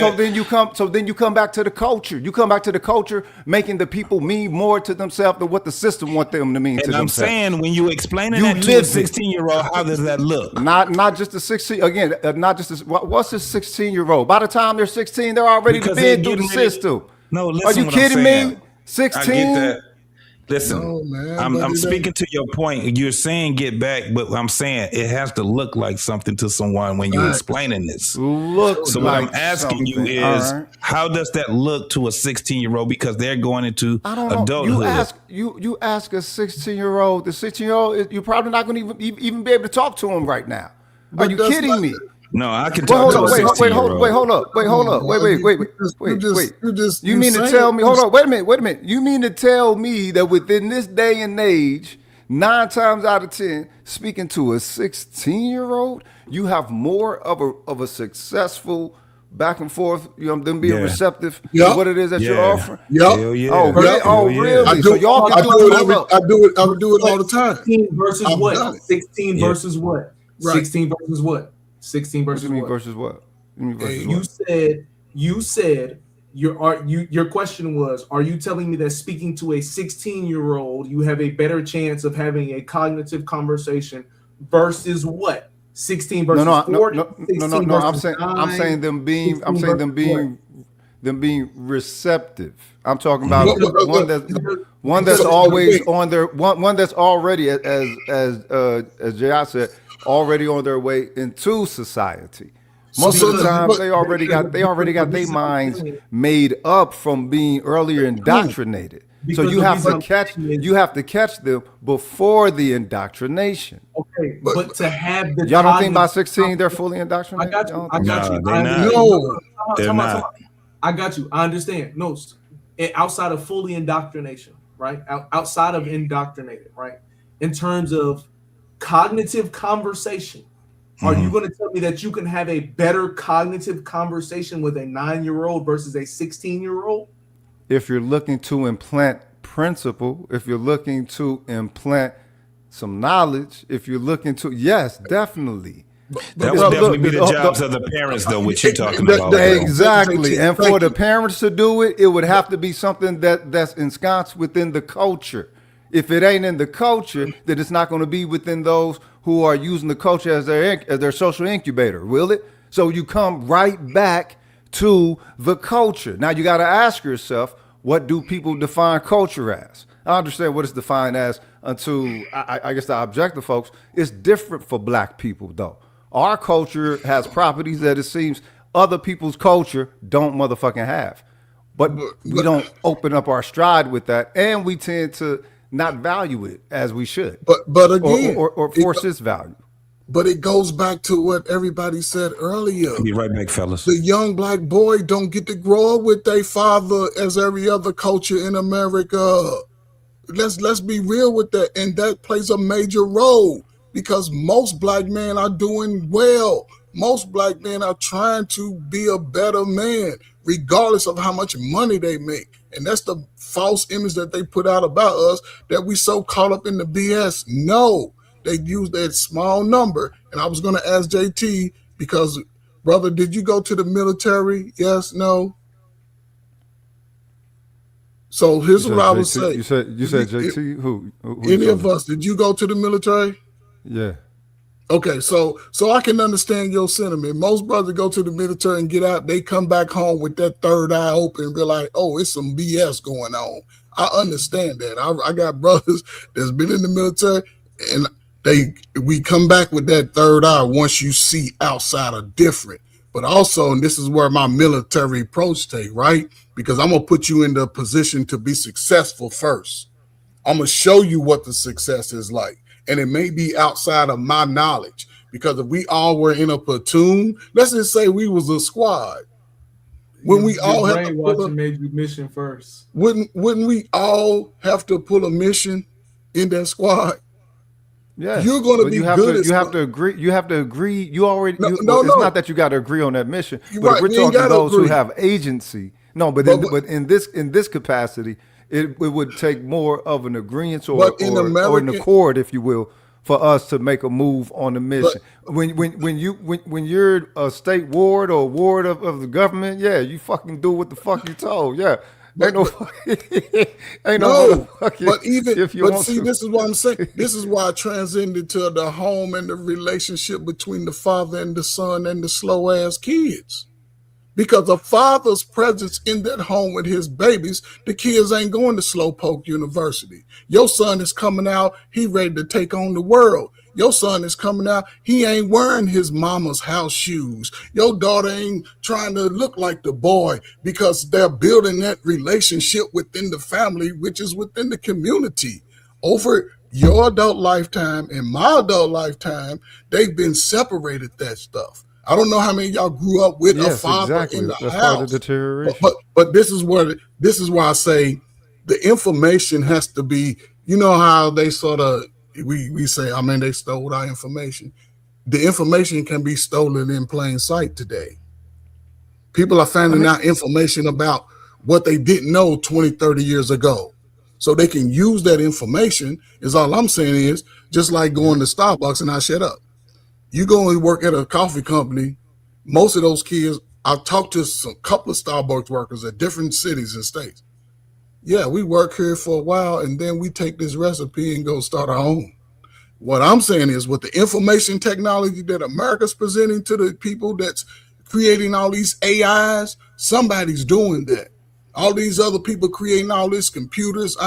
So then you come back to the culture. You come back to the culture, making the people mean more to themselves than what the system want them to mean to And I'm themselves. saying, when you explaining that to a 16-year-old, how does that look? Not just a 16. Again, not just what's a 16-year-old? By the time they're 16, they're already Because been they're through the getting ready- system. No, Are listen. you what I'm kidding saying. me? 16. I get that. Listen, No, man, I'm but it speaking to your point. You're saying get back, but I'm saying it has to look like something to someone when you're Right. explaining this. Look So like what I'm asking you something. is, All right. how does that look to a 16-year-old? Because they're going into I don't know. adulthood. You ask a 16-year-old. The 16-year-old, you're probably not going to even be able to talk to him right now. Are you kidding me? No, I can Well, talk to a 16-year-old. hold up. You mean to tell me? Hold on. Wait a minute. You mean to tell me that within this day and age, 9 times out of 10, speaking to a 16-year-old, you have more of a successful back and forth, them being receptive to what it is that you're offering? Hell yeah. Oh, really? Oh, really? So y'all can do it. I do it all the time. 16 versus I've what? done it. 16 Yeah. versus what? Right. 16 versus what? 16 versus what? Versus what? You said your question was, are you telling me that speaking to a 16-year-old, you have a better chance of having a cognitive conversation versus what? 16 versus 40? No. I'm saying them being receptive. I'm talking about one that's always on their one that's already, as J.I. said, already on their way into society. Most of the time, they already got their minds made up from being earlier indoctrinated. So you have to catch them before the indoctrination. Okay, but to have the y'all don't think by 16 they're fully indoctrinated? I got you. They're not. No, They're not. I got you. I understand. No, outside of fully indoctrination, right? Outside of indoctrinated, right? In terms of cognitive conversation, are you going to tell me that you can have a better cognitive conversation with a 9-year-old versus a 16-year-old? If you're looking to implant principle, if you're looking to implant some knowledge, if you're looking to, yes, definitely. That would definitely be the jobs of the parents, though, what you're talking about. Exactly. And for the parents to do it, it would have to be something that's ensconced within the culture. If it ain't in the culture, then it's not going to be within those who are using the culture as their social incubator, will it? So you come right back to the culture. Now you got to ask yourself, what do people define culture as? I understand what it's defined as until I guess the objective folks. It's different for black people though. Our culture has properties that it seems other people's culture don't motherfucking have. But we don't open up our stride with that, and we tend to not value it as we should. But again, or force its value. But it goes back to what everybody said earlier. Be right back, fellas. The young black boy don't get to grow up with their father as every other culture in America. Let's be real with that, and that plays a major role because most black men are doing well. Most black men are trying to be a better man, regardless of how much money they make. And that's the false image that they put out about us, that we so caught up in the BS. No. They use that small number. And I was going to ask JT because, brother, did you go to the military? Yes, no? So here's what I would say. You said JT? Who any of us, did you go to the military? Yeah. Okay, so I can understand your sentiment. Most brothers go to the military and get out. They come back home with that third eye open and be like, oh, it's some BS going on. I understand that. I got brothers that's been in the military and we come back with that third eye once you see outside of different. But also, and this is where my military approach take, right? Because I'm going to put you in the position to be successful first. I'm going to show you what the success is like. And it may be outside of my knowledge. Because if we all were in a platoon, let's just say we was a squad. When we all have to brainwashing made you mission first. Wouldn't we all have to pull a mission in that squad? Yeah, you're going to be good. You have to agree. You have to agree. You already. No, it's no. not that you got to agree on that mission. You're but right. we're We ain't talking gotta those who agree. have agency. No, but in this capacity, it would take more of an agreement or an accord, if you will, for us to make a move on the mission. When you're a state ward or ward of the government, yeah, you fucking do what the fuck you told. Yeah. But see, this is what I'm saying. This is why I transcended to the home and the relationship between the father and the son and the slow ass kids. Because a father's presence in that home with his babies, the kids ain't going to Slowpoke University. Your son is coming out, he ready to take on the world. Your son is coming out, he ain't wearing his mama's house shoes. Your daughter ain't trying to look like the boy because they're building that relationship within the family, which is within the community. Over your adult lifetime and my adult lifetime, they've been separated that stuff. I don't know how many of y'all grew up with a father in the That's house. part of deterioration. But this is why I say the information has to be, you know how they sort of, we say, I mean, they stole our information. The information can be stolen in plain sight today. People are finding out information about what they didn't know 20, 30 years ago. So they can use that information, is all I'm saying is, just like going to Starbucks and I shut up. You go and work at a coffee company, most of those kids, I've talked to a couple of Starbucks workers at different cities and states. Yeah, we work here for a while and then we take this recipe and go start our own. What I'm saying is with the information technology that America's presenting to the people that's creating all these AIs, somebody's doing that. All these other people creating all these computers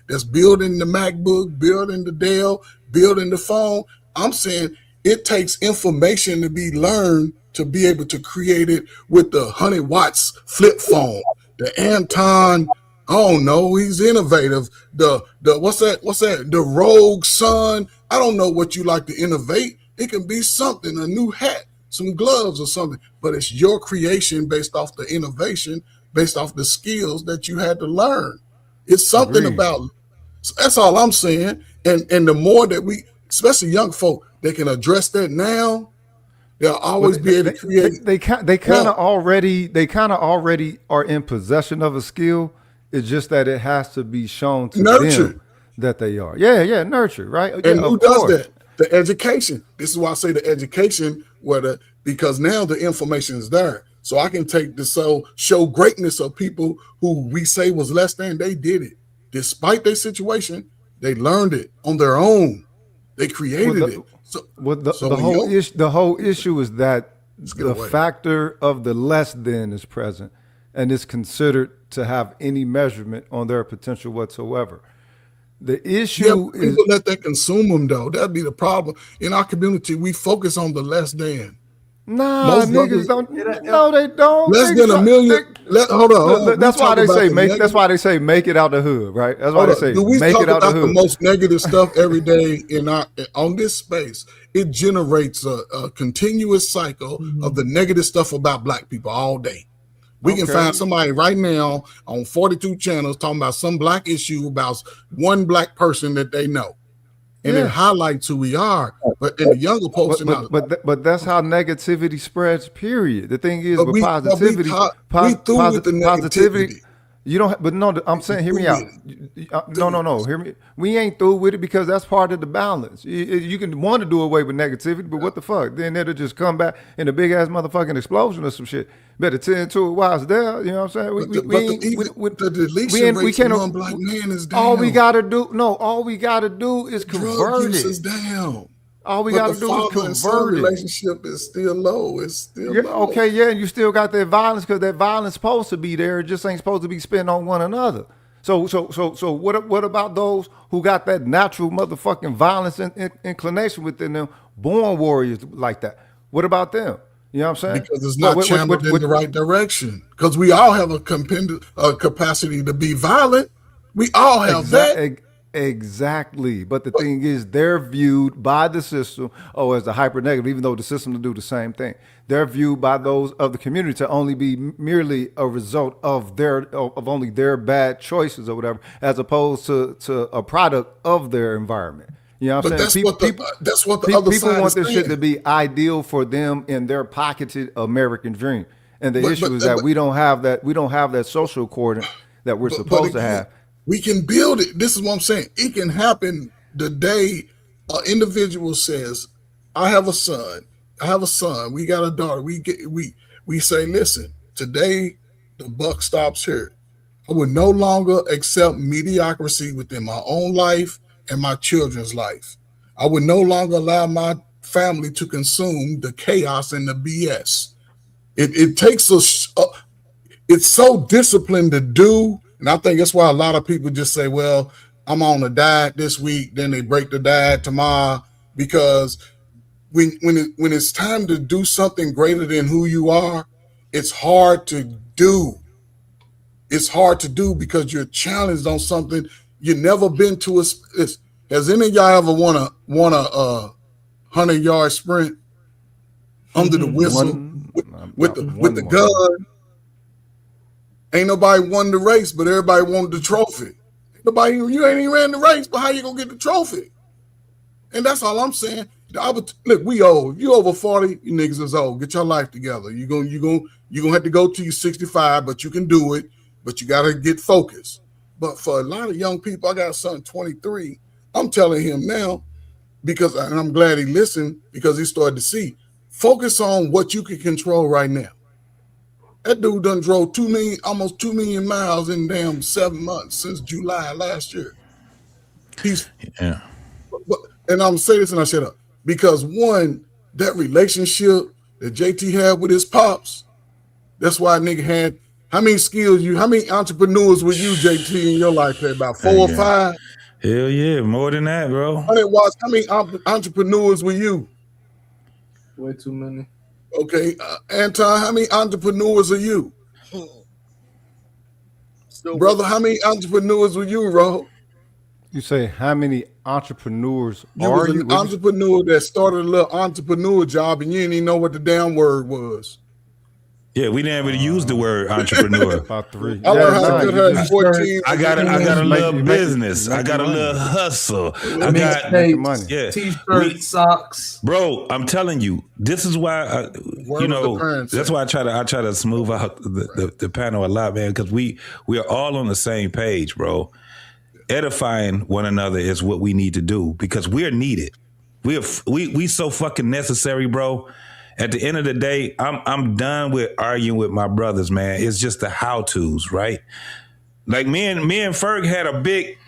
that's building the MacBook, building the Dell, building the phone. I'm saying it takes information to be learned to be able to create it with the 100 watts flip phone, the Anton. I don't know. He's innovative. The what's that? The Rogue Sun. I don't know what you like to innovate. It can be something, a new hat, some gloves or something, but it's your creation based off the innovation, based off the skills that you had to learn. It's something about, that's all I'm saying. And the more that we, especially young folk, they can address that now, they'll always be able to create. They kind of already are in possession of a skill. It's just that it has to be shown to them that they are. Yeah, nurture, right? And who does that? The education. This is why I say the education, because now the information is there. So I can take the show greatness of people who we say was less than, they did it. Despite their situation, they learned it on their own. They created it. The whole issue is that the factor of the less than is present and is considered to have any measurement on their potential whatsoever. The issue is people let that consume them though. That'd be the problem. In our community, we focus on the less than. Nah, most niggas don't. No, they don't. Less than a million. Hold on. That's why they say make. That's why they say make it out the hood, right? That's why they say make it out the hood. The most negative stuff every day on this space. It generates a continuous cycle of the negative stuff about Black people all day. We can find somebody right now on 42 channels talking about some Black issue about one Black person that they know. And it highlights who we are, but in the younger posting, but that's how negativity spreads. Period. The thing is, with positivity, positivity. You don't. But no, I'm saying, hear me out. No. Hear me. We ain't through with it because that's part of the balance. You can want to do away with negativity, but what the fuck? Then it'll just come back in a big ass motherfucking explosion or some shit. Better tend to it while it's there. You know what I'm saying? The deletion rate for one Black man is down. All we gotta do is convert it. Is down. All we gotta do is convert it. Relationship is still low. It's still low. Okay, and you still got that violence because that violence supposed to be there. It just ain't supposed to be spent on one another. So what about those who got that natural motherfucking violence inclination within them, born warriors like that? What about them? You know what I'm saying? Because it's not channeled in the right direction. Because we all have a capacity to be violent. We all have that. Exactly. But the thing is, they're viewed by the system, as a hyper negative, even though the system will do the same thing. They're viewed by those of the community to only be merely a result of only their bad choices or whatever, as opposed to a product of their environment. You know what I'm saying? That's what the other people side want is this saying. shit to be ideal for them in their pocketed American dream. And the issue is that we don't have that. We don't have that social coordinate that we're supposed to have. We can build it. This is what I'm saying. It can happen the day an individual says, I have a son. We got a daughter. We say, listen, today the buck stops here. I would no longer accept mediocrity within my own life and my children's life. I would no longer allow my family to consume the chaos and the BS. It takes us. It's so disciplined to do. And I think that's why a lot of people just say, well, I'm on a diet this week, then they break the diet tomorrow. Because when it's time to do something greater than who you are, it's hard to do. It's hard to do because you're challenged on something you've never been to. Has any of y'all ever won a 100-yard sprint under the whistle with the gun? Ain't nobody won the race, but everybody wanted the trophy. You ain't even ran the race, but how you gonna get the trophy? And that's all I'm saying. Look, we old. You over 40, you niggas is old. Get your life together. You gonna have to go till you're 65, but you can do it. But you gotta get focused. But for a lot of young people, I got a son 23. I'm telling him now, and I'm glad he listened because he started to see. Focus on what you can control right now. That dude done drove almost 2 million miles in damn 7 months since July last year. And I'm gonna say this and I shut up. Because one, that relationship that JT had with his pops, that's why a nigga had how many entrepreneurs were you, JT, in your life? About 4 or 5? Hell yeah, more than that, bro. How many entrepreneurs were you? Way too many. Okay, Anton, how many entrepreneurs are you? Brother, how many entrepreneurs were you, Ro? You say how many entrepreneurs you was an entrepreneur that started a little entrepreneur job and you didn't even know what the damn word was. Yeah, we didn't really use the word entrepreneur. About 3. I learned how to cut her 14. I got a little business. I got a little hustle. I got money. Yeah, t-shirts, socks. Bro, I'm telling you, this is why that's why I try to smooth out the panel a lot, man, because we are all on the same page, bro. Edifying one another is what we need to do because we're needed. We so fucking necessary, bro. At the end of the day, I'm done with arguing with my brothers, man. It's just the how-tos, right? Like me and Ferg had a big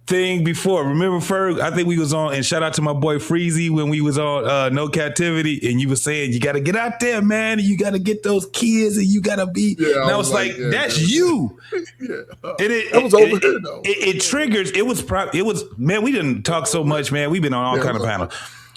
thing before. Remember Ferg? I think we was on, and shout out to my boy Freezy when we was on No Captivity, and you were saying you got to get out there, man, and you got to get those kids, and you got to be. Yeah, and I was like, that's you. That was over here though. It triggers. It was man. We didn't talk so much, man. We've been on all kind of panels.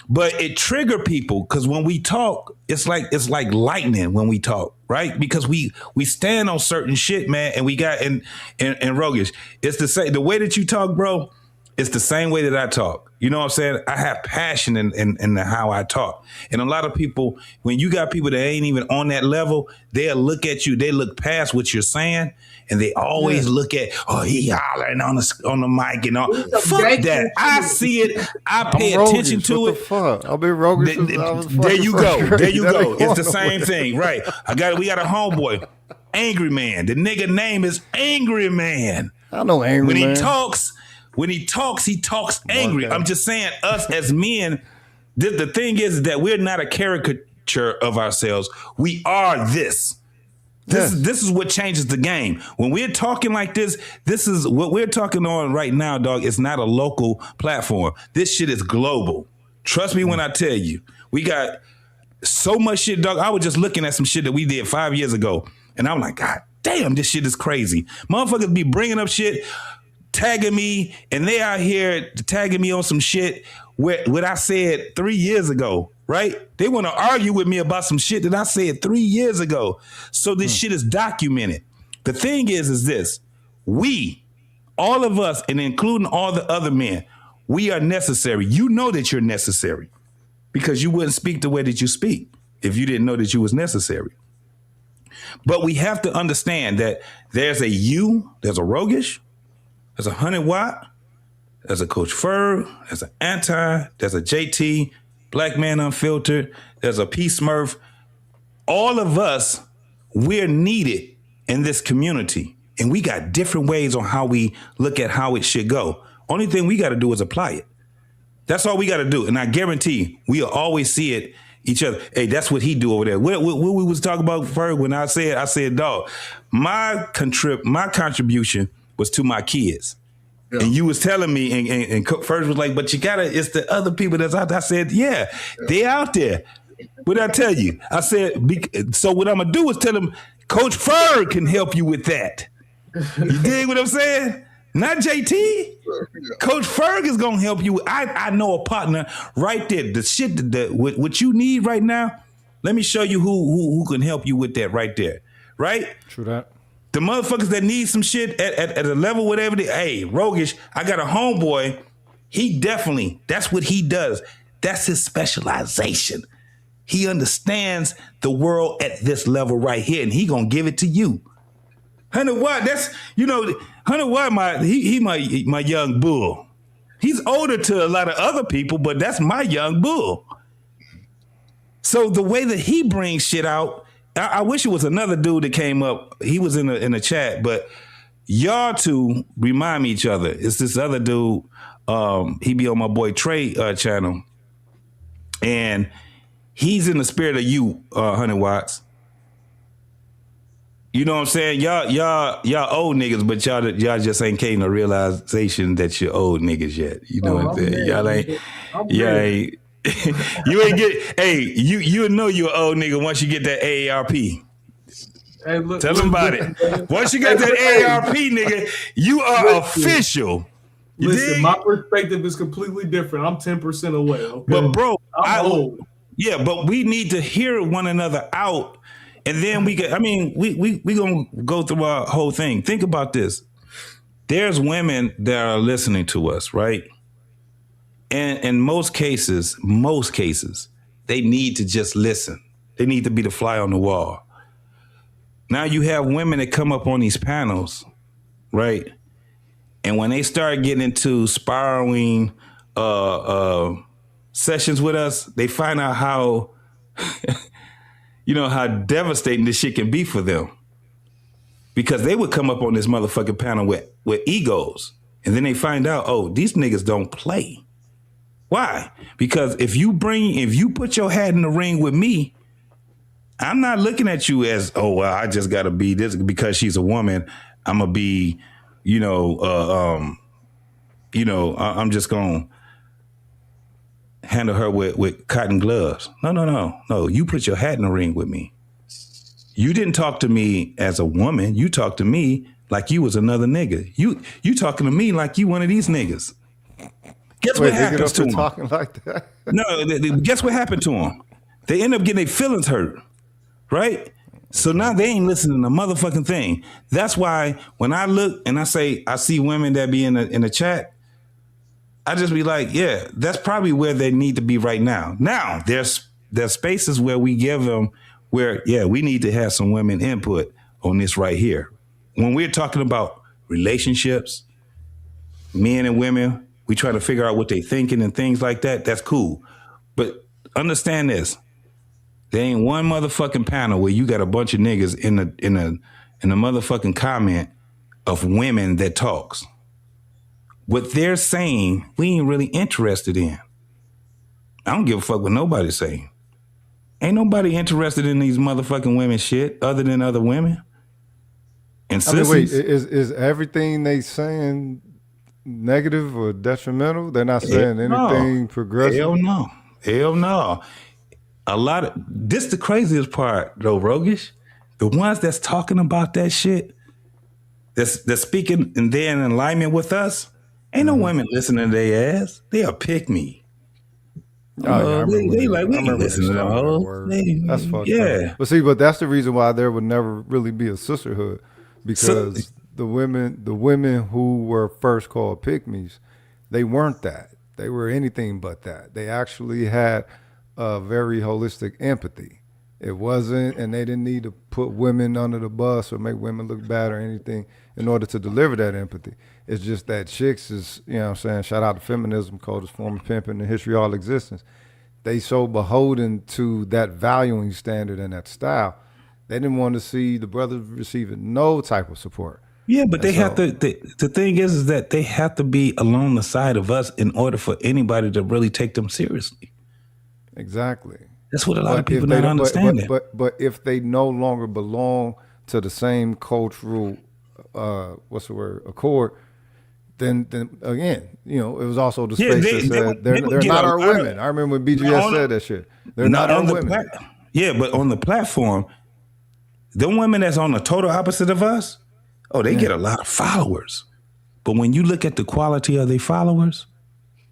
But it triggered people because when we talk, it's like lightning when we talk, right? Because we stand on certain shit, man, and we got and Rogish. It's the way that you talk, bro. It's the same way that I talk. You know what I'm saying? I have passion in how I talk. And a lot of people, when you got people that ain't even on that level, they'll look at you. They look past what you're saying, and they always look at, he hollering on the mic and all. Fuck that. I see it. I pay attention to it. I'll be roguish. There you go. There you go. It's the same thing, right? We got a homeboy, Angry Man. The nigga name is Angry Man. I know Angry Man. When he talks angry. Okay. I'm just saying, us as men, the thing is that we're not a caricature of ourselves. We are this. This is what changes the game. When we're talking like this is what we're talking on right now, dog. It's not a local platform. This shit is global. Trust me when I tell you. We got so much shit, dog. I was just looking at some shit that we did 5 years ago, and I'm like, God damn, this shit is crazy. Motherfuckers be bringing up shit, tagging me, and they out here tagging me on some shit what I said 3 years ago, right? They want to argue with me about some shit that I said 3 years ago. So this shit is documented. The thing is this, we All of us, and including all the other men, we are necessary. You know that you're necessary because you wouldn't speak the way that you speak if you didn't know that you was necessary. But we have to understand that there's a you, there's a Rogish, there's a 100 Watt, there's a Coach Ferg, there's an Anti, there's a JT, Black Man Unfiltered, there's a P Smurf. All of us, we're needed in this community. And we got different ways on how we look at how it should go. Only thing we got to do is apply it. That's all we got to do. And I guarantee we'll always see it each other. Hey, that's what he do over there. What we was talking about, Ferg, when I said, dog, my contribution was to my kids. Yeah. And you was telling me, and Ferg was like, but you gotta, it's the other people that's out there. I said, yeah, they out there. What did I tell you? I said, so what I'm gonna do is tell them, Coach Ferg can help you with that. You dig what I'm saying? Not JT. Coach Ferg is gonna help you. I know a partner right there. The shit what you need right now. Let me show you who can help you with that right there. Right? True that. The motherfuckers that need some shit at a level, whatever. Hey, Rogish, I got a homeboy. He definitely, that's what he does. That's his specialization. He understands the world at this level right here, and he gonna give it to you. 100 Watt, that's, 100 Watt, he my young bull. He's older to a lot of other people, but that's my young bull. So the way that he brings shit out, I wish it was another dude that came up. He was in the chat, but y'all two remind me each other. It's this other dude. He be on my boy Trey channel, and he's in the spirit of you, 100 Watts. You know what I'm saying? Y'all old niggas, but y'all just ain't came to realization that you're old niggas yet. You know what I'm saying? Y'all ain't. You ain't get. Hey, you know you're an old nigga once you get that AARP. Hey, look, tell them about it. Once you got that AARP, nigga, you are official. Listen, my perspective is completely different. I'm 10% away. Okay? But bro, I'm old. Yeah, but we need to hear one another out, and then we get. I mean, we gonna go through our whole thing. Think about this. There's women that are listening to us, right? And in most cases, they need to just listen. They need to be the fly on the wall. Now you have women that come up on these panels, right? And when they start getting into spiraling sessions with us, they find out how, how devastating this shit can be for them. Because they would come up on this motherfucking panel with egos. And then they find out, oh, these niggas don't play. Why? Because if you put your hat in the ring with me, I'm not looking at you as, oh, well, I just got to be this because she's a woman. I'm going to be, I'm just going to handle her with cotton gloves. No. You put your hat in the ring with me. You didn't talk to me as a woman. You talked to me like you was another nigga. You talking to me like you one of these niggas. Guess what happens to them? Talking like that? No, guess what happened to them? They end up getting their feelings hurt, right? So now they ain't listening to the motherfucking thing. That's why when I look and I say I see women that be in the chat, I just be like, yeah, that's probably where they need to be right now. Now there's spaces where we give them where, yeah, we need to have some women input on this right here. When we're talking about relationships, men and women, we try to figure out what they're thinking and things like that. That's cool. But understand this. There ain't one motherfucking panel where you got a bunch of niggas in the motherfucking comment of women that talks. What they're saying, we ain't really interested in. I don't give a fuck what nobody's saying. Ain't nobody interested in these motherfucking women shit other than other women. And I mean, wait, is everything they saying negative or detrimental? They're not saying anything progressive? Hell no. A lot of this the craziest part though, Rogish. The ones that's talking about that shit, that's speaking and they're in alignment with us, ain't no women listening to their ass. They are pick me. They like, we ain't listening to them. That's fucked up. But see, but that's the reason why there would never really be a sisterhood, because the women who were first called pygmies, they weren't that. They were anything but that. They actually had a very holistic empathy. It wasn't, and they didn't need to put women under the bus or make women look bad or anything in order to deliver that empathy. It's just that chicks is, you know what I'm saying, shout out to feminism, coldest form of pimping in the history of all existence. They so beholden to that valuing standard and that style, they didn't want to see the brothers receiving no type of support. Yeah, but they have to. The thing is that they have to be along the side of us in order for anybody to really take them seriously. Exactly. That's what a lot of people don't understand. But if they no longer belong to the same cultural, accord, then again, you know, it was also the space that said they're not our women. I remember when BGS said that shit. They're not our women. Yeah, but on the platform, the women that's on the total opposite of us, they get a lot of followers. But when you look at the quality of their followers,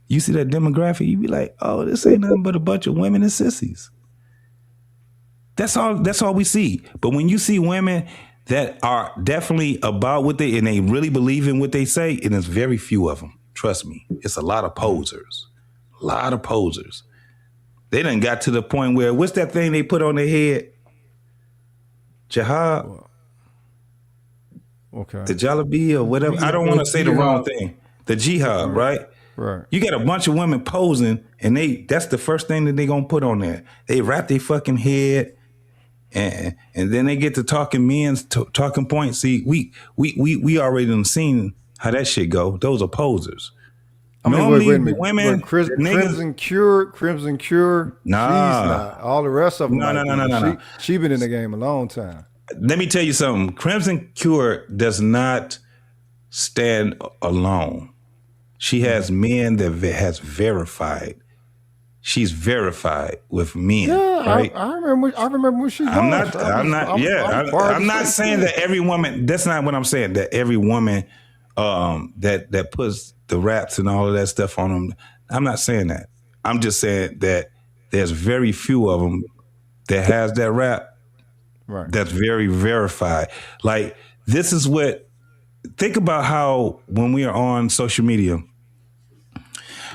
you see that demographic, you be like, oh, this ain't nothing but a bunch of women and sissies. That's all we see. But when you see women that are definitely about what they, and they really believe in what they say, and there's very few of them. Trust me. It's a lot of posers. A lot of posers. They done got to the point where, what's that thing they put on their head? Jihad? Okay. The Jollibee or whatever. I don't want to say the wrong thing. The jihad, right? Right. You got a bunch of women posing, and that's the first thing that they gonna put on there. They wrap their fucking head, and then they get to talking men's talking points. See, we already done seen how that shit go. Those are posers. I mean, Normally, wait a minute. women, Crimson Cure, nah, she's not. All the rest of them. No. She been in the game a long time. Let me tell you something. Crimson Cure does not stand alone. She has men that has verified. She's verified with men. Yeah, right? I remember when she. I'm not saying that every woman. That's not what I'm saying. That every woman that puts the raps and all of that stuff on them. I'm not saying that. I'm just saying that there's very few of them that has that rap. Right. That's very verified. Like, this is what. Think about how when we are on social media,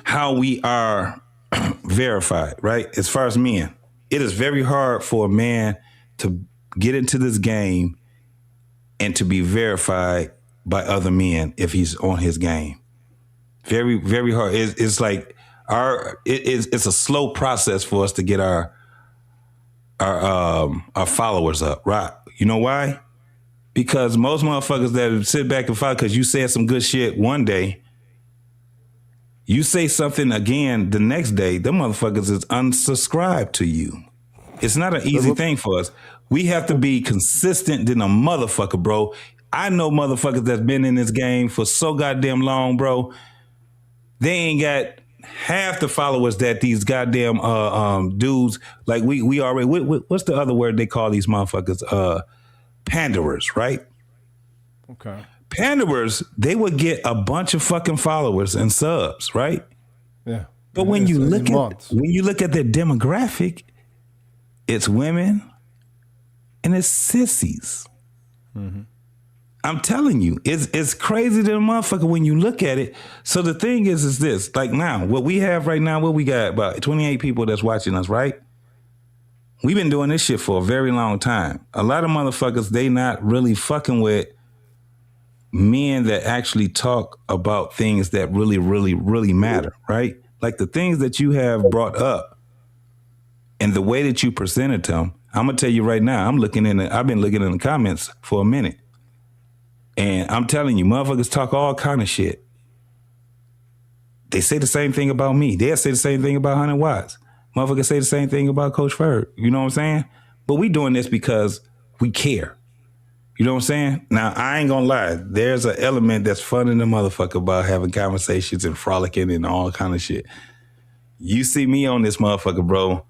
how we are verified, right? As far as men, it is very hard for a man to get into this game and to be verified by other men if he's on his game. Very, very hard. It's like it's a slow process for us to get our followers up, right? You know why? Because most motherfuckers that sit back and follow because you said some good shit one day, you say something again the next day, them motherfuckers is unsubscribed to you. It's not an easy thing for us. We have to be consistent than a motherfucker, bro. I know motherfuckers that's been in this game for so goddamn long, bro. They ain't got half the followers that these goddamn dudes, like we already, what's the other word they call these motherfuckers? Panderers, right? Okay. Panderers, they would get a bunch of fucking followers and subs, right? Yeah. But when you look at their demographic, it's women and it's sissies. Mm-hmm. I'm telling you, it's crazy to the motherfucker when you look at it. So the thing is this, like now, what we have right now, what we got about 28 people that's watching us, right? We've been doing this shit for a very long time. A lot of motherfuckers, they not really fucking with men that actually talk about things that really, really, really matter, right? Like the things that you have brought up and the way that you presented them. I'm gonna tell you right now, I've been looking in the comments for a minute. And I'm telling you, motherfuckers talk all kind of shit. They say the same thing about me. They'll say the same thing about 100 Watts. Motherfuckers say the same thing about Coach Ferg. You know what I'm saying? But we doing this because we care. You know what I'm saying? Now, I ain't gonna lie. There's an element that's fun in the motherfucker about having conversations and frolicking and all kind of shit. You see me on this motherfucker, bro.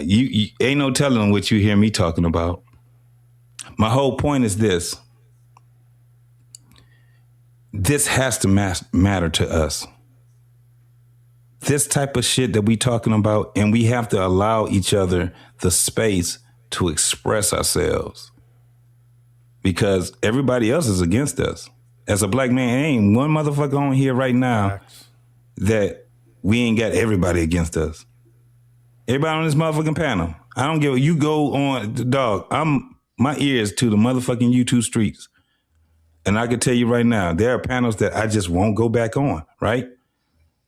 You ain't no telling what you hear me talking about. My whole point is this. This has to matter to us. This type of shit that we talking about, and we have to allow each other the space to express ourselves. because everybody else is against us. As a black man, ain't one motherfucker on here right now that we ain't got everybody against us. Everybody on this motherfucking panel. I don't give a, you go on, dog, my ears to the motherfucking YouTube streets. And I can tell you right now, there are panels that I just won't go back on, right?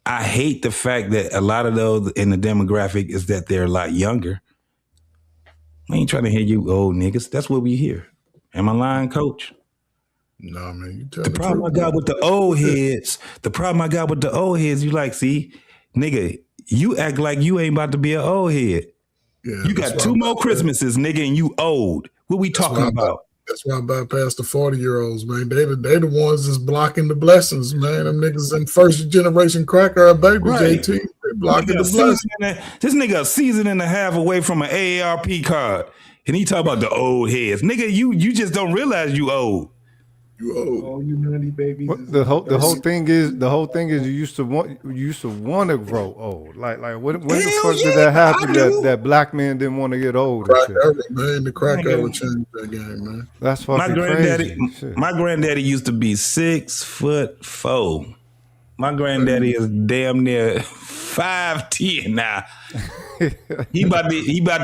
I hate the fact that a lot of those in the demographic is that they're a lot younger. I ain't trying to hear you old niggas. That's what we hear. Am I lying, coach? No, man. You tell the problem I got with the old heads, you like, see, nigga, you act like you ain't about to be an old head. Yeah, you got 2 more Christmases, nigga, and you old. What we talking about? That's why I bypass the 40-year-olds, man. They the ones that's blocking the blessings, man. Them niggas in first generation cracker baby, Right. JT. They blocking the blessings. This nigga a season and a half away from an AARP card. And he talk about the old heads. Nigga, you just don't realize you old. You old. Oh, you nutty babies. The whole thing is you used to want to grow old. Like when the fuck did that happen that black men didn't want to get old? Crack era, man. The crack era changed that game, man. That's fucking crazy. My granddaddy used to be 6'4". My granddaddy is damn near 5'10" now. he about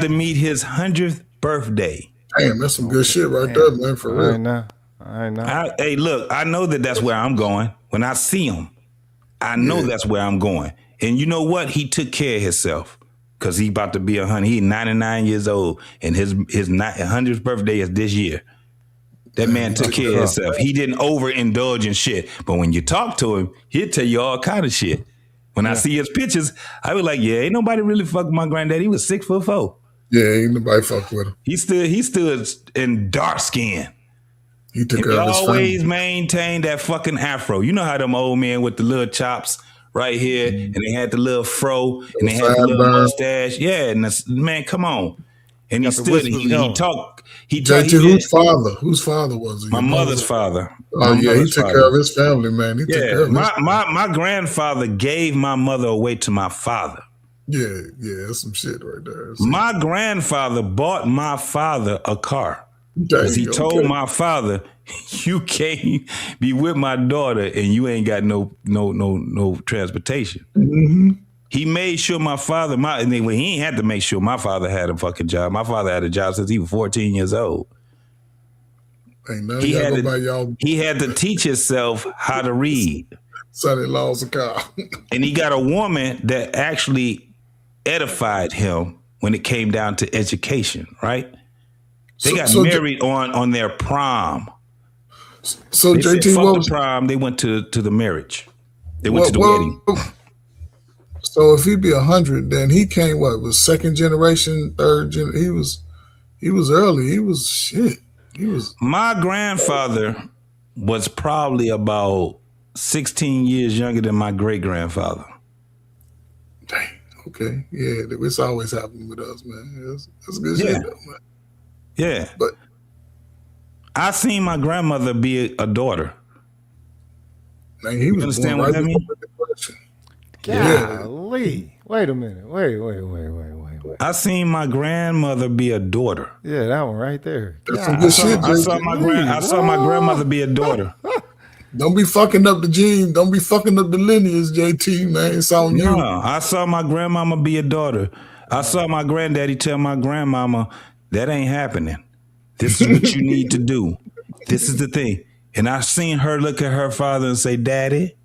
to meet his 100th birthday. Damn, that's some good shit right there, man. For real. I know. Hey, look, I know that's where I'm going. When I see him, I know that's where I'm going. And you know what? He took care of himself because he about to be 100. He's 99 years old, and his 100th birthday is this year. That man took care of himself. He didn't overindulge in shit. But when you talk to him, he'll tell you all kind of shit. When I see his pictures, I was like, yeah, ain't nobody really fuck with my granddad. He was 6'4". Yeah, ain't nobody fuck with him. He stood in dark skin. He took care of his always family. maintained that fucking afro. You know how them old men with the little chops right here, and they had the little fro, and they had the little mustache. Yeah, and man, come on. And he stood. He talked. JT, whose father was he? My mother's father. Oh yeah, he took care of his family, man. He took care of his my grandfather gave my mother away to my father. Yeah, that's some shit right there. My grandfather bought my father a car. Because he told my father, you can't be with my daughter and you ain't got no transportation. Mm-hmm. He made sure my father, he ain't had to make sure my father had a fucking job. My father had a job since he was 14 years old. He had to teach himself how to read. Son-in-law's a car. And he got a woman that actually edified him when it came down to education, right? They got married on their prom. So they JT, said, fuck the prom, they went to the marriage. They went to the wedding. So if he'd be 100, then he came was second generation, third gen. He was early. He was shit. My grandfather was probably about 16 years younger than my great grandfather. Dang. Okay. Yeah, it's always happening with us, man. That's good shit, though, man. Yeah. But I seen my grandmother be a daughter. Man, he was understand born what right that means? Golly. Wait a minute. Wait. I seen my grandmother be a daughter. Yeah, that one right there. That's some good shit, I saw my grandmother be a daughter. Don't be fucking up the gene. Don't be fucking up the lineage, JT, man. It's on you. No, I saw my grandmama be a daughter. I saw my granddaddy tell my grandmama, that ain't happening. This is what you need to do. This is the thing. And I seen her look at her father and say, Daddy,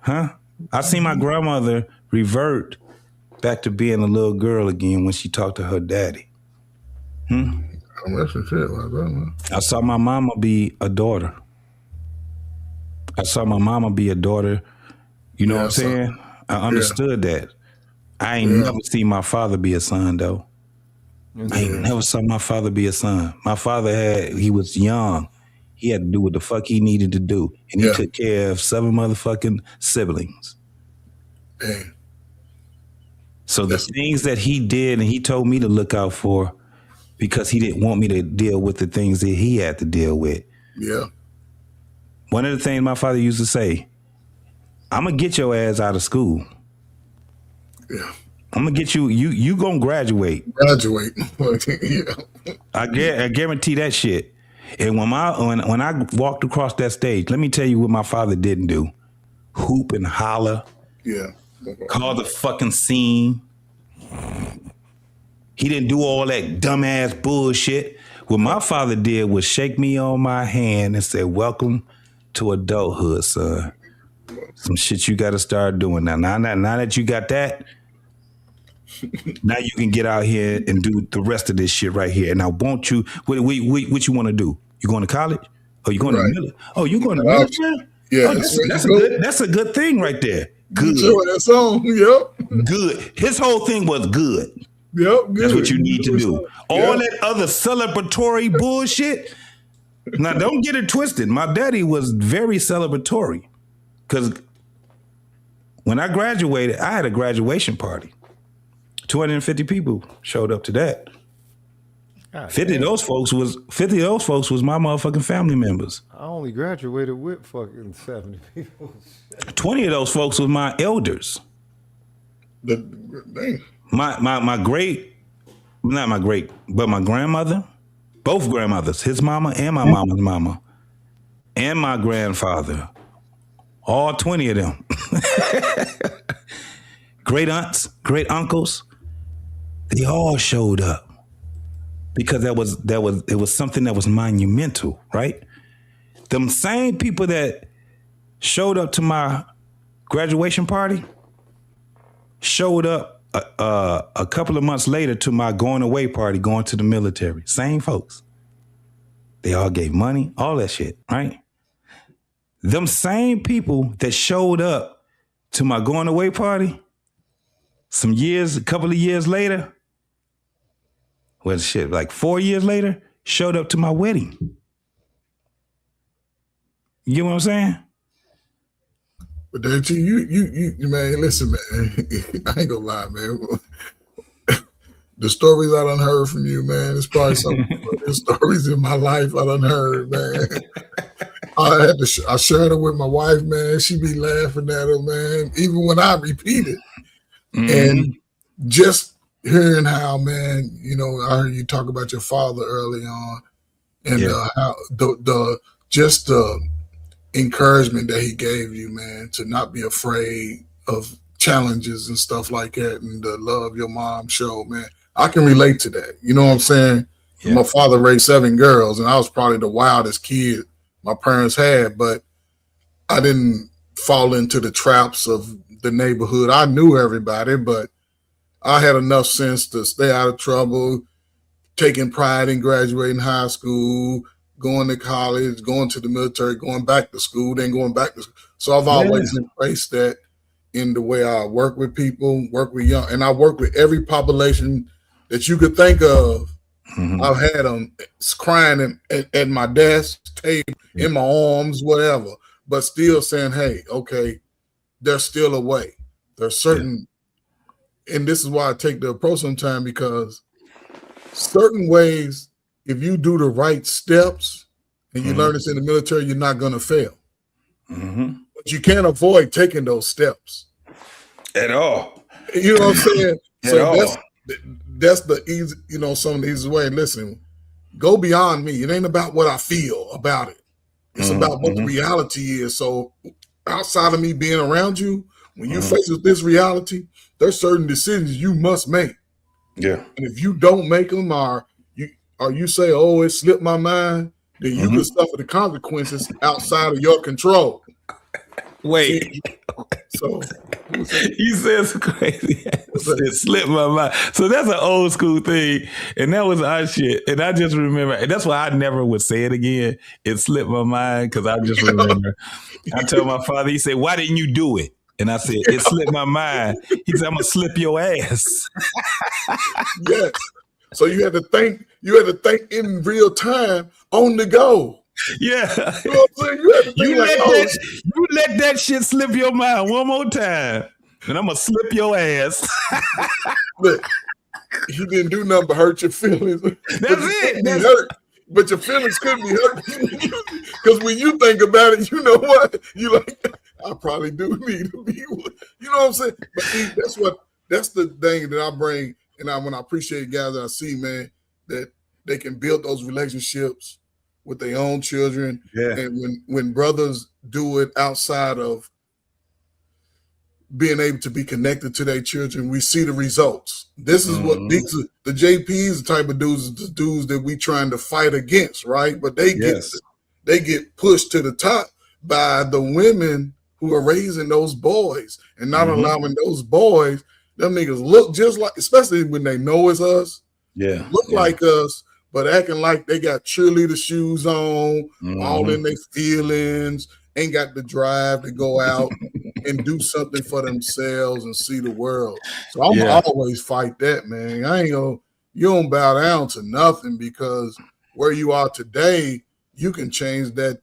huh? I seen my grandmother revert back to being a little girl again when she talked to her daddy. I saw my mama be a daughter. You know what I'm saying? I understood that. I ain't never seen my father be a son, though. I ain't never saw my father be a son. My father he was young. He had to do what the fuck he needed to do. And he took care of 7 motherfucking siblings. Damn. So the things that he did and he told me to look out for because he didn't want me to deal with the things that he had to deal with. Yeah. One of the things my father used to say, I'm going to get your ass out of school. Yeah. I'm going to get you going to graduate. Graduate. Yeah. I guarantee that shit. And when I walked across that stage, let me tell you what my father didn't do. Hoop and holler. Yeah. Call the fucking scene. He didn't do all that dumbass bullshit. What my father did was shake me on my hand and say, welcome to adulthood, son. Some shit you got to start doing now. Now that you got that, now you can get out here and do the rest of this shit right here. And I want you, what you want to do? You going to college? Oh, you going to military? Oh, you going to military? Yeah, oh, that's a good thing right there. Good. That song, yep. Good. His whole thing was good. Yep, good. That's what you need to do. All that other celebratory bullshit. Now, don't get it twisted. My daddy was very celebratory because when I graduated, I had a graduation party. 250 people showed up to that. 50 of those folks was my motherfucking family members. I only graduated with fucking 70 people. 20 of those folks was my elders. My great, not my great, but my grandmother, both grandmothers, his mama and my mama's mama, and my grandfather, all 20 of them. Great aunts, great uncles, they all showed up. Because it was something that was monumental, right? Them same people that showed up to my graduation party showed up a couple of months later to my going away party, going to the military. Same folks. They all gave money, all that shit, right? Them same people that showed up to my going away party, a couple of years later, well, shit, like 4 years later, showed up to my wedding. You get what I'm saying? But then you man, listen, man. I ain't gonna lie, man. The stories I done heard from you, man, it's probably some of the stories in my life I done heard, man. I shared it with my wife, man. She be laughing at her, man, even when I repeat it. Mm-hmm. And just hearing how, man, you know, I heard you talk about your father early on, and how the encouragement that he gave you, man, to not be afraid of challenges and stuff like that, and the love your mom showed, man. I can relate to that. You know what I'm saying? Yeah. My father raised 7 girls, and I was probably the wildest kid my parents had, but I didn't fall into the traps of the neighborhood. I knew everybody, but I had enough sense to stay out of trouble, taking pride in graduating high school, going to college, going to the military, going back to school, then going back to school. So I've always embraced that in the way I work with people, work with young, and I work with every population that you could think of. Mm-hmm. I've had them crying at my desk, table, in my arms, whatever, but still saying, hey, okay, there's still a way. There's certain, and this is why I take the approach sometimes, because certain ways, if you do the right steps and you learn this in the military, you're not going to fail. Mm-hmm. But you can't avoid taking those steps. At all. You know what I'm saying? So that's the easy, you know, some of the easiest way. Listen, go beyond me. It ain't about what I feel about it. It's about what the reality is. So outside of me being around you, when you face with this reality, there's certain decisions you must make. Yeah. And if you don't make them, or you say, oh, it slipped my mind, then you can suffer the consequences outside of your control. Wait. So you said some crazy ass. It slipped my mind. So that's an old school thing. And that was our shit. And I just remember, and that's why I never would say it again. It slipped my mind because I just remember. I told my father, he said, why didn't you do it? And I said, it slipped my mind. He said, I'm gonna slip your ass. Yes. So you had to think in real time on the go. Yeah. You know what I'm saying? You let that shit slip your mind one more time, and I'm gonna slip your ass. Look, he didn't do nothing but hurt your feelings. That's it. That's hurt. But your feelings couldn't be hurt because when you think about it, you know what? You like, I probably do need to be. You know what I'm saying? But see, that's the thing that I bring, and when I appreciate guys that I see, man, that they can build those relationships with their own children. Yeah. And when brothers do it outside of being able to be connected to their children, we see the results. This is what the JPs, the type of dudes, the dudes that we trying to fight against, right? But they get pushed to the top by the women who are raising those boys and not allowing those boys, them niggas look just like, especially when they know it's us, look like us, but acting like they got cheerleader shoes on, all in their feelings, ain't got the drive to go out and do something for themselves and see the world. So I'm always fight that, man. You don't bow down to nothing, because where you are today, you can change that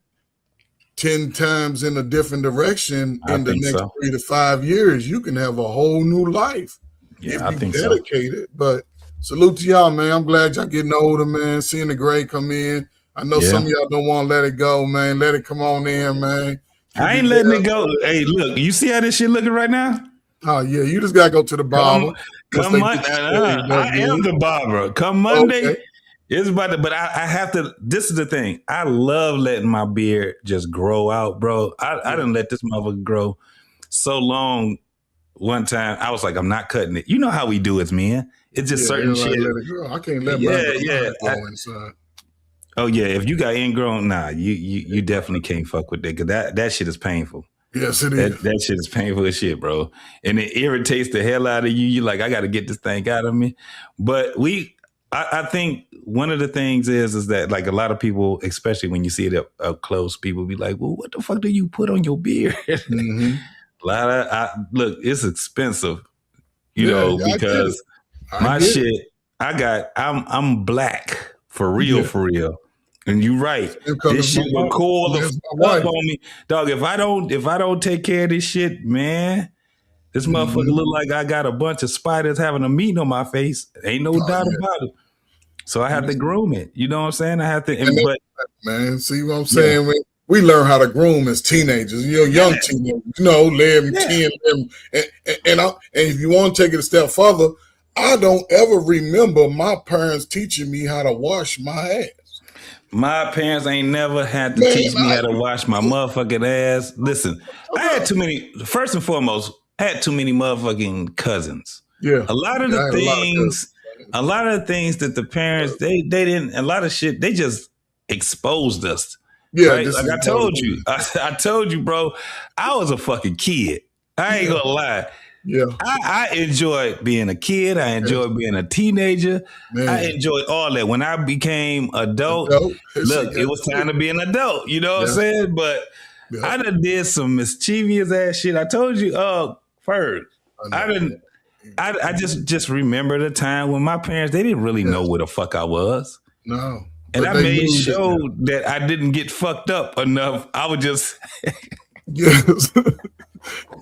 10 times in a different direction in the next 3 to 5 years. You can have a whole new life if you dedicate it. But salute to y'all, man. I'm glad y'all getting older, man. Seeing the grade come in. I know some of y'all don't want to let it go, man. Let it come on in, man. I ain't letting it go. Hey, look, you see how this shit looking right now? Oh, yeah. You just got to go to the barber. Come Monday. I am the barber. Come Monday. It's about to, but I have to, this is the thing. I love letting my beard just grow out, bro. I didn't let this motherfucker grow so long. One time, I was like, I'm not cutting it. You know how we do it, man. It's just certain shit. Let it grow. I can't let mine grow inside. Oh yeah, if you got ingrown, nah, you definitely can't fuck with that, because that shit is painful. Yes, it is. That shit is painful as shit, bro. And it irritates the hell out of you. You're like, I got to get this thing out of me. But I think one of the things is that, like, a lot of people, especially when you see it up close, people be like, well, what the fuck do you put on your beard? A lot of, look, it's expensive, you know, because my shit, I'm black for real. And you're right. This shit will coil the fuck on me. Dog, if I don't take care of this shit, man, this motherfucker look like I got a bunch of spiders having a meeting on my face. Ain't no doubt about it. So I have to groom it. You know what I'm saying? I have to, man, see what I'm saying? We learn how to groom as teenagers, young teenagers, 11, 10, 11. And if you want to take it a step further, I don't ever remember my parents teaching me how to wash my ass. My parents ain't never had to teach me how to wash my motherfucking ass. Listen, I had too many, first and foremost, I had too many motherfucking cousins. Yeah. A lot of the things that the parents, they didn't, a lot of shit, they just exposed us. Yeah. Right? Like I told you, I told you, bro, I was a fucking kid. I ain't gonna lie. Yeah, I enjoyed being a kid. I enjoyed being a teenager. Man. I enjoyed all that. When I became adult, look, it was time to be an adult. You know what I'm saying? But I done did some mischievous ass shit. I told you, Ferg. I just remember the time when my parents, they didn't really know where the fuck I was. No. And I made sure that I didn't get fucked up enough. I would just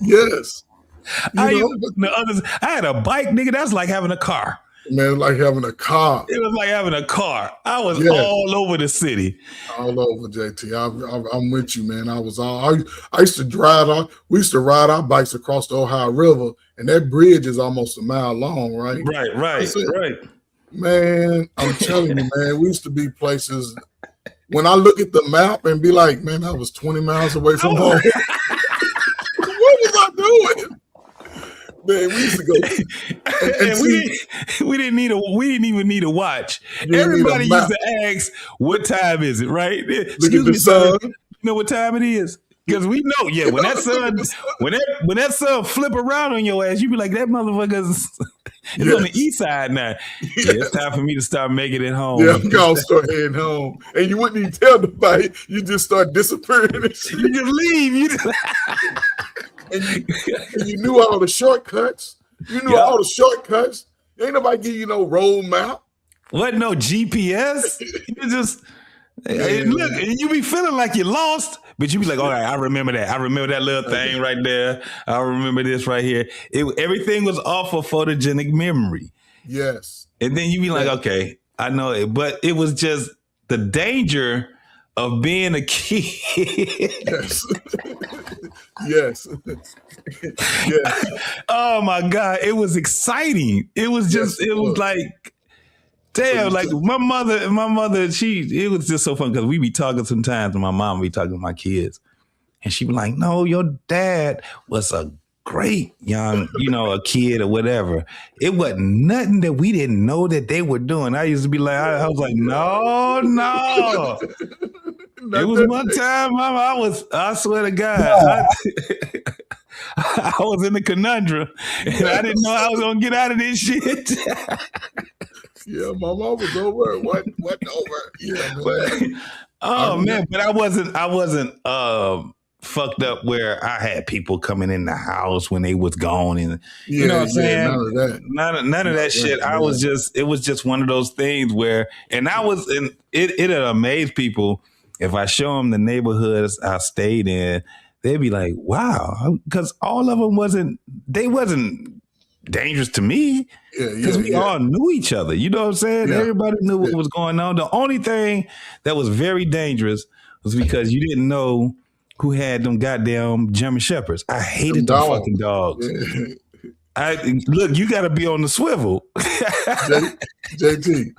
yes. I had a bike, nigga. That's like having a car. Man, it was like having a car. It was like having a car. I was all over the city. All over, JT. I'm with you, man. I used to drive. We used to ride our bikes across the Ohio River, and that bridge is almost a mile long, right? Right. Man, I'm telling you, man, we used to be places. When I look at the map and be like, man, I was 20 miles away from home. What was I doing? Man, we used to go, and we didn't even need a watch. Everybody used to ask, "What time is it?" Right? Look at the sun. You know what time it is? Because we know, when that sun flip around on your ass, you be like, "That motherfucker's on the east side now." It's time for me to start making it home. Yeah, I'm gonna start heading home, and you wouldn't even tell nobody. You just start disappearing. And shit. You just leave. And you knew all the shortcuts. Ain't nobody give you no road map. What? No GPS? You just look, and you be feeling like you're lost, but you be like, all right, I remember that. I remember that little thing right there. I remember this right here. Everything was off of photogenic memory. Yes. And then you be like, okay, I know it. But it was just the danger of being a kid. Yes. Oh my God. It was exciting. It was just, it was like, Damn, like my mother, it was just so fun because we be talking sometimes, and my mom be talking to my kids, and she be like, "No, your dad was a great young, a kid or whatever. It wasn't nothing that we didn't know that they were doing." I used to be like, I was like, no. It was one time, Mama, I swear to God, I was in the conundrum, and I didn't know I was gonna get out of this shit. Yeah, my mom was over. What over? Yeah, man. But I wasn't fucked up where I had people coming in the house when they was gone, and you know what I'm saying? None of that. None of that shit. It was just one of those things where, and it'd amaze people if I show them the neighborhoods I stayed in. They'd be like, wow, because all of them wasn't dangerous to me. Because we all knew each other. You know what I'm saying? Yeah. Everybody knew what was going on. The only thing that was very dangerous was because you didn't know who had them goddamn German Shepherds. I hated them fucking dogs. Look, you got to be on the swivel. JT,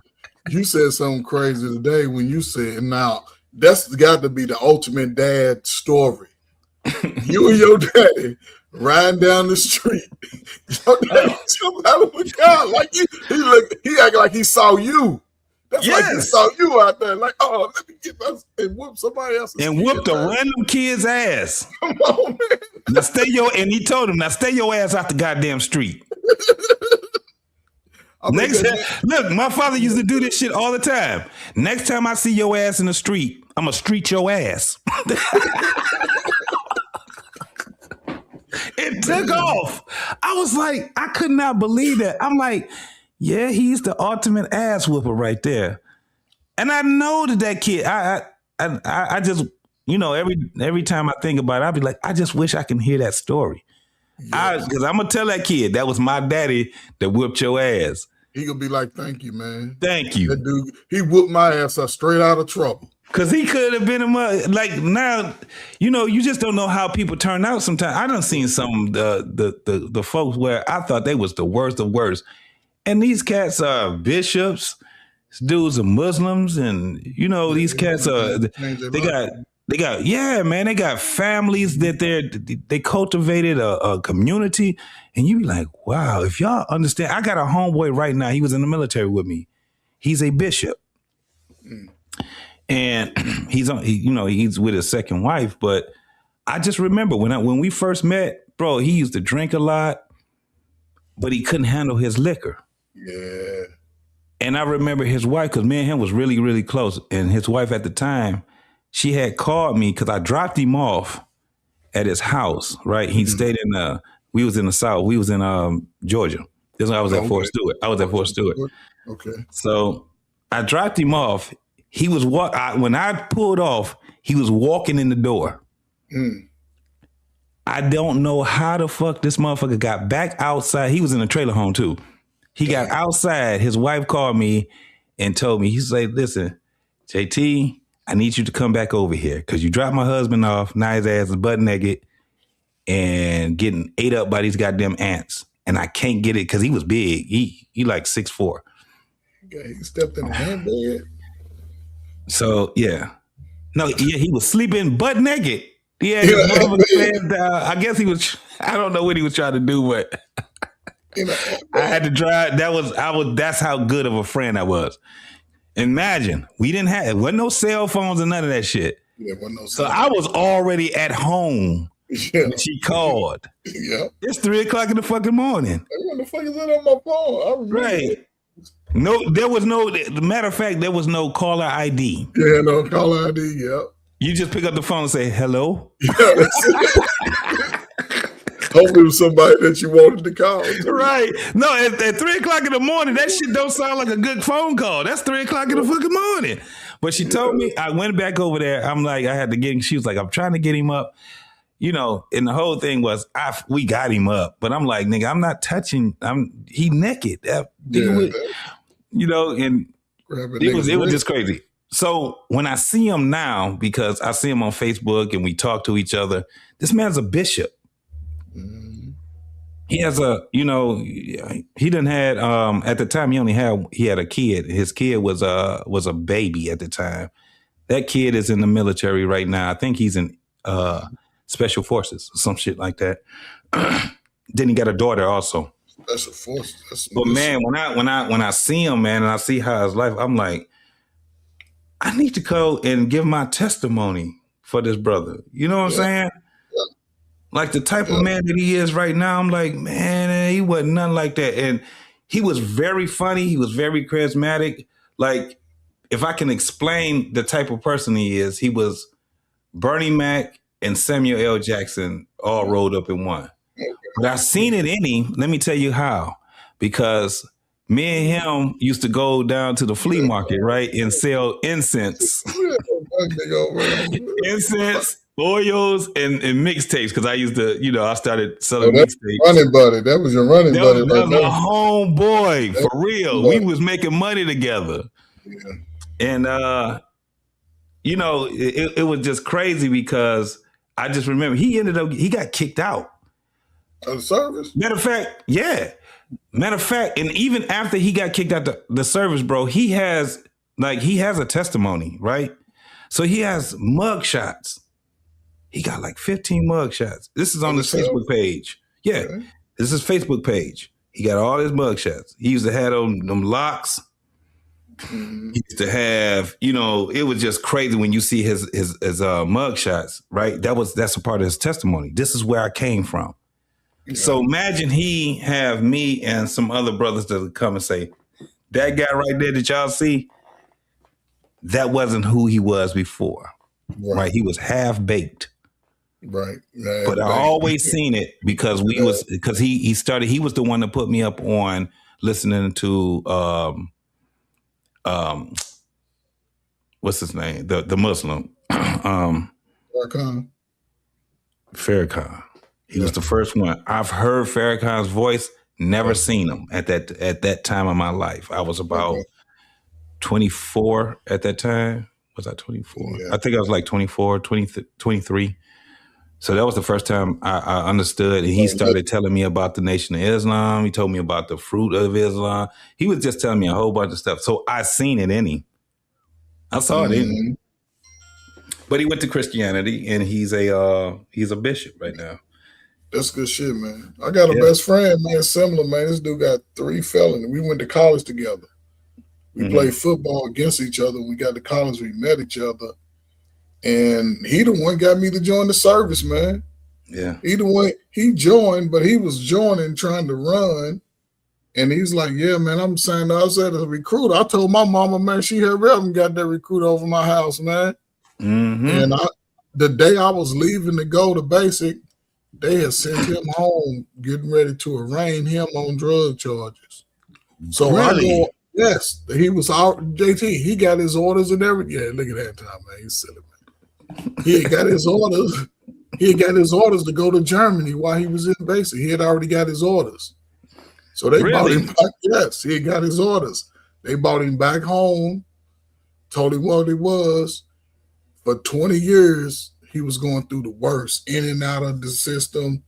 you said something crazy today when you said, now, that's got to be the ultimate dad story. You and your daddy riding down the street. Your daddy jumped out of the car like he acted like he saw you. That's like he saw you out there. Like, oh, let me get us and whoop somebody else. And whooped a random kid's ass. Come on, man. And he told him, now stay your ass off the goddamn street. Look, my father used to do this shit all the time. Next time I see your ass in the street, I'm gonna street your ass. It took off. I was like, I could not believe that. I'm like, yeah, he's the ultimate ass whooper right there. And I know that kid, I just, every time I think about it, I'll be like, I just wish I can hear that story. Because I'm going to tell that kid, that was my daddy that whipped your ass. He going to be like, thank you, man. Thank you. That dude, he whooped my ass up straight out of trouble. Because he could have been like now, you just don't know how people turn out sometimes. I done seen some the folks where I thought they was the worst of worst. And these cats are bishops, dudes are Muslims, and these cats are they got families that they cultivated a community, and you be like, wow, if y'all understand. I got a homeboy right now, he was in the military with me. He's a bishop. And he's with his second wife, but I just remember when we first met, bro, he used to drink a lot, but he couldn't handle his liquor. Yeah. And I remember his wife, because me and him was really, really close. And his wife at the time, she had called me because I dropped him off at his house, right? He stayed we was in the South. We was in Georgia. This one I was at Fort Stewart. Okay. So I dropped him off. He was when I pulled off, he was walking in the door. I don't know how the fuck this motherfucker got back outside. He was in a trailer home too. He got outside. His wife called me and told me, he said, listen, JT, I need you to come back over here because you dropped my husband off. Now his ass is butt naked and getting ate up by these goddamn ants. And I can't get it because he was big. He like 6'4". Okay, he stepped in the handbed. So he was sleeping butt naked. Yeah, I guess he was. I don't know what he was trying to do, but I had to drive. That's how good of a friend I was. Imagine it wasn't no cell phones and none of that shit. Yeah, wasn't no. So I was already at home when she called. Yeah, it's 3:00 in the fucking morning. What the fuck is that on my phone? I remember. Right. No, there was no. Matter of fact, there was no caller ID. Yeah, no caller ID. Yeah. You just pick up the phone and say hello. Yeah, that's it. Hopefully, it was somebody that you wanted to call. Right. No, at 3:00 in the morning, that shit don't sound like a good phone call. That's 3:00 in the fucking morning. But she told me, I went back over there. I'm like, I had to get him. She was like, I'm trying to get him up. And the whole thing was, we got him up. But I'm like, nigga, I'm not touching. He naked. And it was just crazy. So when I see him now, because I see him on Facebook and we talk to each other, this man's a bishop. he has a, he didn't had at the time he had a kid. His kid was a baby at the time. That kid is in the military right now. I think he's in special forces or some shit like that. Then he got a daughter also. Special forces. But man, when I see him, man, and I see how his life, I'm like, I need to go and give my testimony for this brother. You know what I'm saying? Yeah. Like the type of man that he is right now, I'm like, man, he wasn't nothing like that. And he was very funny. He was very charismatic. Like, if I can explain the type of person he is, he was Bernie Mac and Samuel L. Jackson all rolled up in one. But I seen it in him. Let me tell you how. Because me and him used to go down to the flea market, right, and sell incense. Incense, oils, and mixtapes. Because I used to, I started selling mixtapes. Running buddy. That was your running buddy. That was my homeboy, for real. We was making money together. Yeah. And, it was just crazy because I just remember he got kicked out. Of the service? Matter of fact, yeah. Matter of fact, and even after he got kicked out the service, bro, he has a testimony, right? So he has mug shots. He got like 15 mug shots. This is on his Facebook page. Yeah, okay. This is his Facebook page. He got all his mug shots. He used to have them locks. He used to have, it was just crazy when you see his mug shots, right? That's a part of his testimony. This is where I came from. Yeah. So imagine he have me and some other brothers that would come and say, that guy right there that y'all see, that wasn't who he was before, right? He was half baked. Right. But I always seen it because he was the one that put me up on listening to, what's his name? The Muslim, Farrakhan. He was the first one. I've heard Farrakhan's voice, never seen him at that time of my life. I was about 24 at that time. Was I 24? Yeah. I think I was like 24, 23. So that was the first time I understood. And he started telling me about the Nation of Islam. He told me about the fruit of Islam. He was just telling me a whole bunch of stuff. So I seen it in him. I saw it in him. But he went to Christianity and he's a bishop right now. That's good shit, man. I got a best friend, man, similar, man. This dude got 3 felonies. We went to college together. We played football against each other. We got to college, we met each other. And he the one got me to join the service, man. Yeah. He joined, but he was joining trying to run. And he's like, yeah, man, I'm saying I said as a recruiter. I told my mama, man, she hurry up and got that recruiter over my house, man. And the day I was leaving to go to basic, they had sent him home, getting ready to arraign him on drug charges. So really? Yes, he was out. JT, he got his orders and everything. Yeah, look at that time, man. He's silly, man. He had got his orders. He had got his orders to go to Germany while he was in basic. He had already got his orders. So they brought him back. Yes, he had got his orders. They brought him back home, told him what it was. For 20 years, he was going through the worst, in and out of the system.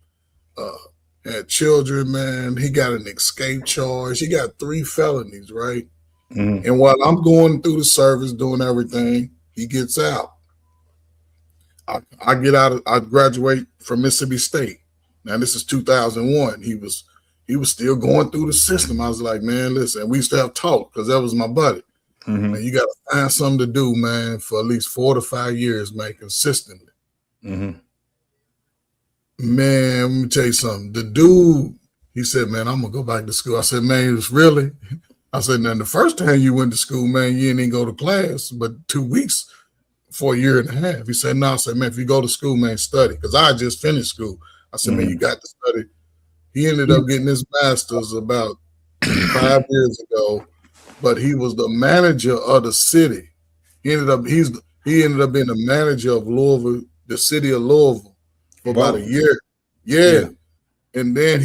Had children, man. He got an escape charge. He got 3 felonies, right? And while I'm going through the service, doing everything, he gets out. I get out. I graduate from Mississippi State. Now this is 2001. He was still going through the system. I was like, man, listen. We used to have talk because that was my buddy. Man, you got to find something to do, man, for at least 4 to 5 years, man, consistently. Man, let me tell you something. The dude, he said, man, I'm going to go back to school. I said, man, it's really? I said, now, the first time you went to school, man, you didn't even go to class, but 2 weeks for a year and a half. He said, no. I said, man, if you go to school, man, study. Because I just finished school. I said, man, you got to study. He ended up getting his master's about 5 years ago, but he was the manager of the city. He ended up being the manager of Louisville, the city of Louisville, for about a year. Yeah. And then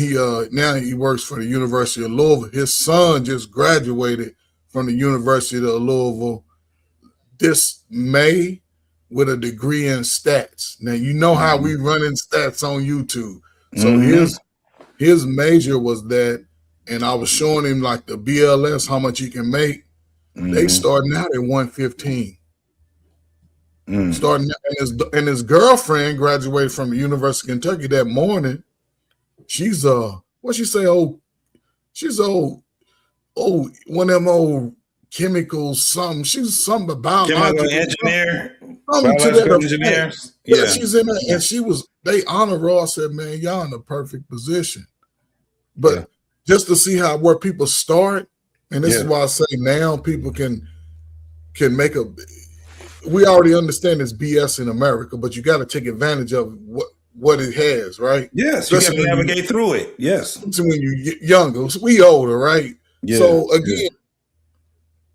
now he works for the University of Louisville. His son just graduated from the University of Louisville this May with a degree in stats. Now, you know how we running stats on YouTube. So his major was that, and I was showing him like the BLS, how much he can make. They starting out at 115. Starting out, and his girlfriend graduated from the University of Kentucky that morning. She's what she say? She's one of them old chemicals, something. She's something about chemical engineer. Engineers. Yeah, she's in there, and they honor her. I said, man, y'all in the perfect position. But just to see where people start, and this is why I say now people can make we already understand it's BS in America, but you got to take advantage of what it has, right? Yes, you got to navigate through it. Yes. When you're younger, we older, right? Yeah. So again,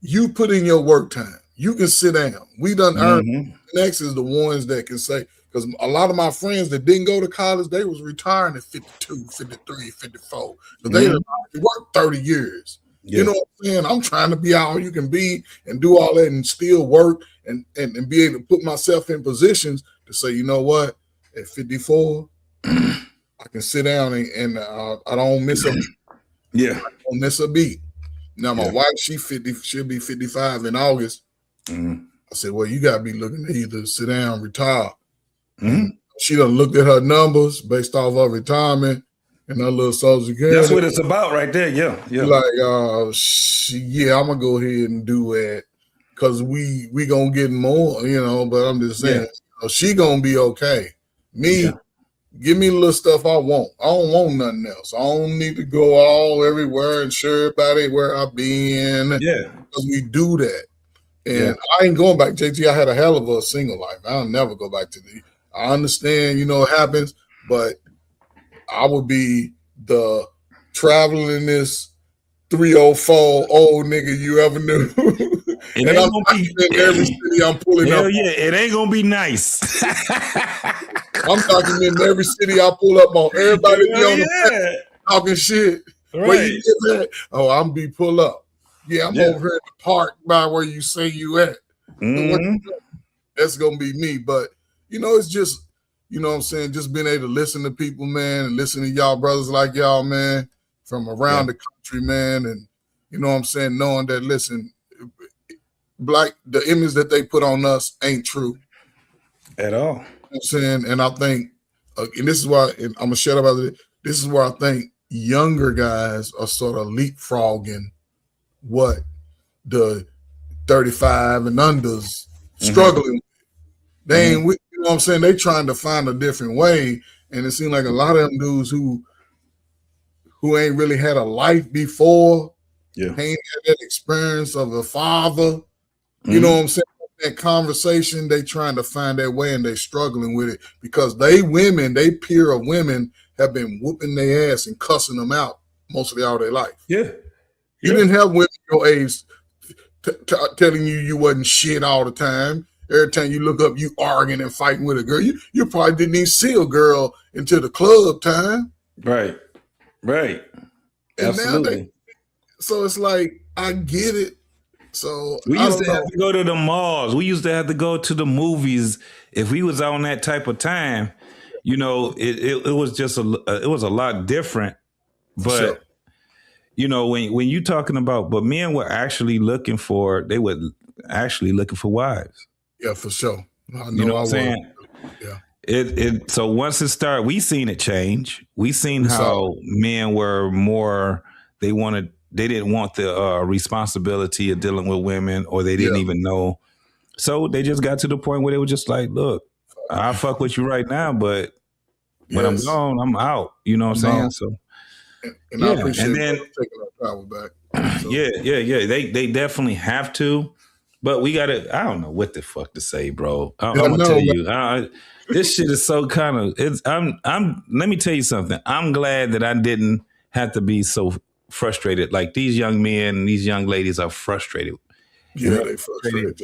you put in your work time. You can sit down. We done earned. Next is the ones that can say, because a lot of my friends that didn't go to college, they was retiring at 52, 53, 54. Because they worked 30 years. Yeah. You know what I'm saying? I'm trying to be all you can be and do all that and still work and be able to put myself in positions to say, you know what, at 54, I can sit down and I don't miss a beat. Yeah. I don't miss a beat. Now my wife, she'll be 55 in August. I said, well, you gotta be looking to either sit down, retire. She done looked at her numbers based off her retirement and her little Social Security. That's what it's about right there. Yeah. Like, I'm gonna go ahead and do that because we gonna get more, but I'm just saying, she gonna be okay. Me, give me the little stuff I want. I don't want nothing else. I don't need to go all everywhere and share everybody where I've been. Yeah. Because we do that. And I ain't going back, JT. I had a hell of a single life. I'll never go back to I understand, it happens, but I would be the travelingest 304 old nigga you ever knew. And I'm in every city I'm pulling up. Yeah, it ain't gonna be nice. I'm talking in every city I pull up on. Everybody be on the talking shit. Right. Where you get that? Oh, I'm be pull up. Yeah, I'm over here in the park by where you say you at. That's gonna be me. But it's just, what I'm saying, just being able to listen to people, man, and listen to y'all brothers like y'all, man, from around the country, man, and what I'm saying, knowing that, listen, the image that they put on us ain't true at all. You know what I'm saying, and I think, and this is why, and I'm gonna shut up about it. This is where I think younger guys are sort of leapfrogging what the 35 and unders struggling with. They ain't, you know what I'm saying? They trying to find a different way, and it seems like a lot of them dudes who ain't really had a life before, ain't had that experience of a father. You know what I'm saying? That conversation, they trying to find their way, and they struggling with it because they peer of women have been whooping their ass and cussing them out mostly all their life. Yeah. You didn't have women your age telling you wasn't shit all the time. Every time you look up, you arguing and fighting with a girl. You probably didn't even see a girl until the club time. Right. Absolutely. So it's like, I get it. So we used to have to go to the malls. We used to have to go to the movies. If we was on that type of time, it was just it was a lot different. But when you talking about, but men were actually looking for wives. Yeah, for sure. I know what I'm saying? Yeah. So once it started, we seen it change. We seen how men were more, they didn't want the responsibility of dealing with women, or they didn't even know. So they just got to the point where they were just like, look, I fuck with you right now, but when I'm gone, I'm out. You know what I'm saying? So and I appreciate taking our power back. So. Yeah. They definitely have to, but we gotta. I don't know what the fuck to say, bro. I'm gonna tell you, this shit is so kind of. Let me tell you something. I'm glad that I didn't have to be so frustrated. Like these young men and these young ladies are frustrated. Yeah, they frustrated.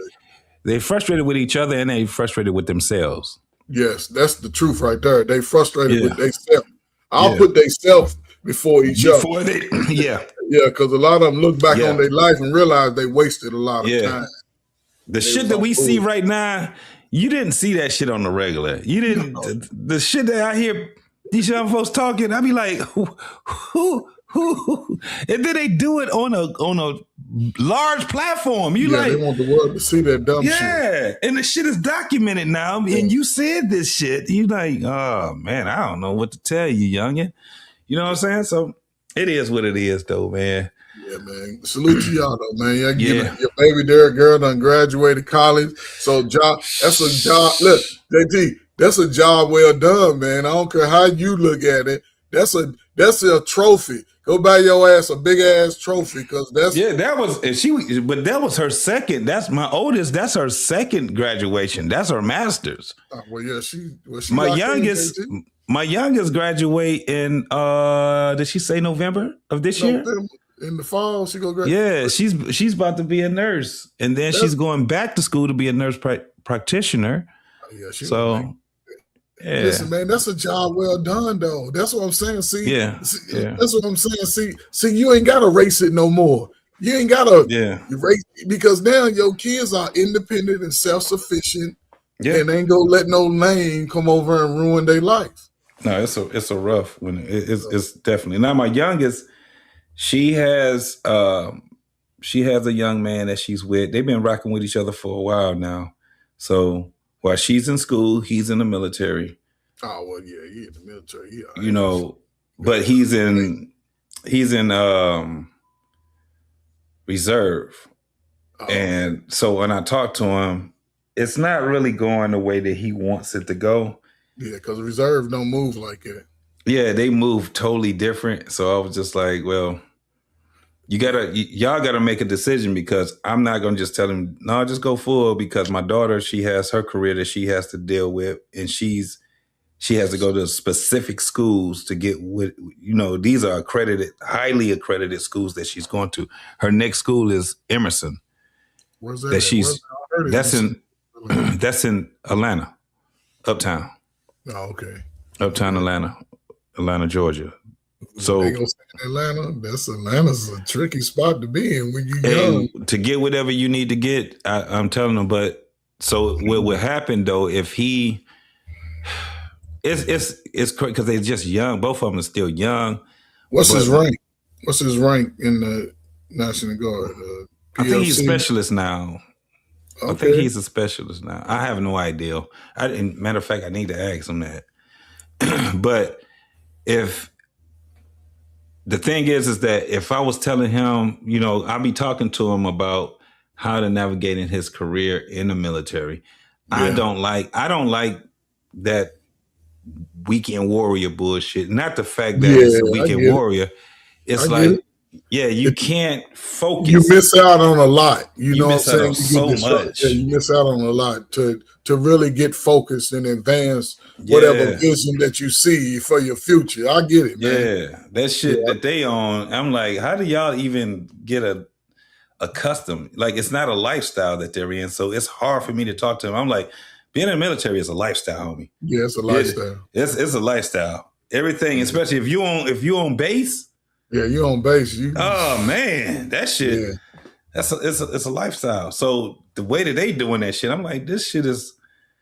They frustrated with each other and they frustrated with themselves. Yes, that's the truth right there. They frustrated with themselves. I'll put themselves before each other. Yeah, because a lot of them look back on their life and realize they wasted a lot of time. The shit that we see right now, you didn't see that shit on the regular. You didn't. The shit that I hear these young folks talking. I be like, who? And then they do it on a large platform. You like, they want the world to see that dumb shit. Yeah, and the shit is documented now. And you said this shit. You like, oh man, I don't know what to tell you, youngin. You know what I'm saying? So it is what it is, though, man. Yeah, man. Salute to y'all, though, man. Your baby Derek girl done graduated college. So that's a job. Look, JT, that's a job well done, man. I don't care how you look at it. That's a trophy. Go buy your ass a big ass trophy because that's but that was her second. That's my oldest. That's her second graduation. That's her master's. Well, yeah, she my youngest graduate in did she say November of this year? In the fall, she go graduate. Yeah, she's about to be a nurse, and then she's going back to school to be a nurse practitioner. Yeah, Listen, man, that's a job well done, though. That's what I'm saying. See, that's what I'm saying. See, you ain't gotta race it no more. You ain't gotta race because now your kids are independent and self-sufficient, and they ain't gonna let no lane come over and ruin their life. No, it's a rough one. It's definitely. Now my youngest, she has a young man that she's with. They've been rocking with each other for a while now. So while she's in school, he's in the military. Oh well, yeah, he in the military. Yeah, you know, but he's in reserve, and so when I talk to him, it's not really going the way that he wants it to go. Yeah, because reserve don't move like that. Yeah, they move totally different. So I was just like, well, y'all gotta make a decision because I'm not gonna just tell him, no, just go full because my daughter, she has her career that she has to deal with, and she has to go to specific schools to get with, these are highly accredited schools that she's going to. Her next school is Emerson. Where's that? That's in Atlanta, Uptown. Oh, okay. Uptown Atlanta, Georgia. So they gonna stay in Atlanta's a tricky spot to be in when you're young. To get whatever you need to get, I'm telling them. But so what would happen though if he? It's because they're just young. Both of them are still young. What's his rank? What's his rank in the National Guard? I think he's a specialist now. Okay. I think he's a specialist now. I have no idea. Matter of fact, I need to ask him that. But if the thing is that if I was telling him, I'd be talking to him about how to navigate in his career in the military. Yeah. I don't like that weekend warrior bullshit. Not the fact that it's a weekend warrior. It's like, you can't focus. You miss out on a lot. You know what I'm saying? So much. Yeah, you miss out on a lot to really get focused and advance whatever vision that you see for your future. I get it, man. Yeah, that shit that they on. I'm like, how do y'all even get accustomed? Like, it's not a lifestyle that they're in, so it's hard for me to talk to them. I'm like, being in the military is a lifestyle, homie. Yeah, it's a lifestyle. It's a lifestyle. Everything, especially if you on base. Yeah, you on base. Oh man, that shit. Yeah. It's a lifestyle. So the way that they doing that shit, I'm like, this shit is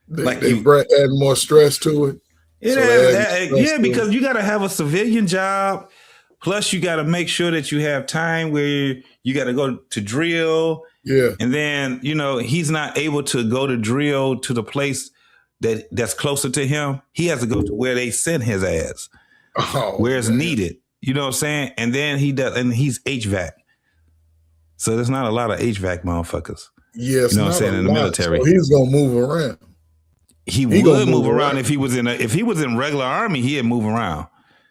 they add more stress to it. Because you got to have a civilian job. Plus, you got to make sure that you have time where you got to go to drill. Yeah, and then he's not able to go to drill to the place that's closer to him. He has to go to where they send his ass, where it's needed. You know what I'm saying? And then he's HVAC. So there's not a lot of HVAC motherfuckers. Yes, you know what I'm saying, in the military. So he's gonna move around. He would move around if he was in regular army, he'd move around.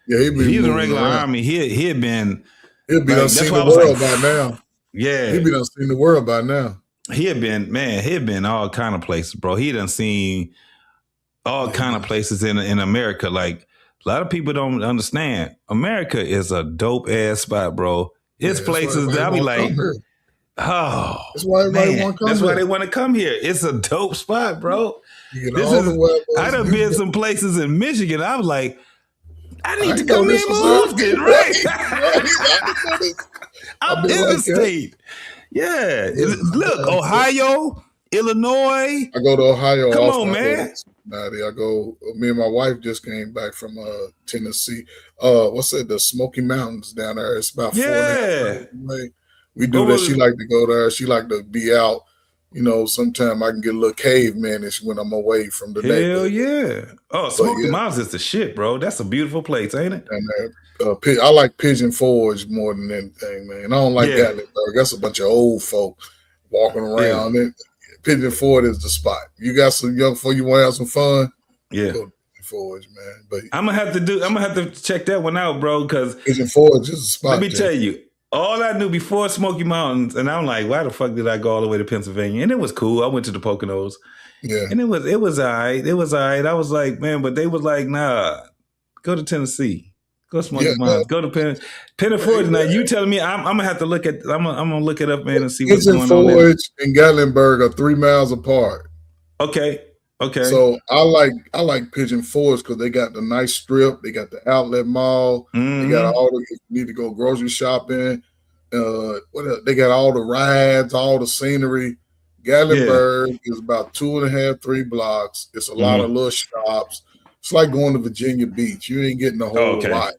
Yeah, if he was in regular army, he'd been done seen the world by now. Yeah. He'd be done seen the world by now. He'd been all kind of places, bro. He done seen all kind of places in America. Like, a lot of people don't understand. America is a dope ass spot, bro. It's places that I'll be like, that's why everybody want to come. That's why they want to come here. It's a dope spot, bro. I done been some places in Michigan. I was like, I need to come here more often, right? I'm in the state. Yeah. Look, Ohio, Illinois. I go to Ohio. Come on, man. Maddie. I go. Me and my wife just came back from Tennessee. What's it? The Smoky Mountains down there. It's about 4.5 hours away. We do that. She like to go there. She like to be out. You know, sometime I can get a little cavemanish when I'm away from the Hell neighborhood. yeah. Oh, Smoky Mountains is the shit, bro. That's a beautiful place, ain't it? And I like Pigeon Forge more than anything, man. I don't like Gatlinburg. That's a bunch of old folk walking around. Yeah. Pigeon Forge is the spot. You got some young folk, you want to have some fun? Yeah. Go to Pigeon Forge, man. But I'm gonna have to check that one out, bro, because Pigeon Forge is a spot. Let me tell you, all I knew before Smoky Mountains, and I'm like, why the fuck did I go all the way to Pennsylvania? And it was cool. I went to the Poconos. Yeah. And it was all right. It was all right. I was like, man, but they was like, nah, go to Tennessee. Go Smoky Mountains. Go to Pigeon Forge. Now you telling me I'm gonna have to look at I'm gonna look it up, man, and see what's going on. Pigeon Forge and Gatlinburg are 3 miles apart. Okay. So I like Pigeon Forge because they got the nice strip, they got the outlet mall, they got all the, if you need to go grocery shopping, what else? They got all the rides, all the scenery. Gatlinburg is about 2.5, 3 blocks. It's a lot of little shops. It's like going to Virginia Beach. You ain't getting a whole lot.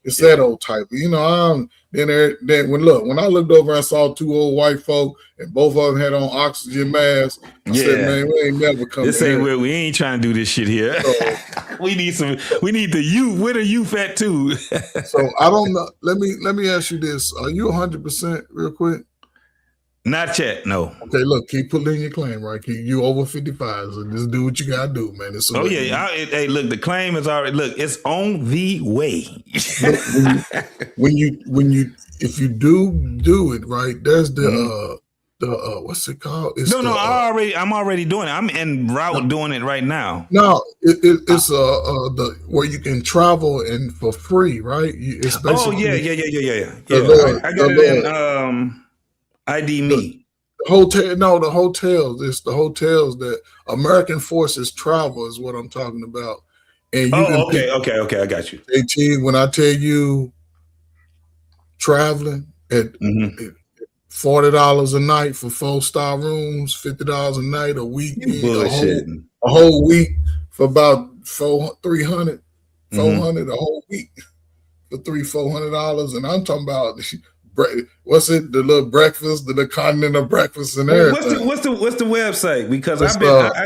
It's that old type. You know, when I looked over and saw 2 old white folk and both of them had on oxygen masks, I said, man, we ain't never coming. This ain't where we ain't trying to do this shit here. So, we need the youth. Where the youth at too? So I don't know. Let me ask you this. Are you 100% real quick? Not yet, no. Okay, look, keep putting in your claim, right? You over 55, so just do what you gotta do, man. Hey, look, the claim is already. Look, it's on the way. If you do it right, there's the what's it called? It's I'm already doing it. I'm en route doing it right now. No, it's the where you can travel and for free, right? It's basically, yeah. I got it in ID Me. The hotels. It's the hotels that American Forces Travel is what I'm talking about. And you okay, I got you. AT, when I tell you traveling at $40 a night for 4-star rooms, $50 a night a week, a whole week for about $400 a whole week for $400, and I'm talking about. What's it? The little breakfast, the continental breakfast, and everything. What's the website? Because I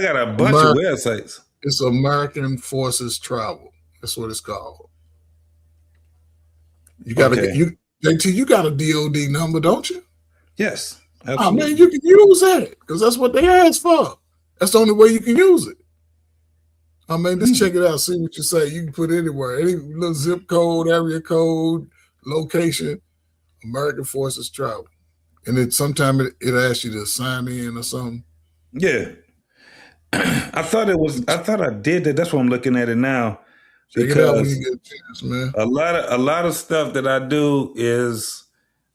got a bunch of websites. It's American Forces Travel. That's what it's called. You got JT. You got a DOD number, don't you? Yes. Absolutely. Oh man, you can use that because that's what they asked for. That's the only way you can use it. I mean, just check it out. See what you say. You can put it anywhere, any little zip code, area code, location. American Forces Travel, and it sometimes it asks you to sign in or something. Yeah, I thought I did that. That's why I'm looking at it now. Check it out when you get a chance, man. A lot of stuff that I do is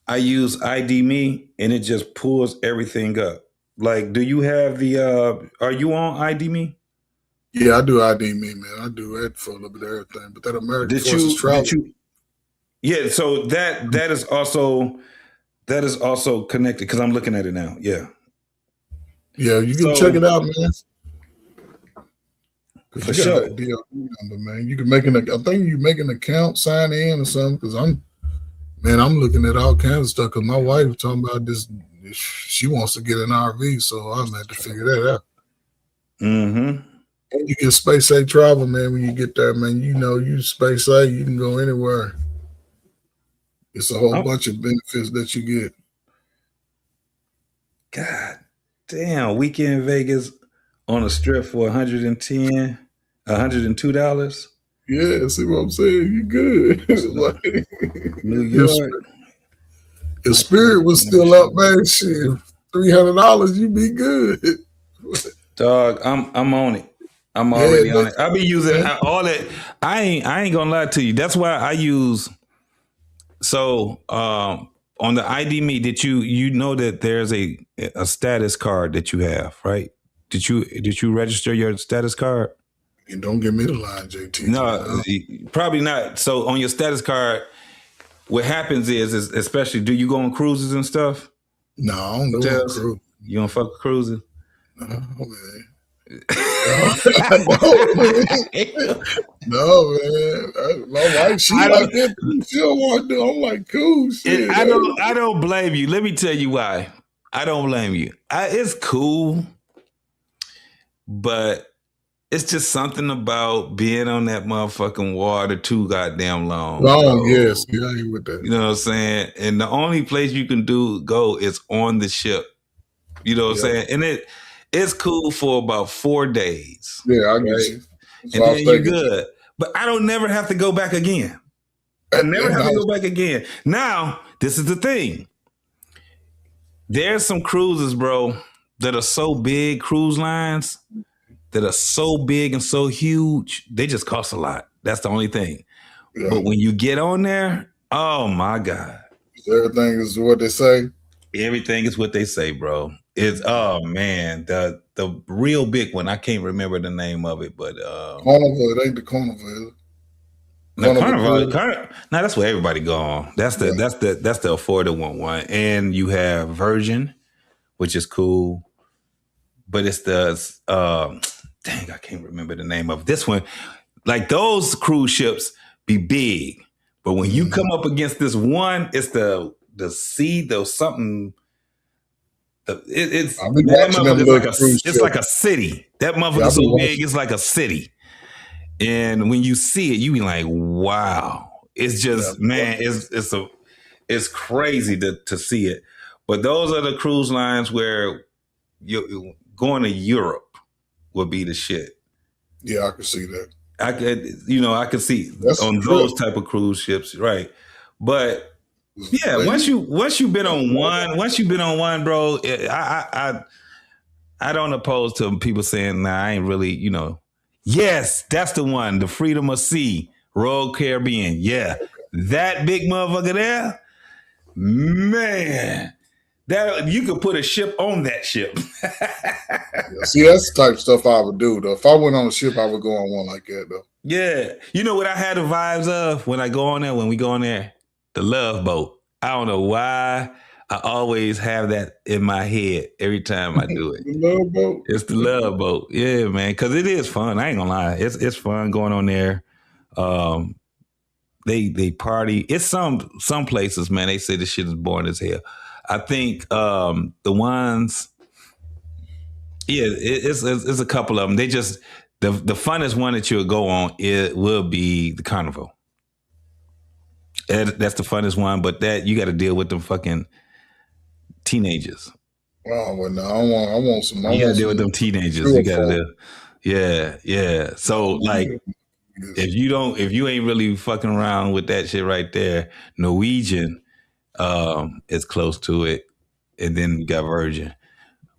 I use ID Me, and it just pulls everything up. Like, do you have the? Are you on ID Me? Yeah, I do ID Me, man. I do that for a little bit of everything. But that American Forces Travel. Yeah, so that is also connected because I'm looking at it now. Yeah, you can check it out, man. For sure, DOD number, man. You can make I think you make an account, sign in or something. Because I'm looking at all kinds of stuff. Because my wife was talking about this. She wants to get an RV, so I'm gonna have to figure that out. Mm-hmm. And you get space safe travel, man. When you get there, man, you space safe. You can go anywhere. It's a whole bunch of benefits that you get. God damn, weekend in Vegas on a strip for $102. Yeah, see what I'm saying? You good. Like, New York. If Spirit was still up, man, shit, $300, you be good. Dog, I'm on it. I'm already on it. I be using all that. I ain't gonna lie to you. That's why I use. So on the ID Me, did you know that there's a status card that you have, right? Did you register your status card? And don't give me the line, JT. No, probably not. So on your status card, what happens is especially, do you go on cruises and stuff? No, I don't go on cruise. You don't fuck with cruising? No, man. No, man. My wife, she like that. She don't want to do. I'm like, cool shit. I don't blame you. Let me tell you why. I don't blame you. It's cool, but it's just something about being on that motherfucking water too goddamn long. Yes, yeah, I ain't with that. You know what I'm saying? And the only place you can go is on the ship. You know what I'm saying? And it's cool for about 4 days. Yeah, I get you. And then you're good. But I don't never have to go back again. I never have to go back again. Now, this is the thing. There's some cruises, bro, that are so big, cruise lines, that are so big and so huge, they just cost a lot. That's the only thing. Yeah. But when you get on there, oh my God. Everything is what they say? Everything is what they say, bro. It's, oh man, the real big one, I can't remember the name of it, but Carnival, it ain't the Carnival. Carnival, that's where everybody go on. That's the affordable one. And you have Virgin, which is cool. But it's the dang, I can't remember the name of this one. Like those cruise ships be big, but when you come up against this one, it's the sea, there's something. It's like a city. That motherfucker so big, it's like a city. And when you see it, you be like, wow. It's just man, it's crazy to see it. But those are the cruise lines where you going to Europe would be the shit. Yeah, I can see that. I could see on those type of cruise ships, right? But yeah, once you've been on one, bro, I don't oppose to people saying, nah, I ain't really, yes, that's the one, the Freedom of Sea, Royal Caribbean. Yeah, that big motherfucker there, man. That you could put a ship on that ship. See, that's the type of stuff I would do, though. If I went on a ship, I would go on one like that, though. Yeah. You know what I had the vibes of when we go on there? The Love Boat. I don't know why I always have that in my head every time I do it. The Love Boat? It's the Love Boat. Yeah, man. Because it is fun. I ain't gonna lie. It's fun going on there. They party. It's some places, man, they say this shit is boring as hell. I think the ones, it's a couple of them. They just the funnest one that you'll go on will be the Carnival. That's the funnest one, but that you got to deal with them fucking teenagers. Oh well, no, I want some. You got to deal with them teenagers. You got to, yeah. So like, if you ain't really fucking around with that shit right there, Norwegian. It's close to it, and then you got Virgin,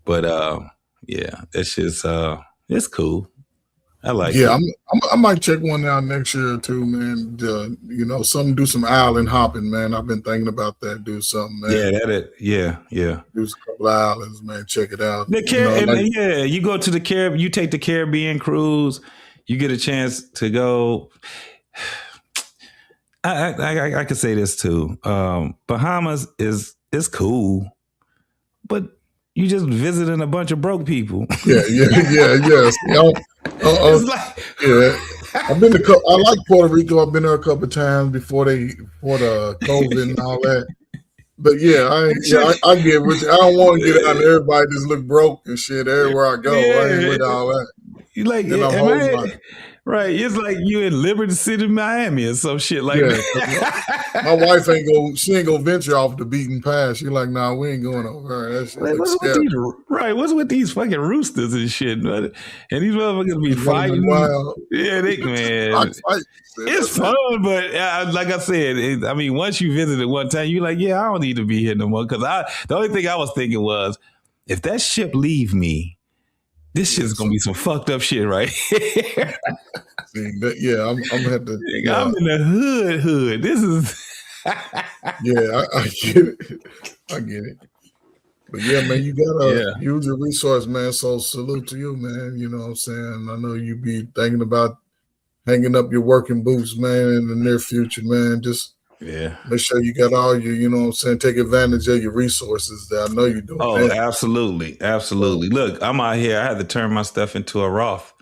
but yeah, that's just it's cool. I like it. Yeah, I might check one out next year or two, man. Do some island hopping, man. I've been thinking about that. Do something, man. Yeah. Do a couple of islands, man. Check it out. You go to the Caribbean. You take the Caribbean cruise. You get a chance to go. I could say this too. Bahamas is cool, but you just visiting a bunch of broke people. Yeah. I've been to. I like Puerto Rico. I've been there a couple of times before the COVID and all that. But yeah, I get with you. I don't want to get out and everybody just look broke and shit everywhere I go. I ain't with all that. You like, right? It's like you in Liberty City, Miami, or some shit like that. My wife she ain't gonna venture off the beaten path. She like, nah, we ain't going over there. That shit what's with these fucking roosters and shit? And these motherfuckers be fighting. Yeah, man. It's fun, but like I said, once you visit it one time, you're like, yeah, I don't need to be here no more. Because the only thing I was thinking was, if that ship leave me, this shit's gonna be some fucked up shit right here. I'm gonna have to. Yeah. I'm in the hood. This is. Yeah, I get it. But yeah, man, you gotta use your resource, man. So salute to you, man. You know what I'm saying? I know you be thinking about hanging up your working boots, man, in the near future, man. Just Yeah. Make sure you got all your, you know what I'm saying, take advantage of your resources that I know you're doing. Oh, absolutely. Absolutely. Look, I'm out here. I had to turn my stuff into a Roth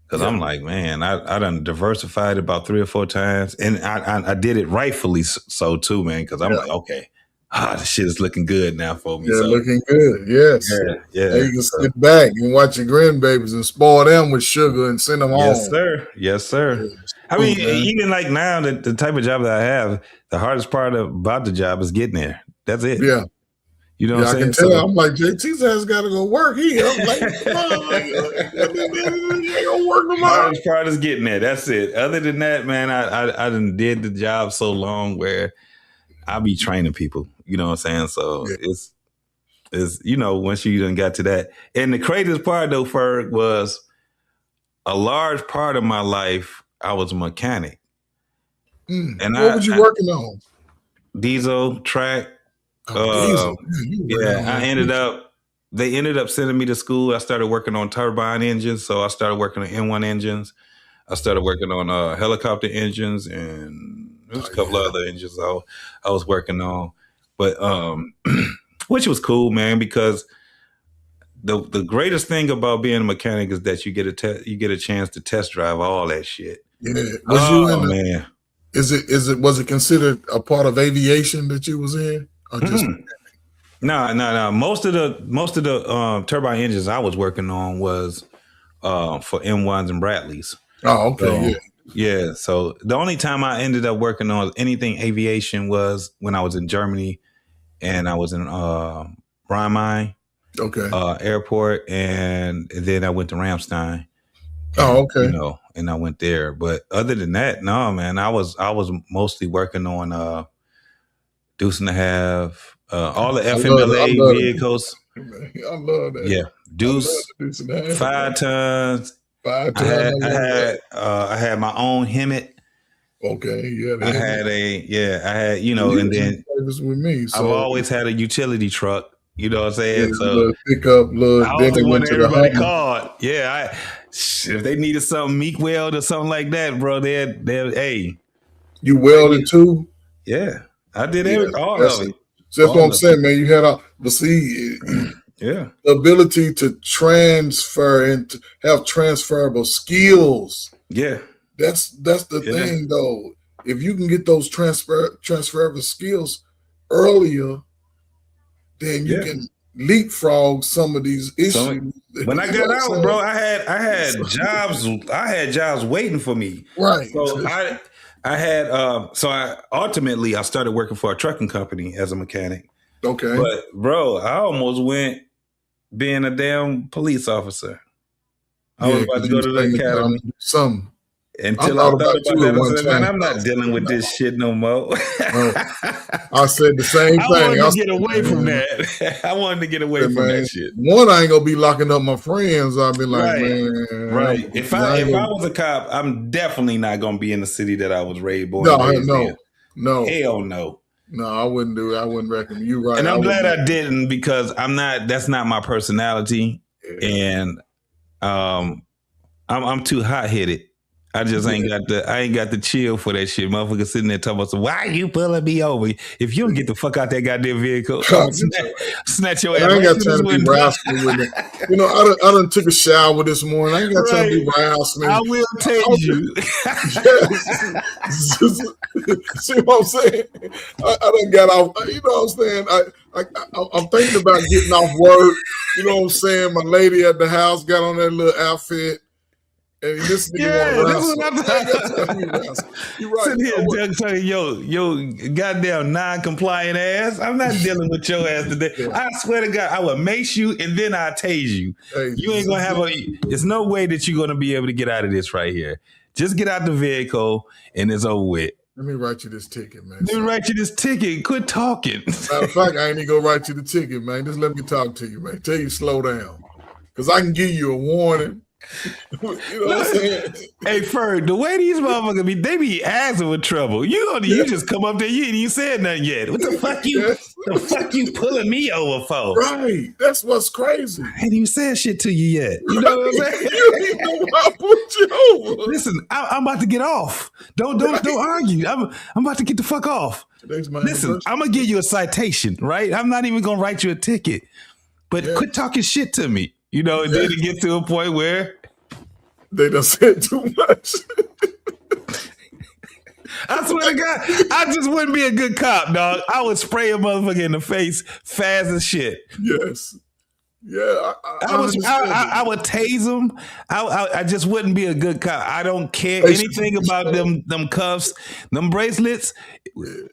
because I'm like, man, I done diversified about 3 or 4 times. And I did it rightfully so too, man, because I'm like, okay, the shit is looking good now for me. Yeah, so, looking good. Yes. Yeah. Now you can sit back and watch your grandbabies and spoil them with sugar and send them home. Yes, sir. Yes, sir. I mean, even like now, the type of job that I have, the hardest part about the job is getting there. That's it. Yeah. You know what I'm saying? I can tell. I'm like, JT's ass got to go work here. I'm like, go work the hardest part is getting there. That's it. Other than that, man, I done did the job so long where I'll be training people. You know what I'm saying? So it's you know, once you done got to that. And the craziest part though, Ferg, was a large part of my life, I was a mechanic. And what was you working on? Diesel, track. Diesel. They ended up sending me to school. I started working on turbine engines. So I started working on N1 engines. I started working on helicopter engines, and there's a couple of other engines I was working on. But which was cool, man, because the greatest thing about being a mechanic is that you get a chance to test drive all that shit. Yeah. Man. Was it considered a part of aviation that you was in? Or just No. Most of the turbine engines I was working on was for M1s and Bradleys. Oh, okay. Yeah. So the only time I ended up working on anything aviation was when I was in Germany, and I was in Rhein-Main airport, and then I went to Ramstein. Oh, okay. You know, and I went there. But other than that, no, man, I was mostly working on Deuce and a Half, all the FMLA vehicles. I love that. Yeah, Deuce, 5 tons. 5 tons. I had my own Hemet. Okay, yeah. I had, you know, and then with me, I've always had a utility truck. You know what I'm saying? Yeah, so pickup, I was the one everybody called. Yeah, if they needed something meek weld or something like that, bro, they'd hey. You welded too? Yeah, I did all of it. So that's what I'm saying, man. You had the ability to transfer and to have transferable skills. Yeah. That's the thing though. If you can get those transferable skills earlier, then you can leapfrog some of these issues. When I got out, bro, I had jobs. I had jobs waiting for me. Right. So I had ultimately I started working for a trucking company as a mechanic. Okay. But bro, I almost went being a damn police officer. I was about to go to the academy. Until I thought about that, I said, man, I'm not dealing with this shit no more. I said the same thing. I wanted to get away from that. I wanted to get away from that shit. One, I ain't gonna be locking up my friends. I'll be like, man. Right. If I was a cop, I'm definitely not gonna be in the city that I was raised, born and raised in. No. Hell no. No, I wouldn't do it. I wouldn't recommend you. Right. And I'm glad I didn't, because that's not my personality. Yeah. And I'm too hot-headed. I just ain't got the chill for that shit. Motherfucker sitting there talking about, why you pulling me over? If you don't get the fuck out that goddamn vehicle, snatch your ass. I ain't got time to be rascally with it. You know, I done took a shower this morning. I ain't got time to be rascally. I will tase you. See what I'm saying? I done got off. You know what I'm saying? I'm thinking about getting off work. You know what I'm saying? My lady at the house got on that little outfit. And this nigga You're right. Sitting here telling yo, goddamn non-compliant ass. I'm not dealing with your ass today. I swear to God, I will mace you and then I'll tase you. You ain't gonna have there's no way that you're gonna be able to get out of this right here. Just get out the vehicle and it's over with. Let me write you this ticket, man. Let me write you this ticket. Quit talking. Matter of fact, I ain't even gonna write you the ticket, man. Just let me talk to you, man. Tell you slow down. Because I can give you a warning. You know what I'm saying? Hey, Ferg, the way these motherfuckers be, they be asking with trouble. You just come up there, you ain't even said nothing yet. What the fuck you pulling me over for? Right. That's what's crazy. I ain't even said shit to you yet. You know what I'm saying? You didn't know I put you over. Listen, I'm about to get off. Don't argue. I'm about to get the fuck off. Listen, I'm gonna give you a citation, right? I'm not even gonna write you a ticket. But quit talking shit to me. You know, and then it gets to a point where they done said too much. I swear to God, I just wouldn't be a good cop, dog. I would spray a motherfucker in the face fast as shit. Yes. Yeah. I would tase them. I just wouldn't be a good cop. I don't care anything about them cuffs, them bracelets.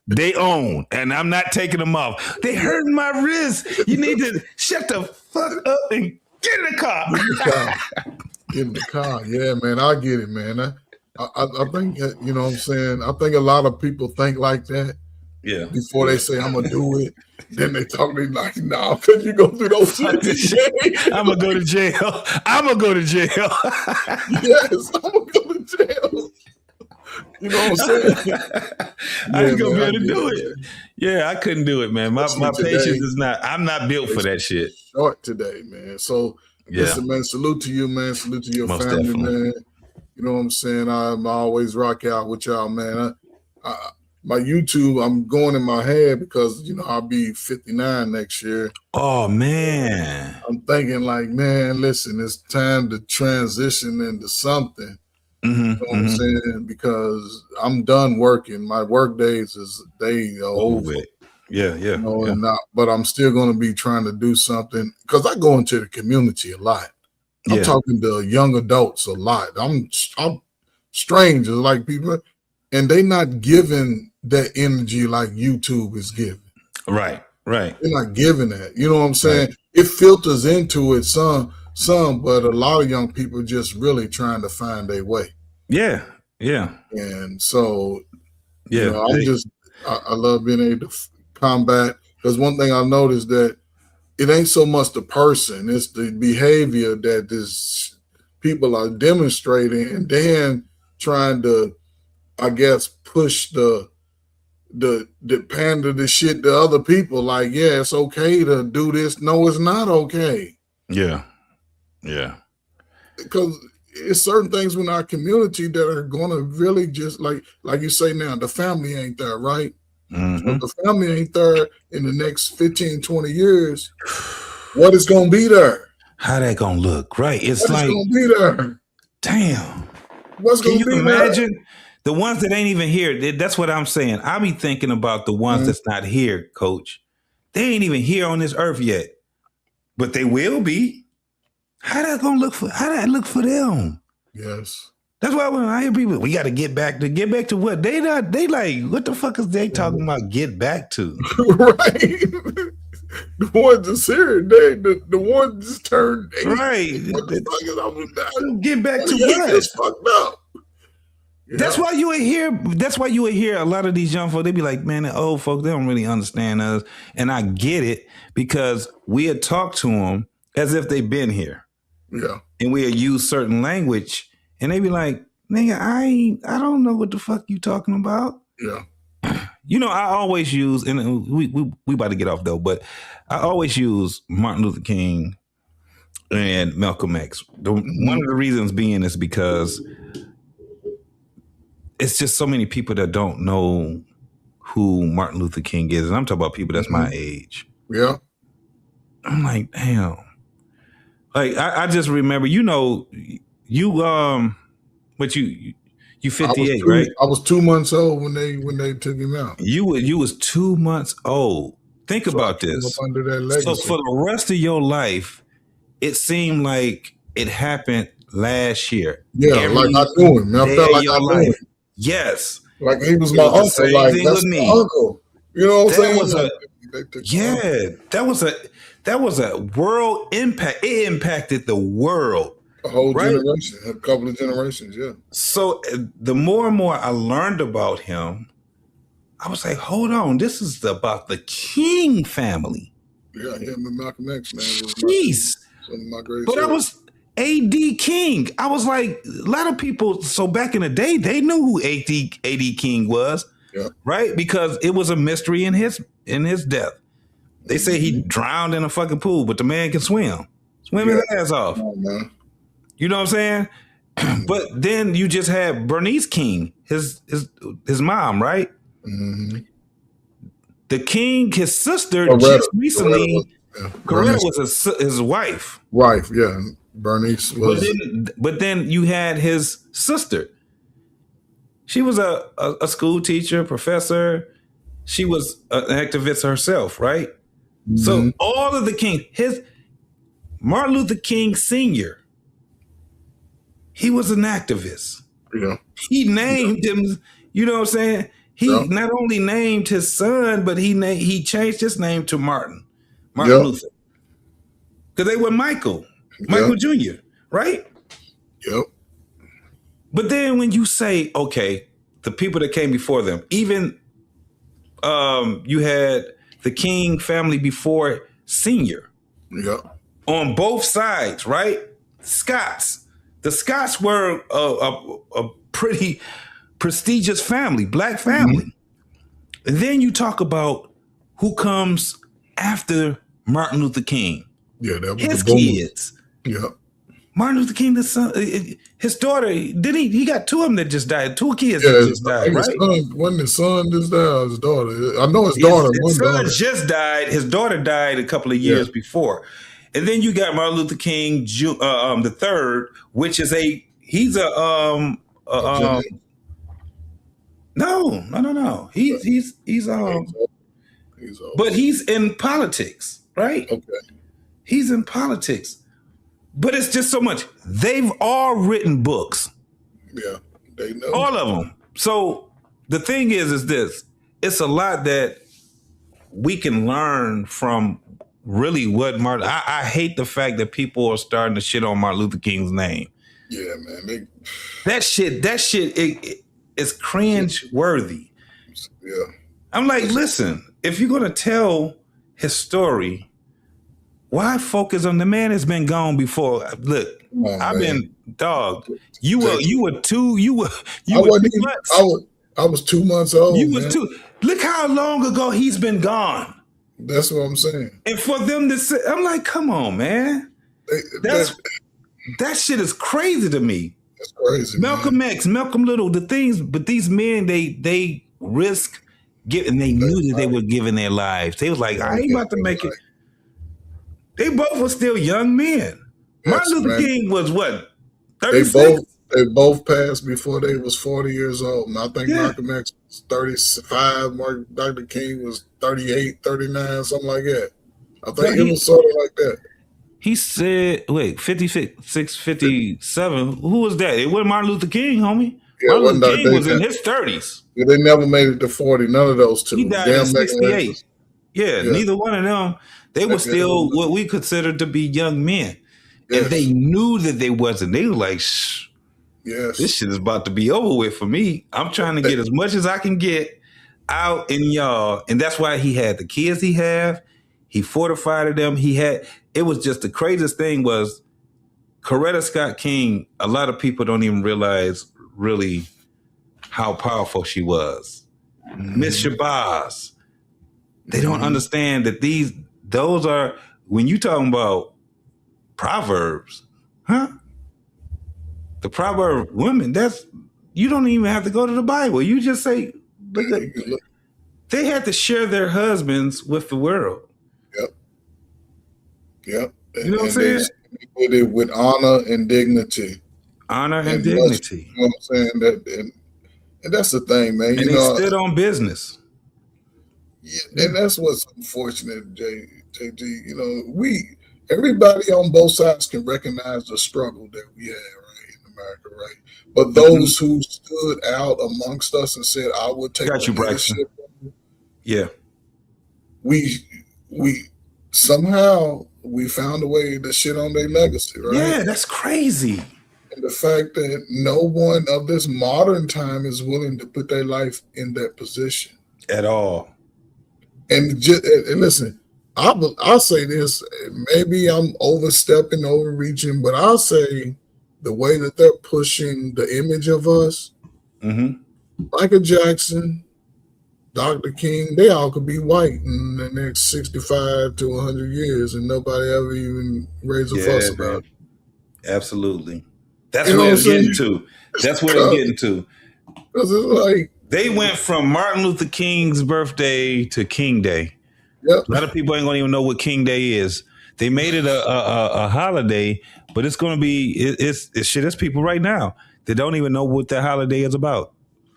They own, and I'm not taking them off. They hurting my wrist. You need to shut the fuck up and get in the car. Get in the car. Yeah, man. I get it, man. I think, you know what I'm saying? I think a lot of people think like that. Yeah. Before they say, I'm going to do it. Then they talk to me like, no, because you go through those shit. I'm going to go to jail. I'm going to go to jail. Yes, I'm going to go to jail. You know what I'm saying? I ain't going to be able to do it. Yeah, I couldn't do it, man. My patience is not, I'm not built for that shit. Short today, man. So, listen, man, salute to you, man. Salute to your family, definitely. Man. You know what I'm saying? I'm always rock out with y'all, man. My YouTube, I'm going in my head because, you know, I'll be 59 next year. Oh, man. I'm thinking like, man, listen, it's time to transition into something. You know what I'm saying? Because I'm done working. My work days is over. Yeah. You know, but I'm still going to be trying to do something because I go into the community a lot. I'm talking to young adults a lot. I'm strangers, like people, and they not giving that energy like YouTube is giving. Right. They're not giving that. You know what I'm saying? Right. It filters into it some, but a lot of young people just really trying to find their way. Yeah. And so, you know, I love being able to combat, because one thing I noticed that it ain't so much the person, it's the behavior that this people are demonstrating, and then trying to, I guess, push the pander the shit to other people. Like, yeah, it's okay to do this. No, it's not okay. Yeah. Because it's certain things in our community that are going to really just like you say now, the family ain't there, right? So if the family ain't there in the next 15, 20 years, what is going to be there? How that going to look, right? It's what like, going to be there? Damn. What's going to be there? Can you imagine? The ones that ain't even here, that's what I'm saying. I be thinking about the ones that's not here, Coach. They ain't even here on this earth yet, but they will be. How that look for them? Yes. That's why when I hear people, we got to get back to what? They like, what the fuck is they talking about get back to? Right. The ones that's here, the ones just turned 8. Right. What the fuck is up with that? Get back to what? It's fucked up. Yeah. That's why you would hear a lot of these young folks, they be like, man, the old folks, they don't really understand us. And I get it, because we had talked to them as if they've been here. Yeah. And we had used certain language, and they be like, nigga, I don't know what the fuck you talking about. Yeah. You know, I always use, and we about to get off though, but I always use Martin Luther King and Malcolm X. One of the reasons being is because it's just so many people that don't know who Martin Luther King is. And I'm talking about people that's my age. Yeah. I'm like, damn. Like, I just remember, you know, you 58, right? I was 2 months old when they took him out. You was 2 months old. Think about this. Under that legacy. So for the rest of your life, it seemed like it happened last year. Yeah, like I knew him. I felt like I knew him. Yes. Like he was my uncle. Like that's my uncle. You know what I'm saying? That was a world impact. It impacted the world. A whole generation, a couple of generations, yeah. So the more and more I learned about him, I was like, hold on, this is about the King family. Yeah, him and Malcolm X, man. Jeez. Some of my greatest. But A.D. King. I was like, a lot of people, so back in the day, they knew who A.D. King was, right? Because it was a mystery in his death. They say he drowned in a fucking pool, but the man can swim. Swim his ass off. You know what I'm saying? But then you just had Bernice King, his mom, right? Mm-hmm. The King, his sister, just recently, Coretta was his wife. Wife, yeah. Bernice was. But then you had his sister. She was a school teacher, professor. She was an activist herself, right? Mm-hmm. So all of the King, Martin Luther King Sr., he was an activist. Yeah. He named him, you know what I'm saying? He not only named his son, but he changed his name to Martin Luther. Because they were Michael Jr., right? Yep. But then when you say, okay, the people that came before them, even you had the King family before Senior. Yep. On both sides, right? Scots. The Scots were a pretty prestigious family, black family. Mm-hmm. And then you talk about who comes after Martin Luther King. Yeah, that was his kids. Yeah. Martin Luther King, the son, his daughter, he got two of them that just died. Two kids that just died, right? When his son just died, his daughter. I know his daughter. His son just died. His daughter died a couple of years before. And then you got Martin Luther King the third, which is he's no. He's but he's in politics, right? Okay. He's in politics. But it's just so much. They've all written books. Yeah, they know. All of them. So the thing is this. It's a lot that we can learn from really what Martin. I hate the fact that people are starting to shit on Martin Luther King's name. Yeah, man. That shit it is cringe worthy. Yeah. I'm like, listen, if you're gonna tell his story, why focus on the man that's been gone before? Look, I've been dog. You were 2 months. I was 2 months old. You was 2. Look how long ago he's been gone. That's what I'm saying. And for them to say, I'm like, come on, man. That shit is crazy to me. That's crazy. Malcolm X, Malcolm Little, the things, but these men, they risk giving. They knew that they were giving their lives. They was like, I ain't about to make it. They both were still young men. Martin Luther King was what? 36? They both passed before they was 40 years old. And I think Malcolm X was 35. Dr. King was 38, 39, something like that. I think it was sort of like that. He said, wait, 56, 57. Who was that? It wasn't Martin Luther King, homie. Yeah, Martin Luther King was in his 30s. Yeah, they never made it to 40. None of those two. He died in 68. Yeah, neither one of them. They were still what we considered to be young men. Yes. And they knew that they wasn't. They were like, shh. Yes. This shit is about to be over with for me. I'm trying to get as much as I can get out in y'all. And that's why he had the kids he had. He fortified them. It was just the craziest thing was Coretta Scott King. A lot of people don't even realize really how powerful she was. Miss Shabazz. They don't understand that those are, when you talking about Proverbs, the proverb women, you don't even have to go to the Bible. You just say, look, they had to share their husbands with the world. Yep. You know what I'm saying? They did it with honor and dignity. Honor and dignity. You know what I'm saying? And that's the thing, man. And they stood on business. Yeah, and that's what's unfortunate, JD. You know, everybody on both sides can recognize the struggle that we had, right, in America, right? But those who stood out amongst us and said, I would take got you, Braxton. Yeah. We somehow we found a way to shit on their legacy, right? Yeah, that's crazy. And the fact that no one of this modern time is willing to put their life in that position at all. And listen, I'll say this. Maybe I'm overstepping, overreaching, but I'll say the way that they're pushing the image of us, Michael Jackson, Dr. King, they all could be white in the next 65 to 100 years, and nobody ever even raise a fuss about it. Absolutely. That's what it's getting to. That's what it's getting to. Because it's like they went from Martin Luther King's birthday to King Day. Yep. A lot of people ain't gonna even know what King Day is. They made it a holiday, but it's gonna be it's shit. There's people right now that don't even know what that holiday is about.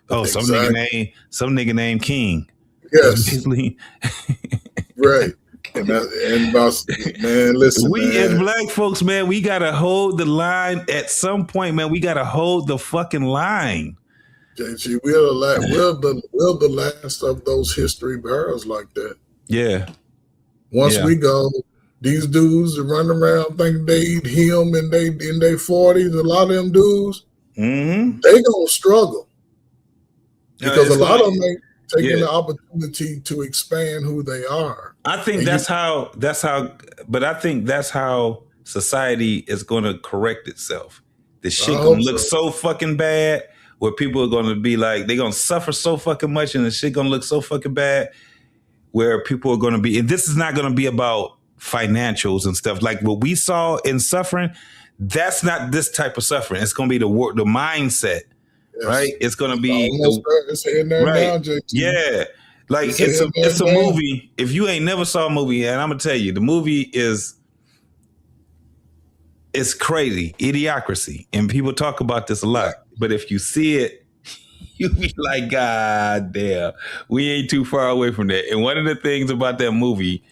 Oh, some nigga named King. Yes. Right. And man, listen, we as black folks, man, we gotta hold the line at some point, man. We gotta hold the fucking line. JG, we're the last of those history bearers like that. Yeah. Once we go, these dudes that run around thinking they eat him in their 40s, a lot of them dudes, they gonna struggle. Because a lot of them ain't taking the opportunity to expand who they are. I think that's how society is gonna correct itself. The shit gonna look so fucking bad where people are gonna be like, they're gonna suffer so fucking much and the shit gonna look so fucking bad where people are gonna be, and this is not gonna be about financials and stuff. Like what we saw in suffering, that's not this type of suffering. It's gonna be the mindset. Yes. Right? It's gonna be it's in there now, JT. Yeah. Like it's a movie. If you ain't never saw a movie, and I'm gonna tell you, the movie it's crazy. Idiocracy. And people talk about this a lot. But if you see it, you be like, God damn, we ain't too far away from that. And one of the things about that movie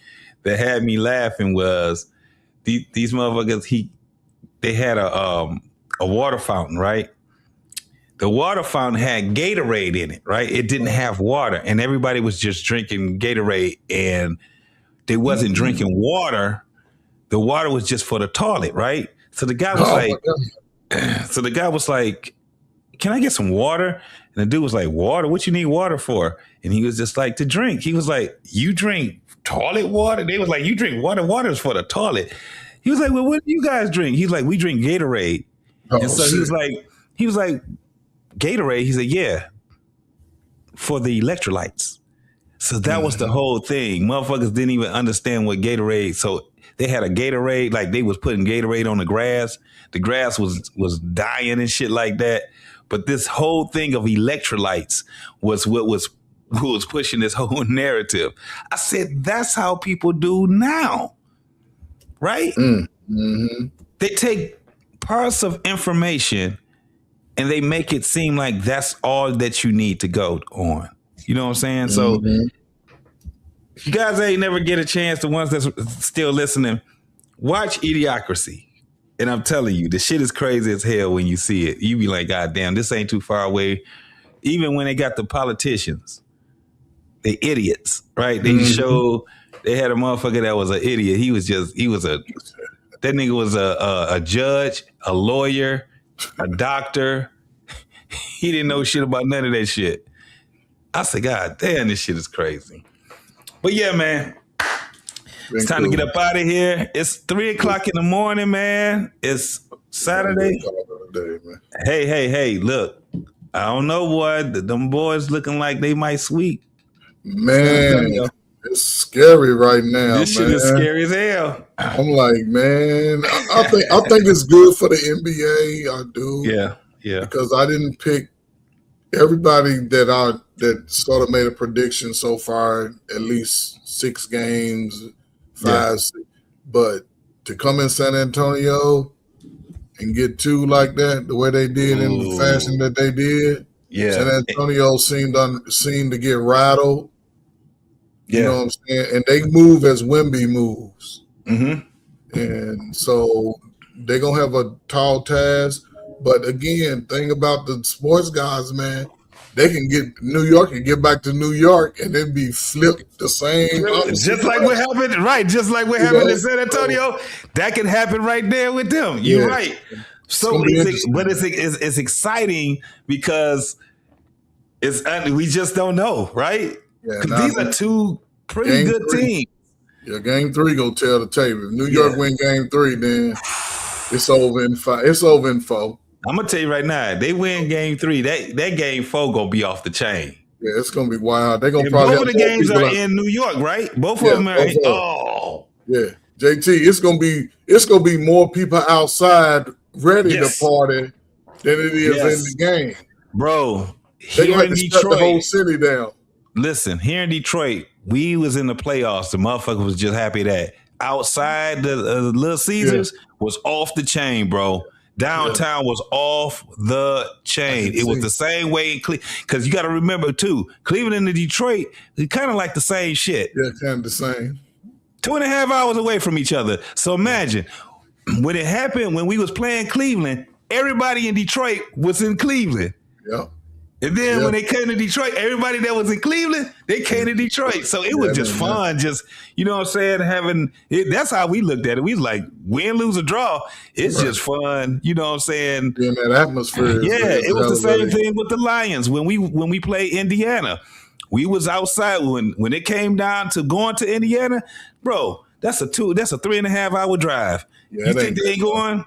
that had me laughing was these motherfuckers, they had a water fountain, right? The water fountain had Gatorade in it, right? It didn't have water, and everybody was just drinking Gatorade, and they wasn't drinking water. The water was just for the toilet, right? So the guy was like, "Can I get some water?" And the dude was like, "Water? What you need water for?" And he was just like, "To drink." He was like, "You drink toilet water?" They was like, "You drink water? Water is for the toilet." He was like, "Well, what do you guys drink?" He's like, "We drink Gatorade." And so he was like, Gatorade? He said, "Yeah, for the electrolytes." So that was the whole thing. Motherfuckers didn't even understand what Gatorade. So they had a Gatorade, like they was putting Gatorade on the grass. The grass was dying and shit like that. But this whole thing of electrolytes was what was pushing this whole narrative. I said, that's how people do now, right? They take parts of information and they make it seem like that's all that you need to go on. You know what I'm saying? So if you guys ain't never get a chance, the ones that's still listening, watch Idiocracy. And I'm telling you, the shit is crazy as hell when you see it. You be like, God damn, this ain't too far away. Even when they got the politicians, they idiots, right? They they had a motherfucker that was an idiot. That nigga was a judge, a lawyer, a doctor. He didn't know shit about none of that shit. I said, God damn, this shit is crazy. But yeah, man, it's time to get up out of here. It's 3:00 in the morning, man. It's Saturday. Hey, look, I don't know what them boys looking like they might sweep. Man, it's scary right now. This shit is scary as hell. I'm like, man, I think it's good for the NBA. I do. Yeah. Because I didn't pick everybody that sort of made a prediction so far, at least 6 games, 5, 6. But to come in San Antonio and get 2 like that, the way they did in the fashion that they did, San Antonio seemed to get rattled. You know what I'm saying? And they move as Wemby moves. And so they're going to have a tall task. But again, thing about the sports guys, man, they can get New York and get back to New York and then be flipped the same. Just like what happened, right? Just like what happened in San Antonio, that can happen right there with them. You're right. So, it's exciting because we just don't know, right? Because these are 2 pretty good teams. Yeah, game 3 go tell the tape. If New York win game 3, then it's over in 5. It's over in 4. I'm gonna tell you right now, they win game 3. That game 4 gonna be off the chain. Yeah, it's gonna be wild. They're gonna And probably both of the games are in New York, right? Both of them are. Yeah, JT, it's gonna be more people outside ready to party than it is in the game, bro. They're Here gonna in have to shut Detroit, the whole city down. listen, here in Detroit, we was in the playoffs. The motherfucker was just happy that outside the Little Caesars was off the chain, bro. Downtown was off the chain. It was the same way in Cleveland. Because you got to remember, too, Cleveland and Detroit, they kind of like the same shit. Yeah, kind of the same. 2.5 hours away from each other. So imagine, when it happened, when we was playing Cleveland, everybody in Detroit was in Cleveland. Yeah. And then when they came to Detroit, everybody that was in Cleveland, they came to Detroit. So it was just fun. Just, you know what I'm saying? That's how we looked at it. We was like, win, lose, or draw. It's just fun. You know what I'm saying? Yeah, that atmosphere. Yeah, it was the same thing with the Lions when we played Indiana. We was outside when it came down to going to Indiana, bro. That's a 3.5 hour drive. Yeah, you think they ain't going?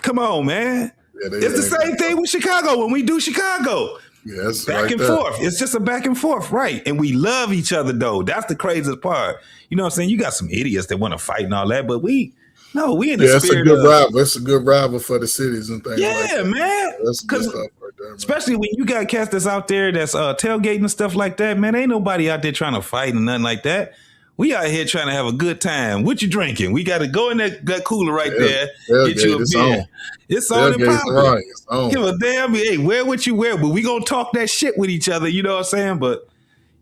Come on, man. Yeah, it's the same thing with Chicago when we do Chicago. Yes, back and forth. It's just a back and forth, right? And we love each other, though. That's the craziest part. You know what I'm saying? You got some idiots that want to fight and all that, but we in the spirit. It's a good rival. It's a good rival for the cities and things. Yeah, like that. man. That's good stuff right there, man. Especially when you got cats that's out there that's tailgating and stuff like that, man. Ain't nobody out there trying to fight and nothing like that. We out here trying to have a good time. What you drinking? We got to go in that cooler right there. Get you a beer. It's on and popping. Give a damn. Hey, wear what you wear, but we gonna talk that shit with each other. You know what I'm saying? But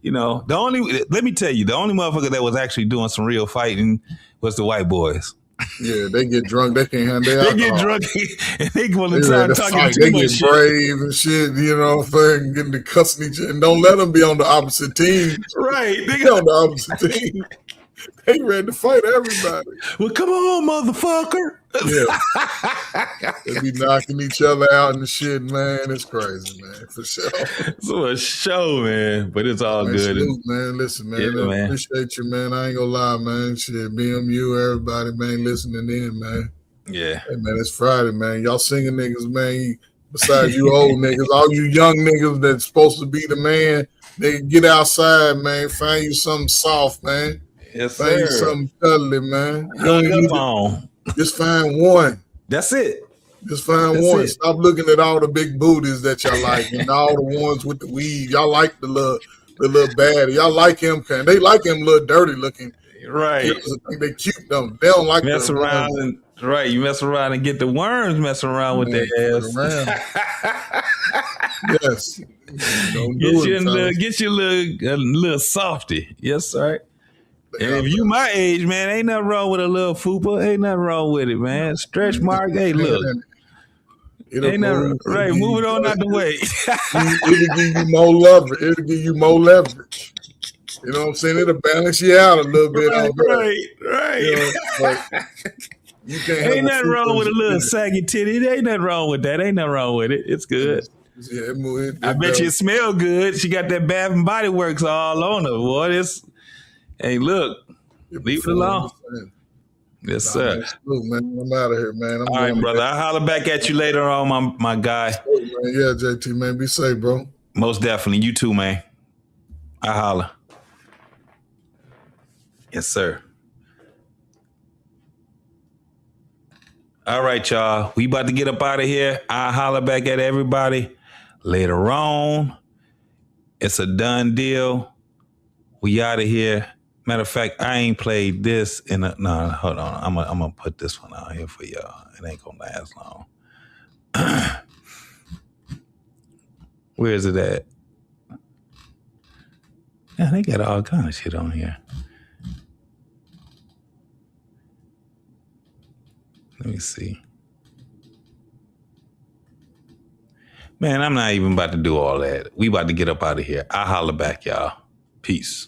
you know, let me tell you, the only motherfucker that was actually doing some real fighting was the white boys. Yeah, they get drunk. They can't handle They get drunk and they want to start talking too They much get shit. brave and shit. You know what I'm saying? Getting to cussing each other. And don't let them be on the opposite team. Right. They on the opposite team. They ready to fight everybody. Well, come on, motherfucker. Yeah. They be knocking each other out and shit, man. It's crazy, man, for sure. It's a show, man, but it's all Man, good. salute, man. Listen, man. Yeah, I man. appreciate you, man. I ain't gonna lie, man. Shit, BMU, everybody, man, listening in, man. Yeah. Hey, man, it's Friday, man. Y'all singing niggas, man. Besides you old niggas, all you young niggas that's supposed to be the man, they get outside, man. Find you something soft, man. Yes, Find you sir. something cuddly, man. You Hung don't need up on. Just find one. That's it. Just find That's one. it. Stop looking at all the big booties that y'all like and all the ones with the weave. Y'all like the little baddie. Y'all like him. They like him little dirty looking. Right. Kids think they cute them. They don't like Mess the around ones. and right, you mess around and get the worms messing around with their ass. Yes. Don't do it, Get you a little softy. Yes, sir. And if you my age, man, ain't nothing wrong with a little fupa. Ain't nothing wrong with it, man. Stretch mark. Hey, look. Ain't nothing right. Move it on out the way. It'll give you more leverage. It'll give you more leverage. You know what I'm saying? It'll balance you out a little bit. Right. You know, but you can't have Ain't nothing wrong with a little fupa. saggy titty. There ain't nothing wrong with that. Ain't nothing wrong with it. It's good. Yeah, I bet you it smell good. She got that Bath and Body Works all on her. Boy, hey, look, leave it alone. Yes, sir. Look, man, I'm out of here, man. All right, brother. I'll holler back at you later on, my guy. Yeah, JT, man. Be safe, bro. Most definitely. You too, man. I holler. Yes, sir. All right, y'all. We about to get up out of here. I'll holler back at everybody later on. It's a done deal. We out of here. Matter of fact, I ain't played this in a... No, hold on. I'm gonna put this one out here for y'all. It ain't gonna last long. Where is it at? Yeah, they got all kind of shit on here. Let me see. Man, I'm not even about to do all that. We about to get up out of here. I'll holler back, y'all. Peace.